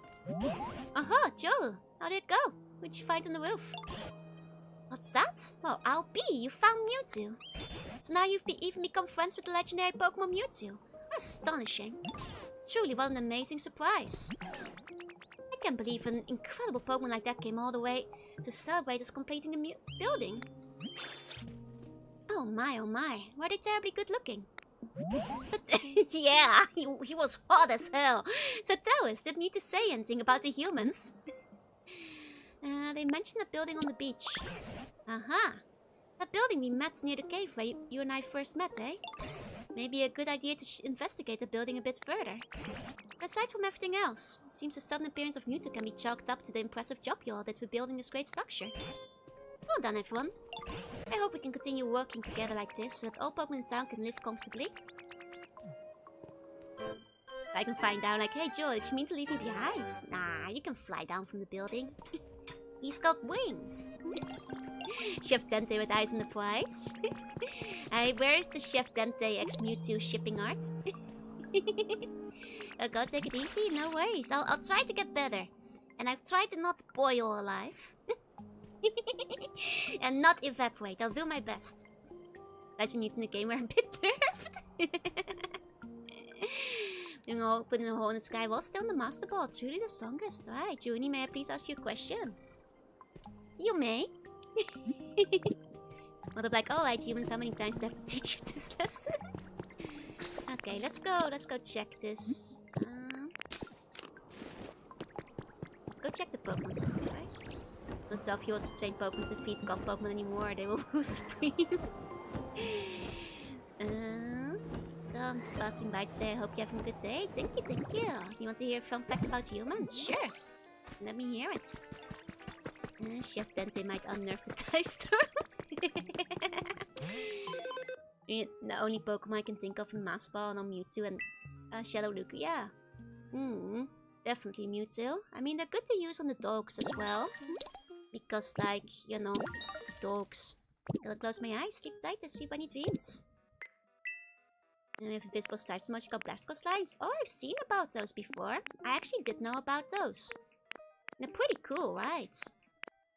Aha, Joru. How did it go? What'd you find on the roof? What's that? Well, I'll be. You found Mewtwo. So now you've even become friends with the legendary Pokemon Mewtwo. Astonishing. Truly, what an amazing surprise. I can't believe an incredible Pokemon like that came all the way to celebrate us completing the building. Oh my, were they terribly good looking? So yeah, he was hot as hell. So tell us, did Mewtwo say anything about the humans? They mentioned a building on the beach. Aha! That building we met near the cave where you and I first met, eh? Maybe a good idea to investigate the building a bit further. Aside from everything else, it seems the sudden appearance of Mewtwo can be chalked up to the impressive job you all did with building this great structure. Well done, everyone. I hope we can continue working together like this so that all Pokemon in town can live comfortably. I can find out like, hey Joel, did you mean to leave me behind? Nah, you can fly down from the building. He's got wings. Chef Dente with eyes on the prize. Hey, where is the Chef Dente x Mewtwo shipping art? Go take it easy, no worries. I'll try to get better. And I'll try to not boil alive. And not evaporate, I'll do my best. As you need in the game, we're a bit nerfed. You know, putting a hole in the sky was still in the Master Ball. Truly the strongest. Right, Junie, may I please ask you a question? You may. Mother like, alright, humans, how many times do I have to teach you this lesson? Okay, let's go check this. Let's go check the Pokemon Center first. Not 12 years to train Pokemon to feed God Pokemon anymore, they will rule supreme. I'm just passing by to say I hope you're having a good day. Thank you, thank you. You want to hear a fun fact about humans? Sure. Let me hear it. Chef Dente might unnerve the Type Storm. The only Pokemon I can think of in Master Ball are Mewtwo and Shadow Lugia. Definitely Mewtwo. I mean, they're good to use on the dogs as well. Because, like, you know, dogs. I'll close my eyes, sleep tight, and sleep any dreams. And we have invisible types, magical blastoise lines. Oh, I've seen about those before. I actually did know about those. They're pretty cool, right?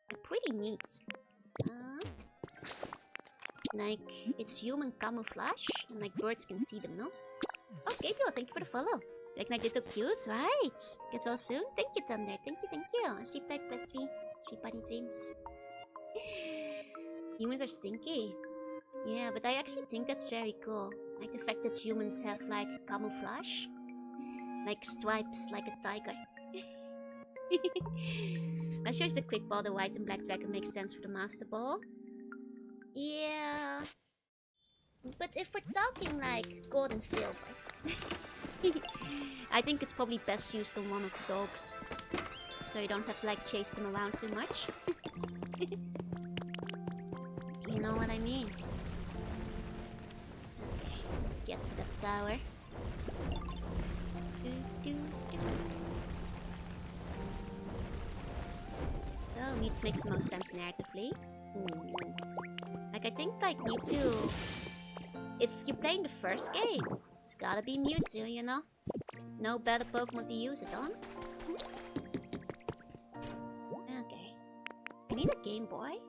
They're pretty neat. Like, it's human camouflage, and like birds can see them, no? Oh, Gabriel, thank you for the follow. Like I did look cute, right? Get well soon. Thank you, Thunder. Thank you. Sleep tight, press 3. Sleep bunny dreams. Humans are stinky. Yeah, but I actually think that's very cool. Like the fact that humans have like camouflage. Like stripes, like a tiger. I shows the quick ball, the white and black dragon makes sense for the Master Ball. Yeah. But if we're talking like gold and silver, I think it's probably best used on one of the dogs. So you don't have to like chase them around too much. You know what I mean? Okay, let's get to the tower. Oh, Mewtwo makes the most sense narratively. Like, I think, like, Mewtwo... If you're playing the first game, it's gotta be Mewtwo, you know? No better Pokemon to use it on. Okay. I need a Game Boy.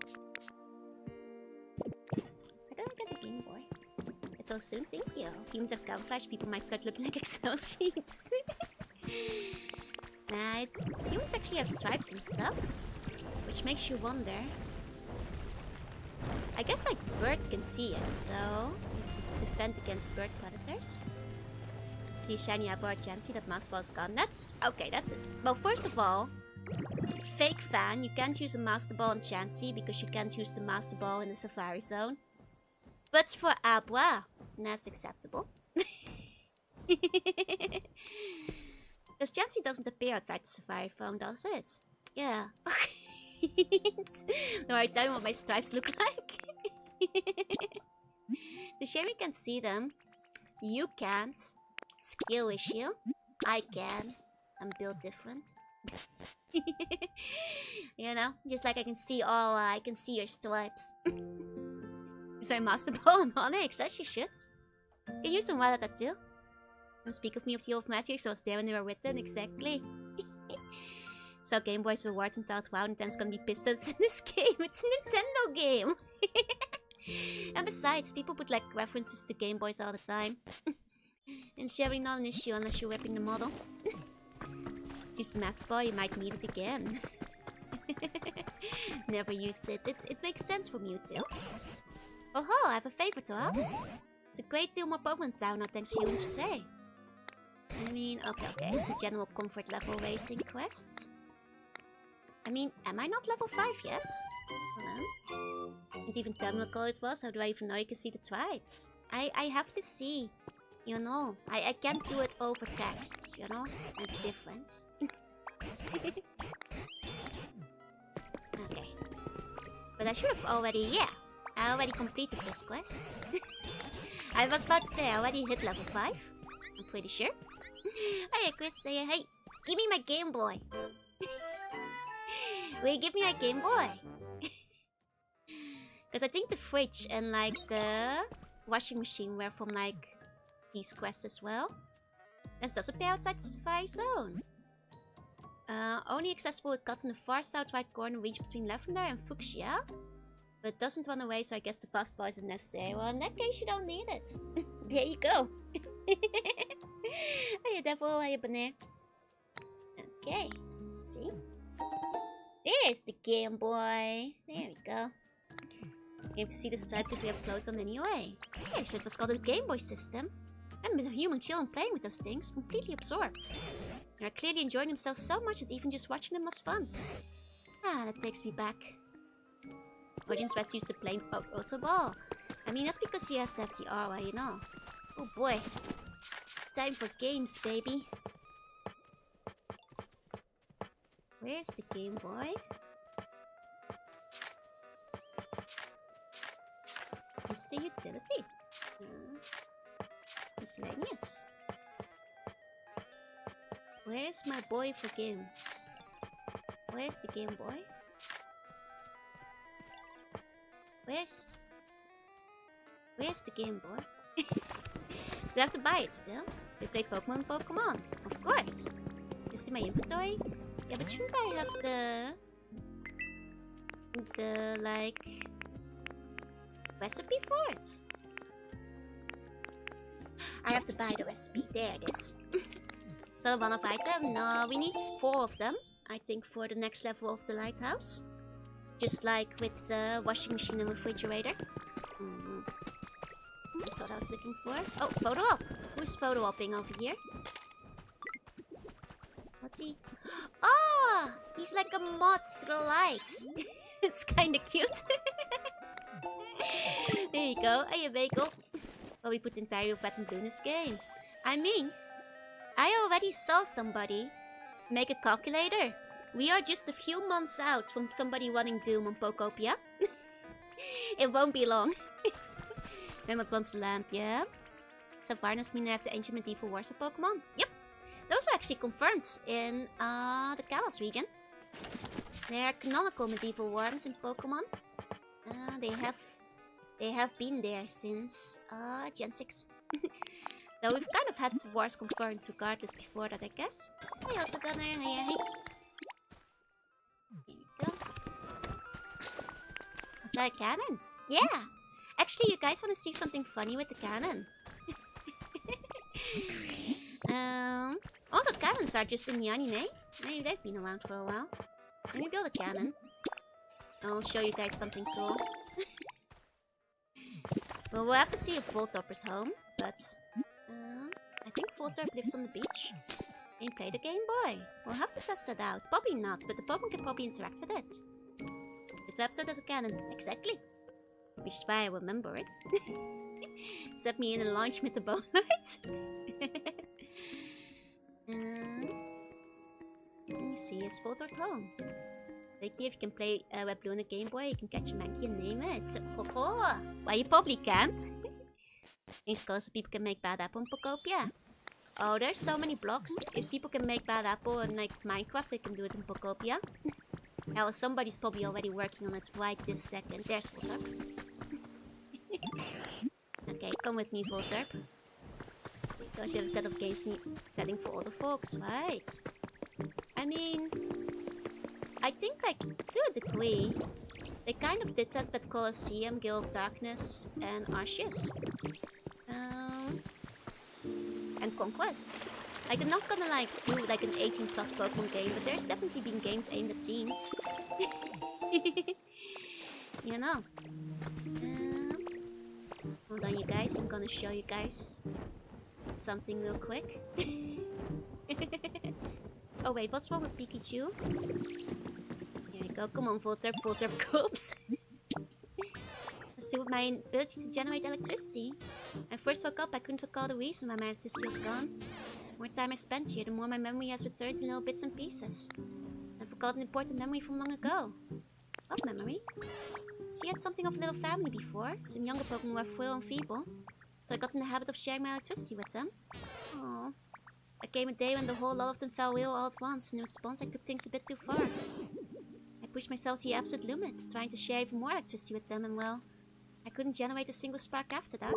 Where do I get the Game Boy? It will soon, thank you. If humans have camouflage, people might start looking like Excel sheets. Nah, humans actually have stripes and stuff. Which makes you wonder. I guess like birds can see it, so it's to defend against bird predators. See shiny apple Chansey, that Master Ball is gone. That's okay, that's it. Well, first of all, fake fan, you can't use a Master Ball on Chansey because you can't use the Master Ball in the Safari Zone. But for Abwa, that's acceptable. Because Chansey doesn't appear outside the Safari Zone, does it? Yeah. No, I tell you what my stripes look like. It's a shame you can't see them. You can't. Skill issue. I can. I'm built different. You know, just like I can see your stripes. Is my master ball on Onyx? As she should. Can use some water that too. Don't speak of me of the old magic, so I was there when they were written, exactly. So Game Boys reward and thought, wow, Nintendo's gonna be pissed that it's in this game. It's a Nintendo game. And besides, people put like references to Game Boys all the time. And sharing not an issue unless you're ripping the model. Just the Master Ball, you might need it again. Never used it. It makes sense from you too. Oh ho, I have a favor to ask. It's a great deal more Pokemon Town now thanks to you and say. I mean, okay, it's a general comfort level racing quest. I mean, am I not level 5 yet? Hello? Didn't even tell me what color it was, how do I even know you can see the tribes? I have to see, you know. I can't do it over text, you know? It's different. Okay. But I should have already, yeah. I already completed this quest. I was about to say, I already hit level 5. I'm pretty sure. Hey, Chris, say, hey, give me my Game Boy. Will you give me my Game Boy? Because I think the fridge and like the washing machine were from like these quests as well. This does appear outside the Safari Zone. Only accessible with cuts in the far south right corner, reach between Lavender and Fuchsia. But it doesn't run away, so I guess the fast ball isn't necessary. Well, in that case, you don't need it. There you go. Hey, devil, hey, banana. Okay, let's see. There's the Game Boy. There we go. Came to see the stripes if we have close on anyway. Yeah, shit was called a Game Boy system. I'm a human chilling playing with those things, completely absorbed. They're clearly enjoying themselves so much that even just watching them was fun. Ah, that takes me back. Audience Red used to play Auto Ball. I mean, that's because he has to have the aura, you know. Oh boy. Time for games, baby. Where's the Game Boy? Mr. Utility. Miscellaneous. Where's my boy for games? Where's the Game Boy? Where's the Game Boy? Do I have to buy it still? We played Pokemon. Of course. You see my inventory? Yeah, but shouldn't I have the like recipe for it? I have to buy the recipe. There it is. So one of item? No, we need 4 of them. I think for the next level of the lighthouse. Just like with the washing machine and refrigerator. That's what I was looking for. Oh, photo op. Who's photo opping over here? What's he? Oh, he's like a mod to the lights. It's kind of cute. There you go. Hey, bagel. Well, we put entire Red and Blue in this game. I mean, I already saw somebody make a calculator. We are just a few months out from somebody running Doom on Pokopia. It won't be long. Then what wants lamp, yeah? So Varnas mean they have the ancient medieval wars of Pokemon? Yep. Those are actually confirmed in the Kalos region. They are canonical medieval wars in Pokemon. They have been there since Gen 6. Though we've kind of had wars confirmed regardless before that, I guess. Hey, Auto Gunner, hey. Here we go. Was that a cannon? Yeah! Actually, you guys want to see something funny with the cannon? Also, cannons are just in the anime. Maybe they've been around for a while. Let me build a cannon. I'll show you guys something cool. Well, we'll have to see if Voltorb is home, but I think Voltorb lives on the beach and play the Game Boy. We'll have to test that out. Probably not, but the Pokemon can probably interact with it. The Trapsod has a cannon, exactly. Which is why I remember it. Set me in and launch with the bone light. Let me see, is Voltorb home? Like here, if you can play Red Blue on a Game Boy, you can catch a monkey and name it. So, well, you probably can't. Things close, people can make bad apple in Pokopia. Oh, there's so many blocks. If people can make bad apple in like Minecraft, they can do it in Pokopia. Now, somebody's probably already working on it right this second. There's Volterp. Okay, come with me, Volterp. Because you have a set of games setting for all the folks, right? I mean, I think like to a degree, they kind of did that with Colosseum, Guild of Darkness, and Arceus. And Conquest. Like, I'm not gonna like do like an 18+ Pokemon game, but there's definitely been games aimed at teens. You know. Hold on, you guys. I'm gonna show you guys something real quick. Oh wait, what's wrong with Pikachu? Here we go. Come on, Volterp, Volterp corpse. Let's do with my ability to generate electricity. I first woke up, I couldn't recall the reason why my electricity was gone. The more time I spent here, the more my memory has returned in little bits and pieces. I forgot an important memory from long ago. What memory? She had something of a little family before. Some younger Pokemon were frail and feeble. So I got in the habit of sharing my electricity with them. Aww. There came a day when the whole lot of them fell ill all at once. In response, I took things a bit too far. I pushed myself to the absolute limits, trying to share even more electricity with them, and well, I couldn't generate a single spark after that.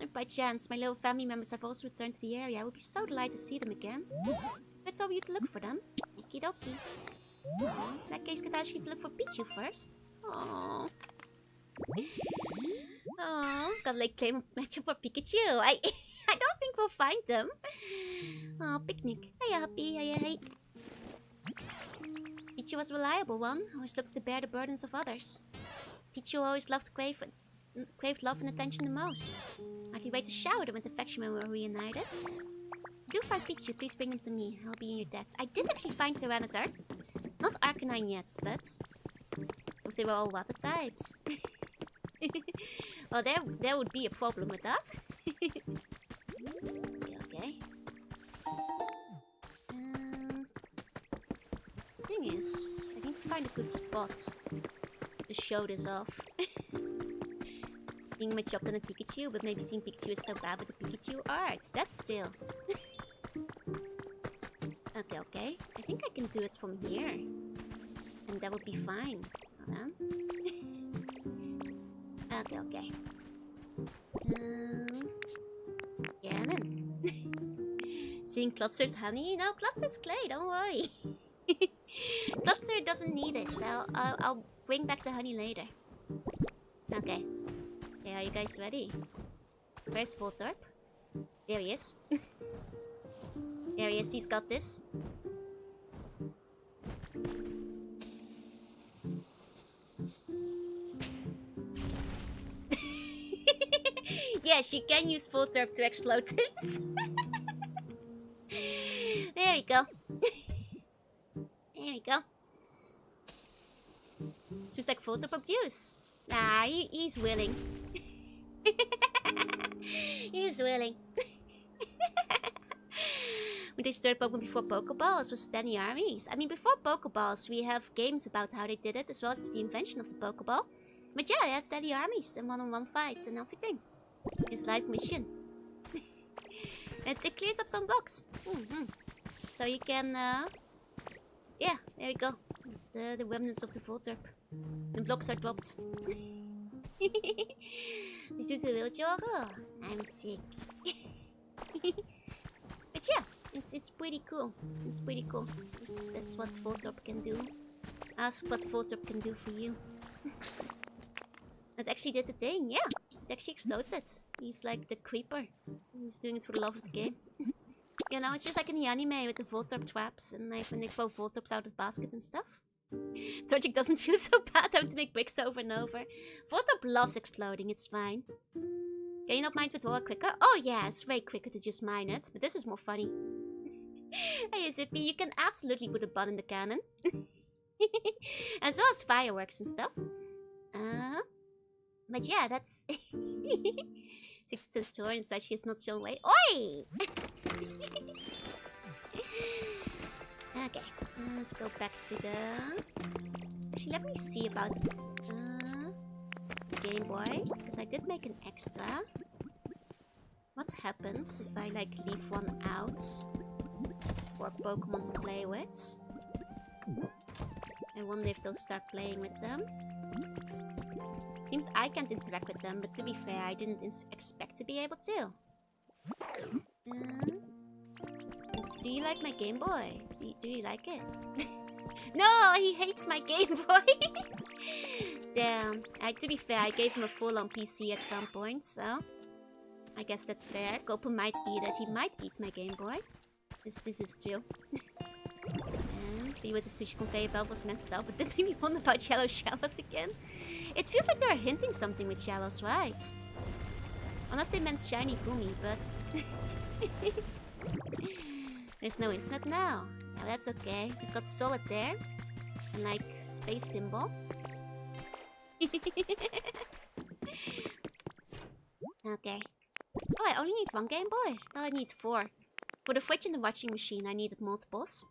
If by chance my little family members have also returned to the area, I would be so delighted to see them again. I told you to look for them. Okie dokie. In that case, could I ask you to look for Pichu first? Aww. Oh, gotta like claim a matchup for Pikachu. I don't think we'll find them. Oh, picnic. Hiya, Happy. Hiya, hey. Pichu was a reliable one. Always looked to bear the burdens of others. Pichu always craved love and attention the most. Hardly wait to shower them with affection when we're reunited. If you do find Pichu, please bring them to me. I'll be in your debt. I did actually find Tyranitar. Not Arcanine yet, but they were all water types. Well, there would be a problem with that. Okay. Thing is, I need to find a good spot to show this off. Being much up than a Pikachu, but maybe seeing Pikachu is so bad with the Pikachu arts. That's chill. Okay. I think I can do it from here. And that would be fine. Hold on. Okay. Ganon. Seeing Clutster's honey? No, Clutster's clay, don't worry. Clutster doesn't need it. I'll bring back the honey later. Okay. Okay, are you guys ready? Where's Volterp? There he is. There he is, he's got this. Yes, you can use Volterp to explode things. There we go. There we go. It's just like Volterp abuse. Nah, he's willing. He's willing. When they started Pokemon before Pokeballs was Stanny Armies. I mean, before Pokeballs, we have games about how they did it, as well as the invention of the Pokeball. But yeah, they had Stanny Armies and one-on-one fights and everything. His life mission. And it clears up some blocks. So you can, yeah, there we go. It's the remnants of the Volterp. The blocks are dropped. Did you do real jog? Oh, I'm sick. But yeah, it's pretty cool. It's pretty cool. That's what Volterp can do. Ask what Volterp can do for you. It actually did the thing, yeah. It actually explodes it. He's like the creeper. He's doing it for the love of the game. You know, it's just like in the anime with the Volterp traps and like when they throw Volterps out of the basket and stuff. Torchic doesn't feel so bad having to make bricks over and over. Volterp loves exploding, it's fine. Can you not mine withdrawal quicker? Oh yeah, it's way quicker to just mine it, but this is more funny. Hey Zippy, you can absolutely put a bun in the cannon. As well as fireworks and stuff. But yeah, that's... 6 to the store inside she is not shown way. Oi! Okay, let's go back to the... Actually, let me see about the Game Boy. Because I did make an extra. What happens if I like leave one out for Pokemon to play with? I wonder if they'll start playing with them. Seems I can't interact with them, but to be fair, I didn't expect to be able to. Do you like my Game Boy? Do you like it? No, he hates my Game Boy! Damn. To be fair, I gave him a full-on PC at some point, so... I guess that's fair. Kopo might eat it. He might eat my Game Boy. This is true. And see with the sushi conveyor belt was messed up, but that made me wonder about yellow shallows again. It feels like they are hinting something with shallows, right? Unless they meant shiny gummy, but... There's no internet now. Yeah, that's okay. We've got solitaire. And like, space pinball. Okay. Oh, I only need one Game Boy. No, I need 4. For the fridge and the washing machine, I needed multiples.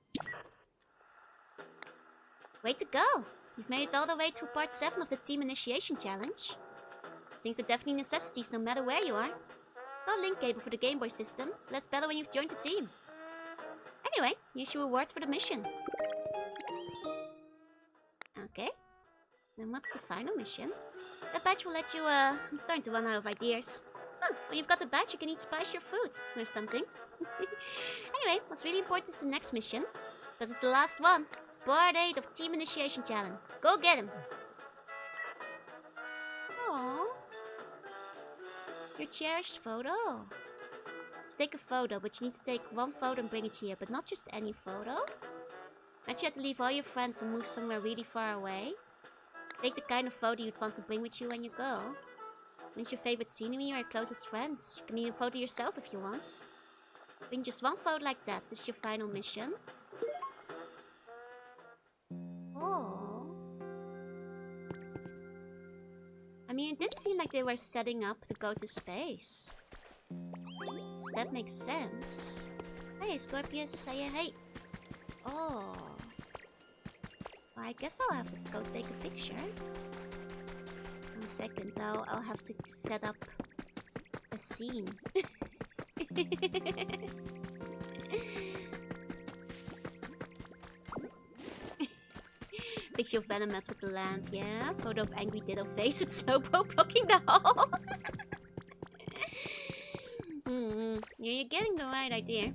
Way to go! You've made it all the way to part 7 of the Team Initiation Challenge. Things are definitely necessities no matter where you are. Got a link cable for the Game Boy system, so let's battle when you've joined the team. Anyway, here's your reward for the mission. Okay. Then what's the final mission? That badge will let you, I'm starting to run out of ideas. Huh, when you've got the badge, you can eat spice your food, or something. Anyway, what's really important is the next mission. Because it's the last one. Part 8 of Team Initiation Challenge. Go get him! Aww. Your cherished photo. Let's take a photo, but you need to take one photo and bring it here. But not just any photo. Imagine you have to leave all your friends and move somewhere really far away. Take the kind of photo you'd want to bring with you when you go. When's your favorite scenery or your closest friends? You can even photo yourself if you want. Bring just one photo like that. This is your final mission. Oh. I mean, it did seem like they were setting up to go to space. So that makes sense. Hey, Scorpius, say hey. Oh. Well, I guess I'll have to go take a picture. 1 second, I'll have to set up a scene. Picture of Venomet with the lamp, yeah. Photo of angry Ditto face with Slowpoke blocking the hall. You're getting the right idea.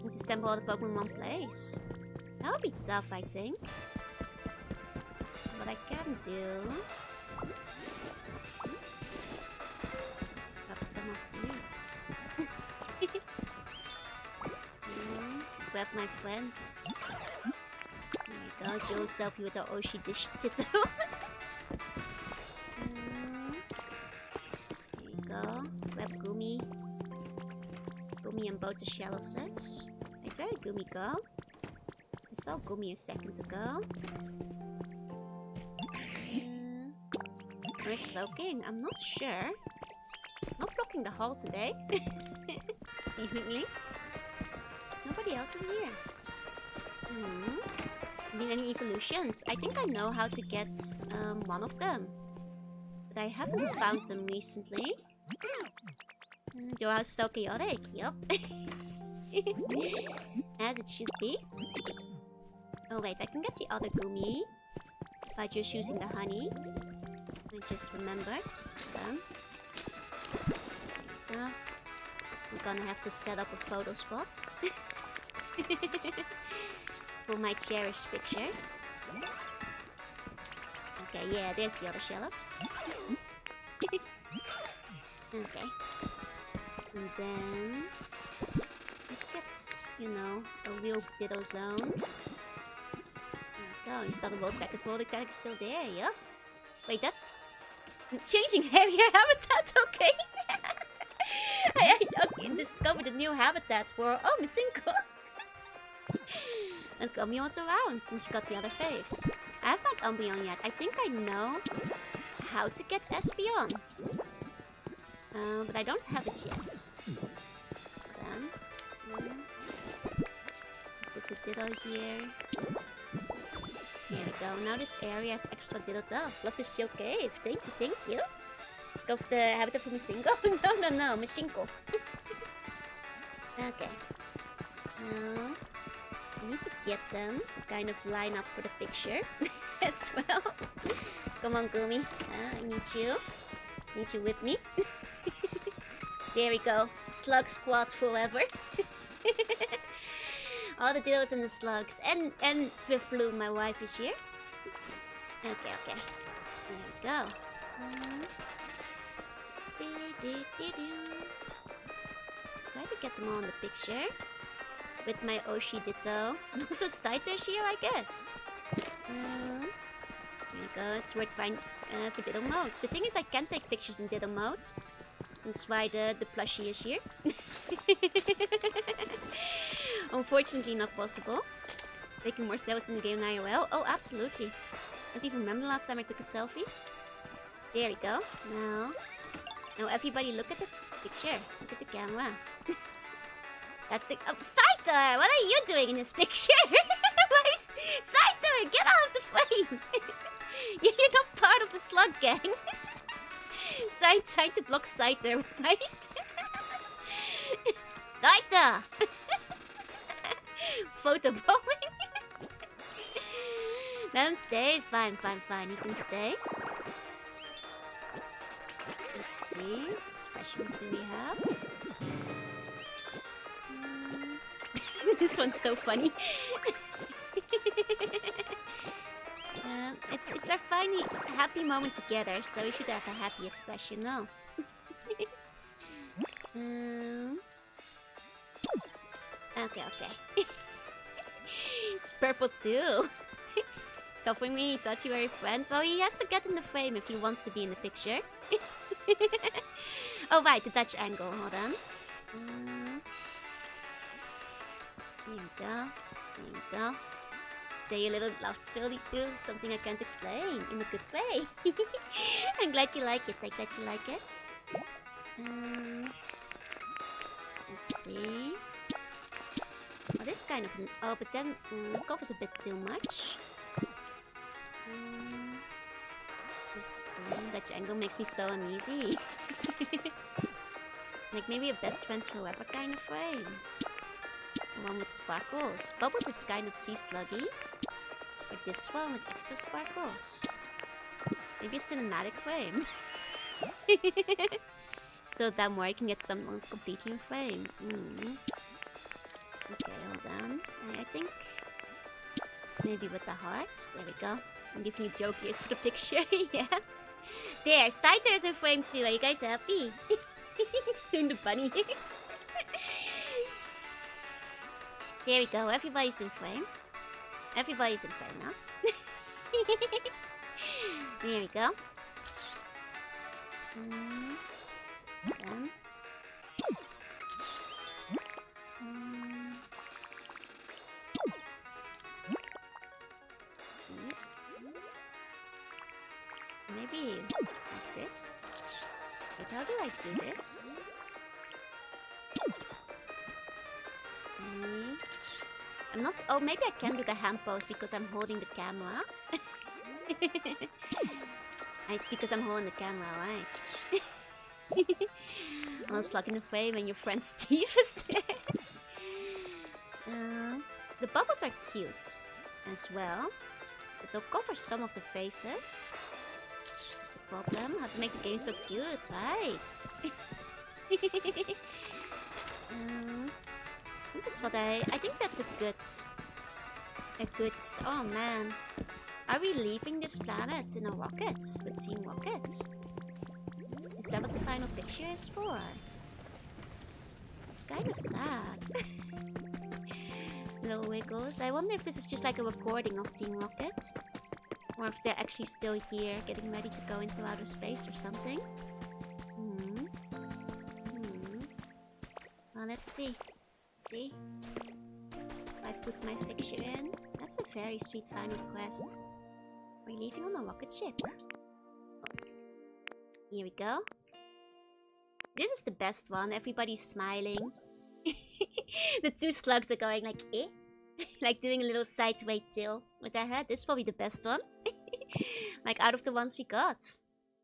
Need to assemble all the Pokemon in one place. That would be tough, I think. What I can do... grab some of these. Grab my friends. There we go, Joel selfie with our Oshi dish Ditto. There you go. Grab Gumi. Gumi and both the Shallowses. Wait, where did Gumi go? I saw Gumi a second ago. Where's Slowking? I'm not sure. Not blocking the hall today. Seemingly. There's nobody else in here. Need any evolutions? I think I know how to get one of them. But I haven't found them recently. Your house is so chaotic, yup. As it should be. Oh wait, I can get the other Gumi by just using the honey. I just remembered. It's done. I'm gonna have to set up a photo spot. For my cherished picture. Okay, yeah, there's the other shells. Okay. And then... let's get, you know, a real Ditto zone. There we go, you saw the world record holding tag is still there, yep. Wait, that's... changing area habitat, okay? I discovered a new habitat for... oh, Misinko! And Umbreon's around since you got the other faves. I haven't found Umbreon yet. I think I know how to get Espeon. But I don't have it yet. Then... put the ditto here. There we go. Now this area is extra ditto up. Love the show cave. Thank you, thank you. Go for the habitat for Masingo? No, Machinko. Okay. Now, I need to get them to kind of line up for the picture as well. Come on, Gumi. I need you. Need you with me. There we go. Slug squad forever. All the dildos and the slugs. And Twiflu, my wife, is here. Okay. There we go. Try to get them all in the picture. With my Oshi Ditto. Also Saito's here, I guess. There you go. It's worth finding for Ditto modes. The thing is, I can't take pictures in Ditto modes. That's why the plushie is here. Unfortunately not possible. Taking more selfies in the game in IOL. Oh, absolutely. I don't even remember the last time I took a selfie. There we go. Now everybody look at the picture. Look at the camera. That's the... Oh, Saito! What are you doing in this picture? Saito, get out of the frame! You're not part of the slug gang. Trying to block Saito with my... Saito! Photo bombing. Let him stay. Fine. He can stay. Let's see. What expressions do we have? This one's so funny. It's our finally happy moment together, so we should have a happy expression now. Okay. It's purple too. Covering me, thought you were a friend. Well, he has to get in the frame if he wants to be in the picture. Oh right, the Dutch angle. Hold on. There you go. Say a little loud slowly too. Something I can't explain in a good way. I'm glad you like it. Let's see. Oh, this kind of... Oh, but then covers a bit too much. Let's see. That angle makes me so uneasy. Like maybe a best friends forever kind of frame. One with sparkles. Bubbles is kind of sea sluggy. Or this one with extra sparkles. Maybe a cinematic frame. So that more I can get someone completely in frame. Okay, hold on. I think maybe with the hearts. There we go. I'm giving you joke ears for the picture. Yeah. There, Saito is in frame too. Are you guys happy? He's doing the bunny ears. There we go. Everybody's in frame. Everybody's in frame now. There we go. Then. Maybe like this. Wait, how do I do this? I'm not... Oh, maybe I can do the hand pose because I'm holding the camera. It's because I'm holding the camera, right? I was stuck in the frame and your friend Steve is there. The bubbles are cute as well. But they'll cover some of the faces. That's the problem. How to make the game so cute, right? That's what I think that's a good... Oh man. Are we leaving this planet in a rocket? With Team Rockets? Is that what the final picture is for? It's kind of sad. Little wiggles. I wonder if this is just like a recording of Team Rocket. Or if they're actually still here, getting ready to go into outer space or something. Well, let's see. See? If I put my picture in. That's a very sweet final quest. We're leaving on a rocket ship. Here we go. This is the best one. Everybody's smiling. The two slugs are going like, eh? Like doing a little sideways tail with their head. This is probably the best one. Like out of the ones we got.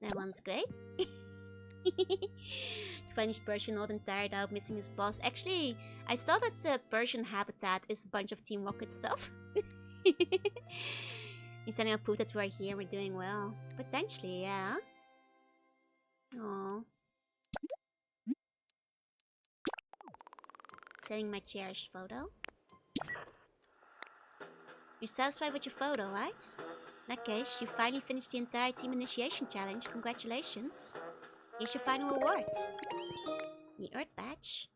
That one's great. Spanish Persian all tired out, missing his boss. Actually, I saw that the Persian habitat is a bunch of Team Rocket stuff. He's sending a proof that we're here, we're doing well. Potentially, yeah. Aww. Setting my cherished photo. You're satisfied with your photo, right? In that case, you finally finished the entire team initiation challenge. Congratulations. Here's your final awards. The Earth Badge.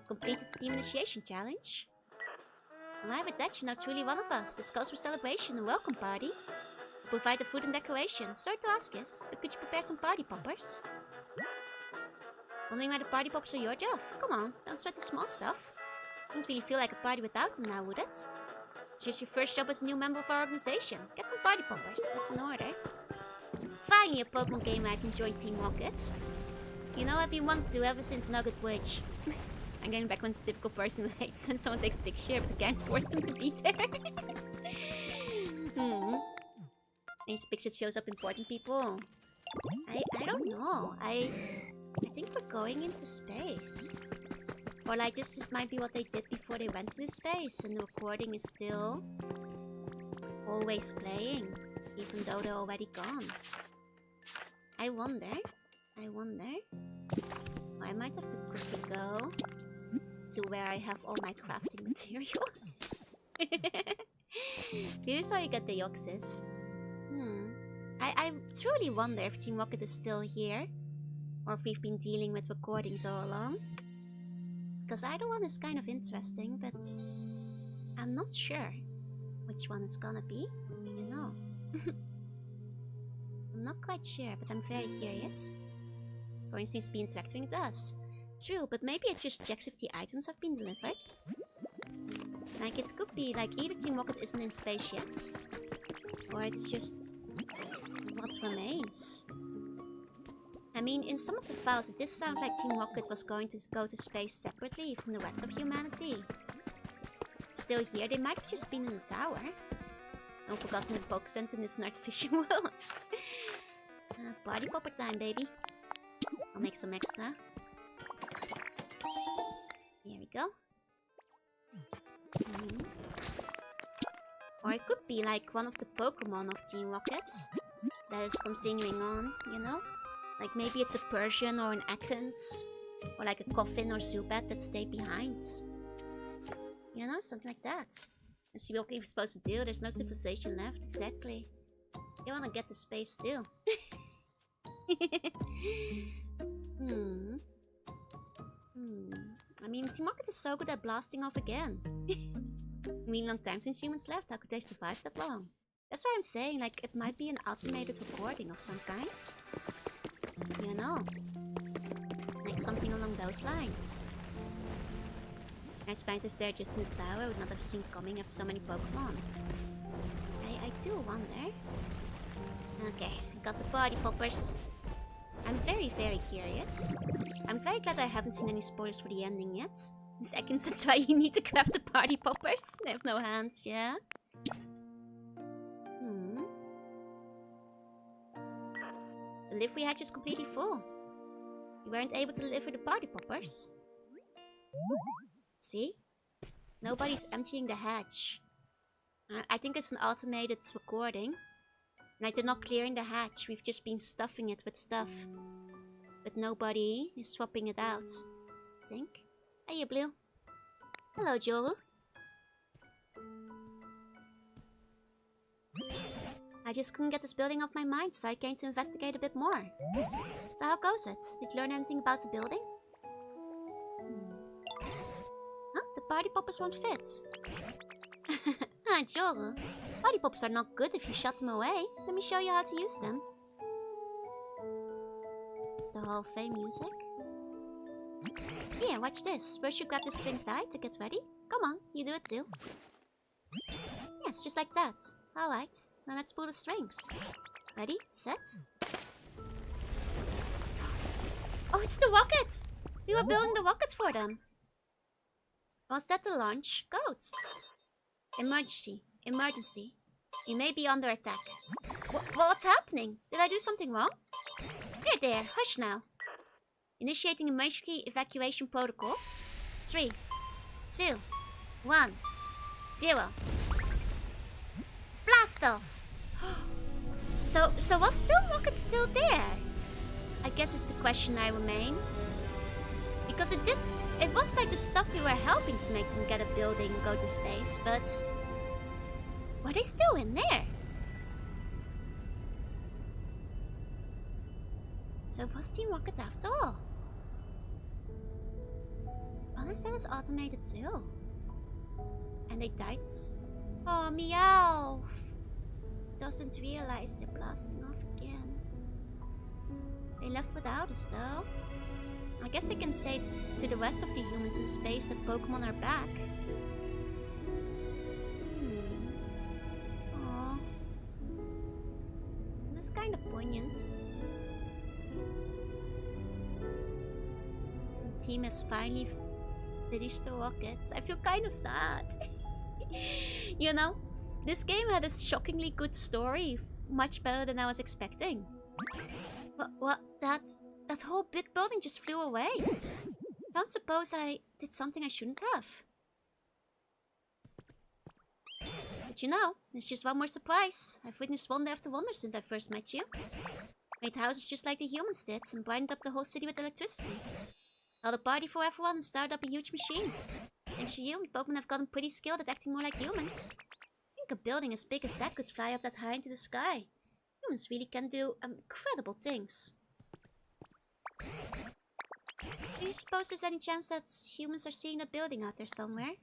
Completed the team initiation challenge. Alright, with that, you're now truly one of us. This calls for celebration and welcome party. Provide the food and decoration. Sorry to ask this, but could you prepare some party poppers? Wondering why the party poppers are your job? Come on, don't sweat the small stuff. Wouldn't really feel like a party without them now, would it? It's just your first job as a new member of our organization. Get some party poppers, that's in order. Finally, a Pokemon gamer I can join Team Rocket. You know, I've been wanting to ever since Nugget Witch. I'm getting back when it's a typical person who hates when someone takes a picture, but they can't force them to be there. This picture shows up important people. I don't know. I think we're going into space. Or like this might be what they did before they went to this space, and the recording is still always playing, even though they're already gone. I wonder. Oh, I might have to quickly go to where I have all my crafting material. Here's how you get the Yoxes. I truly wonder if Team Rocket is still here, or if we've been dealing with recordings all along. Because either one is kind of interesting, but I'm not sure which one it's gonna be, you know. I'm not quite sure, but I'm very curious. Coin seems to be interacting with us. True, but maybe it just checks if the items have been delivered. Like, it could be, like, either Team Rocket isn't in space yet, or it's just what remains. I mean, in some of the files, it did sound like Team Rocket was going to go to space separately from the rest of humanity. Still here, they might have just been in the tower. I've forgotten the Poke Center in this artificial world. Party popper time, baby. I'll make some extra. Here we go. Or it could be like one of the Pokemon of Team Rocket that is continuing on, you know? Like maybe it's a Persian or an Athens, or like a Coffin or Zubat that stayed behind. You know, something like that. And see what we're supposed to do. There's no civilization left, exactly. You wanna get to space still. I mean, Team Rocket is so good at blasting off again. I mean, long time since humans left, how could they survive that long? That's why I'm saying, like, it might be an automated recording of some kind. You know? Like something along those lines. I suppose if they're just in the tower, I would not have seen coming after so many Pokemon. I do wonder. Okay, I got the party poppers. I'm very, very curious. I'm very glad I haven't seen any spoilers for the ending yet. The seconds that's why you need to grab the party poppers. They have no hands, yeah? The delivery hatch is completely full. You weren't able to deliver the party poppers. See? Nobody's emptying the hatch. I think it's an automated recording. Like, they're not clearing the hatch, we've just been stuffing it with stuff. But nobody is swapping it out, I think. Hey, Blue. Hello, Joel. I just couldn't get this building off my mind, so I came to investigate a bit more. So how goes it? Did you learn anything about the building? Huh? The party poppers won't fit. Ah, Joel. Party poppers are not good if you shut them away. Let me show you how to use them. It's the Hall of Fame music. Here, watch this. First you grab the string tie to get ready. Come on, you do it too. Yes, just like that. Alright, now let's pull the strings. Ready, set. Oh, it's the rocket! We were building the rocket for them. Was that the launch code? Emergency. Emergency. You may be under attack. What's happening? Did I do something wrong? There. Hush now. Initiating emergency evacuation protocol. 3, 2, 1, 0. Blast off! So was Stone Rocket still there? I guess it's the question I remain. Because it was like the stuff we were helping to make them get a building and go to space, but were they still in there? So was Team Rocket after all? Well, this thing was automated too. And they died. Oh, Meowth! Doesn't realize they're blasting off again. They left without us though. I guess they can say to the rest of the humans in space that Pokemon are back. Aww. This is kind of poignant. The team has finally finished the rockets. I feel kind of sad. You know, this game had a shockingly good story. Much better than I was expecting. What? That whole big building just flew away. Don't suppose I did something I shouldn't have. But you know, there's just one more surprise. I've witnessed wonder after wonder since I first met you. Made houses just like the humans did and brightened up the whole city with electricity. Held a party for everyone and started up a huge machine. Thanks to you, Pokemon have gotten pretty skilled at acting more like humans. I think a building as big as that could fly up that high into the sky. Humans really can do incredible things. Do you suppose there's any chance that humans are seeing that building out there somewhere?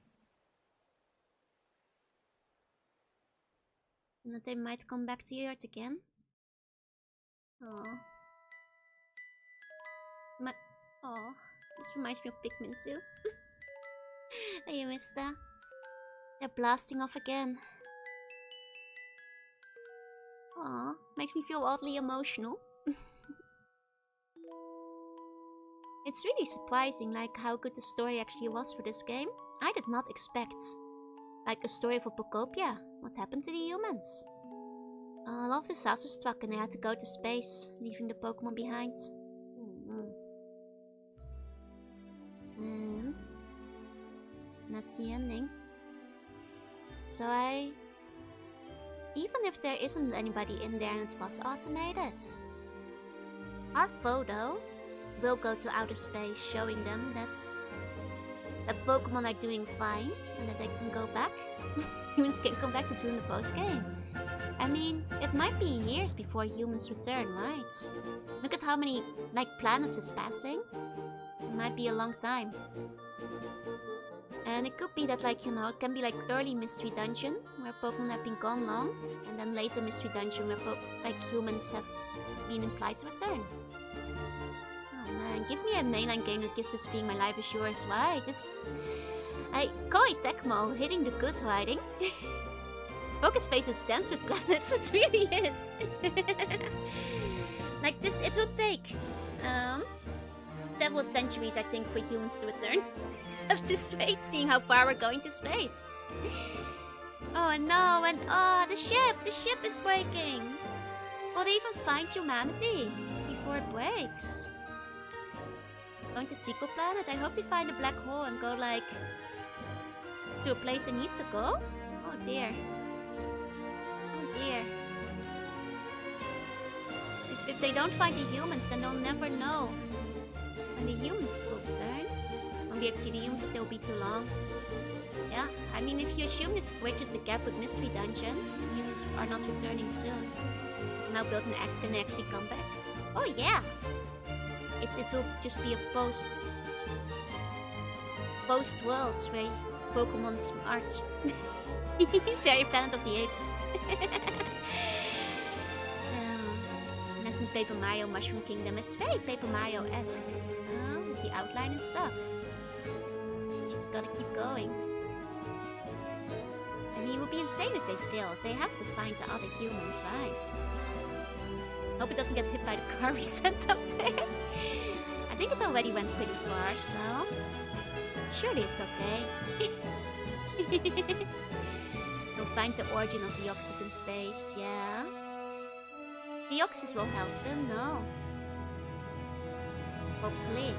And that they might come back to Earth again? Oh. Oh, this reminds me of Pikmin too. Hey, mister. They're blasting off again. Aw, makes me feel oddly emotional. It's really surprising, like, how good the story actually was for this game. I did not expect, like, a story for Pokopia. What happened to the humans? A lot of disaster struck and they had to go to space, leaving the Pokemon behind. And that's the ending. So even if there isn't anybody in there and it was automated, our photo will go to outer space, showing them that Pokemon are doing fine and that they can go back. Humans can come back to during the post-game. I mean, it might be years before humans return, right? Look at how many, like, planets is passing. It might be a long time. And it could be that, like, you know, it can be like early Mystery Dungeon, where Pokemon have been gone long, and then later Mystery Dungeon, where humans have been implied to return. Oh man, give me a mainline game that gives this feeling my life is yours, right? This... Koi Tecmo, hitting the good writing. Pokespace is dense with planets, it really is. Like this, it will take several centuries, I think, for humans to return. At this rate, seeing how far we're going to space. Oh no, and the ship is breaking. Will they even find humanity before it breaks? Going to Sequel Planet? I hope they find a black hole and go, like, to a place they need to go? Oh dear. Oh dear. If they don't find the humans, then they'll never know when the humans will return. Won't be able to see the humans if they'll be too long. Yeah, I mean, if you assume this bridges the gap with Mystery Dungeon, humans are not returning soon. Now Build an Act can actually come back. Oh yeah! It will just be a post-worlds where Pokemon smart. Very Planet of the Apes. Imagine Paper Mario Mushroom Kingdom. It's very Paper Mario-esque. With the outline and stuff. Just gotta keep going. I mean, it would be insane if they failed. They have to find the other humans, right? Hope it doesn't get hit by the car we sent up there. I think it already went pretty far, so... Surely it's okay. They'll find the origin of the Oxys in space, yeah? The Oxys will help them, no? Hopefully.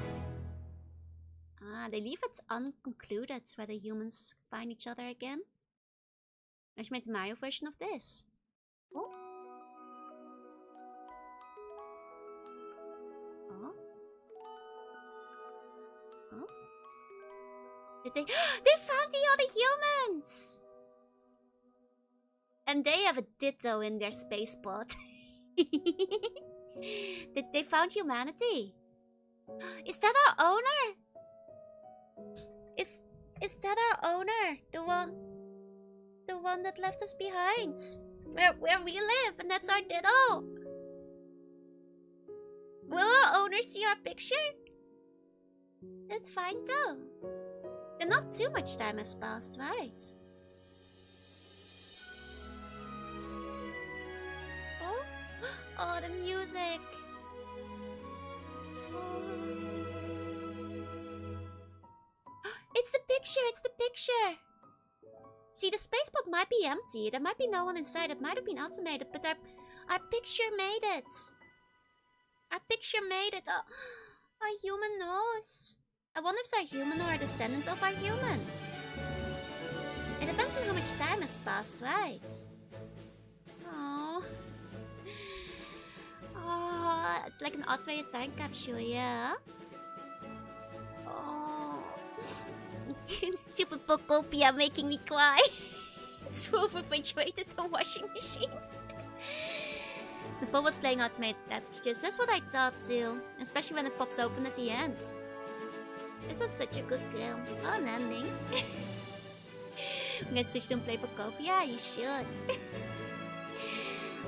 Ah, they leave it unconcluded whether humans find each other again. I made the Mario version of this. Oh. Oh. Oh. Did they? They found the other humans! And they have a ditto in their space pod. They found humanity. Is that our owner? Is that our owner? The one that left us behind? Where we live, and that's our ditto. Will our owner see our picture? That's fine though. And not too much time has passed, right? Oh, oh, the music. Oh. It's the picture, it's the picture. See, the spaceport might be empty. There might be no one inside. It might have been automated, but our picture made it. Our picture made it. Oh, our human knows. I wonder if it's our human or a descendant of our human. It depends on how much time has passed, right? Oh. Oh, it's like an automated time capsule, yeah? Oh. Stupid Pokopia making me cry. It's full of refrigerators and washing machines. The ball was playing automated packages. That's what I thought too. Especially when it pops open at the end. This was such a good game. Oh, an ending. I'm gonna switch to play Pokopia. You should.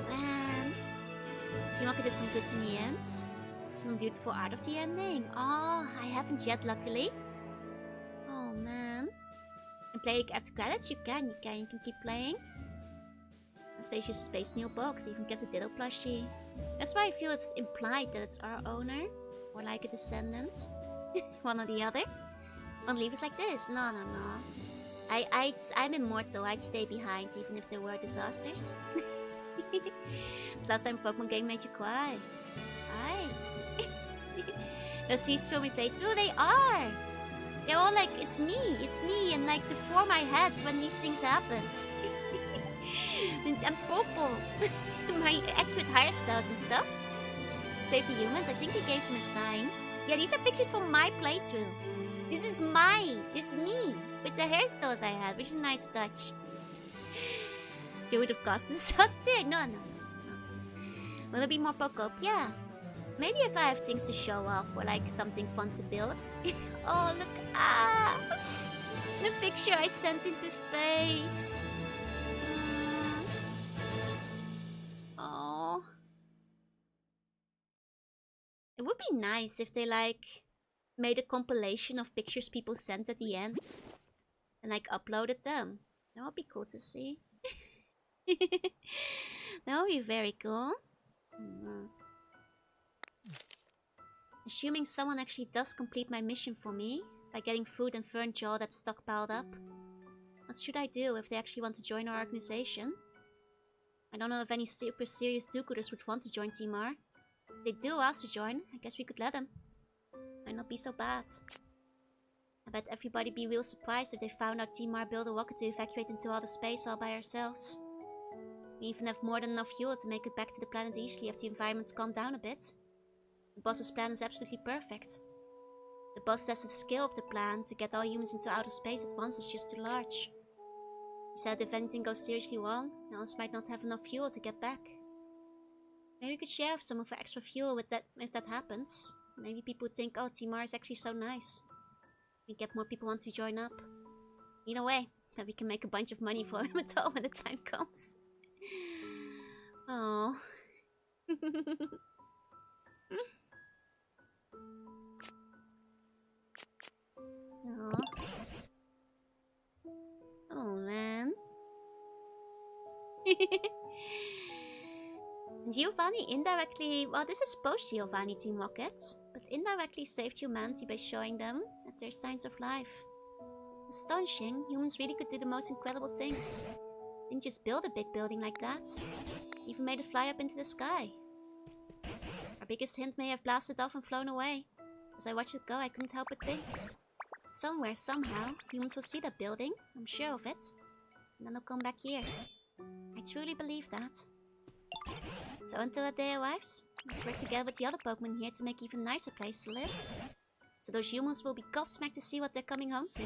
Man. Team Rocket did some good in the end. Some beautiful art of the ending. Oh, I haven't yet, luckily. Oh man. And play after credits? You can keep playing. Space uses Space Meal box, you can get the Ditto plushie. That's why I feel it's implied that it's our owner. Or like a descendant. One or the other. Won't leave us like this. No. I'm immortal, I'd stay behind even if there were disasters. Last time Pokemon game made you cry. Right. Those tweets show me play too, they are! They're all like, it's me, and like the form I had when these things happened. I'm purple. My accurate hairstyles and stuff. Save the humans, I think they gave them a sign. Yeah, these are pictures from my playthrough. This is me, with the hairstyles I had, which is a nice touch. You would have caused a disaster? No. Will there be more Pokopia? Maybe if I have things to show off or like something fun to build. Oh, look, the picture I sent into space. Oh. It would be nice if they like made a compilation of pictures people sent at the end and like uploaded them. That would be cool to see. That would be very cool. Assuming someone actually does complete my mission for me by getting food and furniture all that's stockpiled up. What should I do if they actually want to join our organization? I don't know if any super serious do-gooders would want to join Team R. If they do ask to join, I guess we could let them. Might not be so bad. I bet everybody be real surprised if they found out Team R built a rocket to evacuate into outer space all by ourselves. We even have more than enough fuel to make it back to the planet easily if the environment's calmed down a bit. The boss's plan is absolutely perfect. The boss says that the scale of the plan to get all humans into outer space at once is just too large. He said if anything goes seriously wrong, none of us might not have enough fuel to get back. Maybe we could share some of our extra fuel with that if that happens. Maybe people would think, oh, Team R is actually so nice. We get more people want to join up. Either way, that we can make a bunch of money for him at all when the time comes. Oh. Oh. Oh man. Giovanni indirectly, well, this is post Giovanni Team Rocket, but indirectly saved humanity by showing them that there's signs of life. Astonishing. Humans really could do the most incredible things. Didn't just build a big building like that. Even made it fly up into the sky. Our biggest hint may have blasted off and flown away. As I watched it go, I couldn't help but think. Somewhere, somehow, humans will see that building. I'm sure of it. And then they'll come back here. I truly believe that. So until that day arrives, let's work together with the other Pokemon here to make even nicer place to live. So those humans will be gobsmacked to see what they're coming home to.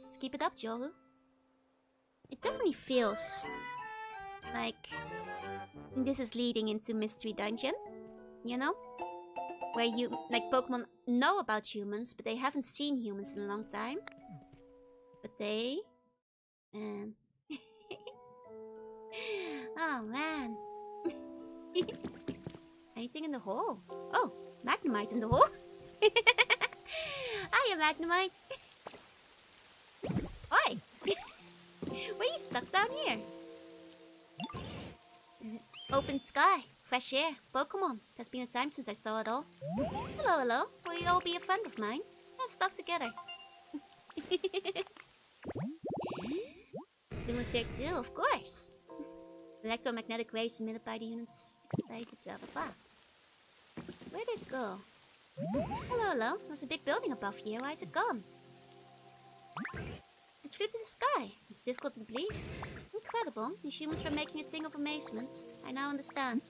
Let's keep it up, Joru. It definitely feels like this is leading into Mystery Dungeon, you know? Where Pokemon know about humans, but they haven't seen humans in a long time. But they... Man. Oh, man. Anything in the hole? Oh, Magnemite in the hole? Hiya, Magnemite. Oi! Were you stuck down here? Open sky, fresh air, Pokemon. It has been a time since I saw it all. Hello, hello. Will you all be a friend of mine? Let's talk together. Bloom was there too, of course. Electromagnetic waves emitted by the units excited, blah blah blah. Where did it go? Hello, hello. There's a big building above here. Why is it gone? It flew to the sky. It's difficult to believe. Incredible. These humans were making a thing of amazement. I now understand.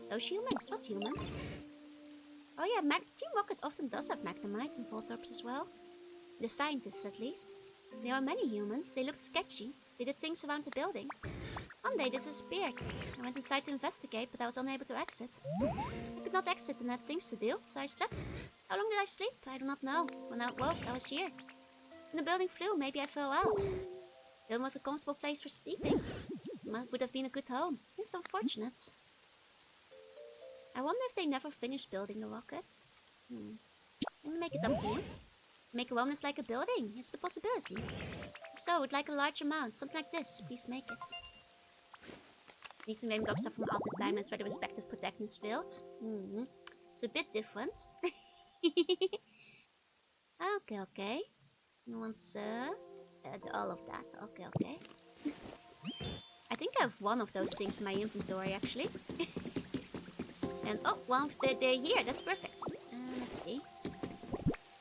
Those humans? What humans? Oh yeah, Team Rocket often does have Magnemite and Voltorbs as well. The scientists, at least. There are many humans. They looked sketchy. They did things around the building. One day they disappeared. I went inside to investigate, but I was unable to exit. I could not exit and had things to do, so I slept. How long did I sleep? I do not know. When I woke, I was here. When the building flew, maybe I fell out. It was a comfortable place for sleeping. It would have been a good home. It's unfortunate. I wonder if they never finished building the rocket. Let me make it up to you. Make a wellness like a building. It's the possibility. So, would like a large amount. Something like this. Please make it. These two name blocks are from all the timelines where the respective protections failed. It's a bit different. Okay, okay. You want all of that. Okay, okay. I think I have one of those things in my inventory, actually. And oh, they're here. That's perfect. Let's see.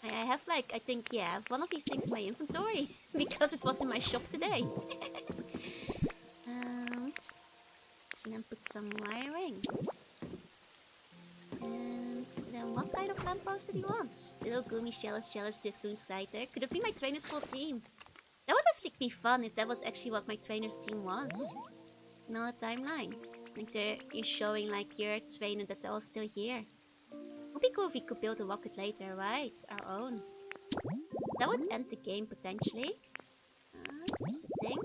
I have I think, yeah, I have one of these things in my inventory because it was in my shop today. And then put some wiring. And then what kind of lamppost did he want? Little Gumi Shellis, Drifloon, Slider. Could it be my trainer's full team? That would have be fun if that was actually what my trainer's team was. Not a timeline. You're showing your trainer that they're all still here. Would be cool if we could build a rocket later, right? Our own. That would end the game potentially. Here's the thing.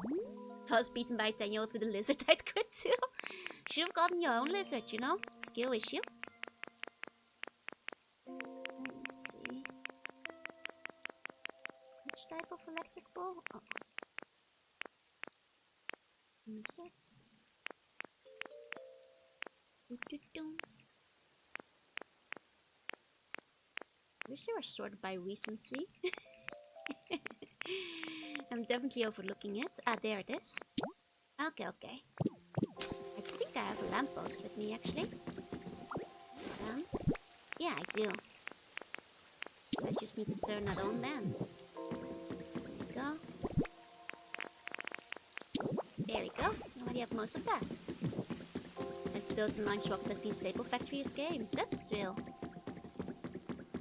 If I was beaten by a 10-year-old with a lizard, I'd quit too. Should have gotten your own lizard, you know? Skill issue. Let's see. Which type of electric ball? Oh. Insects. I wish they were sorted by recency. I'm definitely overlooking it. Ah, there it is. Okay, okay. I think I have a lamppost with me, actually. Yeah, I do. So I just need to turn that on then. There we go. There we go. I already have most of that. And to build a launch rocket has been staple factory's games. That's drill.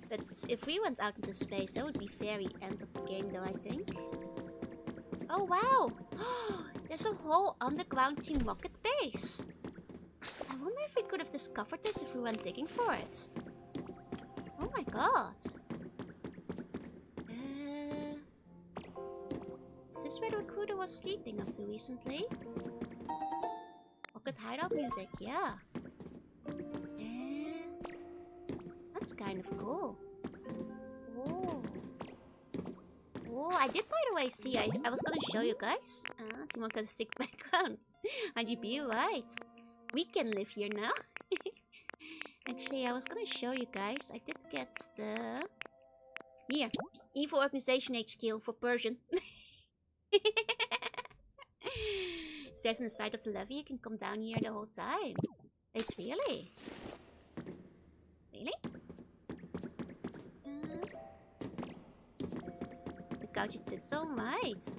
But if we went out into space, that would be very end of the game though, I think. Oh wow! There's a whole underground Team Rocket base! I wonder if we could have discovered this if we went digging for it. Oh my god! Is this where the recruiter was sleeping up to recently? Rocket hideout music, yeah. That's kind of cool. Oh. Oh, I did by the way see, I was gonna show you guys. Team Rocket has a sick background. RGB, right. We can live here now. Actually, I was gonna show you guys. I did get the Here. Evil Organization HQ for Persian. Says on the side of the levee you can come down here the whole time. Wait, really? Really? The couch it sits alright.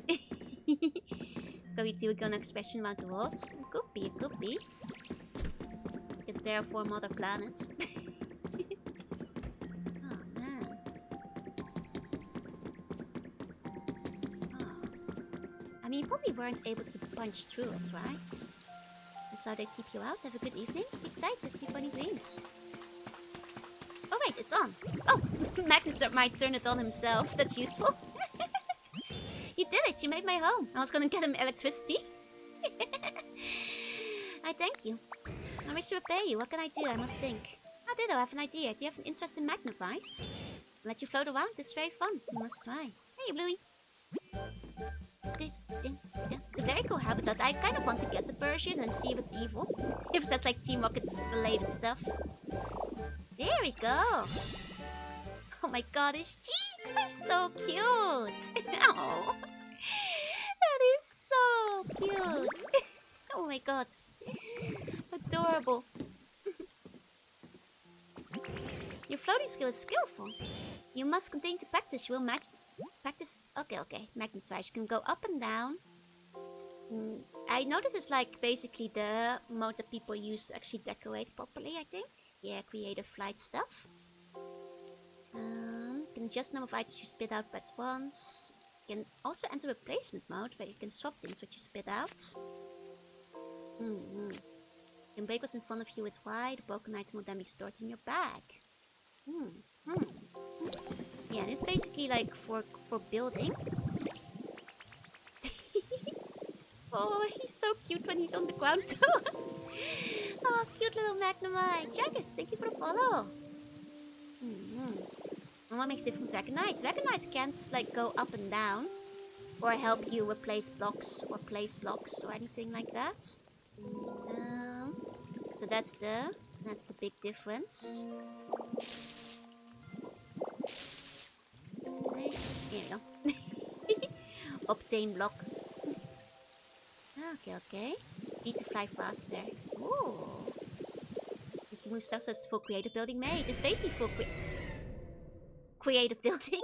Can we do a gun expression amount of worlds? Could be, it could be. You can terraform other planets. Oh man. Oh. I mean, you probably weren't able to punch through it, right? That's how they keep you out. Have a good evening. Sleep tight. Sleep funny dreams. Oh wait, it's on. Oh, Magnus might turn it on himself. That's useful. You did it. You made my home. I was gonna get him electricity. I thank you. I wish to repay you. What can I do? I must think. Oh, Ditto, I have an idea. Do you have an interest in magnifies? I'll let you float around. It's very fun. You must try. Hey, Bluey. It's a very cool habitat. I kind of want to get the Persian and see if it's evil. If it has like Team Rocket related stuff. There we go. Oh my god, his cheeks are so cute. Oh, that is so cute. Oh my god. Adorable. Your floating skill is skillful. You must continue to practice. You will practice. Okay. Magnetize. You can go up and down. I know this is like basically the mode that people use to actually decorate properly, I think. Yeah, creative flight stuff. Can adjust number of items you spit out at once. You can also enter replacement mode where you can swap things which you spit out. You can break what's in front of you with Y. The broken item will then be stored in your bag. Yeah, it's basically like for building. Oh, he's so cute when he's on the ground too. Oh, cute little Magnemite. Jaggers, thank you for the follow. And what makes it different from Dragonite? Dragonite can't like go up and down or help you replace blocks or place blocks or anything like that. So that's the big difference. Okay, here we go. Obtain block. Okay. Need to fly faster. Ooh. This move stuff says full creative building made. It's basically full creative building.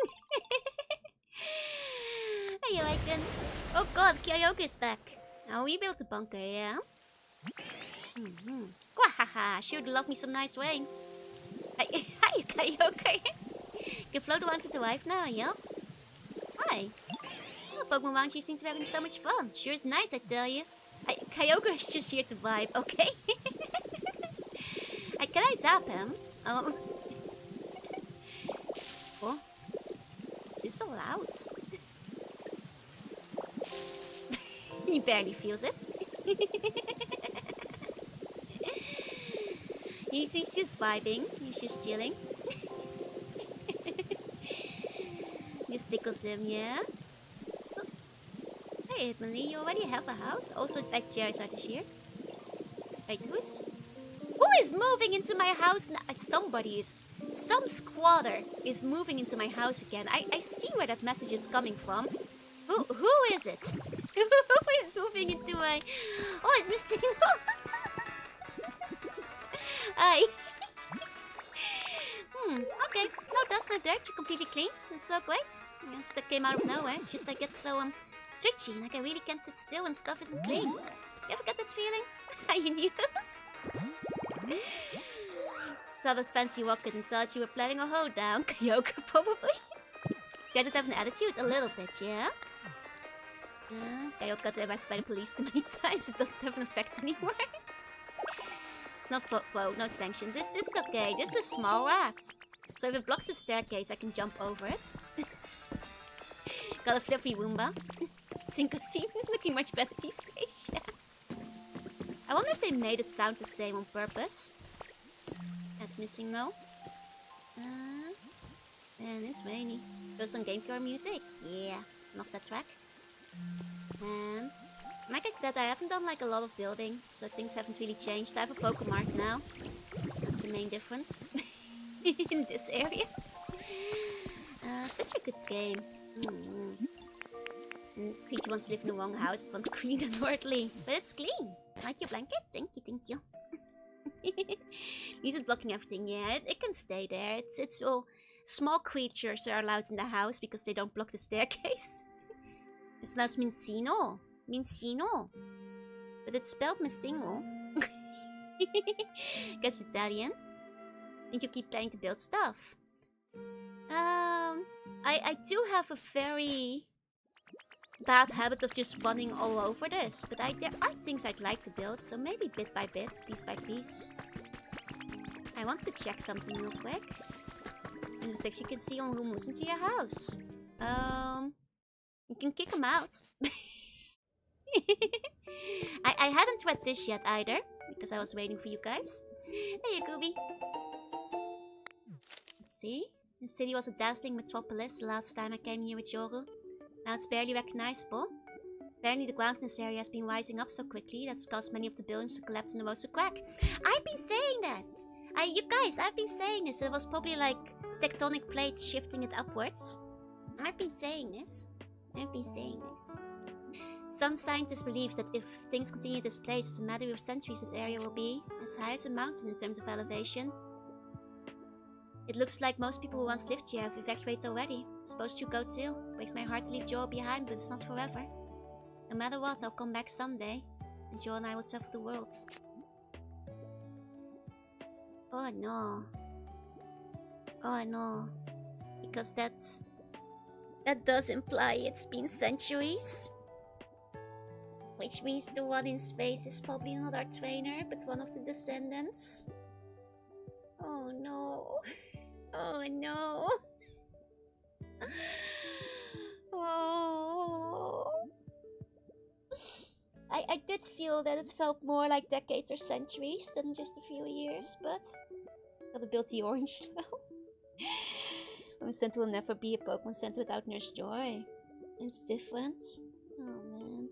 Hey, you like it? Oh god, Kyoka is back. Now we built a bunker, yeah? Wahaha, sure do love me some nice rain. Hi, Kyoka. You can float around with the wife now, yeah? Hi. Oh, Pokemon Lounge, you seem to be having so much fun. Sure is nice, I tell you. Kyogre is just here to vibe, okay? Can I zap him? Oh, is this so loud? He barely feels it. He's just vibing. He's just chilling. Just tickles him, yeah? Hey, Hitmonlee, you already have a house? Also, like Charizard is here. Wait, who is moving into my house now? Some squatter is moving into my house again. I see where that message is coming from. Who is it? Who is moving into my... Oh, it's Mr. Hi. Okay. No dust, no dirt. You're completely clean. It's so great. Yes, that came out of nowhere. It's just I get so twitchy. Like I really can't sit still when stuff isn't clean. You ever get that feeling? I knew. Saw that fancy rocket and thought you were planning a hoedown. Kyogre, probably. You did have an attitude? A little bit, yeah? Kyogre got arrested by the police too many times. It doesn't have an effect anymore. It's not no sanctions. This is okay. This is a small rat. So if it blocks the staircase, I can jump over it. Got a fluffy Roomba. Cinco Steam looking much better these days. I wonder if they made it sound the same on purpose. As missing no. And it's rainy. Goes on GameCube music. Yeah, not that track. And like I said, I haven't done like a lot of building, so things haven't really changed. I have a Pokemart now. That's the main difference in this area. Such a good game. Creature wants to live in the wrong house. It wants clean and orderly. But it's clean. Like your blanket? Thank you, thank you. Isn't blocking everything. Yeah, it can stay there. It's all small creatures are allowed in the house because they don't block the staircase. It's pronounced Mincino. Mincino. But it's spelled Missino. Guess Italian. And you keep planning to build stuff. I do have a very bad habit of just running all over this, but there are things I'd like to build, so maybe bit by bit, piece by piece. I want to check something real quick. And just like you can see on who moves into your house. You can kick them out. I hadn't read this yet either, because I was waiting for you guys. Hey, Gooby. Let's see. The city was a dazzling metropolis the last time I came here with Yoru. Now it's barely recognizable. Apparently the ground in this area has been rising up so quickly that's caused many of the buildings to collapse in the most crack. I've been saying that! You guys, I've been saying this. It was probably like tectonic plates shifting it upwards. I've been saying this. Some scientists believe that if things continue this place, as a matter of centuries, this area will be as high as a mountain in terms of elevation. It looks like most people who once lived here have evacuated already. I suppose you go too. Breaks my heart to leave Joel behind, but it's not forever. No matter what, I'll come back someday, and Joel and I will travel the world. Oh no. Oh no. Because that does imply it's been centuries. Which means the one in space is probably not our trainer, but one of the descendants. Oh no. Oh no. Oh. I did feel that it felt more like decades or centuries than just a few years, but gotta build the orange now. Pokemon Center will never be a Pokemon Center without Nurse Joy. It's different. Oh man.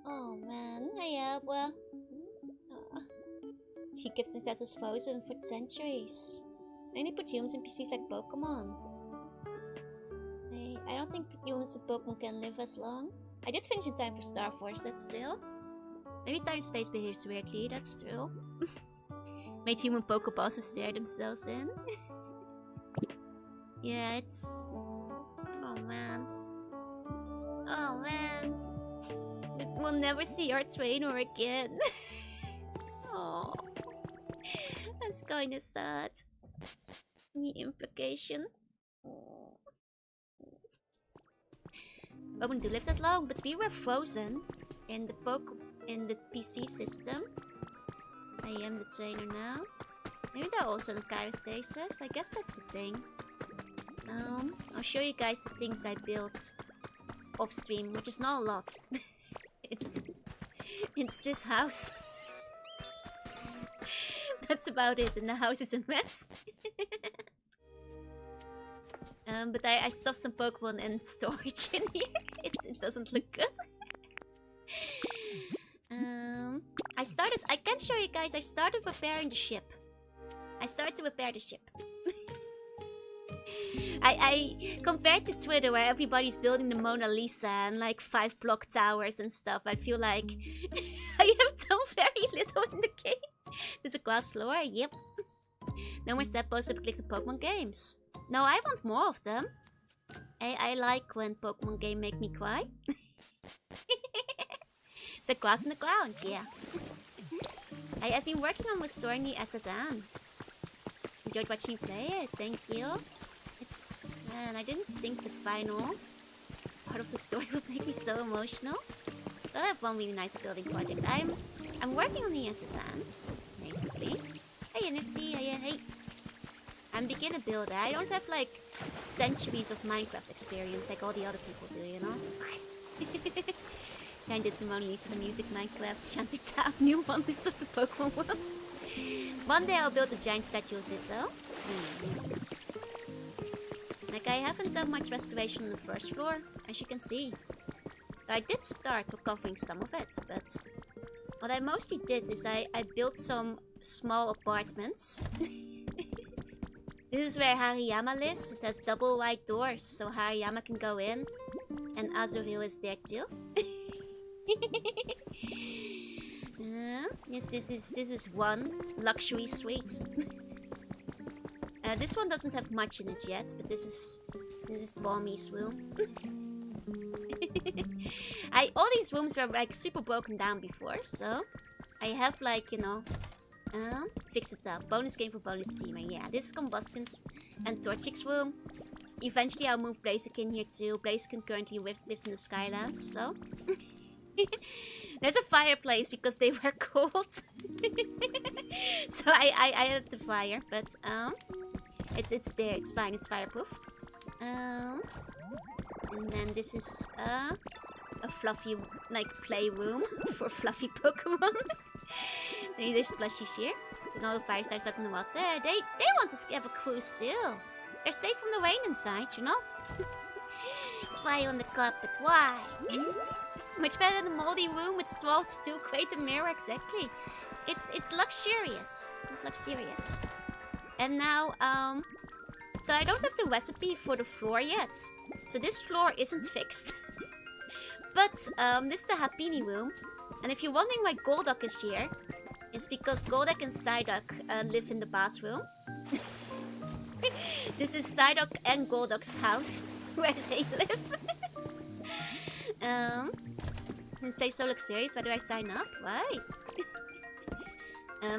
Oh man. Yeah, well. She keeps the status frozen for centuries. I only put humans in PCs like Pokemon. I don't think humans and Pokemon can live as long. I did finish in time for Star Force, that's true. Maybe time and space behaves weirdly, that's true. Made human Pokeballs stare themselves in. Yeah, it's... Oh man. Oh man. We'll never see our trainer again. Oh. That's kinda sad. The implication. Pokemon do live that long, but we were frozen in the PC system. I am the trainer now. Maybe they're also in cryostasis. I guess that's the thing. I'll show you guys the things I built off stream, which is not a lot. it's this house. That's about it, and the house is a mess. But I stuffed some Pokemon in storage in here. It doesn't look good. I can show you guys, I started repairing the ship. I started to repair the ship. I compared to Twitter where everybody's building the Mona Lisa and like 5-block towers and stuff, I feel like I have done very little in the game. There's a glass floor, yep. No more set posts to click the Pokemon games. No, I want more of them. I like when Pokemon game make me cry. It's a glass in the ground, yeah. I've been working on restoring the SSN. Enjoyed watching you play it, thank you. It's... man, I didn't think the final part of the story would make me so emotional. But I have one really nice building project. I'm working on the SSN, basically. Hey, Nifty, hey. I'm a beginner builder. I don't have like centuries of Minecraft experience like all the other people do, you know? I did the Mona Lisa, the music, Minecraft, Shantytown, new wonders of the Pokemon world. One day I'll build a giant statue of it though. Like I haven't done much restoration on the first floor, as you can see. I did start recovering some of it, but what I mostly did is I built some small apartments. This is where Hariyama lives. It has double wide doors, so Hariyama can go in. And Azuril is there too. Yes, this is one luxury suite. This one doesn't have much in it yet, but this is Bommy's room. All these rooms were like super broken down before, so I have like, you know, fix it up. Bonus game for bonus teamer. Yeah, this is Combuskin's and Torchic's room. Eventually I'll move Blazik in here too. Blaziken currently lives in the Skylands, so there's a fireplace because they were cold. So I had the fire, but it's there, it's fine, it's fireproof. And then this is a fluffy like playroom for fluffy Pokemon. Then there's plushies here. And all the fire stars out in the water. They want to have a cruise still. They're safe from the rain inside, you know? Fire on the carpet, why? Much better than a moldy room with straws to create a mirror, exactly. It's luxurious. It's luxurious. And now, so I don't have the recipe for the floor yet. So this floor isn't fixed. But this is the Happiny room. And if you're wondering why Golduck is here, it's because Golduck and Psyduck live in the bathroom. This is Psyduck and Golduck's house, where they live. This place so luxurious, why do I sign up? Right.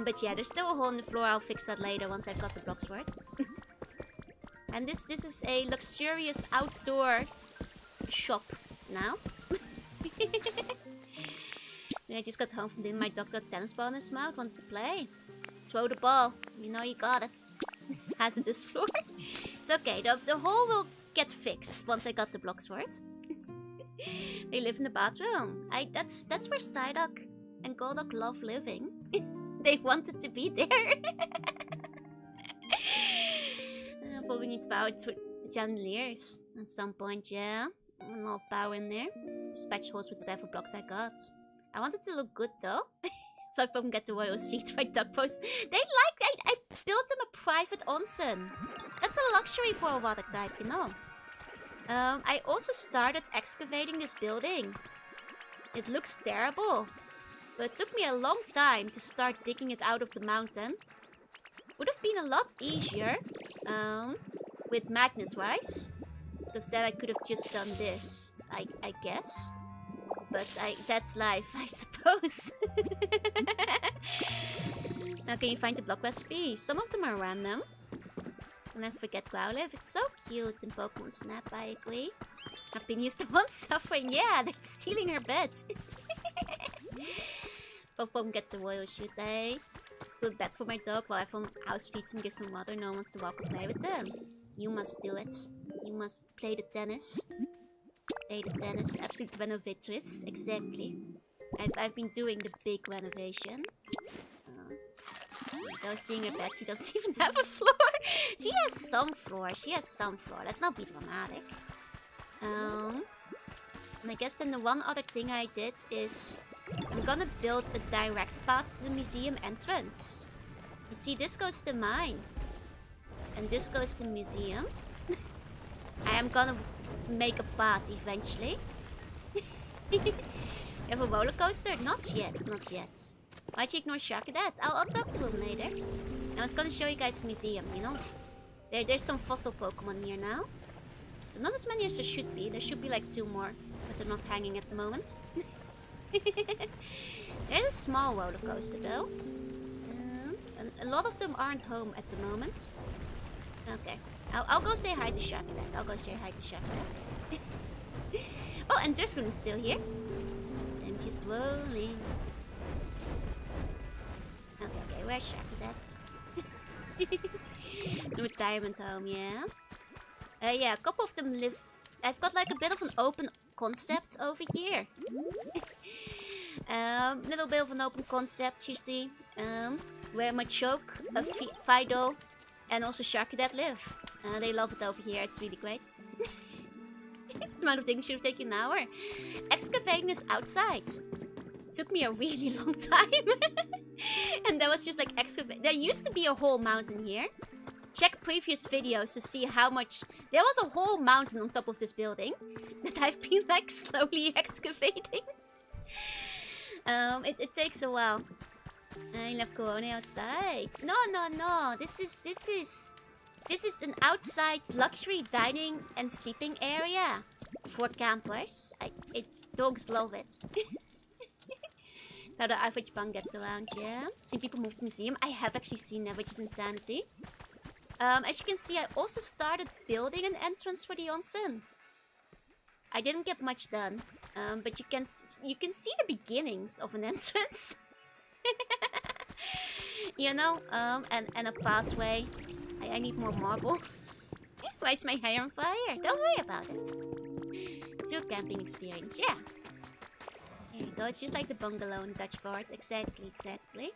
But yeah, there's still a hole in the floor, I'll fix that later once I've got the block sword. And this is a luxurious outdoor shop now. I just got home from dinner, my dog's got a tennis ball in his mouth, wanted to play. Throw the ball, you know you got it. Hazardous floor. It's okay, the hole will get fixed once I got the block sword. They live in the bathroom. That's where Psyduck and Golduck love living. They wanted to be there. I'll probably need to power to the chandeliers at some point, yeah. A lot of power in there. Dispatch holes with whatever blocks I got. I wanted to look good though. If I can get the royal seat by duck post. I built them a private onsen. That's a luxury for a water type, you know. I also started excavating this building. It looks terrible. But it took me a long time to start digging it out of the mountain. Would have been a lot easier with magnet-wise. Because then I could have just done this, I guess. But that's life, I suppose. Now can you find the block recipe? Some of them are random. And then forget Growlithe. It's so cute in Pokemon Snap, I agree. Happiny is the one suffering. Yeah, they're stealing her bed. Pokemon gets a royal shoot, eh? Build bed for my dog while everyone house feeds him, gives him water. No one wants to walk or play with them. You must do it. You must play the tennis. Play the tennis. Absolute renovatress. Exactly. I've been doing the big renovation. I was seeing her bed. She doesn't even have a floor. She has some floor. She has some floor. Let's not be dramatic. And I guess then the one other thing I did is I'm gonna build a direct path to the museum entrance. You see, this goes to the mine. And this goes to the museum. I am gonna make a path eventually. You have a roller coaster? Not yet, not yet. Why'd you ignore Sharkadet? I'll talk to him later. I was gonna show you guys the museum, you know? There's some fossil Pokemon here now. But not as many as there should be. There should be like 2 more. But they're not hanging at the moment. There's a small roller coaster though. And a lot of them aren't home at the moment. Okay. I'll go say hi to Sharkadet. I'll go say hi to Sharkadet. Oh, and Drifloon is still here. I'm just rolling. Okay, where's Sharkadet? Retirement home, yeah. Yeah, a couple of them live... I've got like a bit of an open concept over here. Little bit of an open concept, you see. Where Machoke, Fido, and also Sharkadet live. They love it over here, it's really great. The amount of things should have taken an hour. Excavating this outside took me a really long time. And that was just like excavating. There used to be a whole mountain here. check previous videos to see how much... There was a whole mountain on top of this building that I've been like slowly excavating. It takes a while. I love Corona outside. No. This is an outside luxury dining and sleeping area for campers. Dogs love it. That's how the average bun gets around, yeah. Seen people move to the museum. I have actually seen that, which is insanity. As you can see, I also started building an entrance for the onsen. I didn't get much done, but you can see the beginnings of an entrance. You know, and a pathway. I need more marble. Why is my hair on fire? Don't worry about it. It's your camping experience, yeah. There you go, it's just like the bungalow in the Dutch part. Exactly.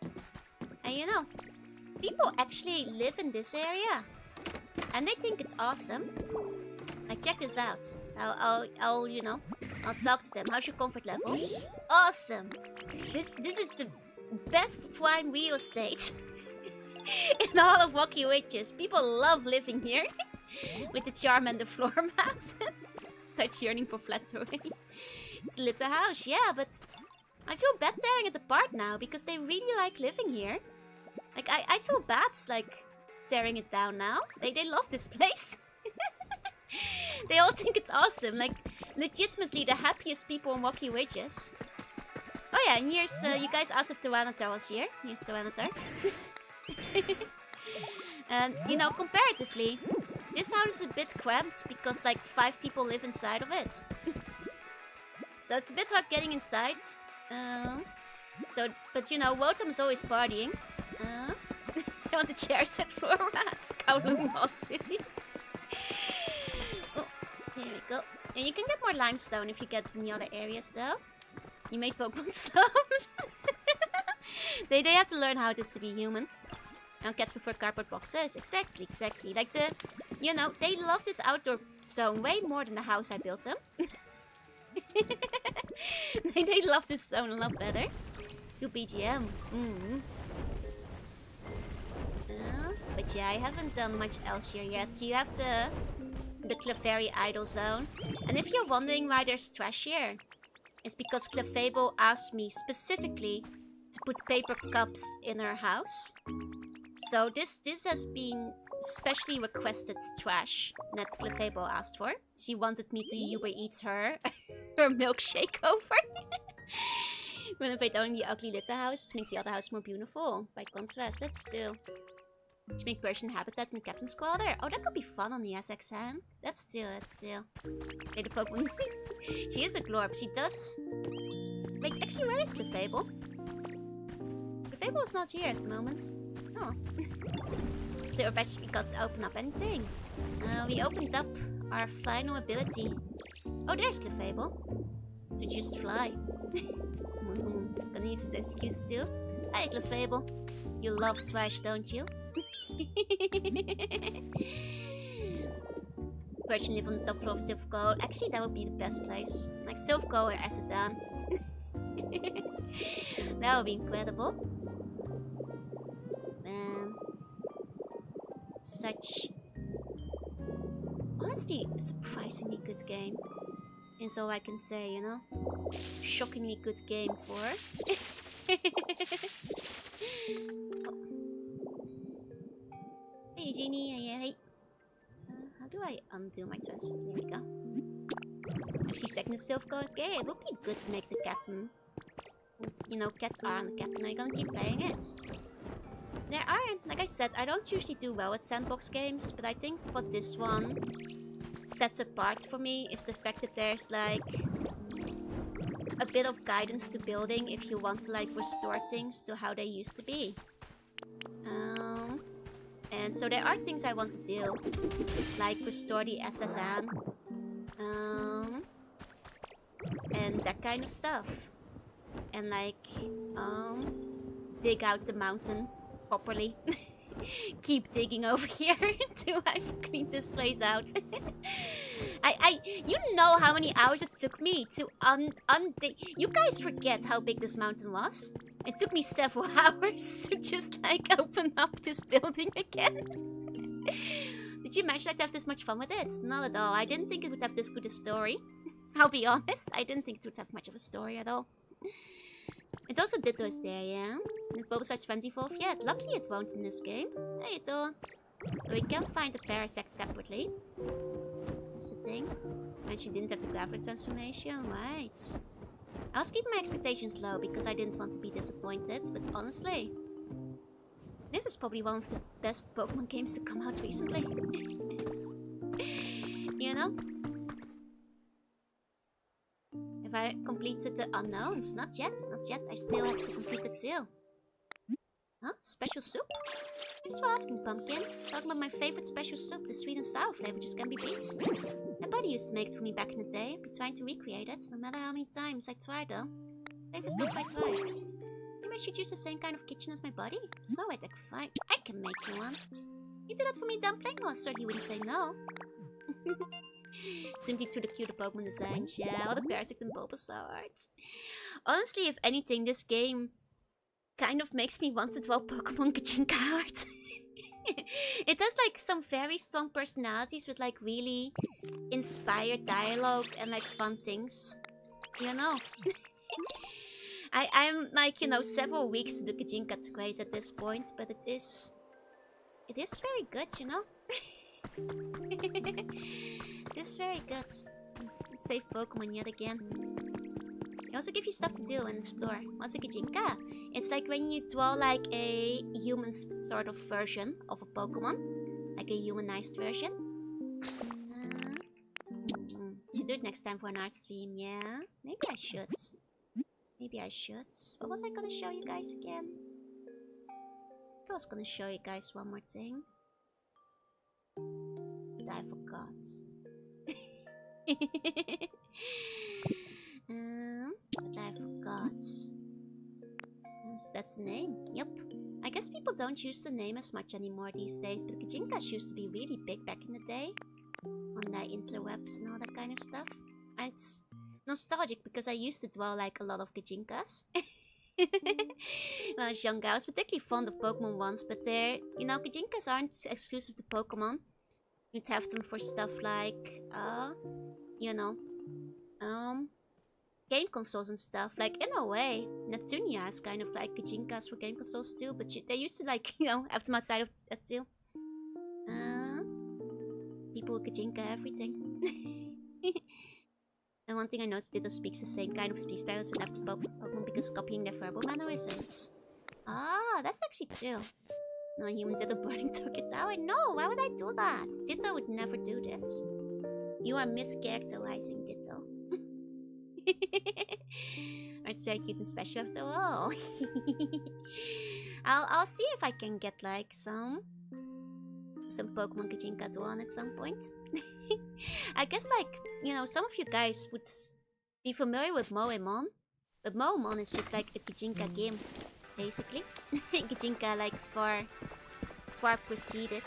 And you know, people actually live in this area. And they think it's awesome. Like, check this out. I'll talk to them. How's your comfort level? Awesome! This is the best prime real estate in all of Wacky Witches. People love living here. With the charm and the floor mat. Touch yearning for flat terrain. It's a little house, yeah, but I feel bad tearing it apart now because they really like living here. Like, I feel bad, like, tearing it down now. They love this place. They all think it's awesome. Like, legitimately the happiest people in Wacky Witches. Oh yeah, and here's, you guys asked if Tyranitar was here. Here's Tyranitar. And, you know, comparatively, this house is a bit cramped because, like, 5 people live inside of it. So it's a bit hard getting inside. But you know, Wotam's always partying. I want the chair set for a rat. Kowloon Mall City. Oh, here we go. And you can get more limestone if you get from the other areas, though. You make Pokemon slums. They have to learn how it is to be human. Now cats prefer cardboard boxes. Exactly. Like you know, they love this outdoor zone way more than the house I built them. They love this zone a lot better. Good BGM. But yeah, I haven't done much else here yet. So you have the Clefairy Idol Zone. And if you're wondering why there's trash here, it's because Clefable asked me specifically to put paper cups in her house. So this has been specially requested trash that Clefable asked for. She wanted me to Uber Eats her milkshake over. Renovate only the ugly little house, make the other house more beautiful. By contrast, that's still... To make Persian habitat in the Captain Squatter. Oh, that could be fun on the SXN. That's still. Okay, the Pokemon. She is a glorp. She does... Wait, actually, where is Clefable? Clefable is not here at the moment. Oh. So eventually we got to open up anything. We opened up our final ability. Oh, there's Clefable. To just fly. Gonna use this excuse too. Hi, Clefable. You love trash, don't you? Persian live on the top floor of Silphco. Actually, that would be the best place. Like Silphco or SSN. That would be incredible. Such... Honestly, a surprisingly good game. Is all I can say, you know? Shockingly good game for... Oh. Hey, Genie. Hey. How do I undo my transfer? There we go. Actually, second Silphco. Okay, it would be good to make the captain. You know, cats are on the captain. I'm gonna keep playing it. There aren't, like I said, I don't usually do well at sandbox games, but I think what this one sets apart for me is the fact that there's like a bit of guidance to building if you want to like restore things to how they used to be. And so there are things I want to do, like restore the SSN, and that kind of stuff. And like, dig out the mountain properly. Keep digging over here until I've cleaned this place out. You know how many hours it took me to undig. You guys forget how big this mountain was. It took me several hours to just like open up this building again. Did you imagine I'd have this much fun with it? Not at all. I didn't think it would have this good a story. I'll be honest. I didn't think it would have much of a story at all. It also Ditto is there, yeah? And Bulbasaur's 24th yet. Luckily it won't in this game. Hey, Ditto. But we can find the Parasect separately. That's the thing. And she didn't have the Graveler transformation, right. I was keeping my expectations low because I didn't want to be disappointed, but honestly, this is probably one of the best Pokemon games to come out recently. You know? Have I completed the unknowns? Not yet, not yet. I still have to complete it too. Huh? Special soup? Thanks for asking, Pumpkin. Talking about my favorite special soup, the sweet and sour flavor just can't be beat. My buddy used to make it for me back in the day. I've been trying to recreate it, no matter how many times I try though. Flavor's not quite right. Maybe I should use the same kind of kitchen as my buddy? There's no way I can find. I can make you one. You did that for me, Dumpling? Well, I certainly wouldn't say no. Simply through the cute Pokemon designs, yeah, all the Parasect and Bulbasaur. Honestly, if anything, this game kind of makes me want to draw Pokemon Kachinka art. It has like some very strong personalities with like really inspired dialogue and like fun things. You know. I'm like, you know, several weeks to the Kachinka craze at this point, but it is very good, you know. It's very good. Save Pokemon yet again. They also give you stuff to do and explore. What's a Kajinka? It's like when you draw like a human sort of version of a Pokemon. Like a humanized version. Should do it next time for an art stream, yeah? Maybe I should. Maybe I should. What was I gonna show you guys again? I was gonna show you guys one more thing. But I forgot. But I forgot. Yes, that's the name. Yep. I guess people don't use the name as much anymore these days, but Kajinkas used to be really big back in the day. On the interwebs and all that kind of stuff. And it's nostalgic because I used to draw like a lot of Kajinkas. When I was younger, I was particularly fond of Pokemon ones, but they're, you know, Kajinkas aren't exclusive to Pokemon. You'd have them for stuff like, you know, game consoles and stuff. Like, in a way, Neptunia is kind of like Kajinkas for game consoles too, but they used to, like, you know, have them outside of that too. People with Kajinka everything. And one thing I noticed, Ditto speaks the same kind of speech styles with after Pokemon because copying their verbal mannerisms. Ah, that's actually true. No human Ditto burning took it out. No, why would I do that? Ditto would never do this. You are mischaracterizing Ditto. It's very cute and special after all. I'll see if I can get like some Pokemon Kajinka drawn at some point. I guess, like, you know, some of you guys would be familiar with Moemon, but Moemon is just like a Kajinka game, basically. Kajinka, like, far preceded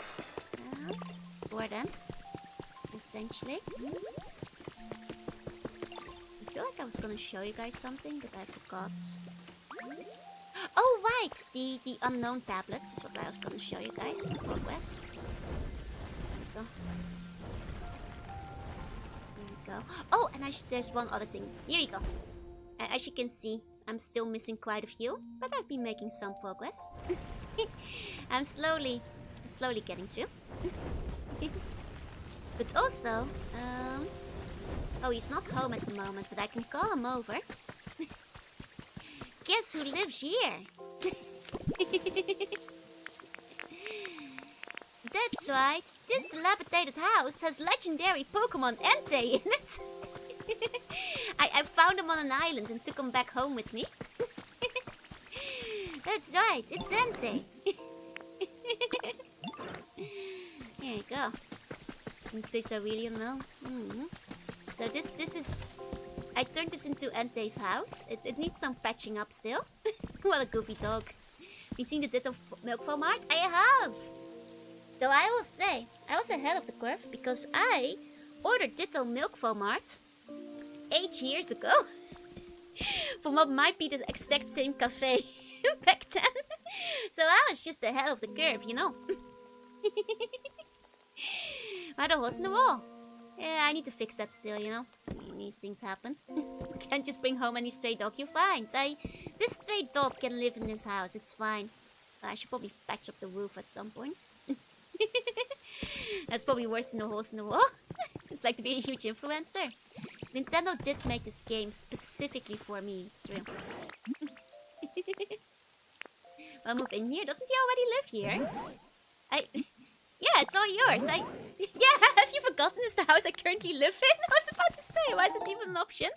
for them, essentially. I feel like I was gonna show you guys something, but I forgot. Oh, right! The unknown tablets is what I was gonna show you guys in progress. There we go. Oh, and there's one other thing. Here we go. As you can see, I'm still missing quite a few, but I've been making some progress. I'm slowly getting through. But also, oh, he's not home at the moment, but I can call him over. Guess who lives here? That's right. This dilapidated house has legendary Pokemon Entei in it. I found him on an island and took him back home with me. That's right. It's Entei. There you go. This place I really know. So this is... I turned this into Entei's house. It needs some patching up still. What a goofy dog. You seen the Ditto Milk Foam art? I have! Though I will say, I was ahead of the curve because I ordered Ditto Milk Foam art 8 years ago. From what might be the exact same cafe back then. So I was just ahead of the curve, you know. Are there holes in the wall? Yeah, I need to fix that still, you know. These things happen. Can't just bring home any stray dog you find. This stray dog can live in this house, it's fine. I should probably patch up the roof at some point. That's probably worse than the holes in the wall. It's like to be a huge influencer. Nintendo did make this game specifically for me, it's real. I'll move in here. Doesn't he already live here? Yeah, it's all yours. Yeah, have you forgotten it's the house I currently live in? I was about to say, why is it even an option?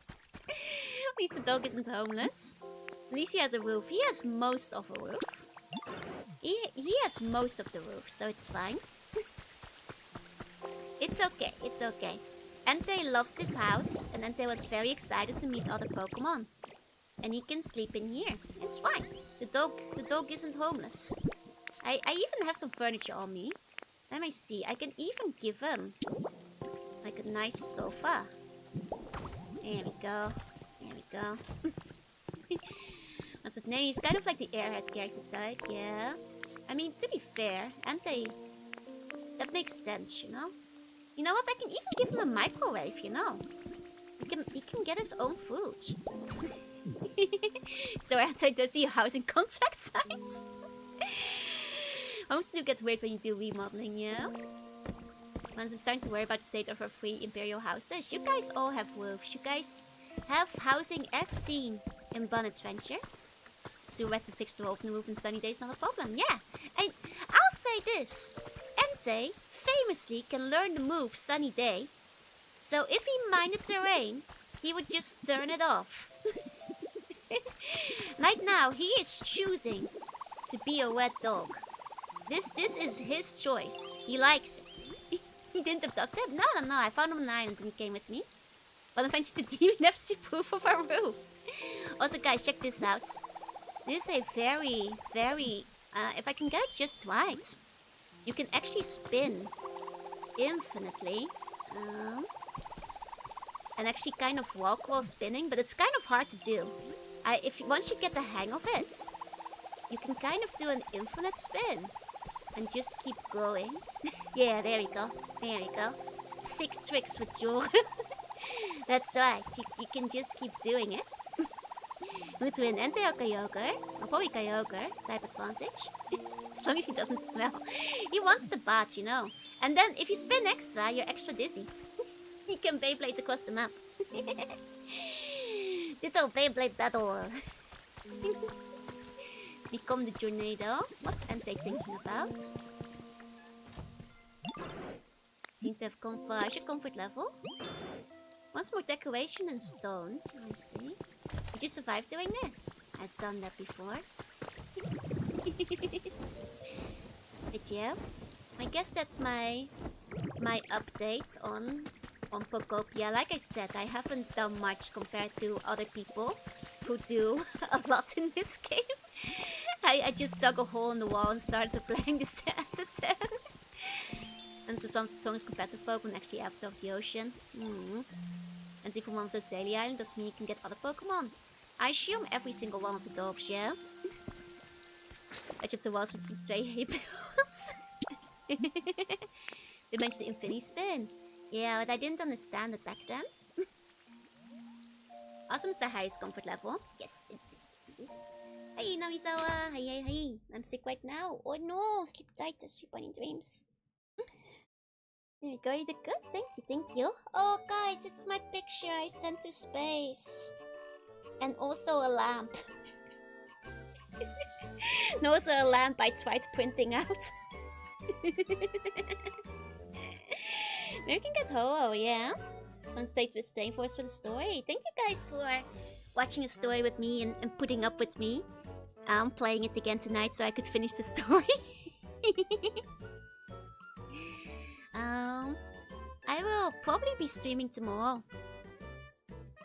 At least the dog isn't homeless. At least he has a roof. He has most of a roof. He has most of the roof, so it's fine. It's okay, it's okay. Entei loves this house, and Entei was very excited to meet other Pokemon. And he can sleep in here. It's fine. The dog isn't homeless. I even have some furniture on me. Let me see. I can even give him like a nice sofa. There we go. There we go. What's his name? He's kind of like the airhead character type, yeah. I mean, to be fair, that makes sense, you know? You know what? I can even give him a microwave, you know? He can get his own food. So Entei does see a housing contract signed. Homes do get weird when you do remodeling, yeah? Once I'm starting to worry about the state of our free Imperial houses. You guys all have roofs. You guys have housing as seen in Bun Adventure. So you had to fix the roof and move in sunny days, not a problem, yeah. And I'll say this. Entei famously can learn the move sunny day. So if he minded the rain, he would just turn it off. Right now, he is choosing to be a wet dog. This is his choice. He likes it. He didn't abduct him? No. I found him on an island and he came with me. But eventually we never see proof of our roof. Also, guys, check this out. This is a very, if I can get it just right, you can actually spin infinitely. And actually kind of walk while spinning, but it's kind of hard to do. Once you get the hang of it, you can kind of do an infinite spin. And just keep going. Yeah, there we go. There we go. Sick tricks with Jor. That's right. You can just keep doing it. Who to win? Entei or Kyogre? Or probably Kyogre. Type advantage. As long as he doesn't smell. He wants the bath, you know. And then if you spin extra, you're extra dizzy. You can Beyblade across the map. Ditto Beyblade battle. Become the tornado. What's Entei thinking about? Seem to have comfort level. Once more decoration and stone. I see. Did you survive doing this? I've done that before. But yeah, I guess that's my update on Pokopia. Like I said, I haven't done much compared to other people who do a lot in this game. I just dug a hole in the wall and started playing this as a set. And this one of the strongest competitive Pokemon actually Avatar of the Ocean. And even one of those daily islands doesn't mean you can get other Pokemon. I assume every single one of the dogs, yeah? Edge of the walls with some stray hay bales. They mentioned the Infinity Spin. Yeah, but I didn't understand it back then. Awesome is the highest comfort level. Yes, it is. It is. Hey, Namizawa! Hi. I'm sick right now. Oh no! Sleep tight, sleep on in dreams. There we go, you did good. Thank you. Oh, guys, it's my picture I sent to space. And also a lamp. And also a lamp I tried printing out. Now you can get Ho-Oh, yeah? Someone stayed with staying for us for the story. Thank you guys for watching a story with me and putting up with me. I'm playing it again tonight so I could finish the story. I will probably be streaming tomorrow.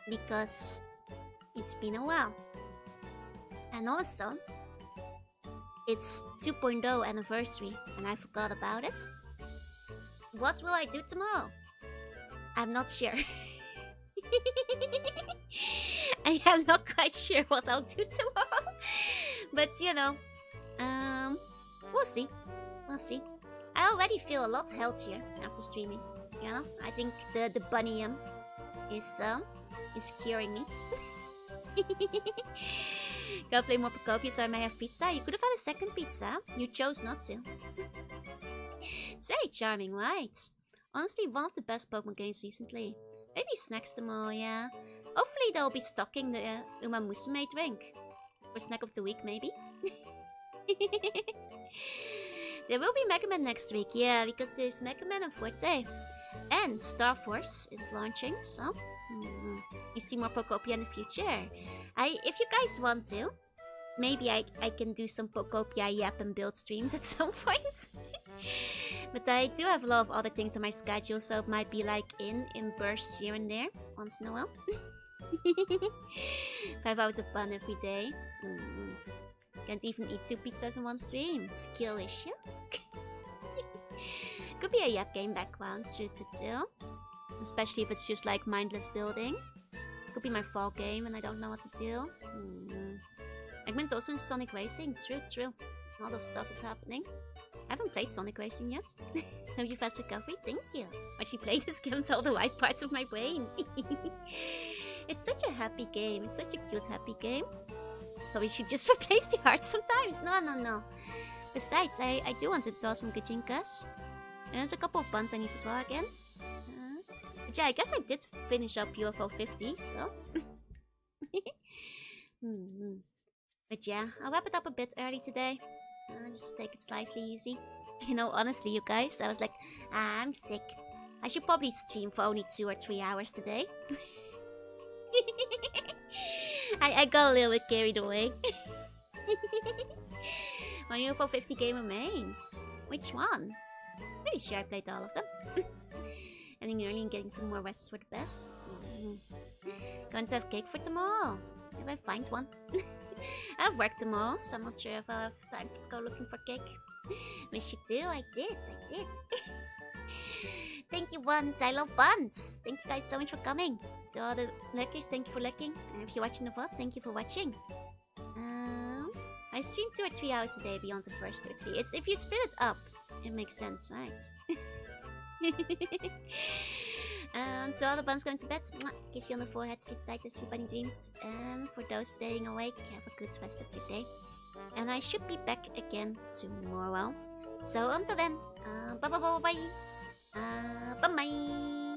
Because it's been a while. And also, it's 2.0 anniversary and I forgot about it. What will I do tomorrow? I'm not sure. I am not quite sure what I'll do tomorrow. But you know, we'll see. We'll see. I already feel a lot healthier after streaming. You know, I think the bunny is curing me. Gotta play more Pokopia so I may have pizza. You could have had a second pizza. You chose not to. It's very charming, right? Honestly, one of the best Pokemon games recently. Maybe Snacks tomorrow, yeah. Hopefully they'll be stocking the Uma Musume drink. For Snack of the Week, maybe. There will be Mega Man next week, yeah, because there's Mega Man and Forte. And Star Force is launching, so... we see more Pokopia in the future. If you guys want to, maybe I can do some Pokopia Yap and Build streams at some point. But I do have a lot of other things on my schedule, so it might be like in bursts here and there, once in a while. 5 hours of fun every day. Can't even eat 2 pizzas in one stream. Skill issue. Could be a Yap game background, true. Especially if it's just like mindless building. Could be my fall game and I don't know what to do. Eggman's also in Sonic Racing. True. A lot of stuff is happening. I haven't played Sonic Racing yet. Hope you fast recovery. Thank you. Actually, play this gives all the right parts of my brain. It's such a happy game. It's such a cute, happy game. But we should just replace the heart sometimes. No. Besides, I do want to draw some Gajinkas. And there's a couple of buns I need to draw again. But yeah, I guess I did finish up UFO 50, so... But yeah, I'll wrap it up a bit early today. Just to take it slightly easy. You know, honestly, you guys, I was like, I'm sick. I should probably stream for only 2 or 3 hours today. I got a little bit carried away. My UFO 50 game remains. Which one? Pretty sure I played all of them. Ending early and getting some more rests for the best. Going to have cake for tomorrow. If I find one. I have work tomorrow, so I'm not sure if I'll have time to go looking for cake. Wish you do. I did. Thank you, Buns. I love Buns. Thank you guys so much for coming. To all the lurkers, thank you for lurking. And if you're watching the VOD, thank you for watching. I stream 2 or 3 hours a day beyond the first 2 or 3. It's if you split it up, it makes sense, right? So all the Buns going to bed. Kiss you on the forehead, sleep tight, sleep bunny dreams. And for those staying awake, have a good rest of your day. And I should be back again tomorrow. So until then, bye. Bye.